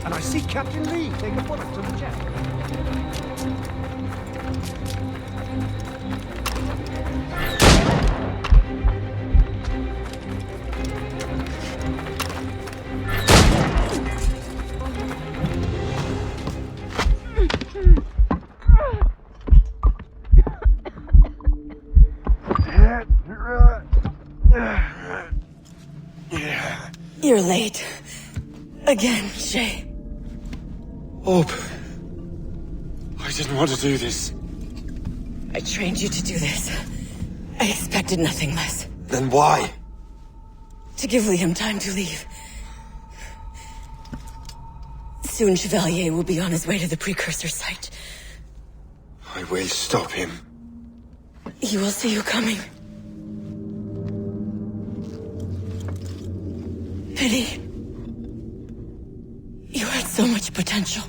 S21: And I see Captain Lee take a bullet to the chest.
S18: You're late. Again, Shay.
S13: Hope. I didn't want to do this.
S18: I trained you to do this. I expected nothing less.
S13: Then why?
S18: To give Liam time to leave. Soon Chevalier will be on his way to the precursor site.
S13: I will stop him.
S18: He will see you coming. Pity. You had so much potential.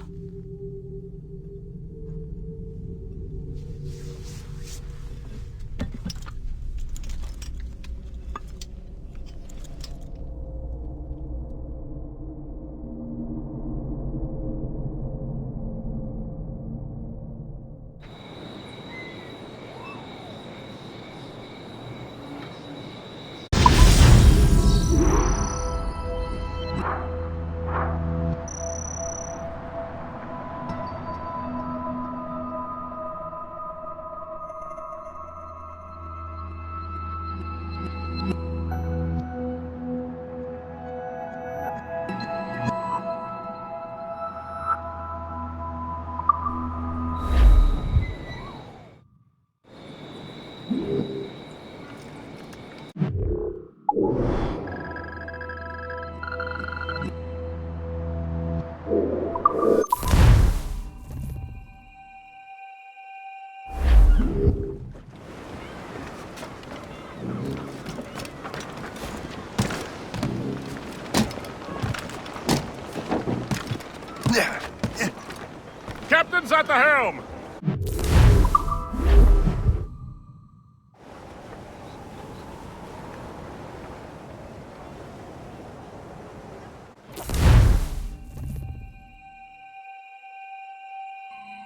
S6: Captain's at the helm!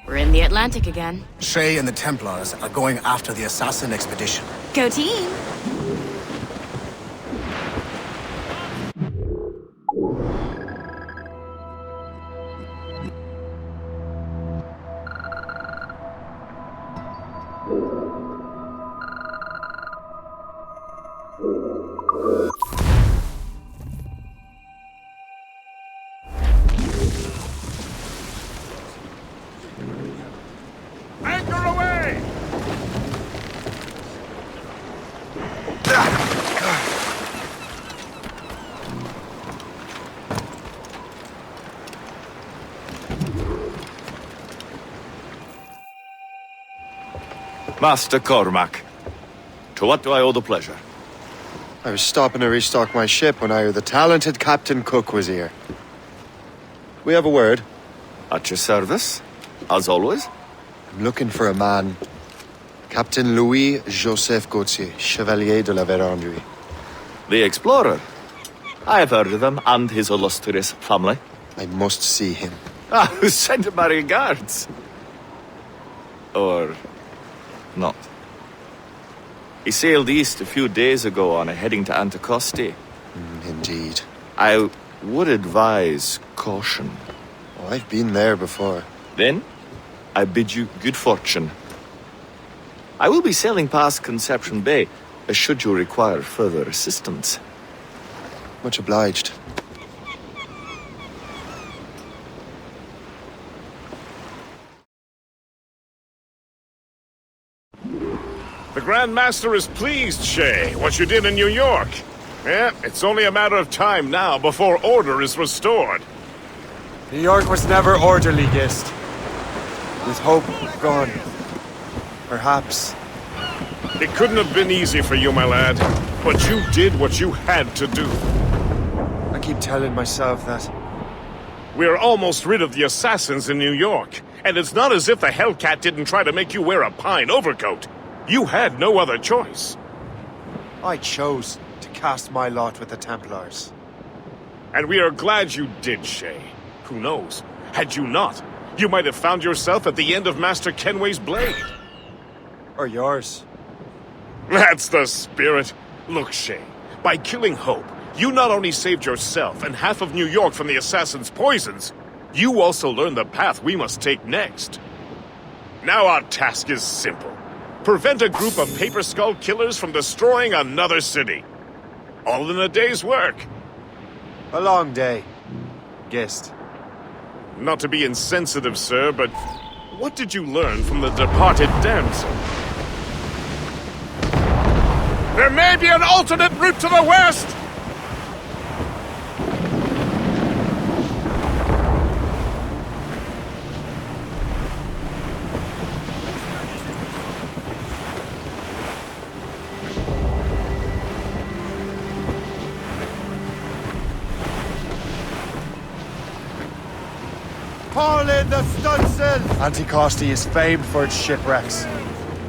S12: We're in the Atlantic again.
S22: Shay and the Templars are going after the assassin expedition.
S12: Go team!
S6: Anchor away!
S9: Master Cormac, to what do I owe the pleasure?
S13: I was stopping to restock my ship when I heard the talented Captain Cook was here. We have a word.
S9: At your service, as always.
S13: I'm looking for a man. Captain Louis-Joseph Gauthier, Chevalier de la Vérendrye.
S9: The explorer. I have heard of him and his illustrious family.
S13: I must see him.
S9: Who sent him my regards? Or not. He sailed east a few days ago on a heading to Anticosti.
S13: Indeed.
S9: I would advise caution
S15: Oh, I've been there before.
S9: Then, I bid you good fortune. I will be sailing past Conception Bay, should you require further assistance.
S15: Much obliged.
S6: The Grand Master is pleased, Shay, what you did in New York. Yeah, it's only a matter of time now before order is restored.
S13: New York was never orderly, Gist. With hope gone, perhaps.
S6: It couldn't have been easy for you, my lad. But you did what you had to do.
S13: I keep telling myself that.
S6: We're almost rid of the assassins in New York. And it's not as if the Hellcat didn't try to make you wear a pine overcoat. You had no other choice.
S13: I chose to cast my lot with the Templars.
S6: And we are glad you did, Shay. Who knows? Had you not, you might have found yourself at the end of Master Kenway's blade.
S13: Or yours.
S6: That's the spirit. Look, Shay, by killing Hope, you not only saved yourself and half of New York from the assassin's poisons, you also learned the path we must take next. Now our task is simple. Prevent a group of Paper Skull killers from destroying another city. All in a day's work.
S13: A long day, Gist.
S6: Not to be insensitive, sir, but what did you learn from the departed damsel? There may be an alternate route to the west!
S13: Haul in the stunsail! Anticosti is famed for its shipwrecks.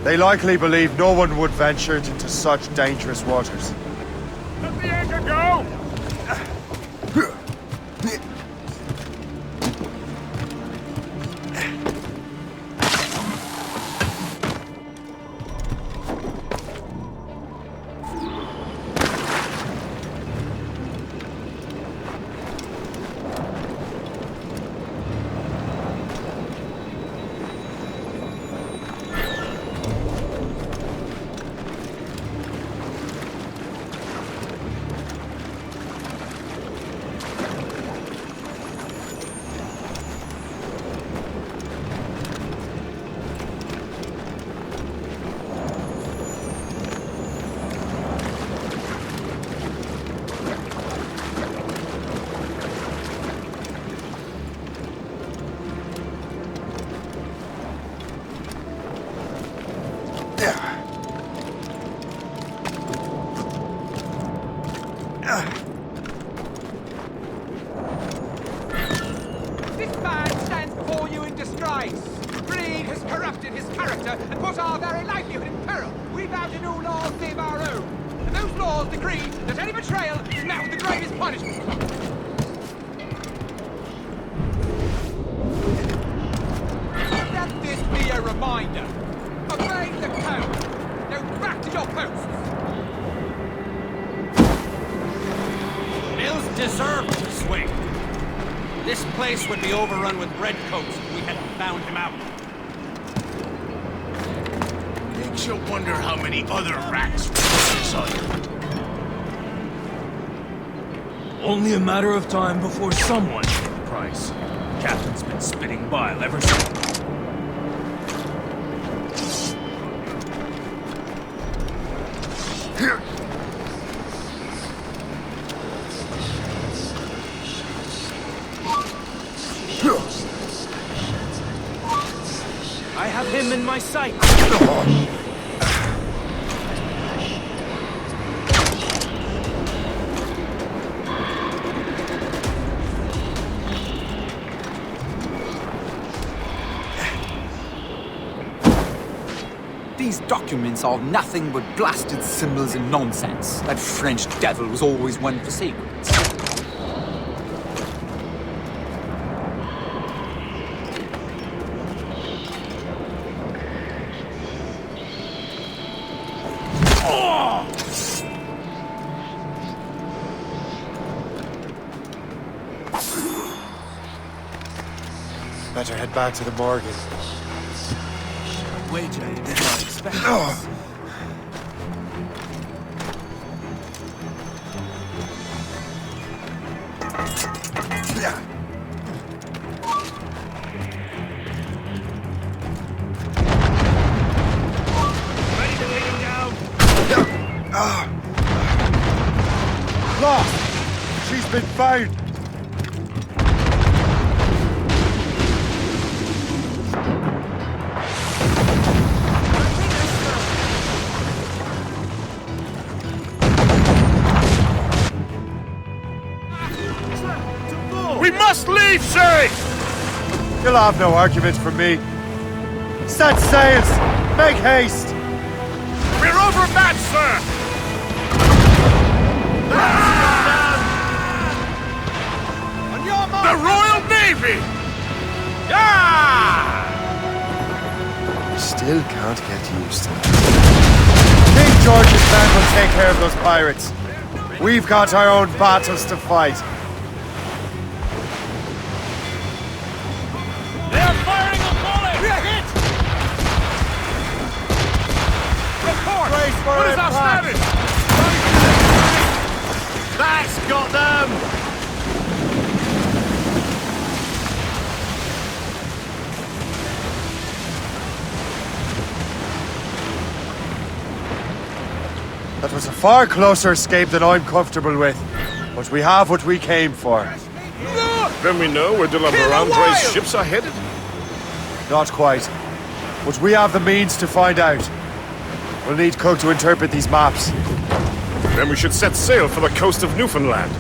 S13: They likely believe no one would venture into such dangerous waters.
S6: Let the anchor go!
S2: This man stands before you in disgrace. Greed has corrupted his character and put our very livelihood in peril. We vow to new laws save our own. And those laws decree that any betrayal is met with the gravest punishment. Let this be a reminder. Obey the code. Now back to your posts.
S21: Mills deserved to swing. This place would be overrun with redcoats if we hadn't found him out. Makes you wonder how many other rats were inside.
S11: Only a matter of time before someone pays the price. Captain's been spitting bile ever since. I have him in my sight.
S16: These documents are nothing but blasted symbols and nonsense. That French devil was always one for secrets.
S13: Better head back to the morgue.
S11: Wager you did not expect this.
S21: Ready to take him down?
S13: Lost! She's been found!
S6: We must leave, Shay!
S13: You'll have no argument from me. Set sails! Make haste!
S6: We're overmatched, sir!
S2: On your mark!
S6: The Royal Navy! Yeah!
S13: Still can't get used to it. King George's men will take care of those pirates. We've got our own battles to fight.
S21: They're firing a bullet!
S2: We're hit!
S21: Report!
S13: Brace for
S21: What is our
S13: impact.
S21: status? That's got them!
S13: That was a far closer escape than I'm comfortable with. But we have what we came for.
S6: Then we know where De La Vérendrye's ships are headed?
S13: Not quite. But we have the means to find out. We'll need Cook to interpret these maps.
S6: Then we should set sail for the coast of Newfoundland.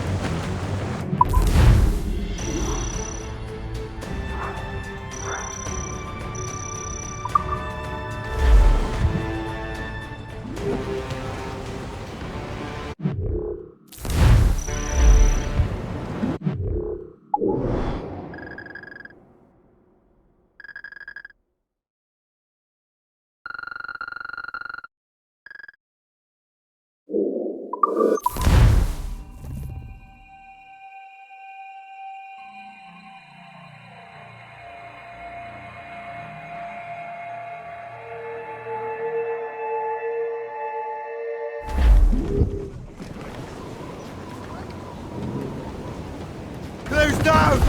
S13: Close down!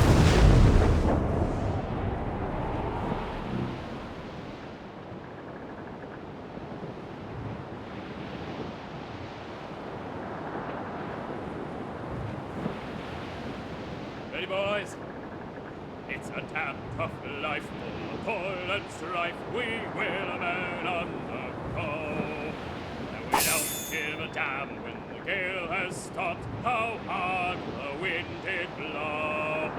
S21: Ready, boys? It's a damn tough life, full of toil and strife. We will a man undergo. And we don't give a damn when the gale has stopped, how hard the wind did blow.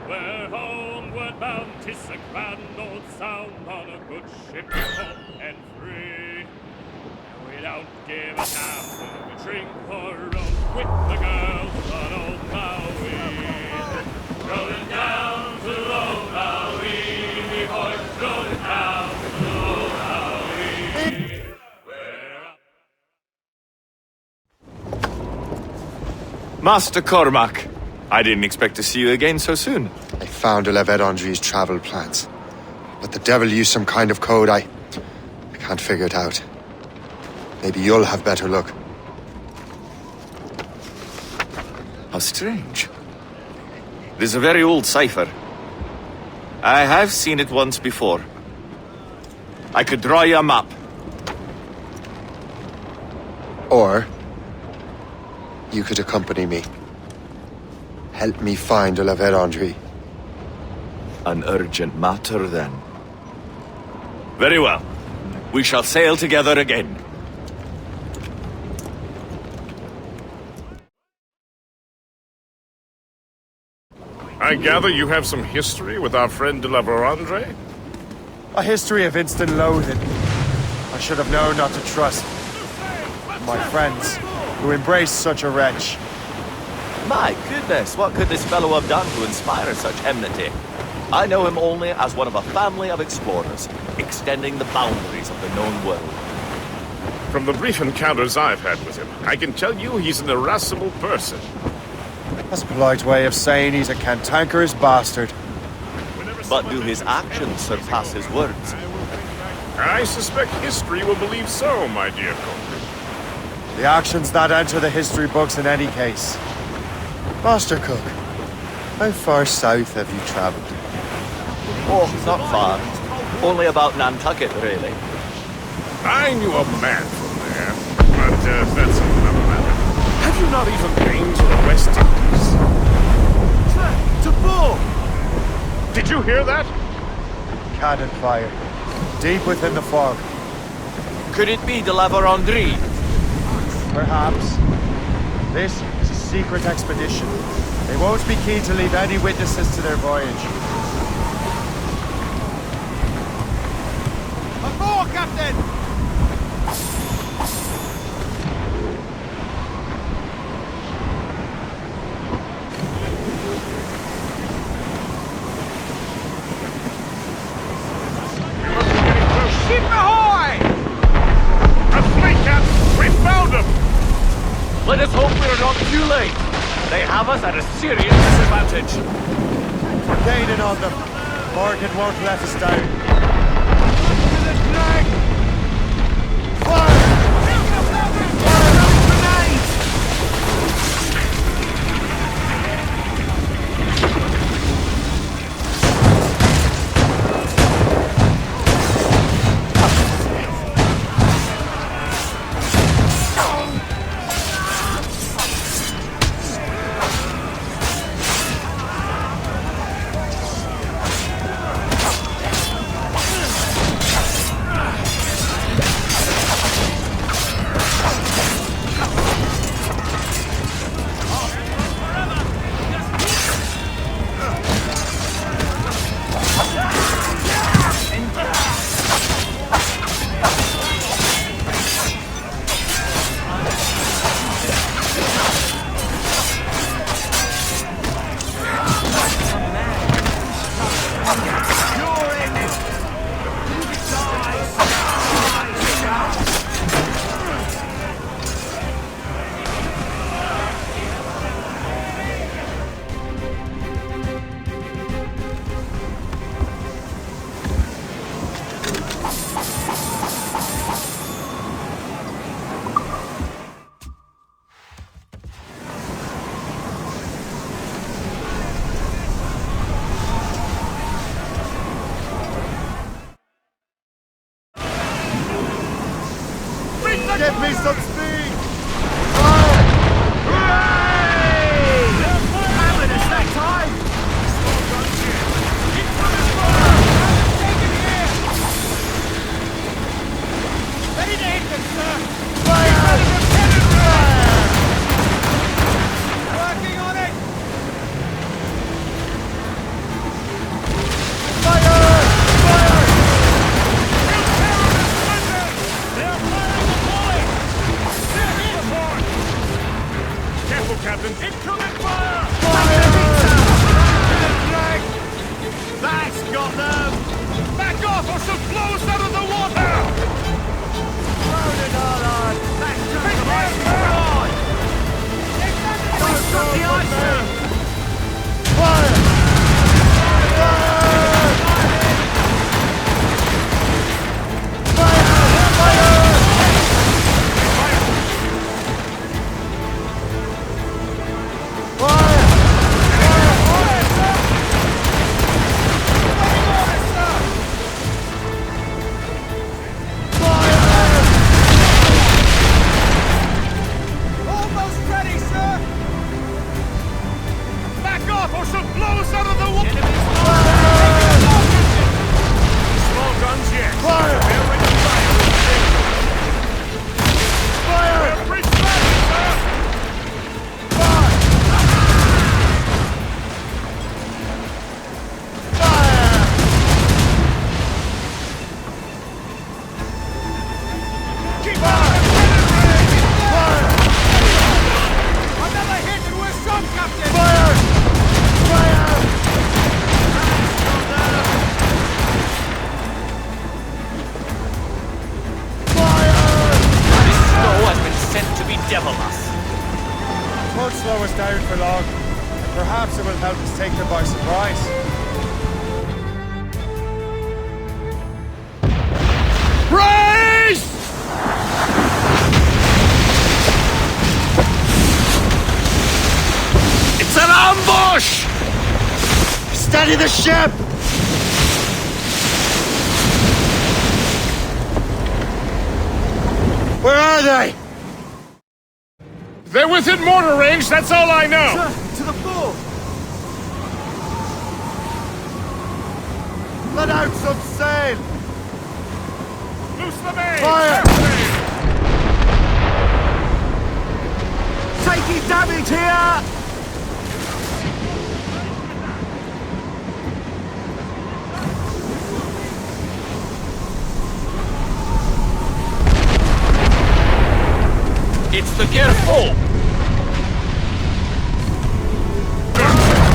S21: We're homeward bound, 'tis a grand old sound on a good ship, home and free. And we don't give a damn when we drink or roam with the girls on old Maui. Rolling down to old Maui, boys, rolling down to old Maui.
S9: Master Cormac, I didn't expect to see you again so soon.
S13: I found de la Vérendrye's travel plans. But the devil used some kind of code. I can't figure it out. Maybe you'll have better luck.
S9: How strange. It is a very old cipher. I have seen it once before. I could draw you a map.
S13: Or you could accompany me. Help me find de la Vérendrye.
S9: An urgent matter, then. Very well. We shall sail together again.
S6: I gather you have some history with our friend De La Vérendrye?
S13: A history of instant loathing. I should have known not to trust my friends who embrace such a wretch.
S9: My goodness, what could this fellow have done to inspire such enmity? I know him only as one of a family of explorers, extending the boundaries of the known world.
S6: From the brief encounters I've had with him, I can tell you he's an irascible person.
S13: That's a polite way of saying he's a cantankerous bastard.
S6: Whenever
S9: But do his actions surpass his words?
S6: I suspect history will believe so, my dear Cook.
S13: The actions that enter the history books in any case. Master Cook, how far south have you traveled?
S9: Oh, not far. Only about Nantucket, really.
S6: I knew a man from there, but that's another matter. Have you not even been to the West Indies? To Bull! Did you hear that?
S13: Cannon fire. Deep within the fog.
S9: Could it be de la Vérendrye?
S13: Perhaps. This is a secret expedition. They won't be keen to leave any witnesses to their voyage.
S2: Aboard, Captain! Ship ahoy!
S6: A fleet, Captain! We found them!
S9: Let us hope we're not too late. They have us at a serious disadvantage.
S13: We're gaining on them. Morgan won't let us down. Give me some speed!
S2: Hammered us that time! Ready to hit them, sir! Working on it!
S6: Captain! Incoming fire!
S2: That's got them! Back off or she'll blow us out of the water! Load it all on! That's just the right on! Don't stop the ice! Fire!
S13: Won't slow us down for long. Perhaps it will help us take them by surprise.
S6: Brace! It's an ambush!
S13: Steady the ship! Where are they?
S6: They're within mortar range, that's all I know!
S7: Sir, to the fore!
S13: Let out some sail!
S6: Loose the main!
S13: Fire!
S7: Taking damage here!
S6: It's the gear full!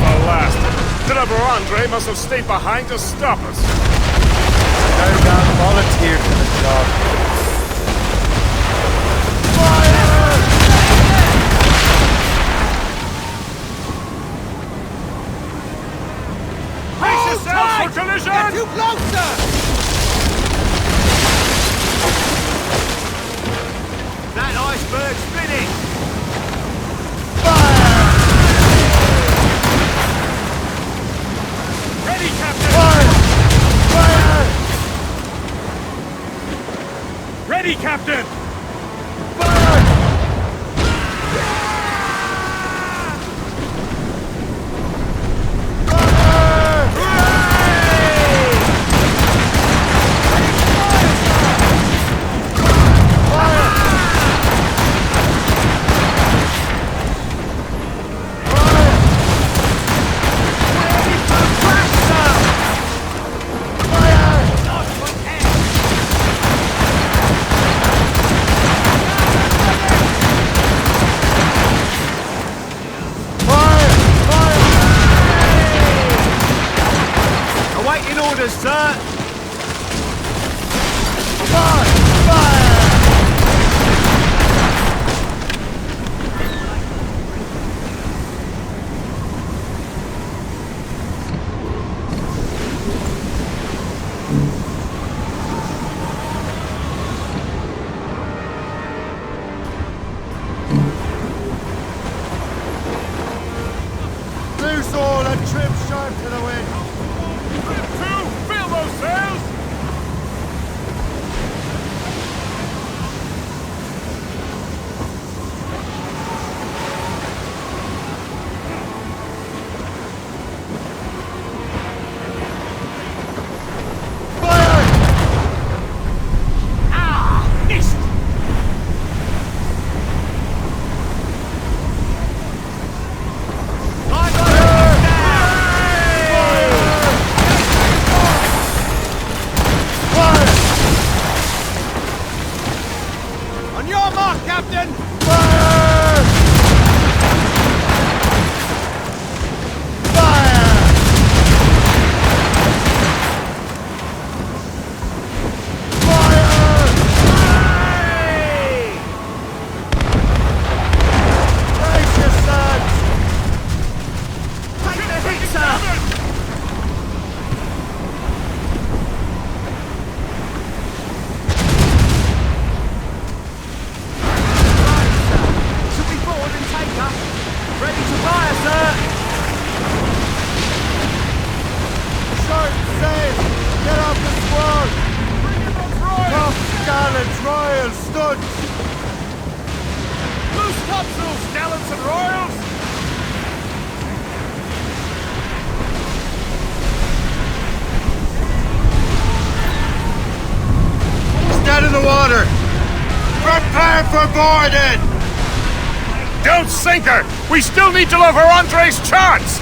S6: Alas, Driver Andre must have stayed behind to stop us.
S13: No doubt volunteered for the job.
S6: Brace yourselves for collision!
S2: They're too close, sir!
S8: That iceberg's spinning!
S6: Ready, Captain!
S13: Fire!
S6: Ready, Captain!
S7: Awaiting orders, sir!
S13: Loose all and trim sharp to the wind.
S6: Fill those sails!
S2: On your mark, Captain!
S13: Brace yourselves!
S2: Take the hit, sir! Should be forward and take her. Ready to fire, sir!
S13: Short sail! Get off the squad! Top gallants, royals, studs!
S6: Loose topsails, gallants and royals!
S13: Stand in the water! Prepare for boarding!
S6: Don't sink her! We still need to lower Andre's charts!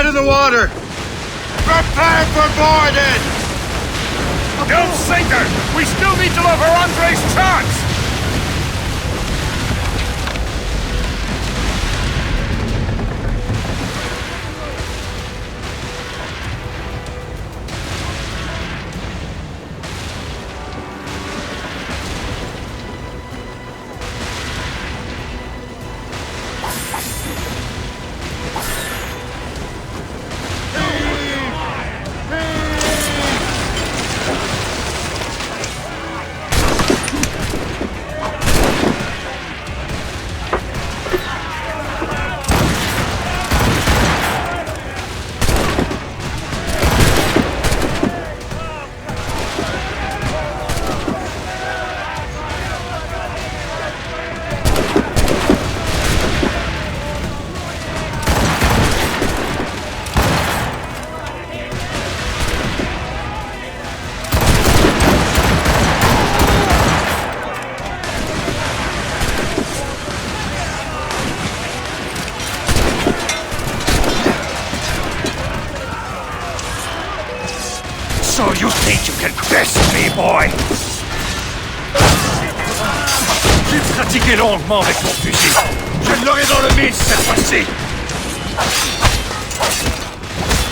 S13: head of the water! Prepare for boarding!
S6: Don't sink her! We still need to lower Andre's chance!
S3: So you think you can best me, boy? J'ai pratiqué longuement avec mon fusil. Je l'aurai dans le mille cette fois-ci.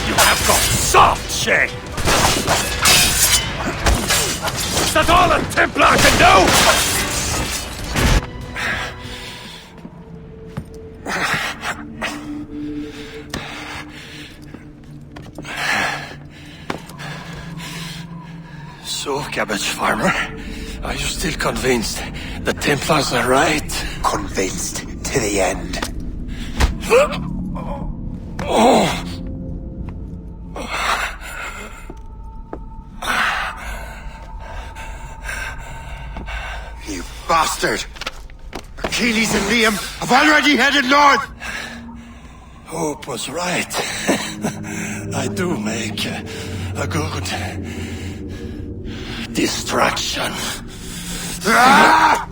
S3: You have got soft, Shay. Is that all a Templar can do? So, Cabbage Farmer, are you still convinced the Templars are right?
S22: Convinced to the end.
S13: You bastard! Achilles and Liam have already headed north!
S3: Hope was right. I do make a good distraction.
S13: Ah!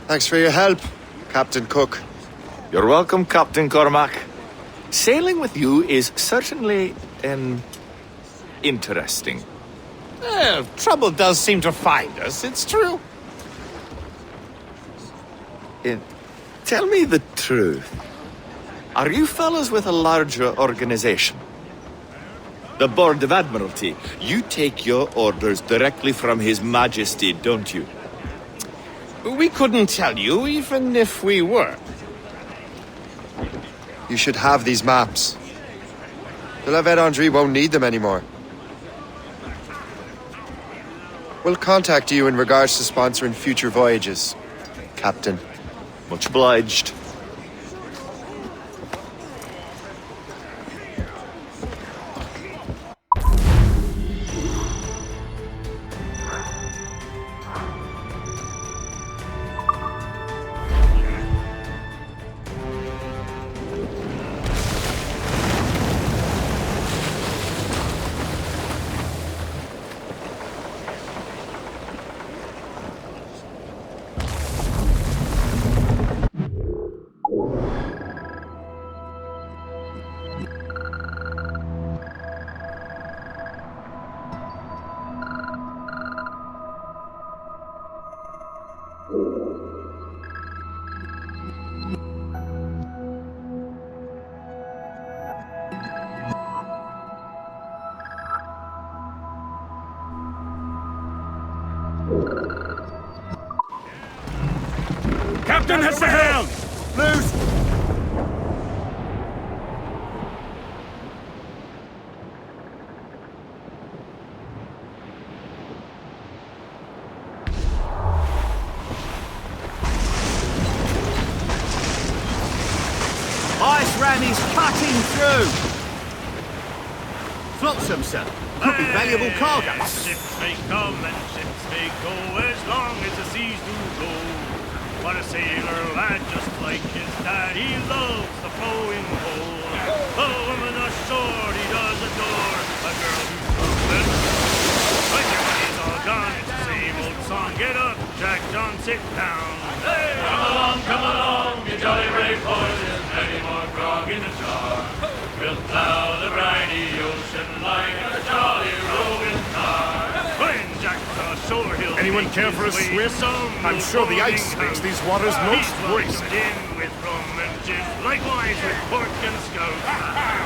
S13: Thanks for your help, Captain Cook.
S9: You're welcome, Captain Cormac. Sailing with you is certainly, interesting.
S6: Trouble does seem to find us, it's true.
S9: Tell me the truth. Are you fellas with a larger organization? The Board of Admiralty. You take your orders directly from His Majesty, don't you?
S6: We couldn't tell you, even if we were.
S13: You should have these maps. The La Vedendry won't need them anymore. We'll contact you in regards to sponsoring future voyages, Captain.
S9: Much obliged.
S3: Captain has the helm! Loose!
S8: Ice ram is cutting through! Flotsam, sir. Could be valuable cargo.
S21: Ships may come and ships may go as long as the seas do roll. But a sailor lad just like his dad, he loves the towing pole. A woman ashore he does adore. A girl who's open. When your money's all gone, it's the same old song. Get up, Jack John, sit down. Hey, come along, you jolly brave boys. There's plenty more grog in the jar. We'll plow the briny ocean like a jolly roving car. When Jack's ashore, he'll
S6: Anyone care for a swim? I'm sure the ice makes these waters most bracing.
S21: In with rum and gin, likewise with pork and scout.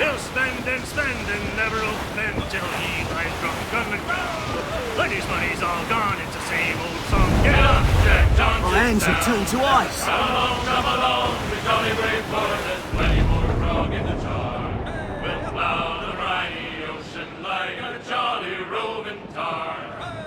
S21: He'll spend and never offend till he lies drunk on the ground. When his money's all gone, it's the same old song. Get up, Jack John.
S8: My hands have turned to ice.
S21: Come along, we jolly brave boys. There's plenty more grog in the jar. We'll plow the briny ocean like a jolly roving tar.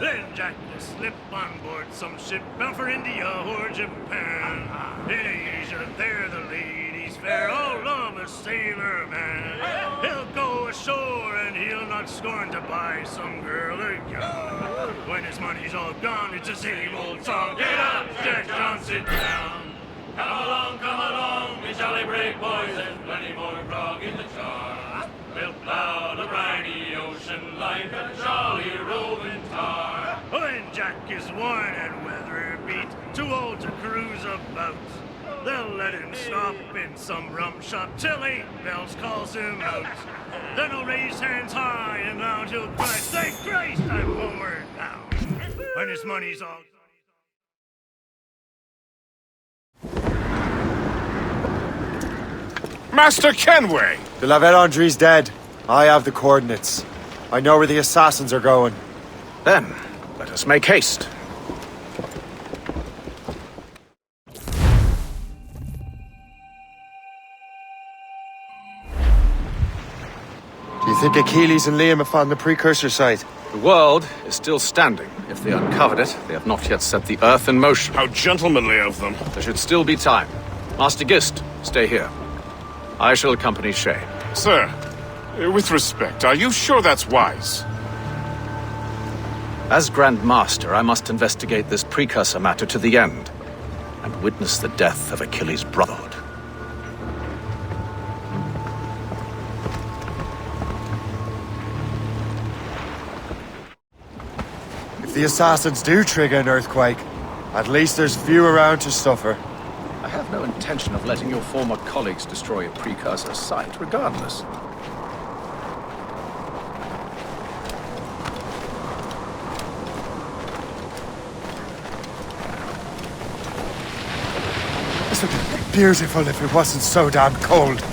S21: Then Jack will slip on board some ship bound for India or Japan. In Asia, there the ladies fair, all love a sailor man. He'll go ashore and he'll not scorn to buy some girl a gown. When his money's all gone, it's the same old song. Get up, Jack John, sit down. Come along, we jolly brave boys. There's plenty more grog in the jar. We'll plow the briny ocean like a jolly roving tar. When Jack is worn and weather beat, too old to cruise about, they'll let him stop in some rum shop till 8 bells calls him out. Then he'll raise hands high and loud he'll cry, thank Christ I'm homeward bound. When his money's all
S6: Master Kenway!
S13: De la Vélondry's dead. I have the coordinates. I know where the assassins are going.
S10: Then, let us make haste.
S13: Do you think Achilles and Liam have found the precursor site?
S10: The world is still standing. If they uncovered it, they have not yet set the Earth in motion.
S6: How gentlemanly of them.
S10: There should still be time. Master Gist, stay here. I shall accompany Shay.
S6: Sir, with respect, are you sure that's wise?
S10: As Grand Master, I must investigate this precursor matter to the end, and witness the death of Achilles' brotherhood.
S13: If the assassins do trigger an earthquake, at least there's few around to suffer.
S10: I have no intention of letting your former colleagues destroy a precursor site, regardless.
S13: This would be beautiful if it wasn't so damn cold.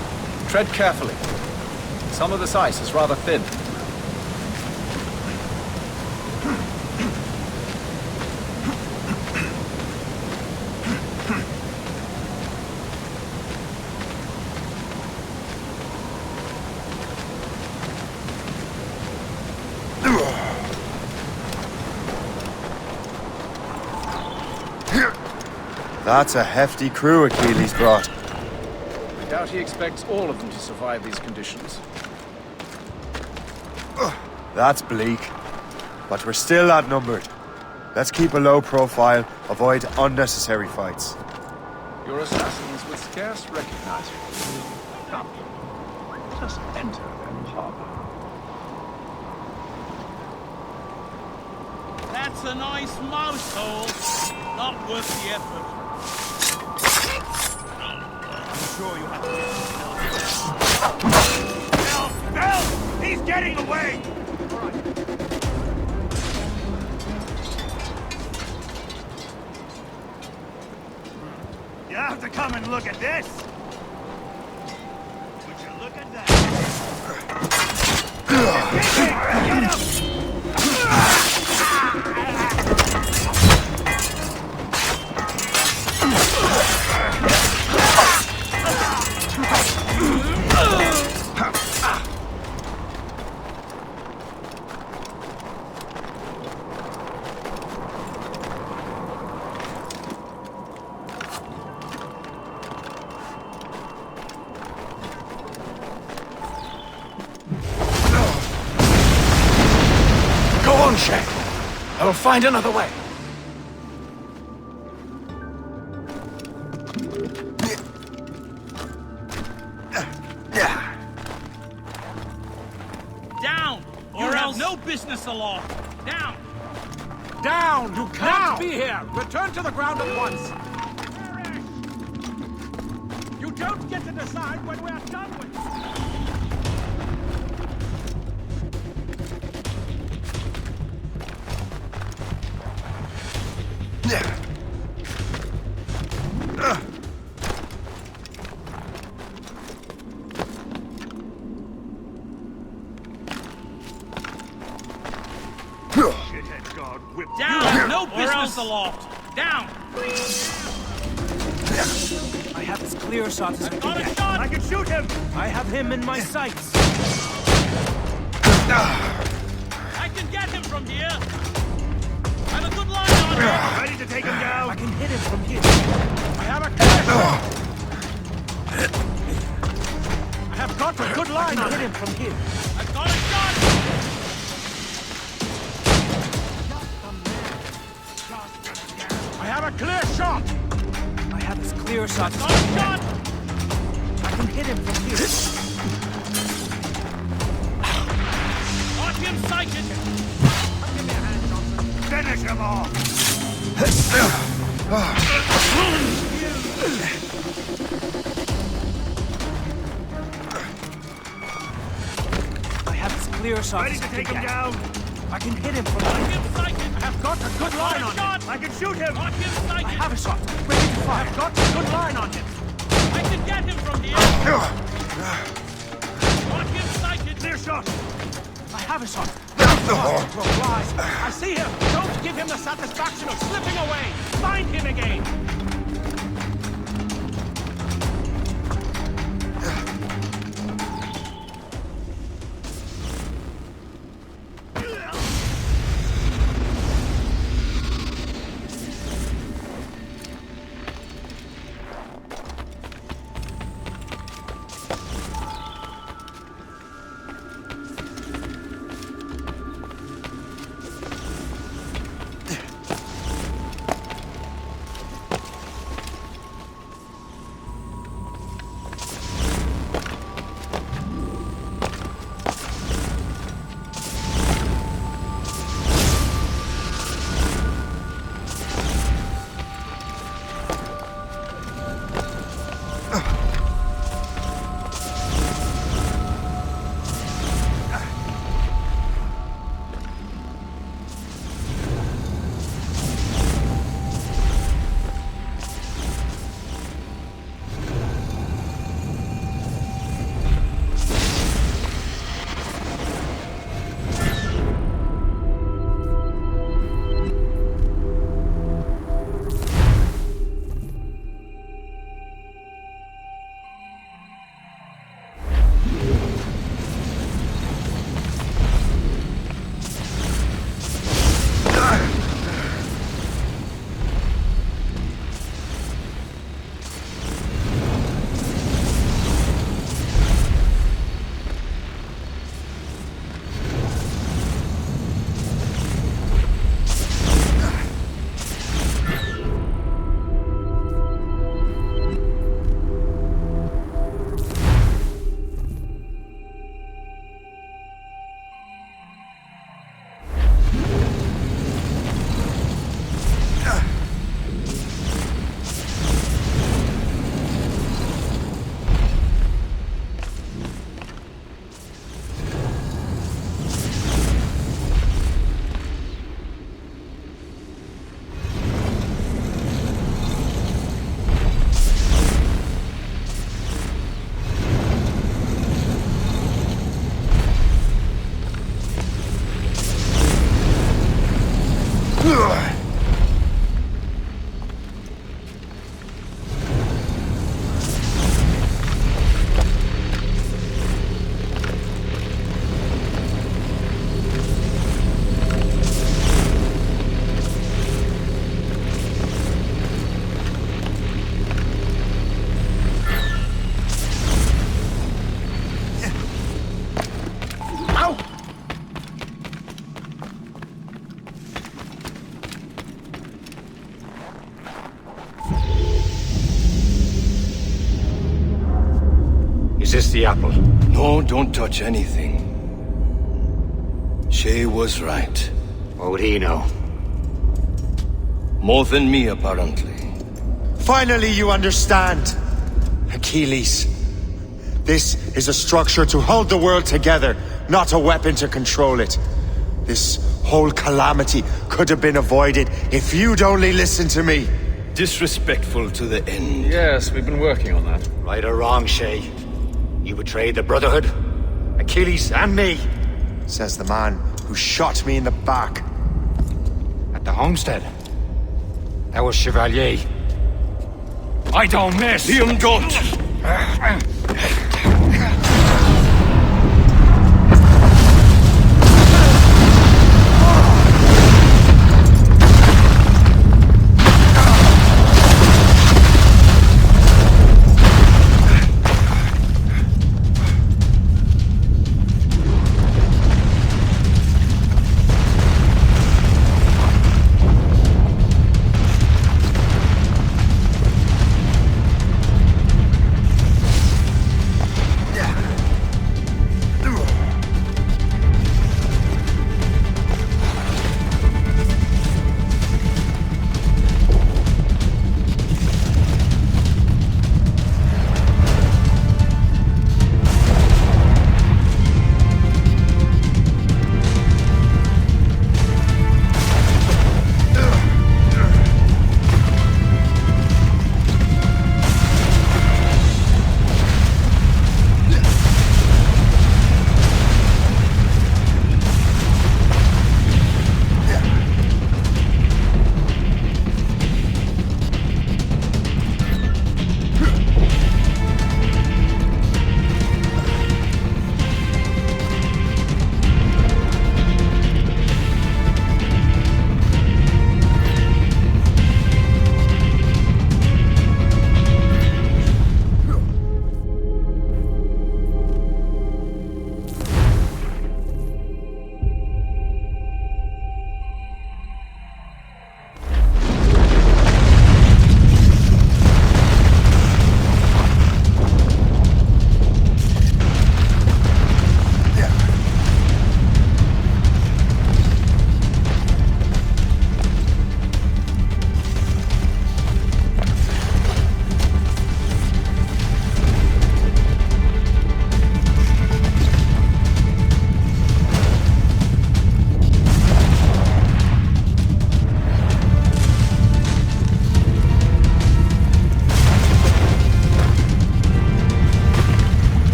S10: Tread carefully. Some of this ice is rather thin.
S13: That's a hefty crew Achilles brought.
S10: I doubt he expects all of them to survive these conditions.
S13: That's bleak. But we're still outnumbered. Let's keep a low profile, avoid unnecessary fights.
S10: Your assassins will scarce recognize you. Come, let us enter their harbor.
S11: That's a nice mouse hole. Not worth the effort. I'm sure you have to get
S2: Help! He's getting away! You have to come and look at this! Would you look at that? Get him!
S10: Go on, Shay. I will find another way.
S11: have no business aloft. Down!
S2: Down! You can't be here! Return to the ground at once! You don't get to decide when we're done with it!
S11: Down! No business aloft! Down!
S17: I have as clear a shot as I can
S11: Got a
S17: get.
S11: shot!
S17: I can shoot him! I have him in my sights.
S11: I can get him from here! I have a good line on him!
S17: Ready to take him down! I can hit him from here.
S2: I have a clear shot! I have got a good line on
S17: hit him from here.
S11: I've got a shot!
S2: I have a clear shot!
S17: I have as clear a shot as
S11: Got
S17: I
S11: a
S17: can
S11: shot!
S17: get. I can hit him from here.
S11: Got him sighted!
S2: Give me a hand, Johnson.
S17: Finish him off! I have as clear a shot
S2: Ready
S17: as
S2: to
S17: I can
S2: take him
S17: get.
S2: down?
S17: I can hit him from
S11: Got
S17: here.
S11: him sighted!
S2: I have got a good line on him.
S17: I can shoot him!
S11: Got him
S17: I
S11: sighted!
S17: have a shot. Ready to
S2: I
S17: fire.
S2: have got a good line on him.
S11: I can get him from here! Got him sighted!
S2: Clear shot.
S17: I have a shot.
S2: Reply. I see him. Don't give him the satisfaction of slipping away. Find him again.
S20: Is this the apple?
S3: No, don't touch anything. Shay was right.
S20: What would he know?
S3: More than me, apparently.
S13: Finally, you understand. Achilles. This is a structure to hold the world together, not a weapon to control it. This whole calamity could have been avoided if you'd only listened to me.
S3: Disrespectful to the end.
S10: Yes, we've been working on that.
S20: Right or wrong, Shay? You betrayed the Brotherhood, Achilles, and me.
S13: Says the man who shot me in the back.
S20: At the homestead. That was Chevalier. I don't miss!
S3: Liam, don't!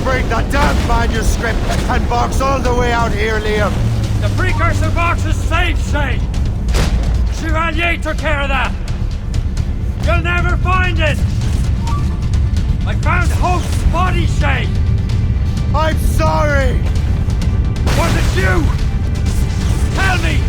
S13: bring that damn manuscript and box all the way out here, Liam.
S21: The precursor box is safe, Shay. Chevalier took care of that. You'll never find it. I found Host's body, Shay.
S13: I'm sorry.
S21: Was it you? Tell me.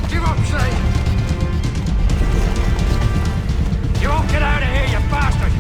S21: Give up, Shay. You won't get out of here, you bastard.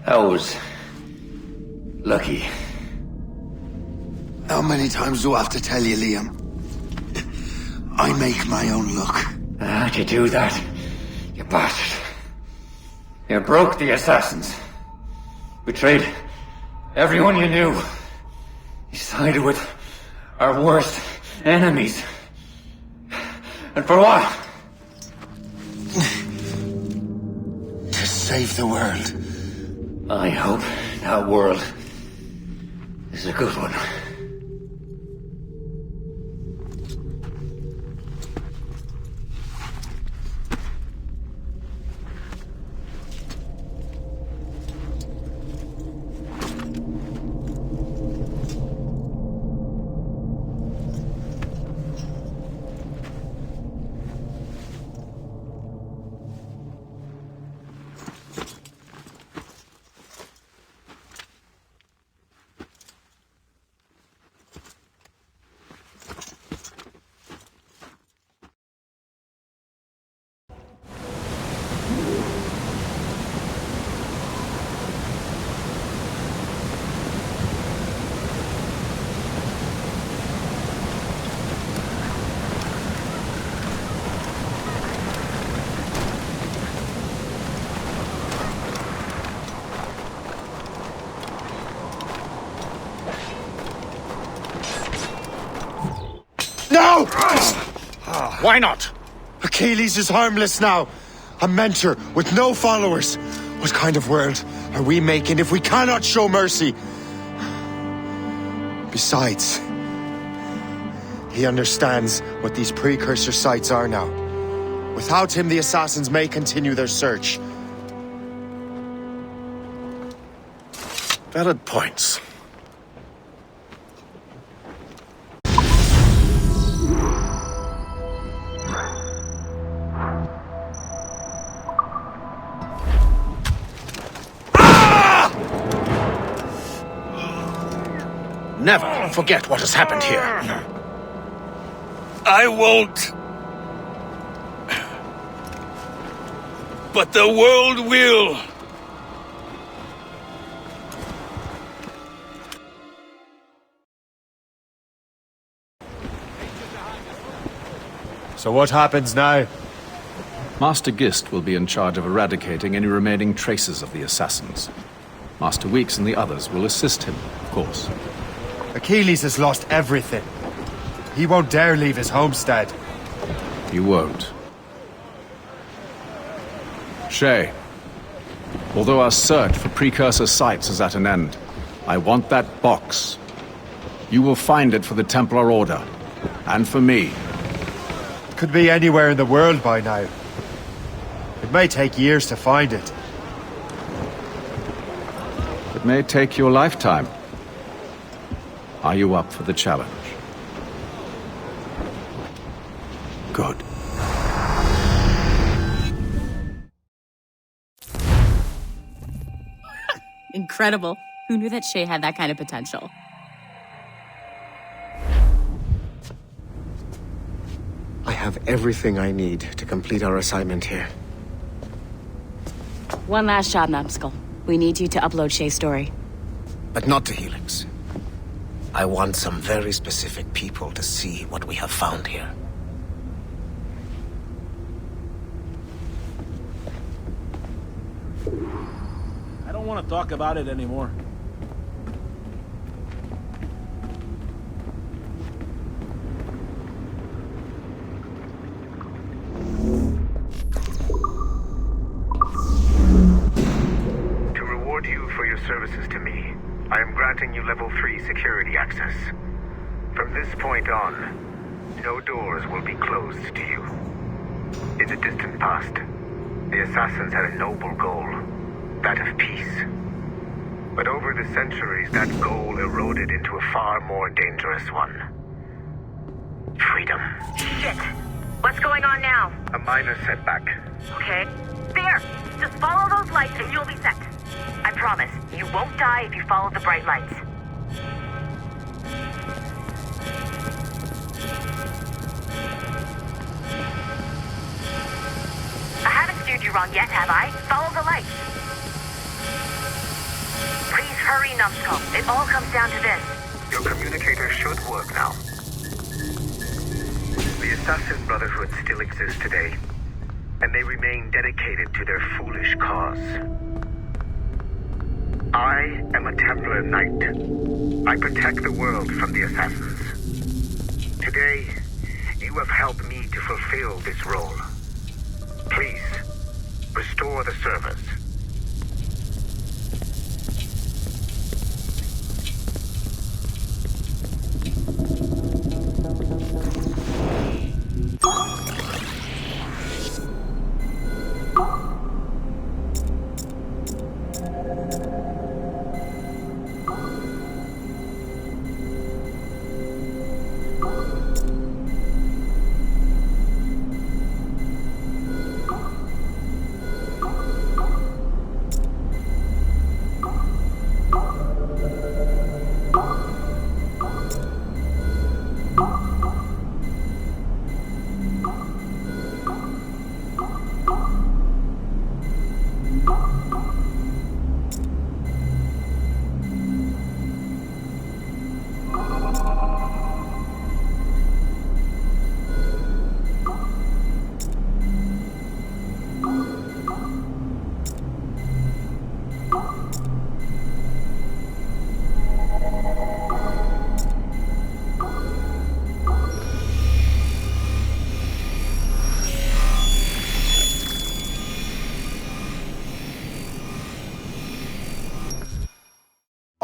S22: That was lucky.
S1: How many times do I have to tell you, Liam? I
S3: make my own luck.
S20: How'd you do that, you bastard? You broke the assassins. Betrayed everyone you knew. You sided with our worst enemies. And for what?
S3: To save the world.
S20: I hope that world is a good one.
S13: No!
S6: Why not?
S13: Achilles is harmless now. A mentor with no followers. What kind of world are we making if we cannot show mercy? Besides, he understands what these precursor sites are now. Without him, the assassins may continue their search.
S6: Valid points. Never forget what has happened here.
S3: I won't. But the world will.
S13: So what happens now?
S10: Master Gist will be in charge of eradicating any remaining traces of the assassins. Master Weeks and the others will assist him, of course.
S13: Achilles has lost everything. He won't dare leave his homestead.
S10: You won't. Shay, although our search for precursor sites is at an end, I want that box. You will find it for the Templar Order, and for me.
S13: It could be anywhere in the world by now. It may take years to find it.
S10: It may take your lifetime. Are you up for the challenge? Good.
S12: Incredible. Who knew that Shay had that kind of potential?
S22: I have everything I need to complete our assignment here.
S12: One last job, Numbskull. We need you to upload Shay's story.
S22: But not to Helix. I want some very specific people to see what we have found here.
S11: I don't want to talk about it anymore.
S1: To reward you for your services to me, I am granting you level 3 security access. From this point on, no doors will be closed to you. In the distant past, the assassins had a noble goal, that of peace. But over the centuries, that goal eroded into a far more dangerous one. Freedom.
S19: Shit! What's going on now?
S1: A minor setback.
S19: Okay. There! Just follow those lights and you'll be set. I promise, you won't die if you follow the bright lights. I haven't steered you wrong yet, have I? Follow the lights. Please hurry, Numbskull. It all comes down to this.
S1: Your communicator should work now. The Assassin Brotherhood still exists today, and they remain dedicated to their foolish cause. I am a Templar Knight. I protect the world from the Assassins. Today, you have helped me to fulfill this role. Please, restore the servers.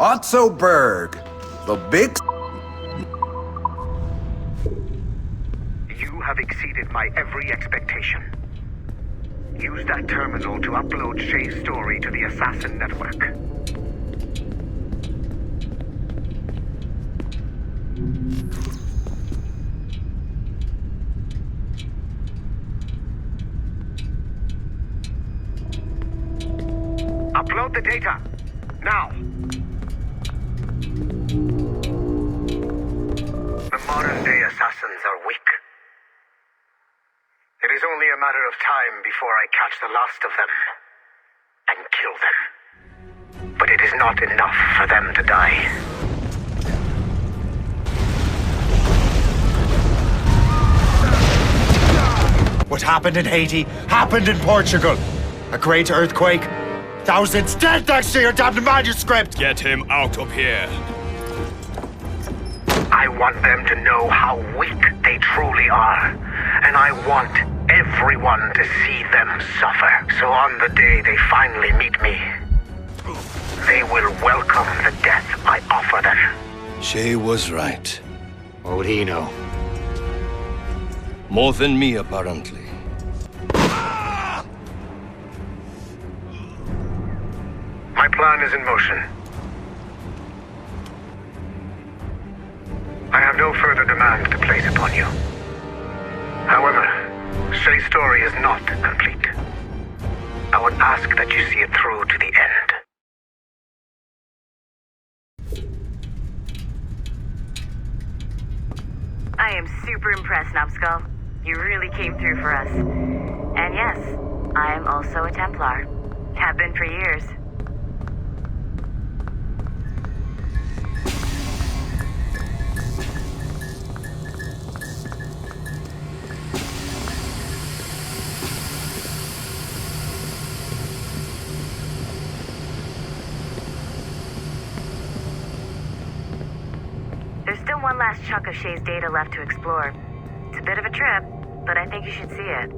S5: Otso Berg, the big...
S1: You have exceeded my every expectation. Use that terminal to upload Shay's story to the Assassin Network. Upload the data, now! The modern-day assassins are weak. It is only a matter of time before I catch the last of them and kill them. But it is not enough for them to die.
S13: What happened in Haiti happened in Portugal. A great earthquake. Thousands dead thanks to your damned manuscript!
S14: Get him out of here.
S1: I want them to know how weak they truly are. And I want everyone to see them suffer. So on the day they finally meet me, they will welcome the death I offer them.
S3: Shay was right.
S22: What would he know?
S3: More than me, apparently.
S1: My plan is in motion. I have no further demand to place upon you. However, Shay's story is not complete. I would ask that you see it through to the end.
S19: I am super impressed, Numbskull. You really came through for us. And yes, I am also a Templar. Have been for years. There's still one last chunk of Shay's data left to explore. It's a bit of a trip, but I think you should see it.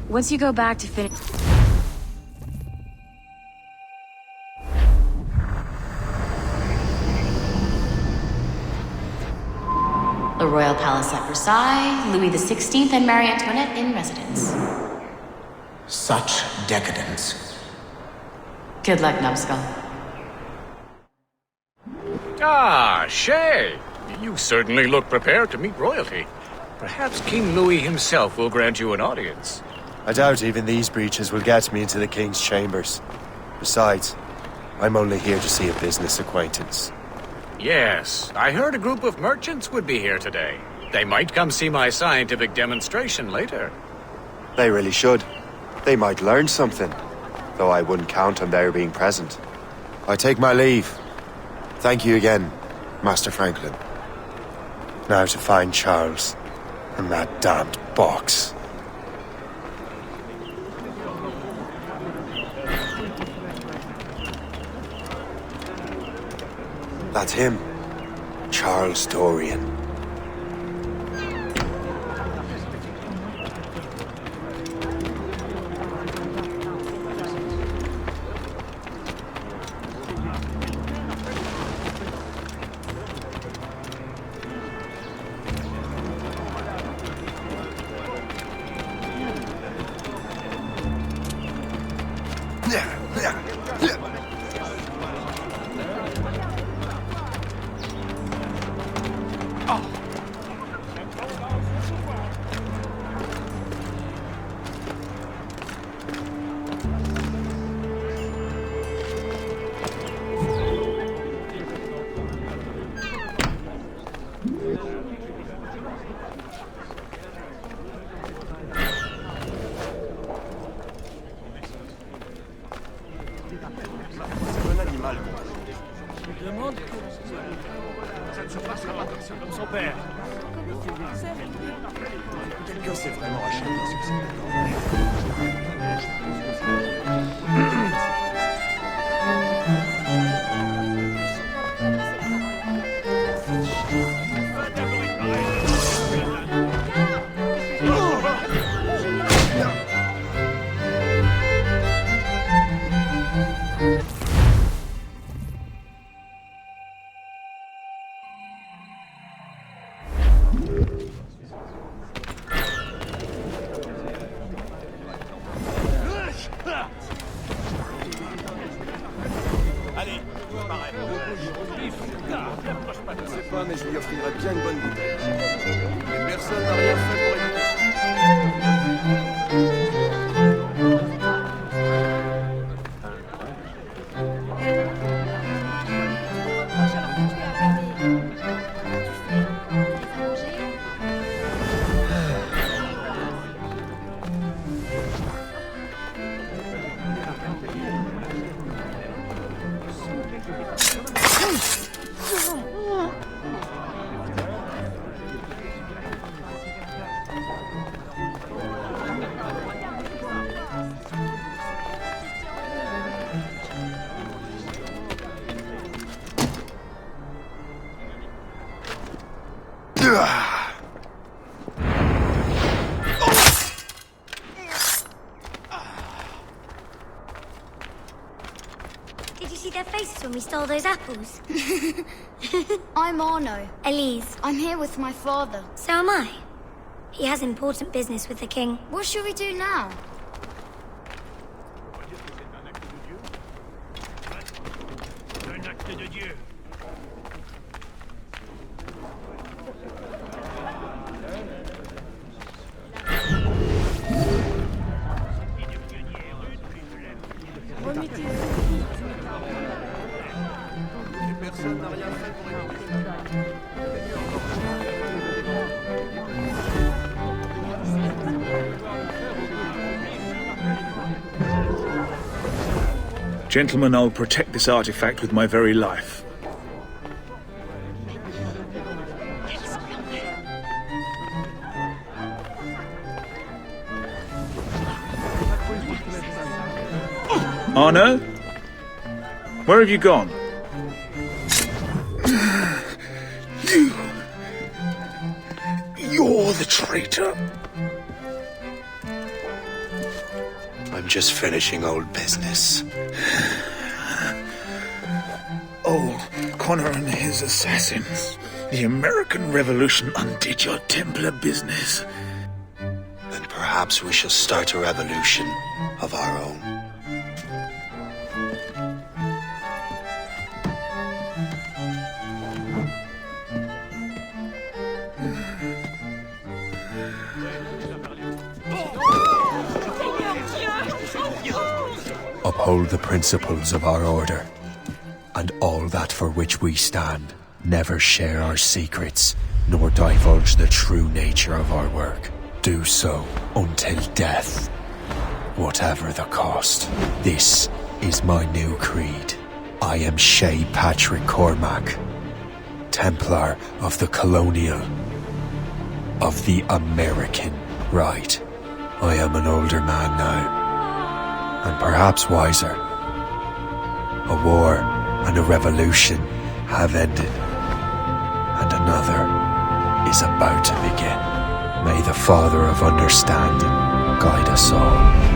S12: Once you go back to finish... The Royal Palace at Versailles, Louis XVI and Marie Antoinette in residence.
S22: Such decadence.
S12: Good luck, Numbskull.
S10: Ah, Shay. You certainly look prepared to meet royalty. Perhaps King Louis himself will grant you an audience.
S13: I doubt even these breaches will get me into the king's chambers. Besides, I'm only here to see a business acquaintance.
S10: Yes, I heard a group of merchants would be here today. They might come see my scientific demonstration later.
S13: They really should. They might learn something, though I wouldn't count on their being present. I take my leave. Thank you again, Master Franklin. Now to find Charles and that damned box. That's him. Charles Dorian.
S17: Ça ne se passera pas comme ça, comme son père. Quelqu'un s'est vraiment acharné sur cette...
S2: Allez, pareil. Je sais pas, mais je lui offrirai bien une bonne bouteille. Et personne n'a rien fait pour éviter
S4: Did you see their faces when we stole those apples?
S14: I'm Arno.
S4: Elise.
S14: I'm here with my father.
S4: So am I. He has important business with the king.
S14: What should we do now?
S17: Un acte de Dieu.
S2: Personne n'a rien fait pour éviter
S11: Gentlemen, I'll protect this artifact with my very life. Arno? Where have you gone?
S3: You're the traitor.
S22: I'm just finishing old business.
S11: Old Connor and his assassins. The American Revolution undid your Templar business.
S22: Then perhaps we shall start a revolution of our own.
S15: uphold the principles of our order, and all that for which we stand, never share our secrets, nor divulge the true nature of our work. Do so until death, whatever the cost. This is my new creed. I am Shay Patrick Cormac, Templar of the Colonial, of the American right. I am an older man now, and perhaps wiser. A war and a revolution have ended, and another is about to begin. May the Father of Understanding guide us all.